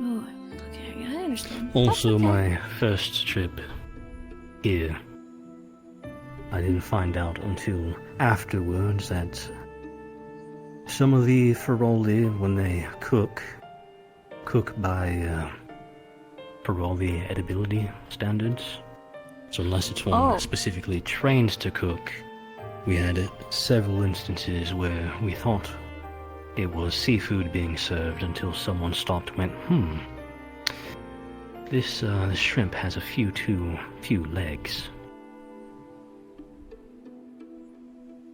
Oh, okay, I understand. Also, my first trip here, I didn't find out until afterwards that some of the Ferrari, when they cook by Ferrari edibility standards. So unless it's one specifically trained to cook, we had several instances where we thought it was seafood being served until someone stopped and went, this shrimp has a few legs.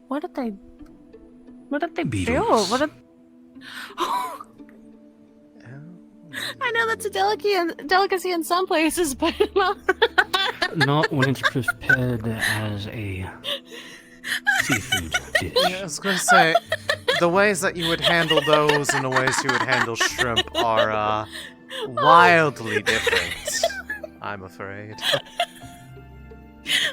What did they do? Beetles. What did... I know that's a delicacy in some places, but not... Not when it's prepared as a seafood dish. Yeah, I was gonna say, the ways that you would handle those and the ways you would handle shrimp are, wildly different, I'm afraid.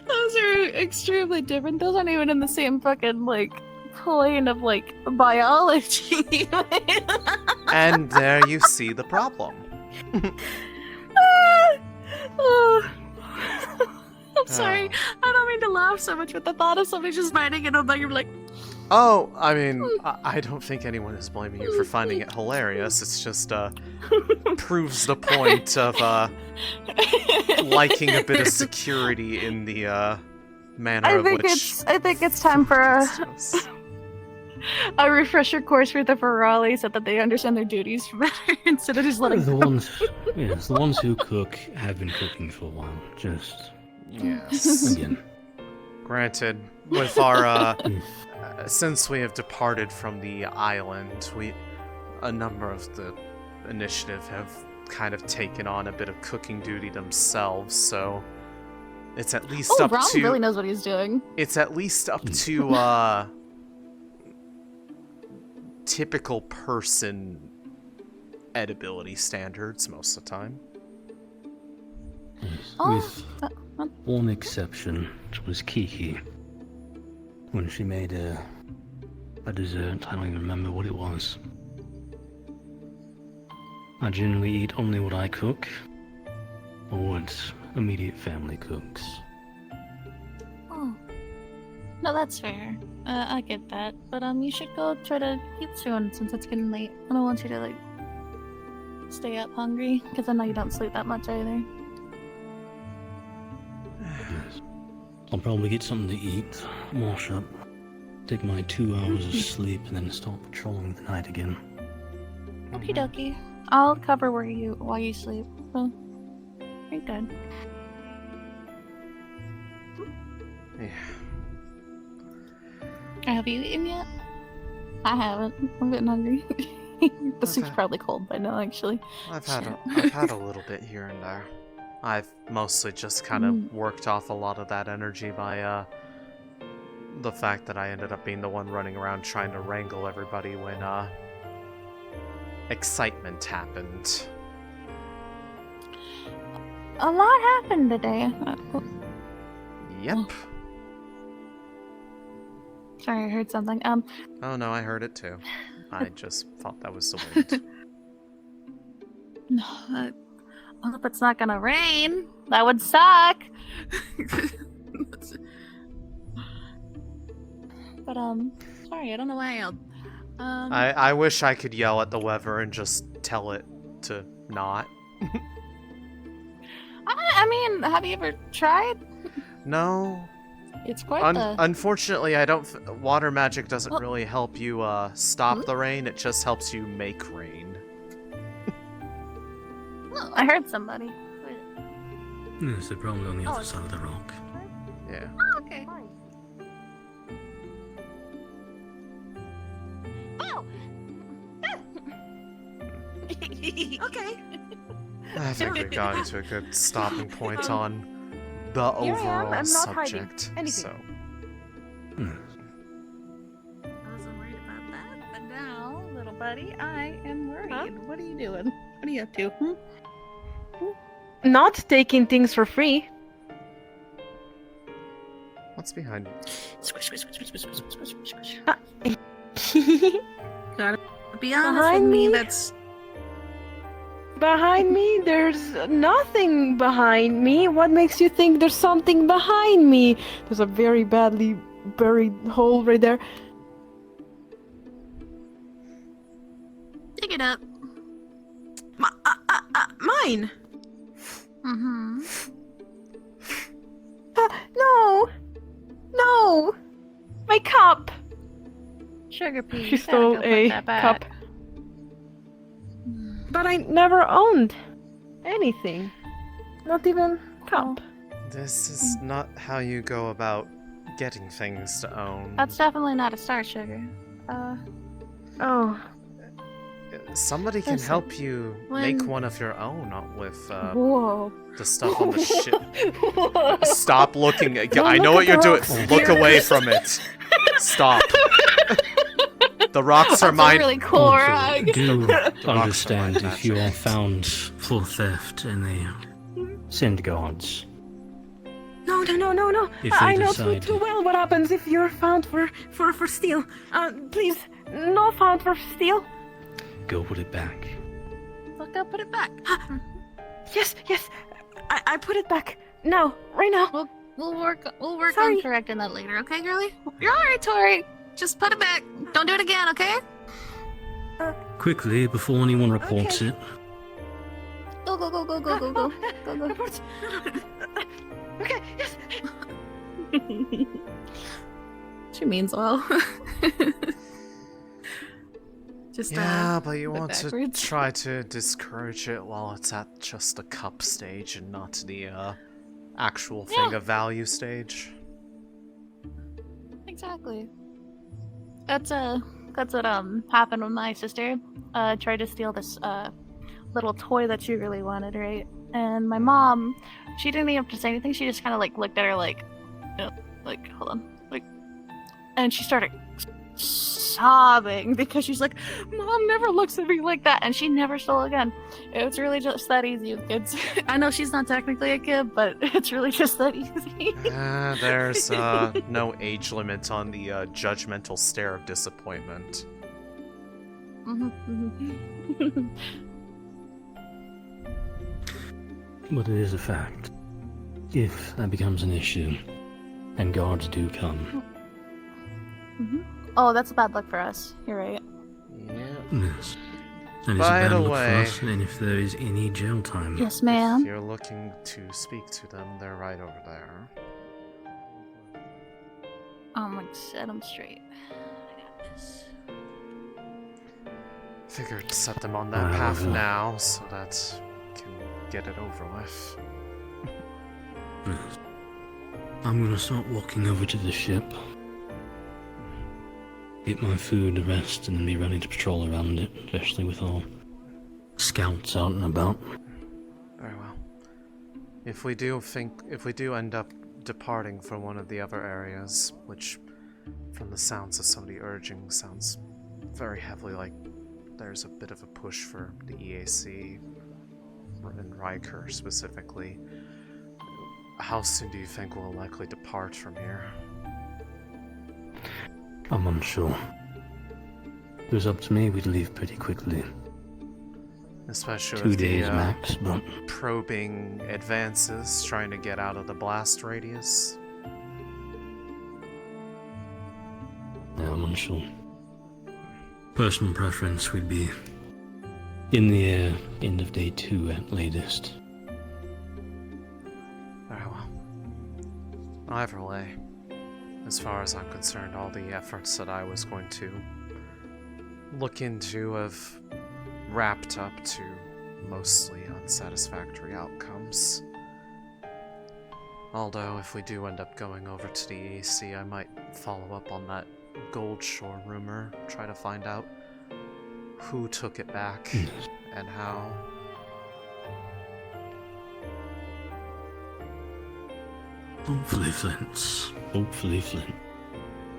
Those are extremely different. Those aren't even in the same fucking, like, plane of, like, biology. And there you see the problem. I'm sorry. I don't mean to laugh so much with the thought of somebody just finding it on you're like... Oh, I mean, I don't think anyone is blaming you for finding it hilarious. It's just, proves the point of, liking a bit of security in the, manner of which... I think it's time for a refresher course for the Ferrari so that they understand their duties better instead of just letting the ones who cook have been cooking for a while. Just yes. Again. Granted, with our since we have departed from the island, a number of the initiative have kind of taken on a bit of cooking duty themselves, so it's at least up Ron to really knows what he's doing. It's at least up to typical person edibility standards most of the time. With one exception, which was Kiki. When she made a dessert, I don't even remember what it was. I generally eat only what I cook, or what immediate family cooks. Oh. No, that's fair. I get that. But, you should go try to eat soon, since it's getting late. I don't want you to, like, stay up hungry? Because I know you don't sleep that much either. I'll probably get something to eat, wash up, take my 2 hours of sleep, and then start patrolling the night again. Okie dokie. I'll cover while you sleep. So, you're good. Yeah. Have you eaten yet? I haven't. I'm getting hungry. The soup's probably cold by now, actually. I've had a little bit here and there. I've mostly just kind of worked off a lot of that energy by the fact that I ended up being the one running around trying to wrangle everybody when excitement happened. A lot happened today. Yep. Sorry, I heard something. Oh no, I heard it too. I just thought that was the wind. No, I hope it's not gonna rain. That would suck. But sorry, I don't know why I yelled. I wish I could yell at the weather and just tell it to not. I mean, have you ever tried? No. It's quite Unfortunately, I don't. Water magic doesn't really help you stop the rain. It just helps you make rain. Oh, I heard somebody. Yes, they're probably on the other side of the rock. Yeah. Oh, okay. Oh. Okay. I think we've gotten to a good stopping point on the Here I am, overall I'm not subject. hiding So. I wasn't worried about that, but now, little buddy, I am worried. What are you doing? What are you up to? Not taking things for free. What's behind you? Squish, squish, squish, squish, squish, squish, squish, squish. Gotta be honest with me, that's... Behind me? There's nothing behind me. What makes you think there's something behind me? There's a very badly buried hole right there. Dig it up. Mine! Mm-hmm. No! No! My cup! Sugar pea. She stole a cup. But I never owned anything. Not even cup. This is not how you go about getting things to own. That's definitely not a star, Sugar. Oh. Somebody can Listen, help you make one of your own with Whoa. the stuff on the ship. Stop looking. Don't I know look what at you're the doing. rocks. Look away from it. Stop. The rocks are That's mine. a really cool rock. Do understand if you are found for theft and they send guards. No. If I they know decide- too well what happens if you're found for steal. Please, no found for steal. Go put it back. Look, I'll put it back. Yes. I put it back. Now, right now. We'll work Sorry. on correcting that later, okay, girlie? You're alright, Tori. Just put it back. Don't do it again, okay? Quickly, before anyone reports it. Go. Go. Okay, yes. She means well. Just Yeah, but you want backwards. to try to discourage it while it's at just the cup stage and not the actual thing of value stage. Exactly. That's what happened with my sister. Tried to steal this little toy that she really wanted, right? And my mom, she didn't even have to say anything. She just kind of like looked at her like hold on, and she started sobbing because she's like, Mom never looks at me like that, and she never stole again. It's really just that easy with kids. I know she's not technically a kid, but it's really just that easy. There's no age limit on the judgmental stare of disappointment. But it is a fact. If that becomes an issue, and guards do come, Oh, that's bad luck for us. You're right. Yeah. yes. And it's a By bad the look for way, us, and if there is any jail time. Yes, ma'am. if you're looking to speak to them, they're right over there. I'm gonna set them straight. I got this. Figured to set them on that path now, so that we can get it over with. I'm gonna start walking over to the ship, get my food, rest, and then be ready to patrol around it, especially with all scouts out and about. Very well. If we do end up departing from one of the other areas, which from the sounds of somebody urging sounds very heavily like there's a bit of a push for the EAC, and Riker specifically, how soon do you think we'll likely depart from here? I'm unsure. If it was up to me, we'd leave pretty quickly. Especially 2 with days the max, but probing advances trying to get out of the blast radius. yeah, I'm unsure. Personal preference would be in the air, end of day 2 at latest. Very well. Either way, as far as I'm concerned, all the efforts that I was going to look into have wrapped up to mostly unsatisfactory outcomes. Although, if we do end up going over to the EAC, I might follow up on that Gold Shore rumor, try to find out who took it back and how. Hopefully Flint's. Hopefully Flint.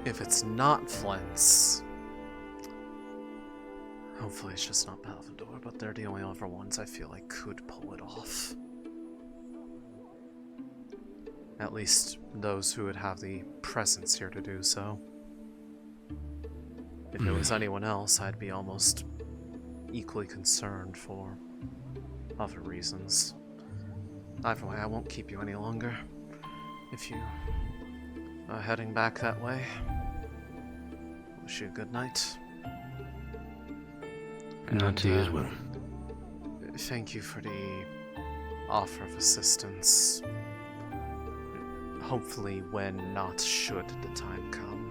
If it's not Flint's, hopefully it's just not Belvedere, but they're the only other ones I feel like could pull it off. At least those who would have the presence here to do so. If it was anyone else, I'd be almost equally concerned for other reasons. Either way, I won't keep you any longer. If you are heading back that way, wish you a good night. Good night to you as well. Thank you for the offer of assistance. Hopefully when, not should, the time come.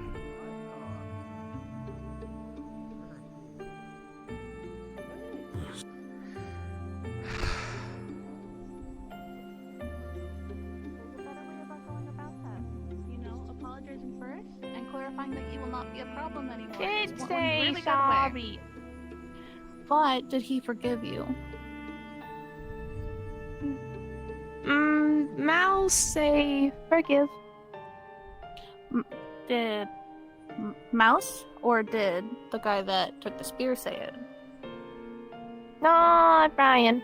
Apologizing first and clarifying that you will not be a problem anymore. Did One say really good way. sorry. But did he forgive you? Mouse say forgive. Did Mouse or did the guy that took the spear say it? Not Brian.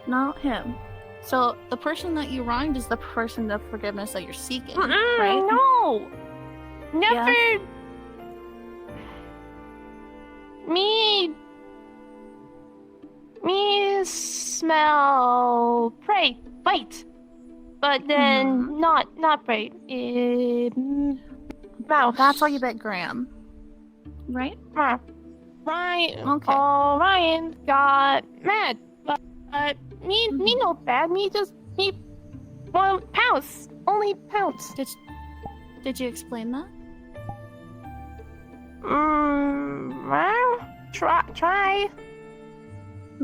Not him. So the person that you wronged is the person of forgiveness that you're seeking, Mm-mm, right? No. Never. Yeah. Me smell prey, bite, but then not prey. Mouse. That's why you bet Graham, right? Ryan. Okay. Oh, Ryan got mad, but me not bad. Me well, pounce. Only pounce. Did you explain that? Well, try.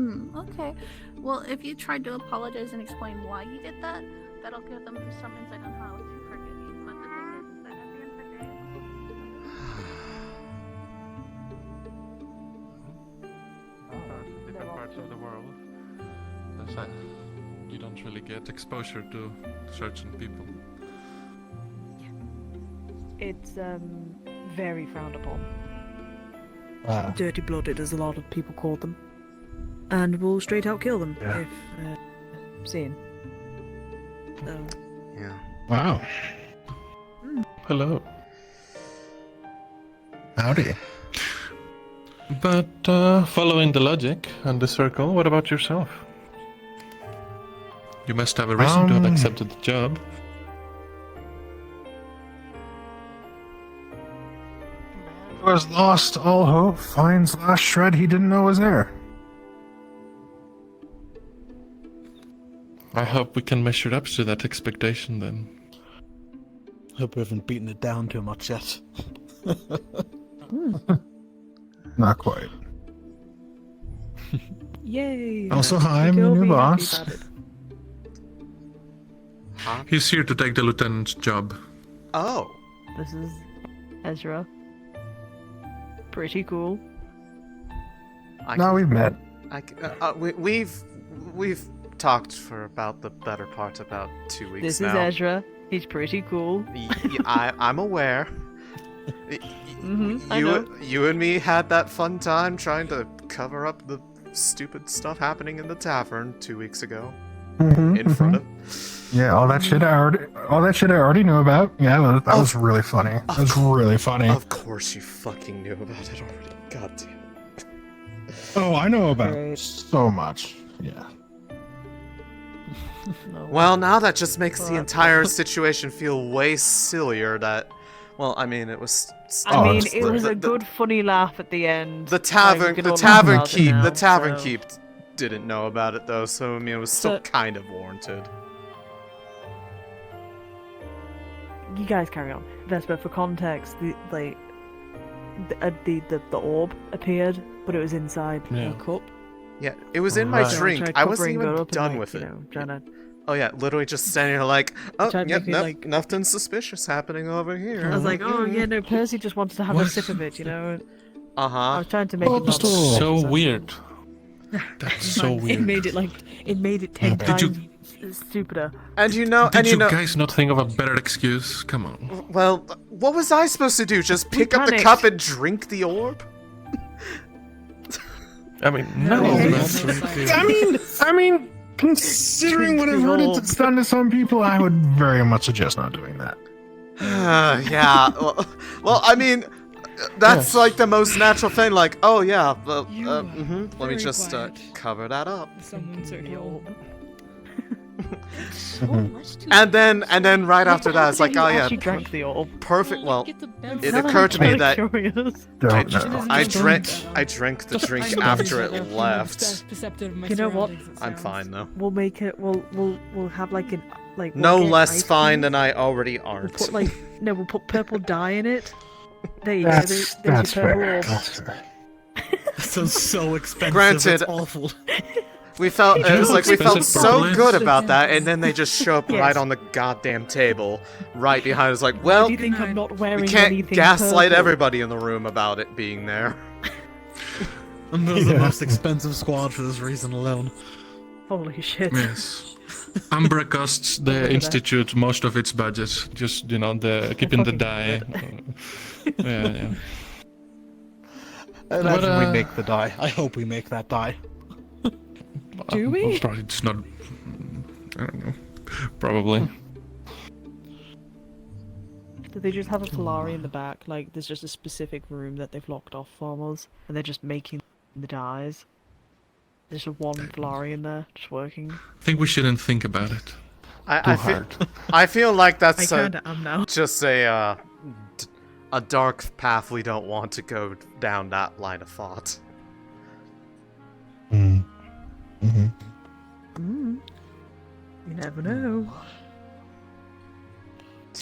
Okay. Well, if you tried to apologize and explain why you did that, that'll give them some insight on how to forgive you. But the thing is that at the end of the day... Different parts of the world. You don't really get exposure to certain people. It's very frowned upon. Ah. Dirty blooded, as a lot of people call them, and will straight out kill them Yeah. if seen. So. Yeah. Wow. Hello. Howdy. But following the logic and the circle, what about yourself? You must have a reason to have accepted the job. has lost all hope finds last shred he didn't know was there. I hope we can measure up to that expectation then. Hope we haven't beaten it down too much yet. Not quite. Yay! Also, hi, I'm your new boss. Huh? He's here to take the lieutenant's job. Oh. This is Ezra. Pretty cool. Now we've met. We've talked for about the better part about 2 weeks This now. is Ezra. He's pretty cool. I'm aware. I know. You and me had that fun time trying to cover up the stupid stuff happening in the tavern 2 weeks ago. In front of. Yeah, all that shit I already knew about. Yeah, that was really funny. That was really funny. Of course you fucking knew about it already. God damn it. Oh, I know about it so much. Yeah. Well, now that just makes the entire situation feel way sillier. That, well, I mean, it was. It was a good, funny laugh at the end. The tavern keep didn't know about it though, so I mean, it was still kind of warranted. You guys carry on. Vesper, for context, the orb appeared, but it was inside a cup. Yeah, it was in my drink. I wasn't even done with it. Oh yeah, literally just standing there like, oh, yep, nothing suspicious happening over here. I was like, oh yeah, no, Percy just wanted to have a sip of it, you know. I was trying to make it not so weird. That's so weird. It made it 10 times stupider. And you know, Did you guys not think of a better excuse? Come on. Well, what was I supposed to do? Just pick up the cup and drink the orb? I mean, no. I mean, considering what I've heard it's done to some people, I would very much suggest not doing that. Yeah. Well, I mean, that's like the most natural thing. Like, oh yeah, let me just cover that up. Someone's And then right after that, it's like, oh yeah, drank the orb. perfect. Well, it occurred to me that I drank the drink after it left. You know what? I'm fine though. We'll make it. We'll have like an like. No we'll get less ice fine cream. than I already aren't. We'll put purple dye in it. There you That's go. There's your purple fair. orb. That's fair. That sounds so expensive. Granted, it's awful. We felt we felt so properly? good about that, and then they just show up right on the goddamn table, right behind us. Like, well, Do you think I'm not wearing we can't anything gaslight purple? everybody in the room about it being there. And they're the most expensive squad for this reason alone. Holy shit. Yes. Umbra costs the institute most of its budget. Just keeping the dye. Yeah. Imagine we make the die. I hope we make that die. Do we? It's not. I don't know. Probably. Do they just have a Polari in the back? Like, there's just a specific room that they've locked off from us, and they're just making the dyes. There's just one Polari in there, just working. I think we shouldn't think about it. I feel like that's I kinda am now. just a dark path we don't want to go down that line of thought. You never know.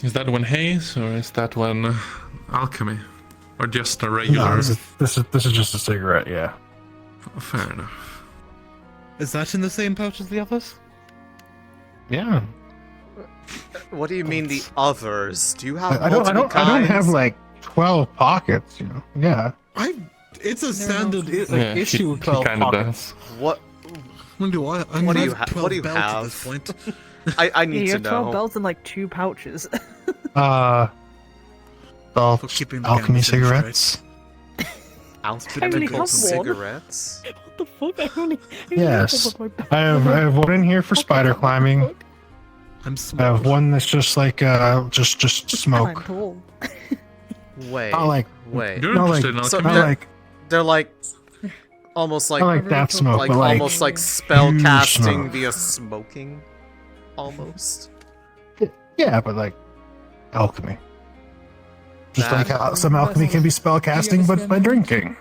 Is that one haze or is that one alchemy, or just a regular? No, this is just a cigarette. Yeah. Fair enough. Is that in the same pouch as the others? Yeah. What do you mean the others? Do you have I don't kinds? have like 12 pockets. You know. Yeah. It's a standard Yeah, issue he 12 kinda pockets. What? What do I? What do you have? What do you belts at have? this point. I Yeah, need you to have 12 know. belts and like 2 pouches. Alchemy gambling cigarettes. Alchemical have one. cigarettes. What the fuck? I only Yes. I have one in here for spider climbing. I'm I have one that's just like just smoke. Tall. Wait. Not like Wait. You're not like, interested in So alchemy? not like They're like almost like not like that smoke, like but like almost like spell huge casting smoke. via smoking, almost. Yeah, but like alchemy. Just like how some alchemy can be spellcasting, but by drinking.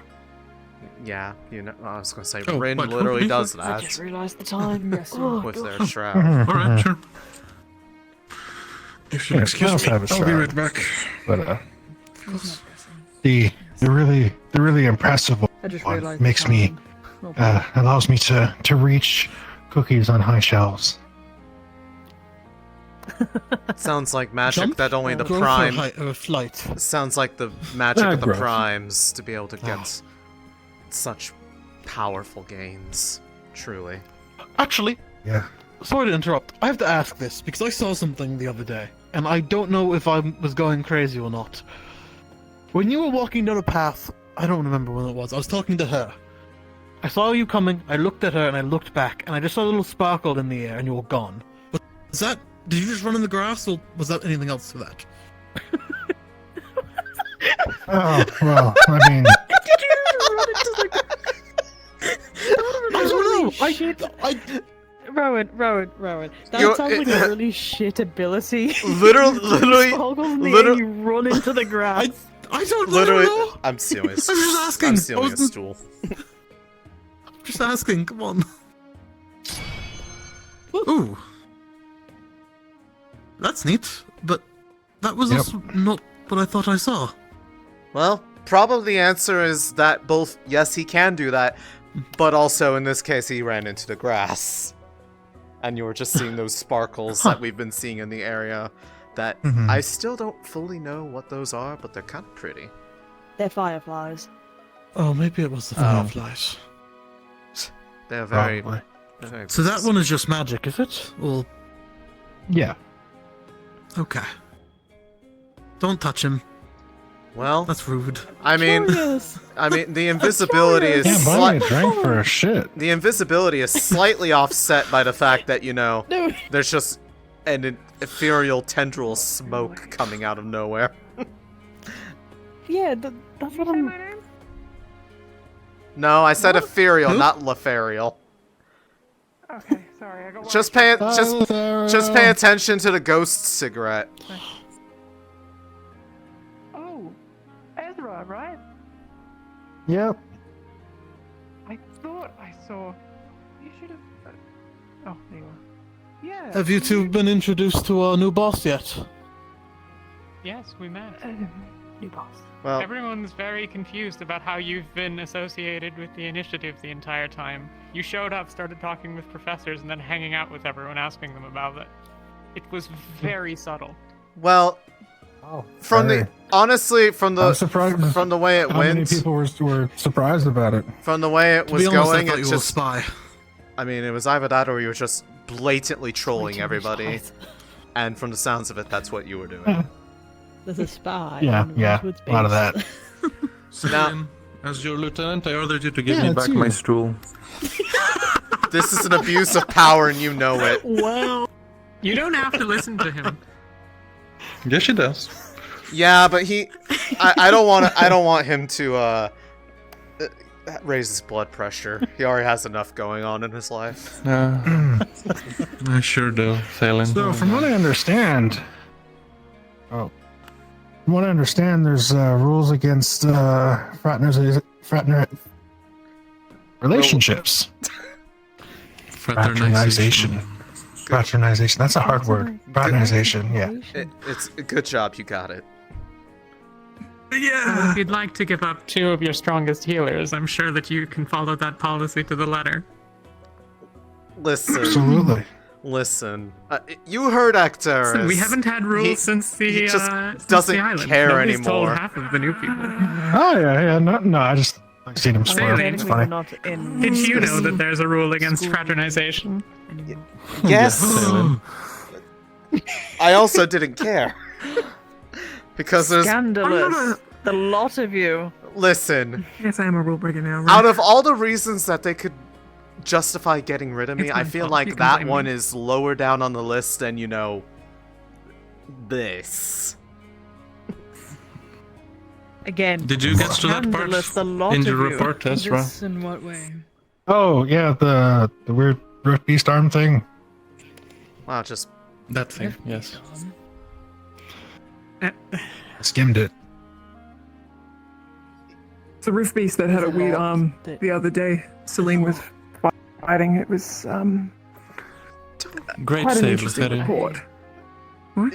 Yeah, you know, I was gonna say, Oh, Rin but literally who- does I that just realised the time. with their shroud. Alright, sure. If you'll Yeah, excuse spells me, have a I'll be shroud. right back. But the really impressive I just one realised makes the me time. No problem. allows me to reach cookies on high shelves. Sounds like magic Jump that only the or go for prime. flight. Sounds like the magic of the growth. primes to be able to get such powerful gains. Truly. Actually, Yeah. sorry to interrupt. I have to ask this because I saw something the other day, and I don't know if I was going crazy or not. When you were walking down a path, I don't remember when it was. I was talking to her. I saw you coming. I looked at her and I looked back, and I just saw a little sparkle in the air, and you were gone. Was that? Did you just run in the grass, or was that anything else to that? Oh well, I mean, Did you run into the... I don't know. I Rowan. That You're- sounds like a really shit ability. Literally, Sparkles in the air, literally- you run into the grass. I don't Literally, know. I'm stealing. I'm just asking. I'm stealing a I wasn't- stool. Just asking. Come on. Ooh. That's neat, but that was Yep. also not what I thought I saw. Well, probably the answer is that both, yes, he can do that, but also in this case he ran into the grass. And you were just seeing those sparkles that we've been seeing in the area that Mhm. I still don't fully know what those are, but they're kind of pretty. They're fireflies. Oh, maybe it was the fireflies. They're very... Probably. they're very So that one is just magic, is it? Well, Yeah. okay. Don't touch him. Well, That's rude. I mean, the invisibility is Can't buy me a drink for a shit. the invisibility is slightly offset by the fact that, you know, No. there's just an ethereal tendril of smoke coming out of nowhere. Yeah, that's what I'm... No, I said ethereal, Who? not leferial. Okay, sorry, I got Just pay attention to the ghost cigarette. Oh, Ezra, right? Yep. I thought I saw... You should have... Oh, there you are. Yeah. Have you two been introduced to our new boss yet? Yes, we met. New boss. Well, Everyone's very confused about how you've been associated with the initiative the entire time. You showed up, started talking with professors, and then hanging out with everyone, asking them about it. It was very subtle. well, from the honestly, from I'm the surprised from the way it how many went, people were surprised about it. from the way it To was be honest, going, I thought it you were a just spy. I mean, it was either that or you were just blatantly trolling everybody. Spies. And from the sounds of it, that's what you were doing. There's a spy. Yeah, on yeah, Rosewood's a lot of base. that. Céline, as your lieutenant, I ordered you to give Yeah, me it's back you. my stool. This is an abuse of power, and you know it. Wow. You don't have to listen to him. Yes, she does. Yeah, but I don't want him to raise his blood pressure. He already has enough going on in his life. I sure do, Céline. So, from what I understand, there's rules against relationships. Fraternization. Fraternization. That's a hard word. Fraternization. Yeah. It's a good job. You got it. Well, if you'd like to give up 2 of your strongest healers, I'm sure that you can follow that policy to the letter. Listen. Absolutely. Listen. You heard Actor. Listen, we haven't had rules since the he just since doesn't the island. care Nobody's anymore. told half of the new people. Oh yeah. No. I just like seeing him swear. Céline, It's funny. Did you know that there's a rule against fraternization? Yes. I also didn't care. Because there's Scandalous. The lot of you. Listen. Yes, I am a rule breaker now. Out of all the reasons that they could justify getting rid of me, It's I my feel fault. like You can that blame one me. is lower down on the list than, you know, this. Again. Did you get to that part Scandalous, the lot in the of you. report, Ezra? This in what way? Oh yeah, the weird root beast arm thing. Wow, just that thing. Yes. I skimmed it. It's a roof beast that had a weird arm the other day. Céline was fighting. It was Great quite an save, interesting Lothario. report. What?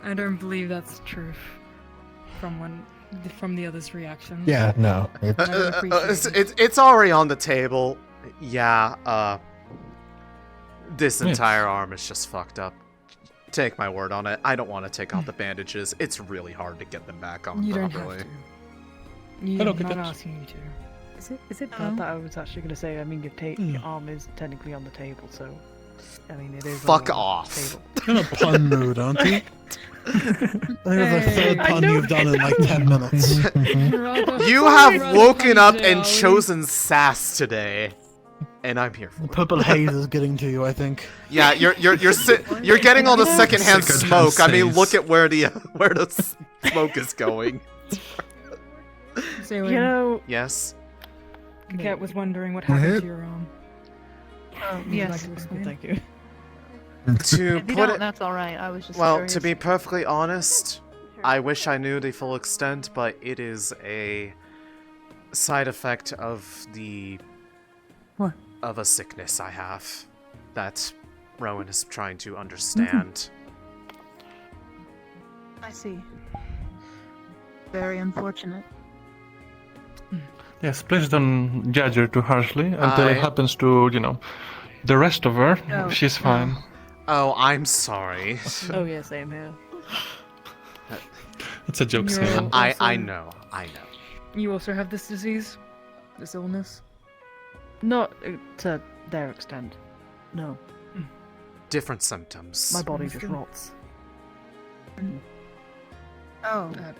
I don't believe that's true. From the others' reactions. Yeah, no. It's already on the table. Yeah, this Yes. entire arm is just fucked up. Take my word on it. I don't want to take off the bandages. It's really hard to get them back on You don't properly. have to. Yeah, I'm not asking you to. Is it bad that I was actually going to say, I mean, your arm is technically on the table, so... I mean, it is Fuck on the off. table. You're in a pun mood, aren't you? I think that's the third pun you've done in like 10 minutes. You have woken up and chosen sass today, and I'm here for it. Purple haze is getting to you, I think. Yeah, you're getting all the secondhand Secondhand smoke. I mean, saves. look at where the smoke is going. So, You know, Yes. Kat was wondering what Go happened ahead. to your arm. Would you yes, like to explain? explain. Thank you. To If you put don't, it, that's alright. I was just well, curious. to be perfectly honest, I wish I knew the full extent, but it is a side effect of a sickness I have that Rowan is trying to understand. I see. Very unfortunate. Yes, please don't judge her too harshly until it happens to, the rest of her. Oh, She's fine. Oh, I'm sorry. Oh yeah, same here. It's a joke, You're Céline. I know. You also have this disease? This illness? Not to their extent. No. Different symptoms. My body just rots. Oh. That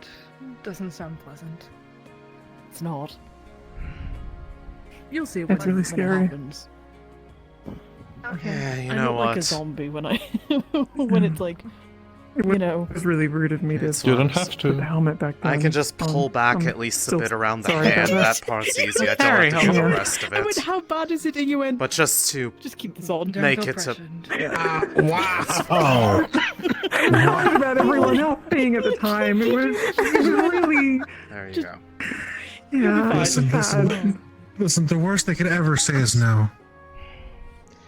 doesn't sound pleasant. It's not. You'll see That's when really it scary. happens. Okay. Yeah, you I know look like a what? zombie when I when it's like It was really rude of me to You don't have put to. the helmet back I down. can just pull back I'm at least a still bit around the sorry about hand. that. That part's easy. I don't have to do the rest of I went, it. how bad is it? And you went, But just to just keep this on. make it to. Wow. I thought about everyone else being at the time. It was really. There you go. Yeah. Listen, the worst they could ever say is no.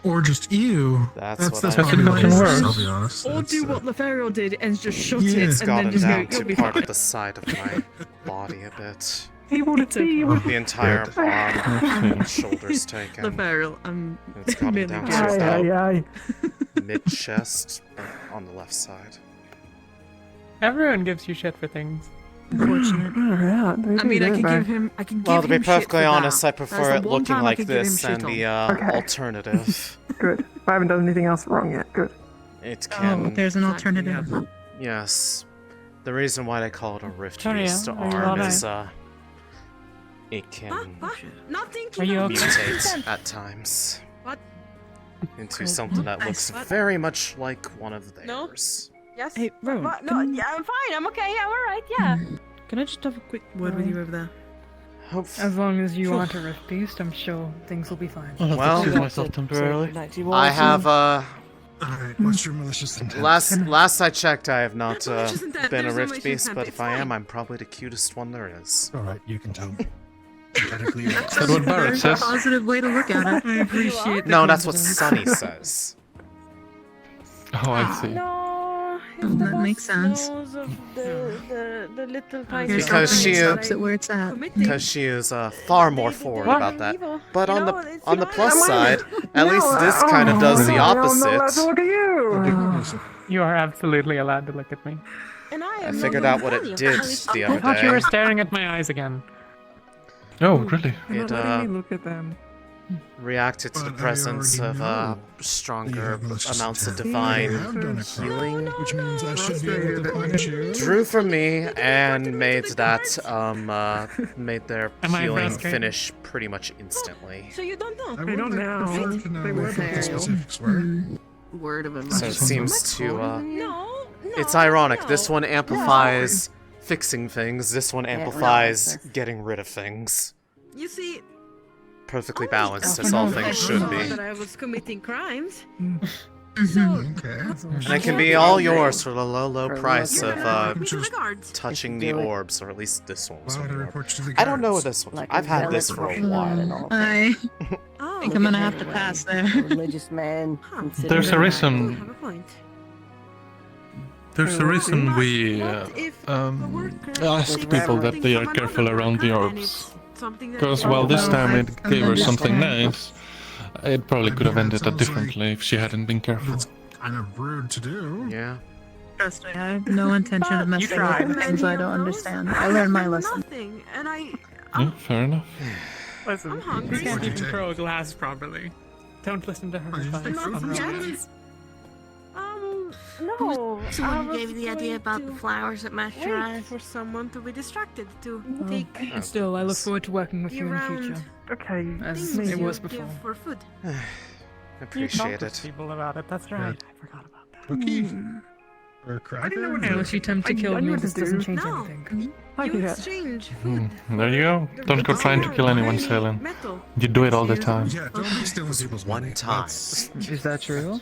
Or just ew. That's what that's I probably mean. the worst, I'll be honest. Or do what Lothario did and just shut Yeah. it It's and then gotten just go, down you'll to be part fine. of the side of my body a bit. Able to see. The entire arm and shoulders taken. Lothario, I'm It's gotten really down curious. to about mid-chest on the left side. Everyone gives you shit for things. Unfortunate. I mean, I can give him. I can give Well, to be him shit perfectly for honest, that. I prefer That's it the one looking time I like can give him this shit and on. the Okay. alternative. Good. I haven't done anything else wrong yet. Good. It can. There's an alternative. Yes. The reason why they call it a rift Antonio, beast are you arm alright? is it can Nothing. Are you okay? mutate at times What? into something that looks very much like one of theirs. Yes. Hey, Rowan. What? No, yeah, I'm fine. I'm okay. Yeah, we're alright. Yeah. Can I just have a quick word with you over there? As long as you aren't a rift beast, I'm sure things will be fine. I'll have Well, to excuse myself temporarily. I have Alright, what's your malicious intent? last I checked, I have not malicious intent. been a There's no rift malicious beast, intent. but It's if I am, fine. I'm probably the cutest one there is. Alright, you can tell me. Technically, you are. That's what Barrett says. Positive way to look at it. I appreciate the No, that's what confidence. Sunny says. Oh, I see. No, That makes sense. The little tiny Here's Because something she that stops it where it's at. Because she is far more forward about that. But on the plus Am I- side, at least this kind of does the I'm not allowed to opposite. look at you. You are absolutely allowed to look at me. And I I am figured no out what value. it did the I other thought you were day. staring at my eyes again. Oh, really? You're It not letting me look at them. reacted to the But I presence already of know stronger you have malicious amounts of intent. divine I have done it, healing. which means I should be able to punish you. Drew from me and made that made their Am I healing frustrated? finish pretty much instantly. So you don't know. I They don't would know. prefer to know They were what the there. specifics were. Word of advice. So it seems to No. it's ironic. This one amplifies fixing things. This one amplifies getting rid of things. You see, Perfectly balanced as all things should be. that I was committing crimes. Okay. And it can be all yours for the low price of touching the orbs, or at least this one was. I don't know what this one. I've had this for a while. I think I'm gonna have to pass there. Religious man. There's a reason. There's a reason we ask people that they are careful around the orbs. Because while this time it gave her something nice, it probably could have ended up differently if she hadn't been careful. It's kind of rude to do. Yeah. Trust me, I have no intention of messing with things I don't understand. I learned my lesson. Yeah, fair enough. Listen, you can't even throw a glass properly. Don't listen to her advice. No. Someone gave you the idea about the flowers that match your eyes. For someone to be distracted to Oh, take still, I look forward to working with you in the future. Okay, as it was before. for food. Appreciate You talked to people about it. That's right. I forgot about that. Cookie. Or cracker. Unless you attempt to kill me, this doesn't change No. anything. You exchange food. There you go. Don't go trying to kill anyone, Céline. You do it all the time. Yeah, don't be stealing people's One money. time. Is that true?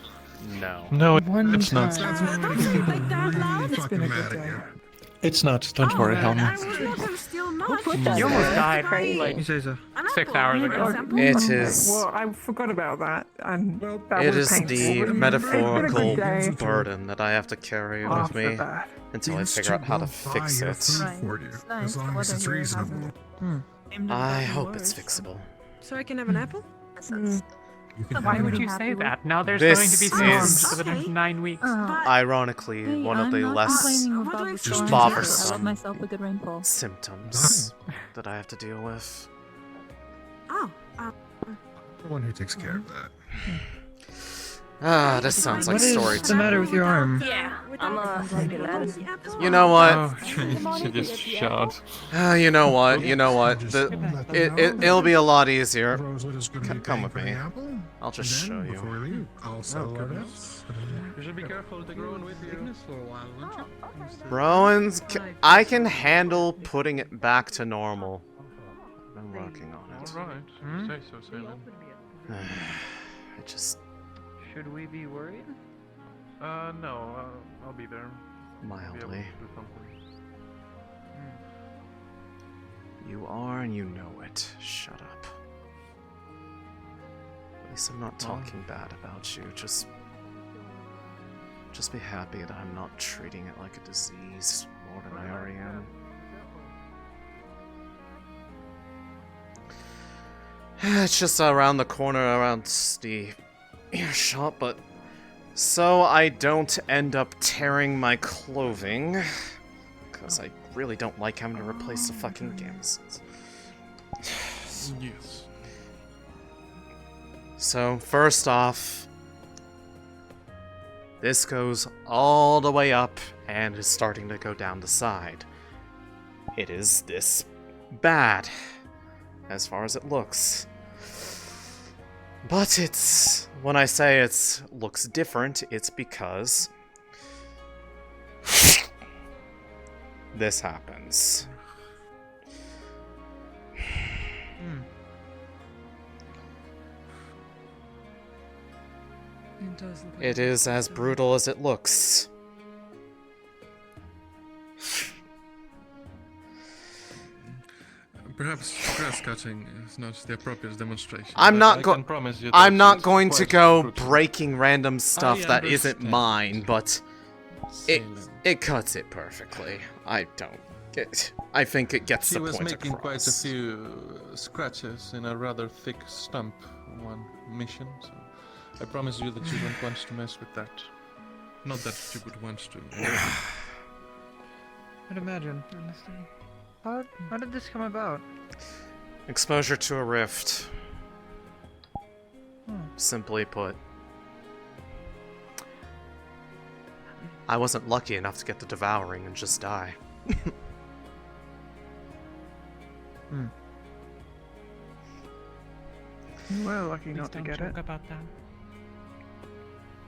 No. No, One it's not. It's been a good day. It's not. Don't worry, Helma. You almost died, like, You say so. 6 hours ago. It is. Well, I forgot about that, and that It was is painful. the It's been a metaphorical good day. burden that I have to carry with After me that. until I figure out how to fix it. For you, as long as it's reasonable. I hope it's fixable. So I can have an apple? Why would you say that? Now there's This going to be storms is- for the next 9 weeks. Ironically, one of the less bothersome myself a good rainfall. symptoms that I have to deal with. Oh, The one who takes care of that. Ah, this sounds like story What's the matter with your arm? Yeah, I'm You know what? Oh, she just shot. You know what? You know what? It'll be a lot easier. Come with me. I'll just show you. Before we leave, I'll settle our debts. You should be careful to grow with you. for a while, won't you? Rowan's, I can handle putting it back to normal. I'm working on it. Alright, say so, Céline. I just Should we be worried? No, I'll be there. mildly. You are, and you know it. Shut up. At least I'm not talking bad about you. Just be happy that I'm not treating it like a disease more than I already am. It's just around the corner, around the earshot, but so I don't end up tearing my clothing, because I really don't like having to replace the fucking gambits. Yes. So, first off, this goes all the way up and is starting to go down the side. It is this bad, as far as it looks. But it's, when I say it looks different, it's because this happens. It is as brutal as it looks. Perhaps grass cutting is not the appropriate demonstration. I'm not going I'm not going to go breaking random stuff that isn't understand. mine, but it cuts it perfectly. I don't get. I think it gets He the was point making across. quite a few scratches in a rather thick stump one mission, so I promise you that you don't want to mess with that. Not that you would want to. I'd imagine, honestly. How did this come about? Exposure to a rift. Hmm. Simply put. I wasn't lucky enough to get the devouring and just die. You were lucky Please not to don't get joke it. about that.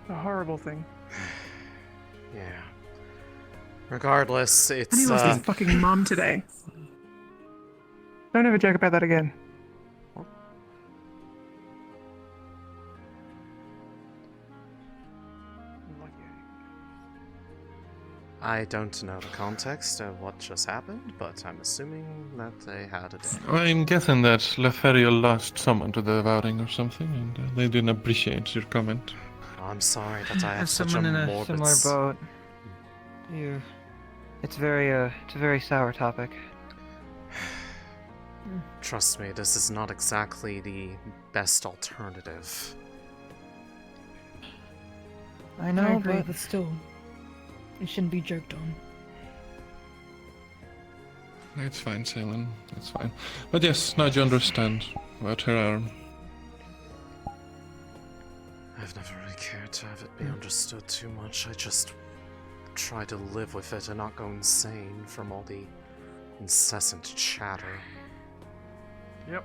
A horrible thing. Yeah. Regardless, And it's he was his fucking mom today. Don't ever joke about that again. I don't know the context of what just happened, but I'm assuming that they had a day. I'm guessing that Leferial lost someone to the voting or something, and they didn't appreciate your comment. I'm sorry that I have As such a someone in a morbid... similar boat, it's a very sour topic. Trust me, this is not exactly the best alternative. I know, I agree, but but still, it shouldn't be joked on. It's fine, Céline. It's fine. But yes, now you understand about her arm. I've never really cared to have it be understood too much. I just try to live with it and not go insane from all the incessant chatter. Yep.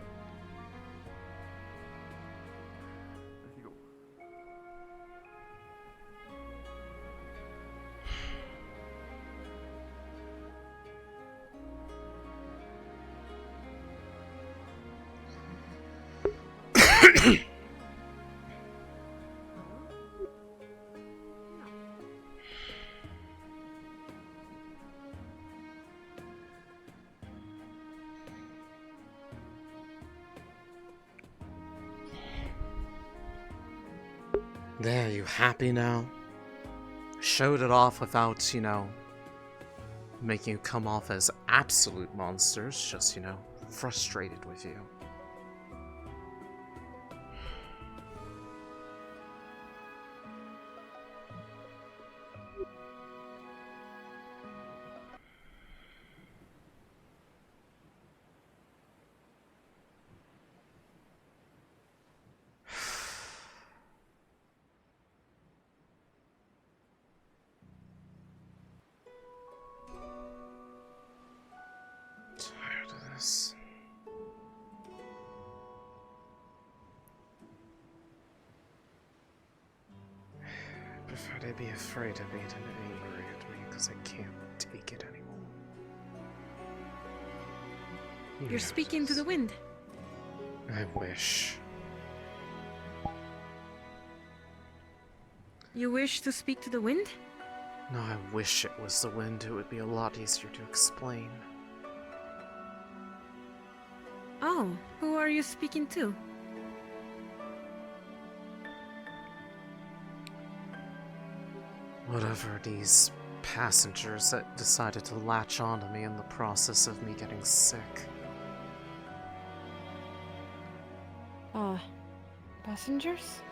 There, you happy now? Showed it off without, making you come off as absolute monsters, just, frustrated with you. Tired of this. I prefer to be afraid of it and angry at me because I can't take it anymore. You're speaking to the wind. I wish. You wish to speak to the wind? No, I wish it was the wind. It would be a lot easier to explain. Oh, who are you speaking to? Whatever these passengers that decided to latch onto me in the process of me getting sick. Passengers?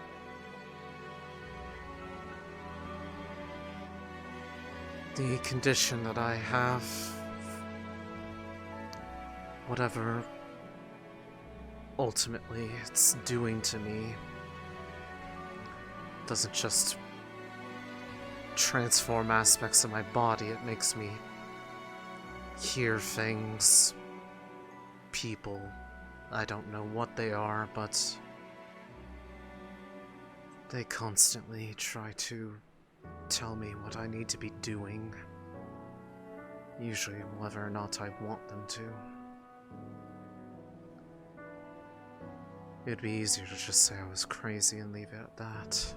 The condition that I have, whatever ultimately it's doing to me, doesn't just transform aspects of my body, it makes me hear things, people. I don't know what they are, but they constantly try to tell me what I need to be doing. Usually whether or not I want them to. It'd be easier to just say I was crazy and leave it at that.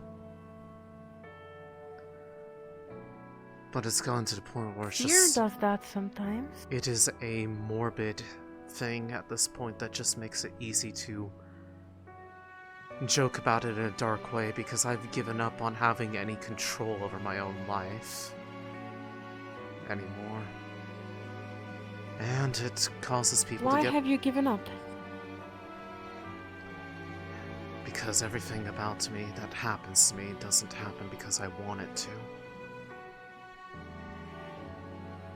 But it's gotten to the point where it's Fear just... does that sometimes. It is a morbid thing at this point that just makes it easy to joke about it in a dark way because I've given up on having any control over my own life anymore. And it causes people Why to get... have you given up? Because everything about me that happens to me doesn't happen because I want it to.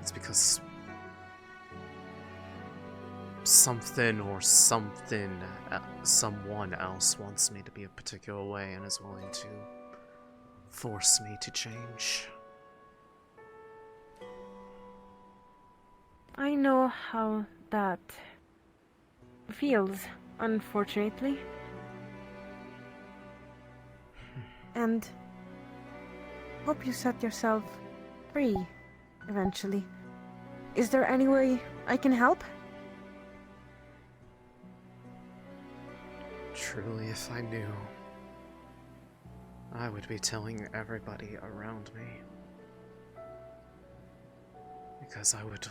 It's because something or someone else wants me to be a particular way and is willing to force me to change. I know how that feels, unfortunately. And hope you set yourself free eventually. Is there any way I can help? Truly, if I knew, I would be telling everybody around me. Because I would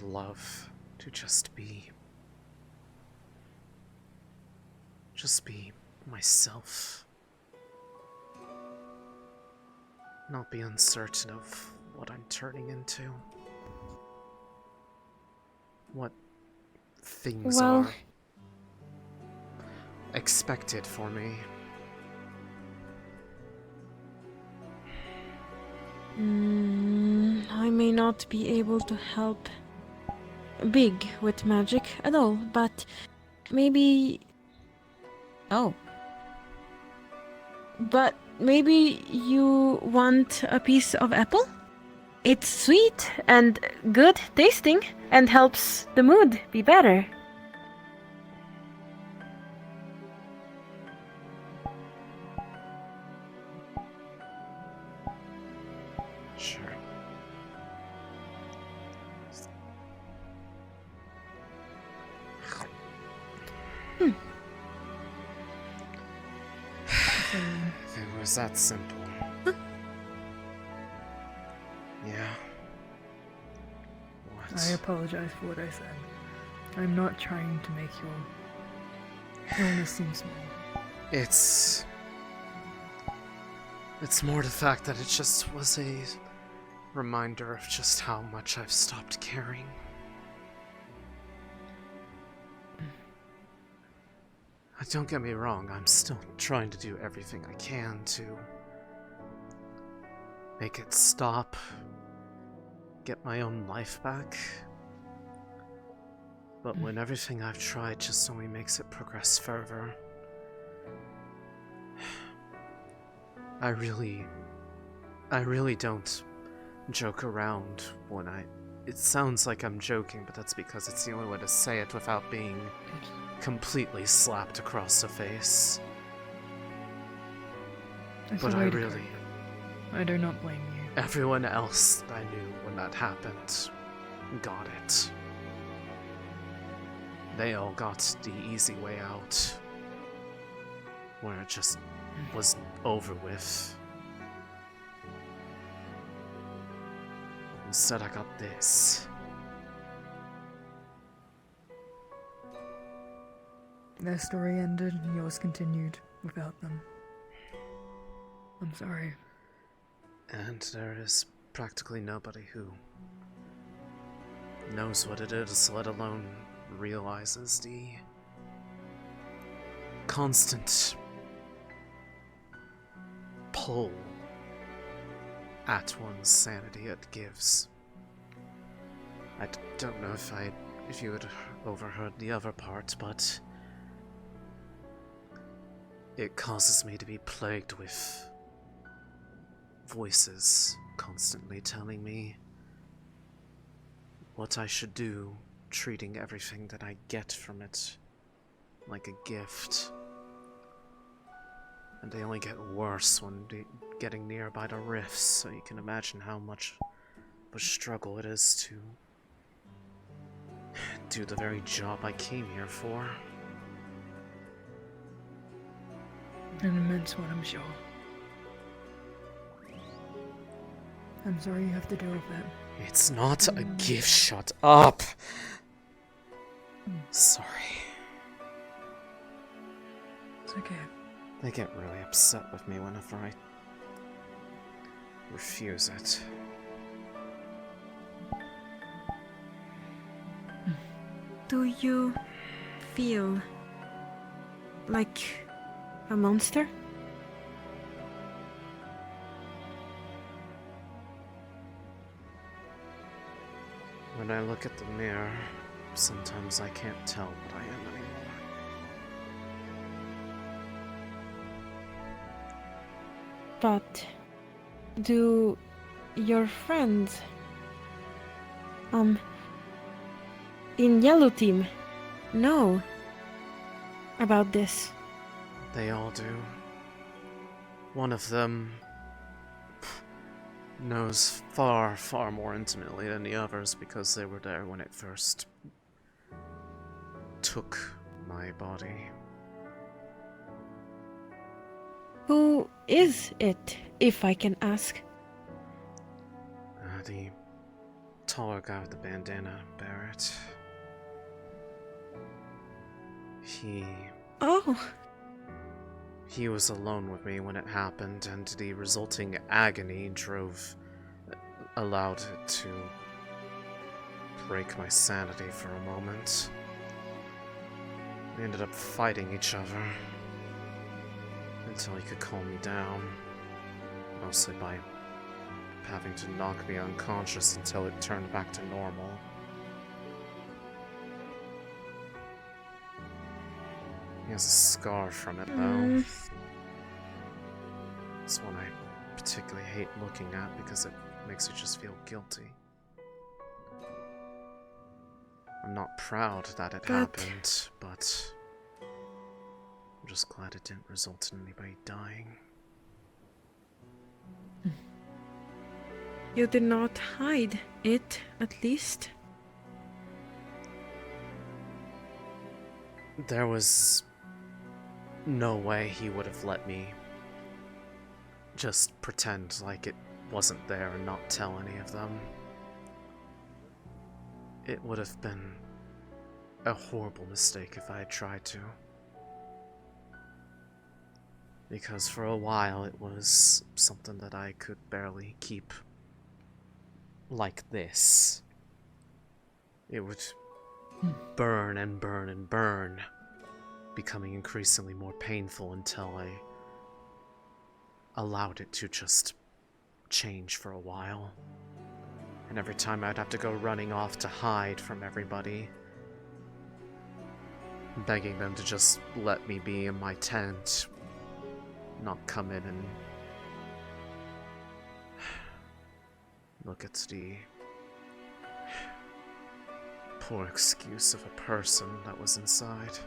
love to just be myself. Not be uncertain of what I'm turning into. What things Well, are expected for me. I may not be able to help Big with magic at all, but maybe. Oh. But maybe you want a piece of apple? It's sweet and good tasting and helps the mood be better. Sure. If it was that simple. Yeah. What? I apologize for what I said. I'm not trying to make your illness seem small. It's more the fact that it just was a reminder of just how much I've stopped caring. Don't get me wrong, I'm still trying to do everything I can to make it stop, get my own life back. But when everything I've tried just only makes it progress further, I really don't joke around when it sounds like I'm joking, but that's because it's the only way to say it without being completely slapped across the face. But I really... I do not blame you. Everyone else that I knew when that happened got it. They all got the easy way out, where it just was over with. Instead I got this. Their story ended and yours continued without them. I'm sorry. And there is practically nobody who knows what it is, let alone realizes the constant pull at one's sanity it gives. I don't know if you had overheard the other part, but it causes me to be plagued with voices constantly telling me what I should do, treating everything that I get from it like a gift. And they only get worse when getting nearby the rifts, so you can imagine how much of a struggle it is to do the very job I came here for. An immense one, I'm sure. I'm sorry you have to deal with that. It's not a gift, shut up! Sorry. It's okay. They get really upset with me whenever I refuse it. Do you feel like a monster? When I look at the mirror, sometimes I can't tell what I am anymore. But do your friends in Yellow Team know about this? They all do. One of them knows far, far more intimately than the others because they were there when it first took my body. Who is it, if I can ask? The taller guy with the bandana, Barrett. Oh. He was alone with me when it happened, and the resulting agony allowed it to break my sanity for a moment. We ended up fighting each other until he could calm me down, mostly by having to knock me unconscious until it turned back to normal. He has a scar from it, though. It's one I particularly hate looking at because it makes you just feel guilty. I'm not proud that it happened, but I'm just glad it didn't result in anybody dying. You did not hide it, at least. There was no way he would have let me just pretend like it wasn't there and not tell any of them. It would have been a horrible mistake if I had tried to. Because for a while it was something that I could barely keep like this. It would burn and burn and burn, becoming increasingly more painful until I allowed it to just change for a while. And every time I'd have to go running off to hide from everybody, begging them to just let me be in my tent, not come in and look at the poor excuse of a person that was inside.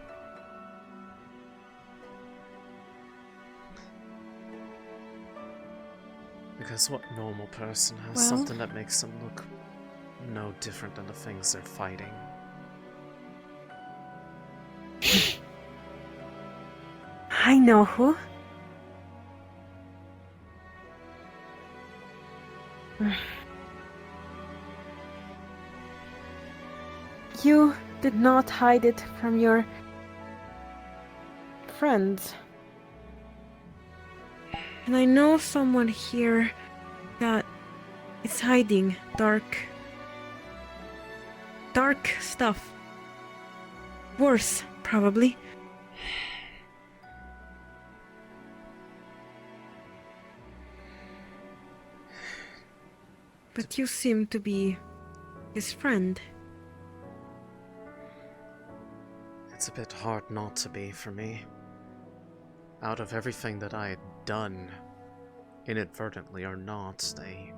Because what normal person has something that makes them look no different than the things they're fighting? I know who. You did not hide it from your friends. And I know someone here that is hiding dark stuff. Worse, probably. But you seem to be his friend. It's a bit hard not to be for me. Out of everything that I had done, inadvertently or not, they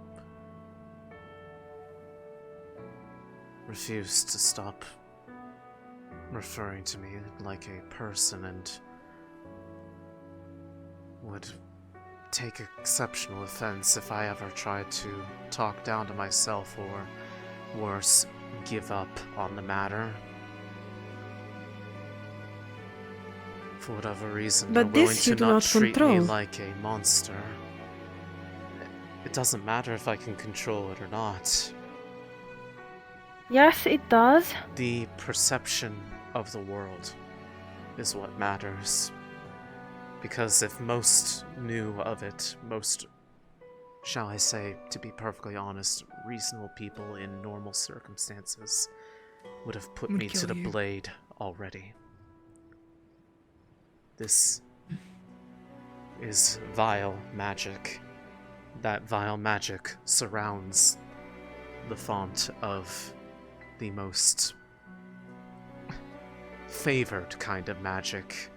refused to stop referring to me like a person and would take exceptional offense if I ever tried to talk down to myself or, worse, give up on the matter. For whatever reason, But they're willing this to you do not not treat me control. like a monster. It doesn't matter if I can control it or not. Yes, it does. The perception of the world is what matters. Because if most knew of it, most, shall I say, to be perfectly honest, reasonable people in normal circumstances would have put me to the blade already. This is vile magic. That vile magic surrounds the font of the most favored kind of magic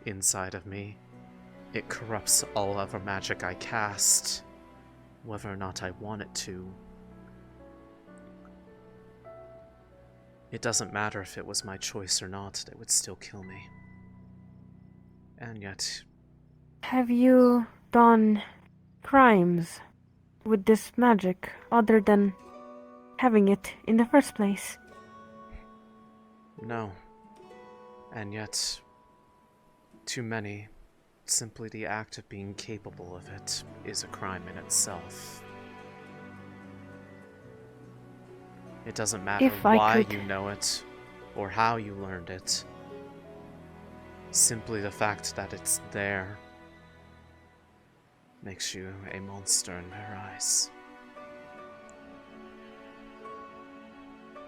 inside of me. It corrupts all other magic I cast, whether or not I want it to. It doesn't matter if it was my choice or not, they would still kill me. And yet... Have you done crimes with this magic other than having it in the first place? No. And yet, too many, simply the act of being capable of it is a crime in itself. It doesn't matter If I why could- you know it, or how you learned it. Simply the fact that it's there makes you a monster in their eyes.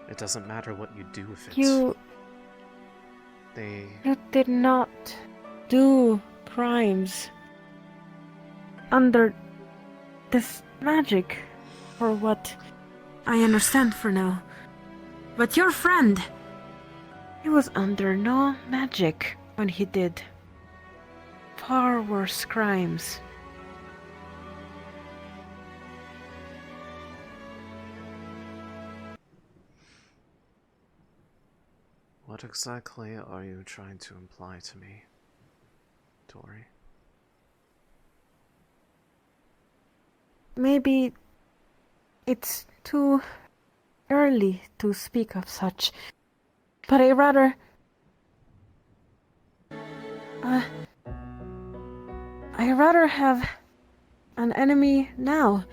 It doesn't matter what you do with it. You did not do crimes under this magic, or what I understand for now. But your friend, he was under no magic when he did far worse crimes. What exactly are you trying to imply to me, Tori? Maybe it's too early to speak of such, but I rather have an enemy now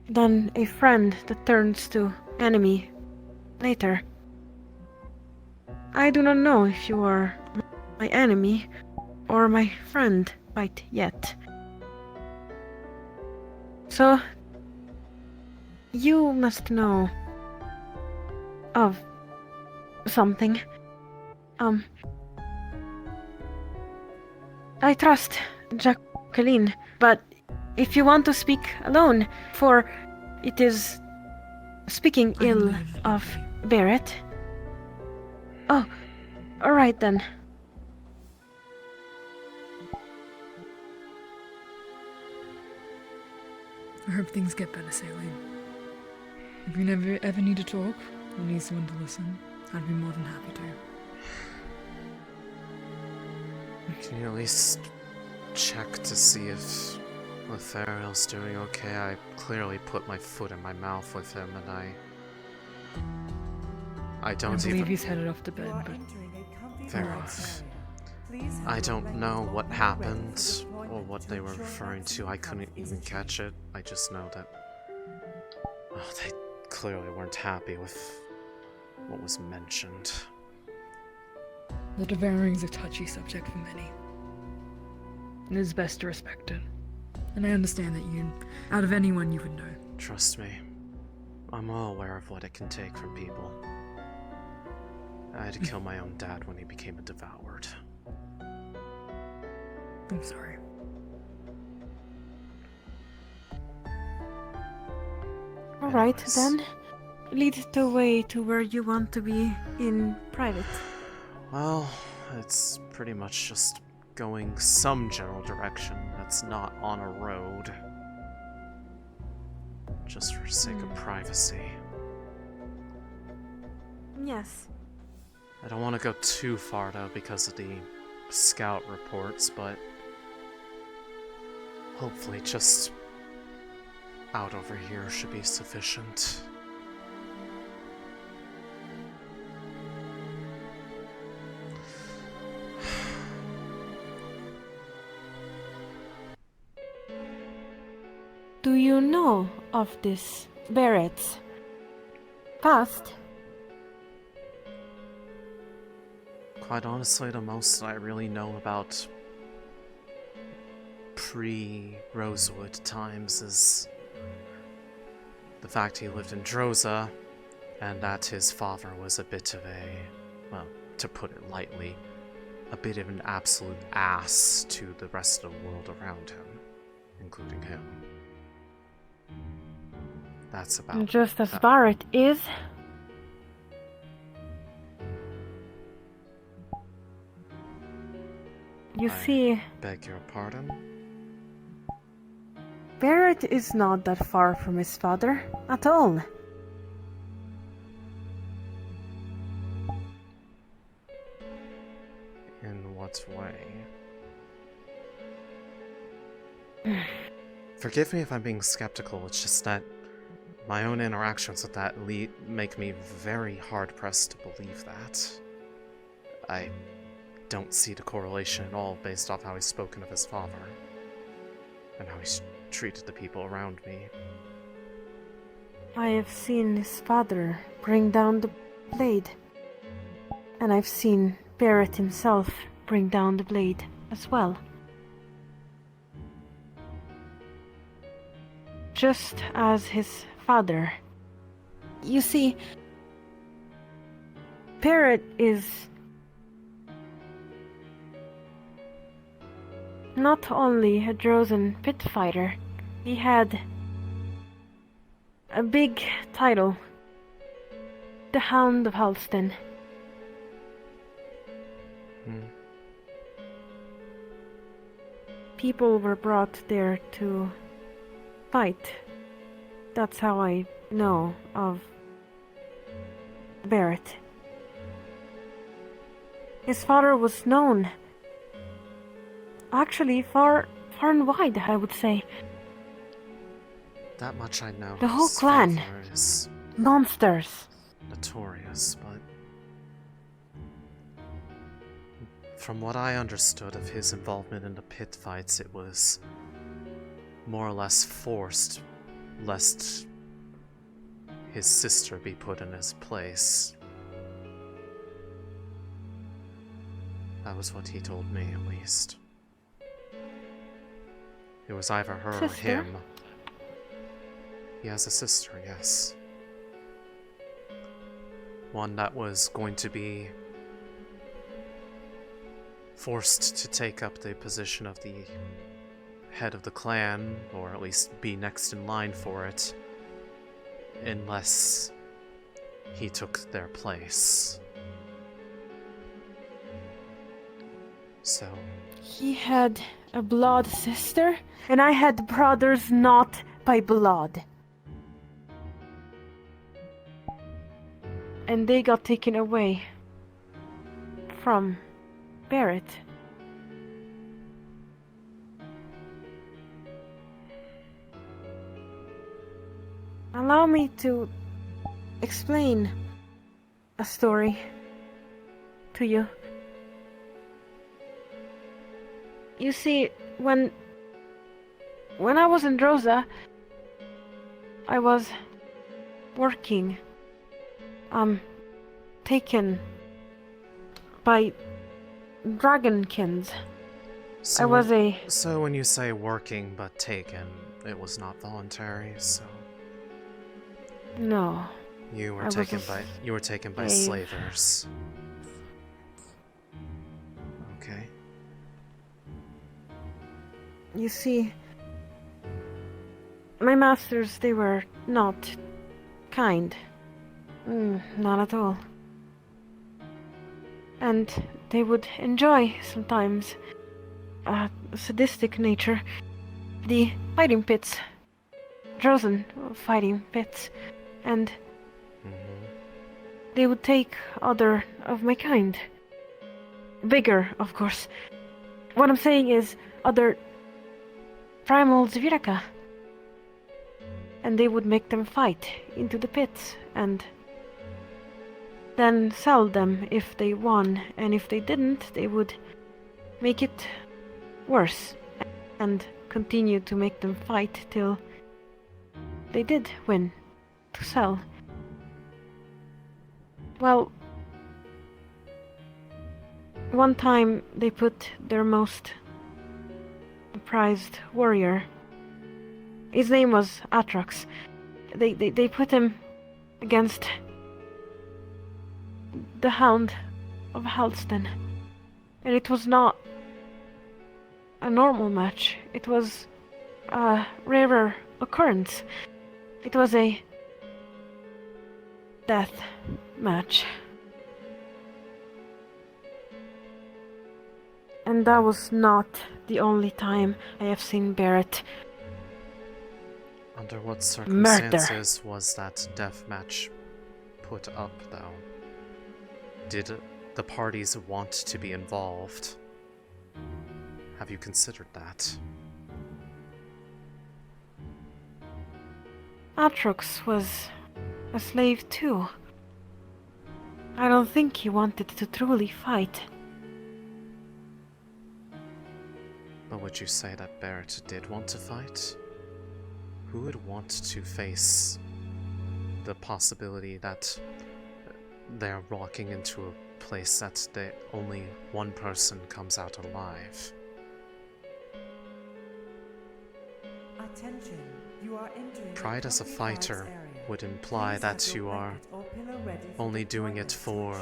than a friend that turns to enemy later. I do not know if you are my enemy or my friend quite yet. So, you must know of something. I trust Jacqueline, but if you want to speak alone, for it is speaking ill of Barrett. Oh, alright then. I hope things get better, Céline. If you ever need to talk, or need someone to listen, I'd be more than happy to. Can you at least check to see if Lethariel's doing okay? I clearly put my foot in my mouth with him, and I don't believe even... he's headed off to bed, but... Fair enough. I don't know what happened, or what they were referring to. I couldn't even catch it. I just know that... Oh, they clearly weren't happy with what was mentioned. The devouring is a touchy subject for many. It is best to respect it. And I understand that you, out of anyone, you would know. Trust me, I'm well aware of what it can take from people. I had to kill my own dad when he became a devoured. I'm sorry. Alright then. Lead the way to where you want to be in private. Well, it's pretty much just going some general direction that's not on a road. Just for sake of privacy. Yes. I don't want to go too far though because of the scout reports, but hopefully just out over here should be sufficient. Do you know of this Barrett's past? Quite honestly, the most I really know about pre-Rosewood times is the fact he lived in Droza, and that his father was a bit of a, well, to put it lightly, a bit of an absolute ass to the rest of the world around him, including him. That's about Just as that. Barrett is. You see, Beg your pardon? Barrett is not that far from his father at all. In what way? Forgive me if I'm being skeptical, it's just that my own interactions with that make me very hard-pressed to believe that. I don't see the correlation at all based off how he's spoken of his father, and how he's treated the people around me. I have seen his father bring down the blade. And I've seen Barrett himself bring down the blade as well. Just as his father. You see, Barrett is not only a Drozen pit fighter, he had a big title, the Hound of Halston. People were brought there to fight. That's how I know of Barrett. His father was known. Actually, far and wide, I would say. That much I know. The whole clan. Fevira is Monsters. notorious, but from what I understood of his involvement in the pit fights, it was more or less forced, lest his sister be put in his place. That was what he told me, at least. It was either her or him. He has a sister, yes. One that was going to be forced to take up the position of the head of the clan, or at least be next in line for it, unless he took their place. So... He had a blood sister, and I had brothers not by blood. And they got taken away from Barrett. Allow me to explain a story to you. You see, when I was in Droza, I was working, taken by dragonkins. So when you say working but taken, it was not voluntary, so... No. You were taken by slavers. Okay. You see, my masters, they were not kind. Not at all. And they would enjoy, sometimes, a sadistic nature, the fighting pits. Drozen fighting pits. And they would take other of my kind. Bigger, of course. What I'm saying is, other primal Zviraka. And they would make them fight into the pits, and then sell them if they won, and if they didn't, they would make it worse, and continue to make them fight till they did win, to sell. Well, one time they put their most prized warrior, his name was Atrox, they put him against the Hound of Halston, and it was not a normal match, it was a rarer occurrence. It was a death match. And that was not the only time I have seen Barrett Under what circumstances was that death match put up, though? Did the parties want to be involved? Have you considered that? Atrox was a slave too. I don't think he wanted to truly fight. But would you say that Barrett did want to fight? Who would want to face the possibility that they're walking into a place that only one person comes out alive. Attention, you are entering Pride as a fighter would imply that you are only doing it for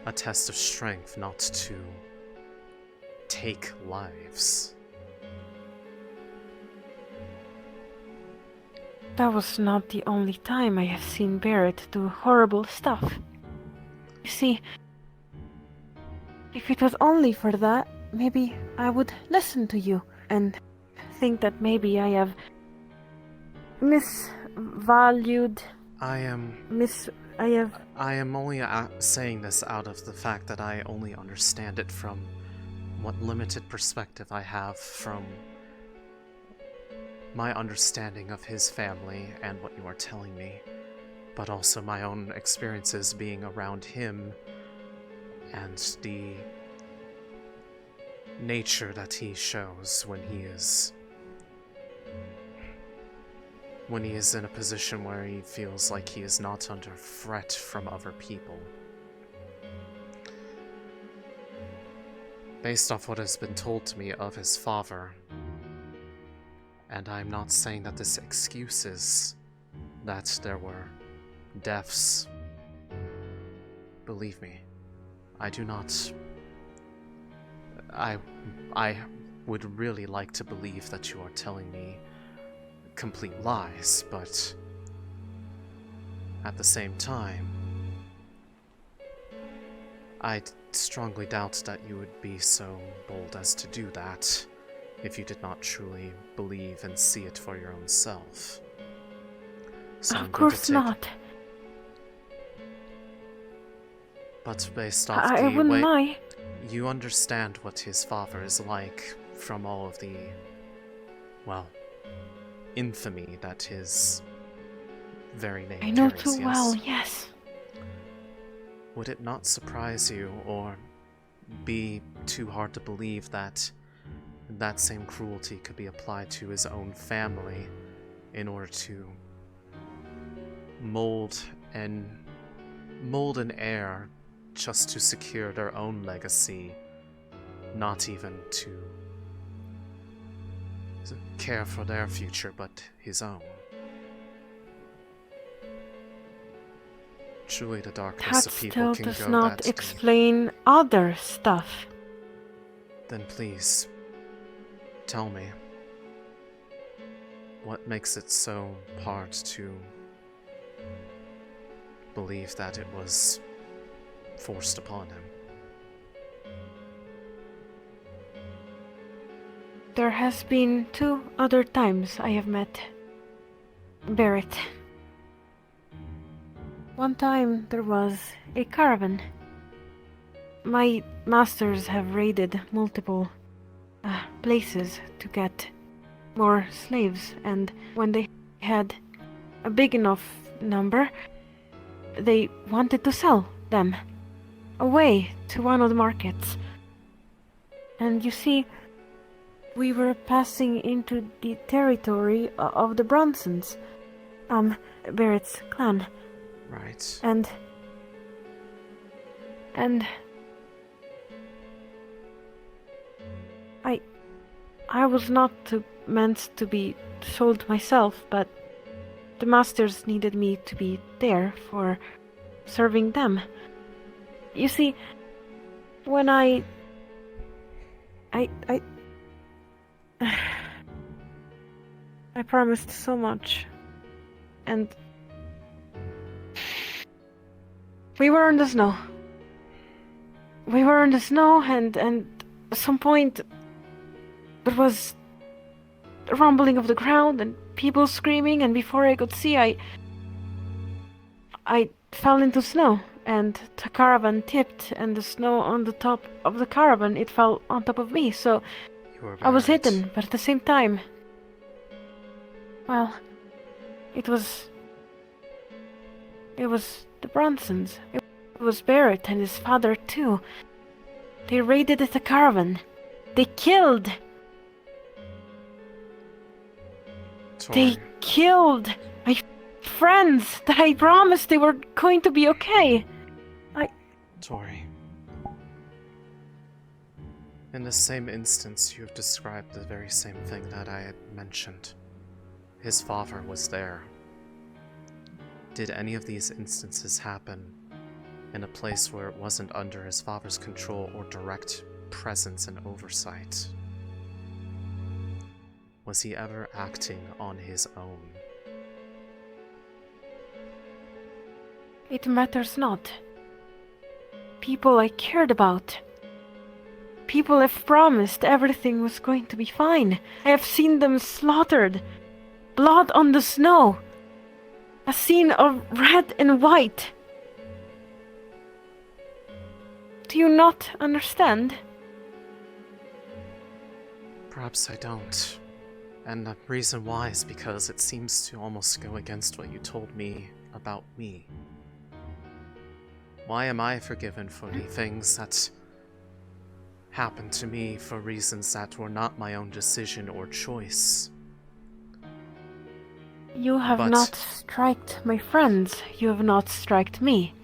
a test of strength, not to take lives. That was not the only time I have seen Barrett do horrible stuff. You see, if it was only for that, maybe I would listen to you and think that maybe I have misvalued. I am only saying this out of the fact that I only understand it from what limited perspective I have from my understanding of his family and what you are telling me, but also my own experiences being around him and the nature that he shows when he is in a position where he feels like he is not under threat from other people. Based off what has been told to me of his father, and I'm not saying that this excuses that there were deaths. Believe me, I do not. I would really like to believe that you are telling me complete lies, but at the same time, I strongly doubt that you would be so bold as to do that if you did not truly believe and see it for your own self. So of course not. But based off I wouldn't way lie. You understand what his father is like from all of the, well, infamy that his very name I know carries, too yes? well, yes. Would it not surprise you or be too hard to believe that that same cruelty could be applied to his own family in order to mold an heir just to secure their own legacy, not even to care for their future, but his own? Truly, the darkness That of people still can does go not that deep. explain other stuff. Then please, tell me, what makes it so hard to believe that it was forced upon him? There has been 2 other times I have met Barrett. One time there was a caravan. My masters have raided multiple places to get more slaves, and when they had a big enough number, they wanted to sell them away to one of the markets. And you see, we were passing into the territory of the Bronsons, Barrett's clan. Right. And I was not meant to be sold myself, but the masters needed me to be there for serving them. You see, when I promised so much, and we were in the snow. And at some point there was a rumbling of the ground and people screaming, and before I could see, I fell into snow, and the caravan tipped, and the snow on the top of the caravan, it fell on top of me, so I was hidden, but at the same time, well, it was the Bronsons. It was Barrett and his father too. They raided the caravan. They killed friends that I promised they were going to be okay. Tori. In the same instance, you have described the very same thing that I had mentioned. His father was there. Did any of these instances happen in a place where it wasn't under his father's control or direct presence and oversight? Was he ever acting on his own? It matters not. People I cared about. People I've promised everything was going to be fine. I have seen them slaughtered. Blood on the snow. A scene of red and white. Do you not understand? Perhaps I don't. And the reason why is because it seems to almost go against what you told me about me. Why am I forgiven for the things that happened to me for reasons that were not my own decision or choice? You have not striked my friends. You have not striked me.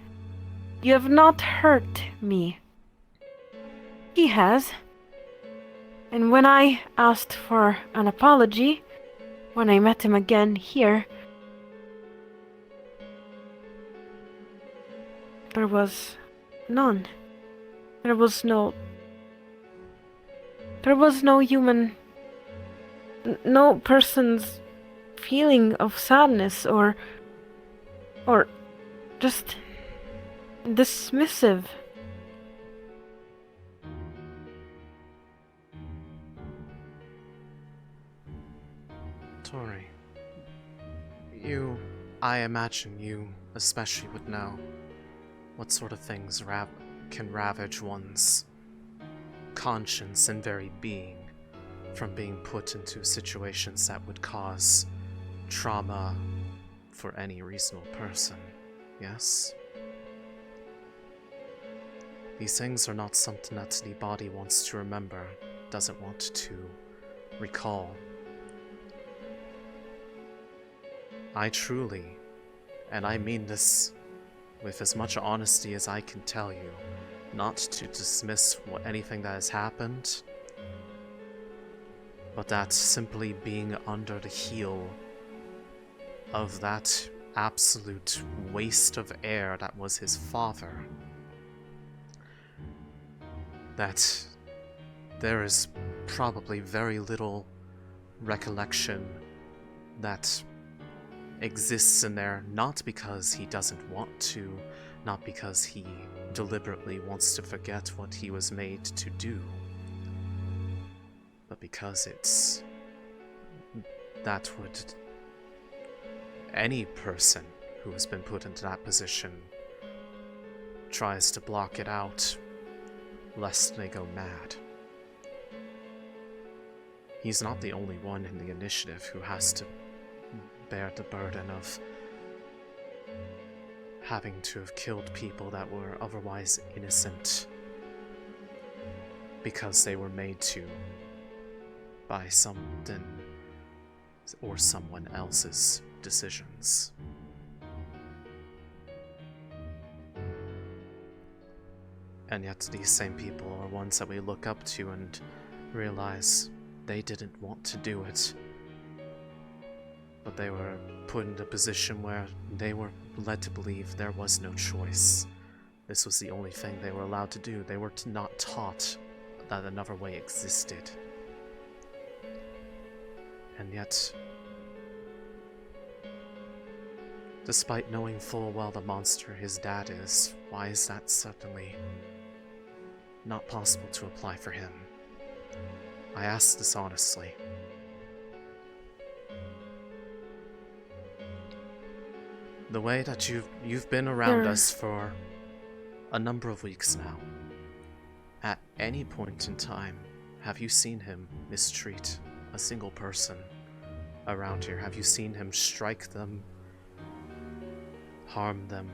You have not hurt me. He has. And when I asked for an apology, when I met him again here, there was none. There was no human, no person's feeling of sadness or just dismissive. Tori, I imagine you especially would know what sort of things can ravage one's conscience and very being from being put into situations that would cause trauma for any reasonable person, yes? These things are not something that the body wants to remember, doesn't want to recall. I truly, and I mean this with as much honesty as I can tell you, not to dismiss anything that has happened, but that simply being under the heel of that absolute waste of air that was his father, that there is probably very little recollection that exists in there, not because he doesn't want to, not because he deliberately wants to forget what he was made to do, but because that would, any person who has been put into that position tries to block it out, lest they go mad. He's not the only one in the initiative who has to bear the burden of having to have killed people that were otherwise innocent because they were made to by something or someone else's decisions. And yet these same people are ones that we look up to and realize they didn't want to do it, but they were put in a position where they were led to believe there was no choice. This was the only thing they were allowed to do. They were not taught that another way existed. And yet, despite knowing full well the monster his dad is, why is that suddenly not possible to apply for him? I ask this honestly. The way that you've been around us for a number of weeks now, at any point in time, have you seen him mistreat a single person around here? Have you seen him strike them, harm them,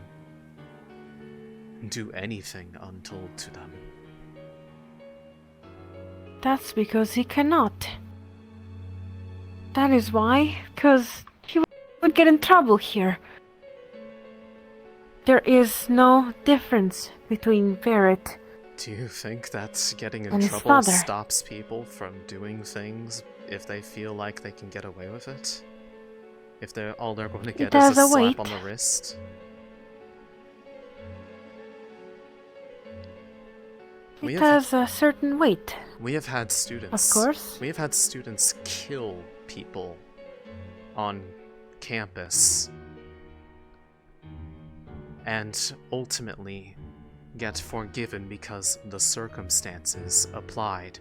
do anything untold to them? That's because he cannot. That is why, because he would get in trouble here. There is no difference between Barrett. Do you think that getting in And his trouble father. stops people from doing things if they feel like they can get away with it? If all they're going to get is has a a slap weight. on the wrist? It has a certain weight. We have had students. Of course. We have had students kill people on campus and ultimately get forgiven because the circumstances applied.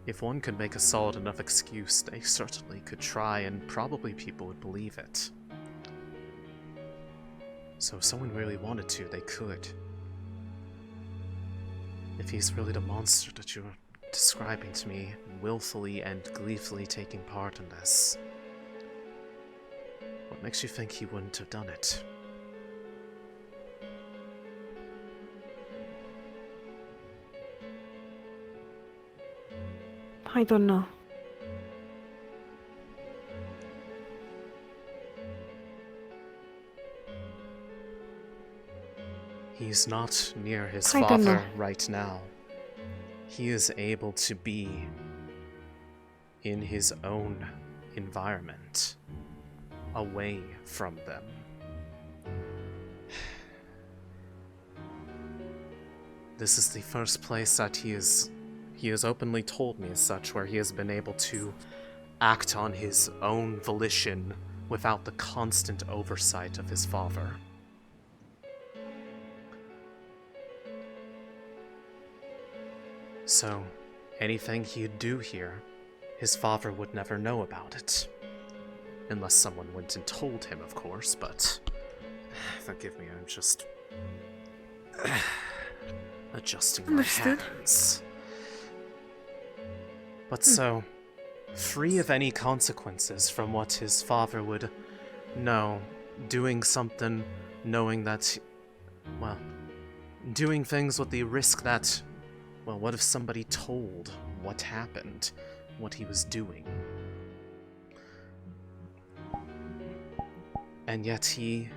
If one could make a solid enough excuse, they certainly could try, and probably people would believe it. So if someone really wanted to, they could. If he's really the monster that you're describing to me, willfully and gleefully taking part in this, what makes you think he wouldn't have done it? I don't know. He's not near his I don't know. father right now. He is able to be in his own environment, away from them. This is the first place that he has openly told me as such, where he has been able to act on his own volition without the constant oversight of his father. So, anything he'd do here, his father would never know about it. Unless someone went and told him, of course, but... Forgive me, I'm just... adjusting my Understood. hands. But so, free of any consequences from what his father would know, doing something knowing that, well, doing things with the risk that, well, what if somebody told what happened, what he was doing? And yet he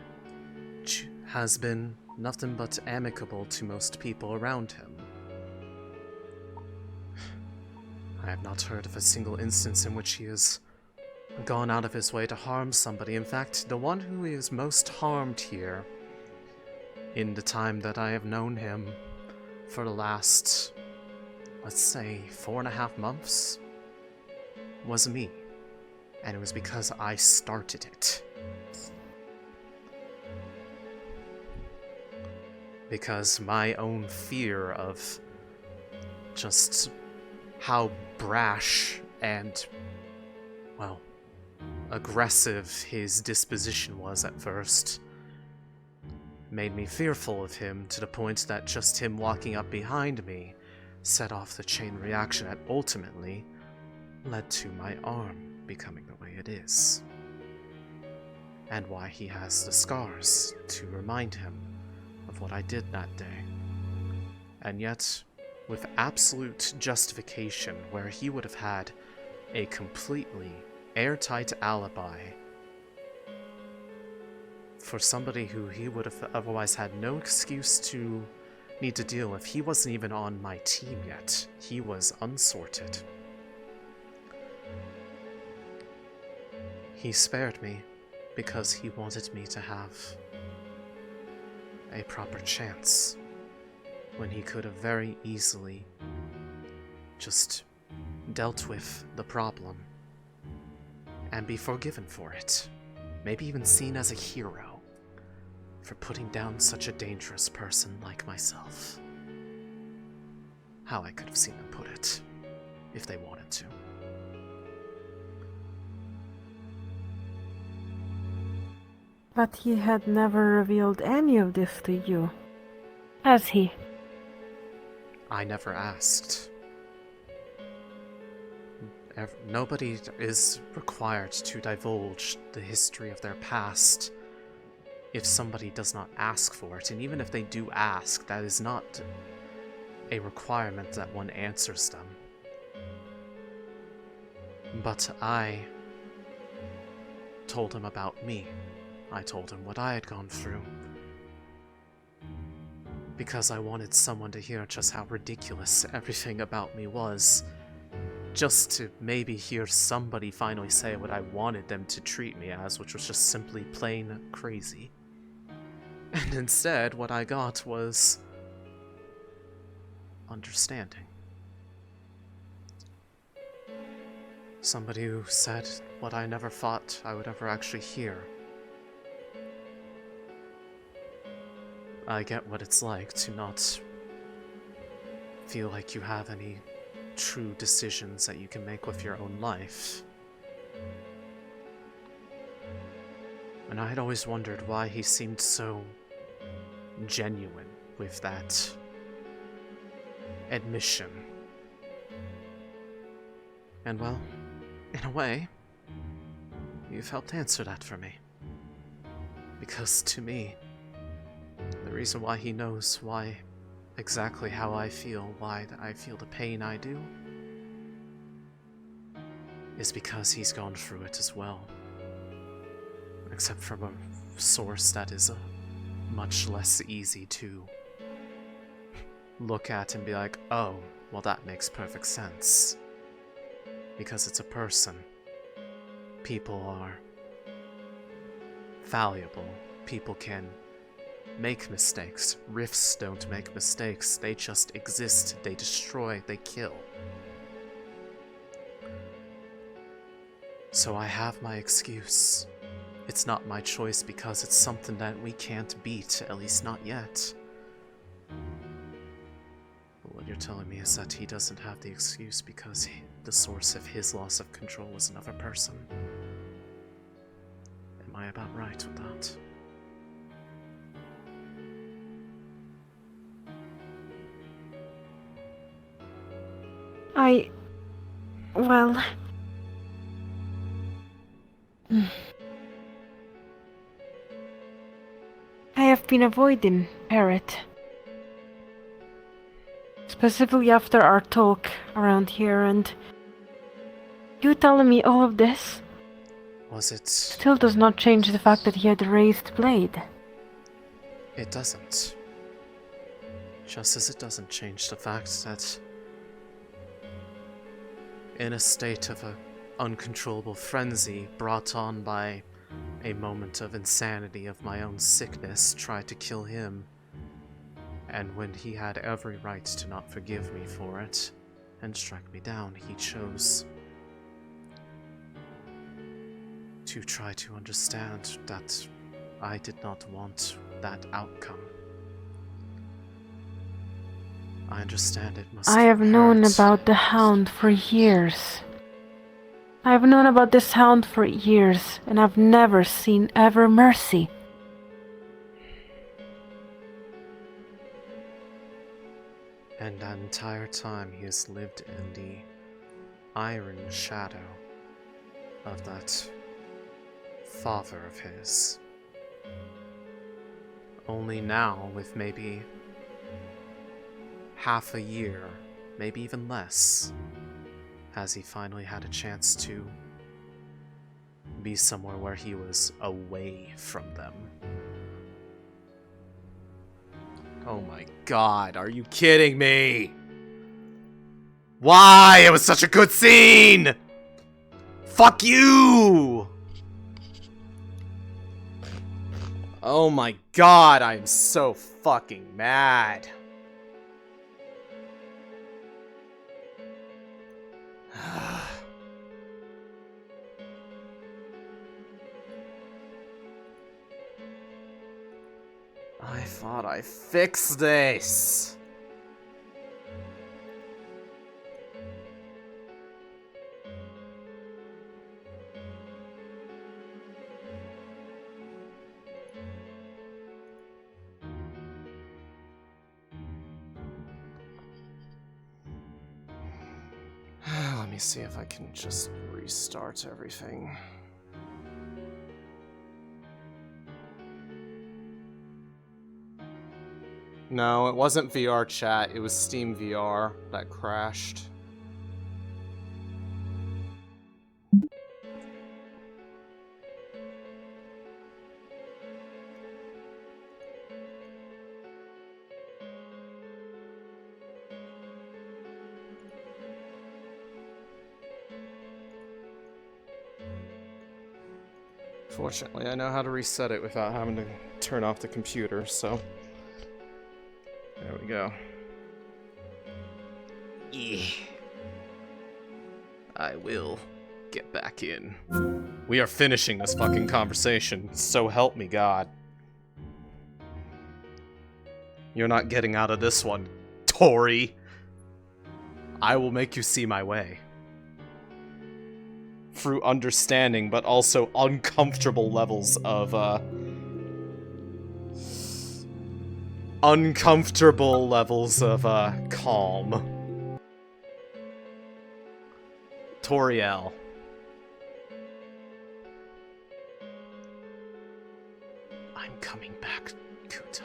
has been nothing but amicable to most people around him. I have not heard of a single instance in which he has gone out of his way to harm somebody. In fact, the one who is most harmed here, in the time that I have known him for the last, let's say, 4.5 months, was me. And it was because I started it. Because my own fear of just how brash and, well, aggressive his disposition was at first made me fearful of him, to the point that just him walking up behind me set off the chain reaction that ultimately led to my arm becoming the way it is. And why he has the scars to remind him of what I did that day. And yet, with absolute justification, where he would have had a completely airtight alibi for somebody who he would have otherwise had no excuse to need to deal with. He wasn't even on my team yet. He was unsorted. He spared me because he wanted me to have a proper chance, when he could have very easily just dealt with the problem and be forgiven for it. Maybe even seen as a hero for putting down such a dangerous person like myself. How I could have seen them put it, if they wanted to. But he had never revealed any of this to you, has he? I never asked. Nobody is required to divulge the history of their past if somebody does not ask for it, and even if they do ask, that is not a requirement that one answers them. But I told him about me. I told him what I had gone through, because I wanted someone to hear just how ridiculous everything about me was. Just to maybe hear somebody finally say what I wanted them to treat me as, which was just simply plain crazy. And instead, what I got was understanding. Somebody who said what I never thought I would ever actually hear. I get what it's like to not feel like you have any true decisions that you can make with your own life. And I had always wondered why he seemed so genuine with that admission. And well, in a way, you've helped answer that for me. Because to me, the reason why he knows why exactly how I feel, why I feel the pain I do, is because he's gone through it as well. Except from a source that is much less easy to look at and be like, oh, well that makes perfect sense. Because it's a person. People are fallible. People can make mistakes. Rifts don't make mistakes. They just exist. They destroy. They kill. So I have my excuse. It's not my choice because it's something that we can't beat, at least not yet. But what you're telling me is that he doesn't have the excuse because the source of his loss of control was another person. Am I about right with that? Well... I have been avoiding Parrot. Specifically after our talk around here, and you telling me all of this Was it... still does not change the fact that he had a raised blade. It doesn't. Just as it doesn't change the fact that in a state of an uncontrollable frenzy brought on by a moment of insanity of my own sickness, tried to kill him, and when he had every right to not forgive me for it and strike me down, he chose to try to understand that I did not want that outcome. I understand it must I have known hurt. about the Hound for years. I have known about this Hound for years, and I've never seen ever mercy. And that entire time he has lived in the iron shadow of that father of his. Only now, with maybe half a year, maybe even less, has he finally had a chance to be somewhere where he was away from them. Oh my god, are you kidding me? Why? It was such a good scene! Fuck you! Oh my god, I am so fucking mad. I thought I fixed this. Let me see if I can just restart everything. No, it wasn't VR chat, it was Steam VR that crashed. Fortunately, I know how to reset it without having to turn off the computer, so... There we go. Yeah. I will get back in. We are finishing this fucking conversation, so help me God. You're not getting out of this one, Tori. I will make you see my way. Through understanding, but also uncomfortable levels of, calm. Toriel. I'm coming back, Kuta.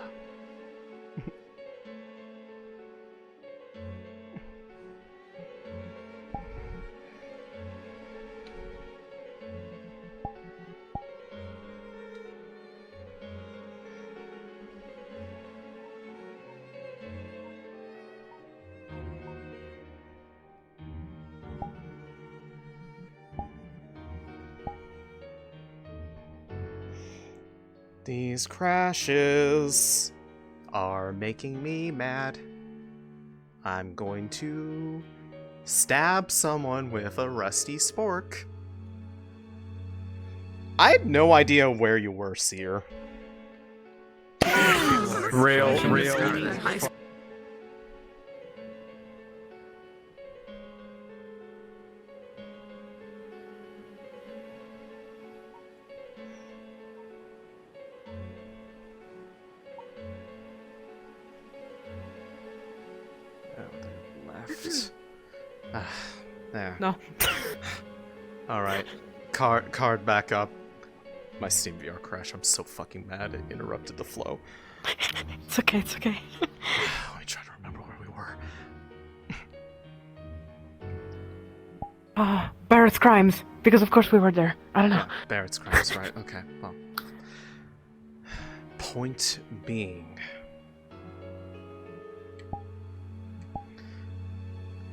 These crashes are making me mad. I'm going to stab someone with a rusty spork. I had no idea where you were, Seer. Rail. There. No. Alright. Card back up. My Steam VR crashed. I'm so fucking mad it interrupted the flow. It's okay, it's okay. Let me try to remember where we were. Barrett's Crimes. Because of course we were there. I don't know. Yeah, Barrett's Crimes, right. Okay, well. Point being...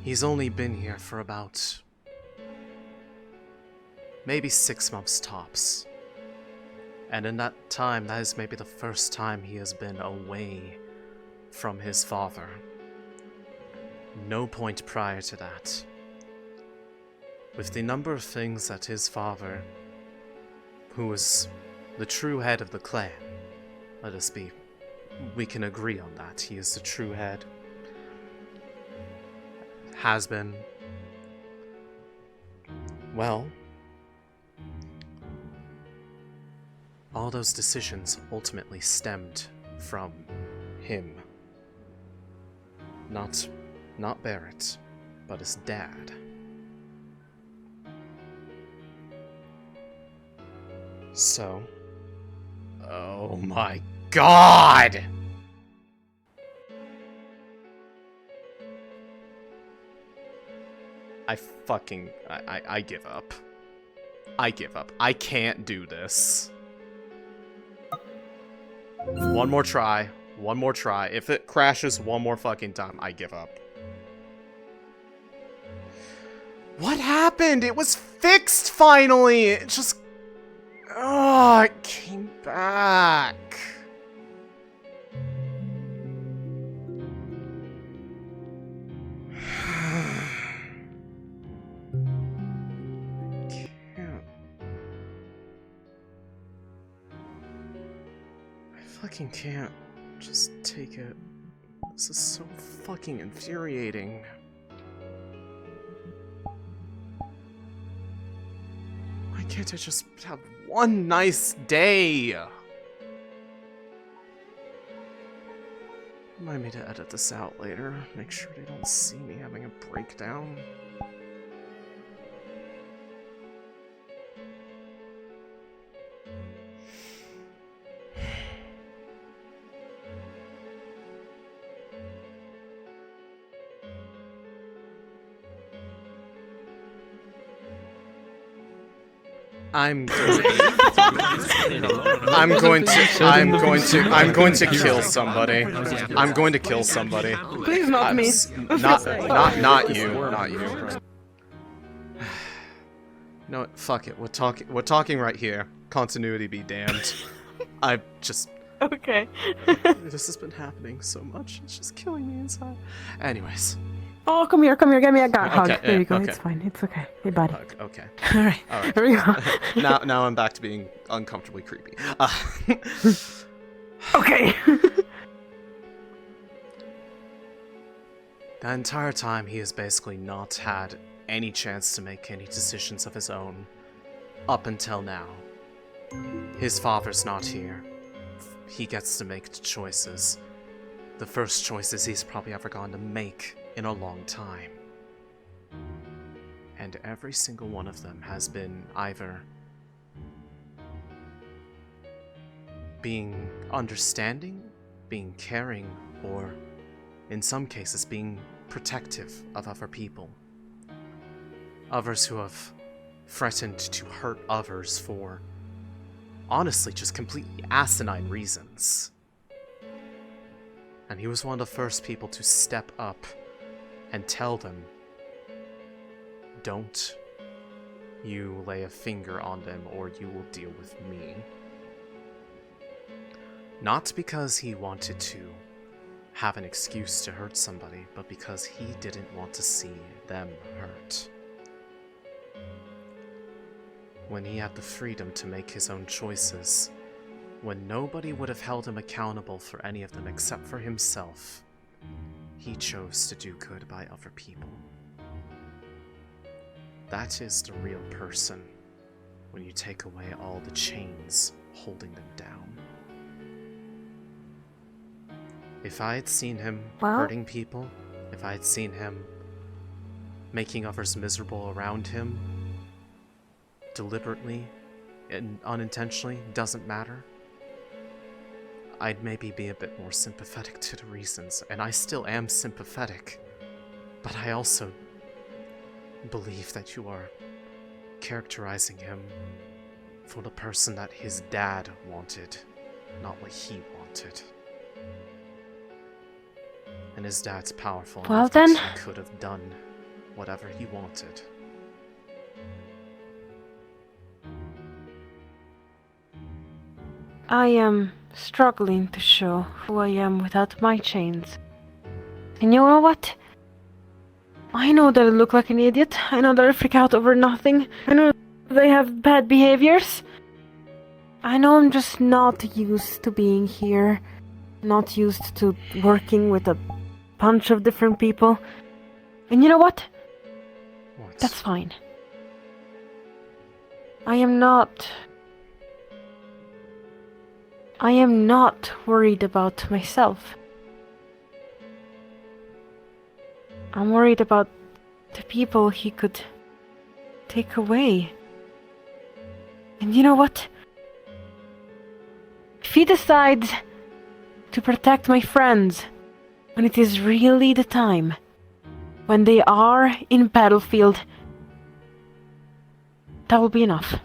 He's only been here for about... maybe 6 months tops. And in that time, that is maybe the first time he has been away from his father. No point prior to that. With the number of things that his father, who was the true head of the clan, let us be, we can agree on that, he is the true head. Has been. Well, all those decisions ultimately stemmed from him. Not Barrett, but his dad. So, oh my God! I give up. I give up. I can't do this. One more try. One more try. If it crashes one more fucking time, I give up. What happened? It was fixed finally! It just... Oh, it came back. Can't just take it. This is so fucking infuriating. Why can't I just have one nice day? Remind me to edit this out later. Make sure they don't see me having a breakdown. I'm going to kill somebody. I'm going to kill somebody. Please not me. Not you. No, fuck it. We're talking right here. continuity be damned. I just... Okay. This has been happening so much. It's just killing me inside. Anyways. Oh, come here, get me a hug. Okay, There you go, okay. it's fine, it's okay. Hey, buddy. Okay. Alright, here we go. now I'm back to being uncomfortably creepy. Okay. The entire time, he has basically not had any chance to make any decisions of his own. Up until now. His father's not here. He gets to make the choices. The first choices he's probably ever going to make in a long time. And every single one of them has been either being understanding, being caring, or in some cases being protective of other people. Others who have threatened to hurt others for, honestly, just completely asinine reasons. And he was one of the first people to step up and tell them, don't you lay a finger on them or you will deal with me. Not because he wanted to have an excuse to hurt somebody, but because he didn't want to see them hurt. When he had the freedom to make his own choices, when nobody would have held him accountable for any of them except for himself, he chose to do good by other people. That is the real person, when you take away all the chains holding them down. If I had seen him hurting people, if I had seen him making others miserable around him, deliberately and unintentionally, doesn't matter, I'd maybe be a bit more sympathetic to the reasons, and I still am sympathetic, but I also believe that you are characterizing him for the person that his dad wanted, not what he wanted. And his dad's powerful enough that he could have done whatever he wanted. I am struggling to show who I am without my chains. And you know what? I know that I look like an idiot. I know that I freak out over nothing. I know that I have bad behaviors. I know I'm just not used to being here. Not used to working with a bunch of different people. And you know what? That's fine. I am not worried about myself. I'm worried about the people he could take away. And you know what? If he decides to protect my friends when it is really the time, when they are in battlefield, that will be enough.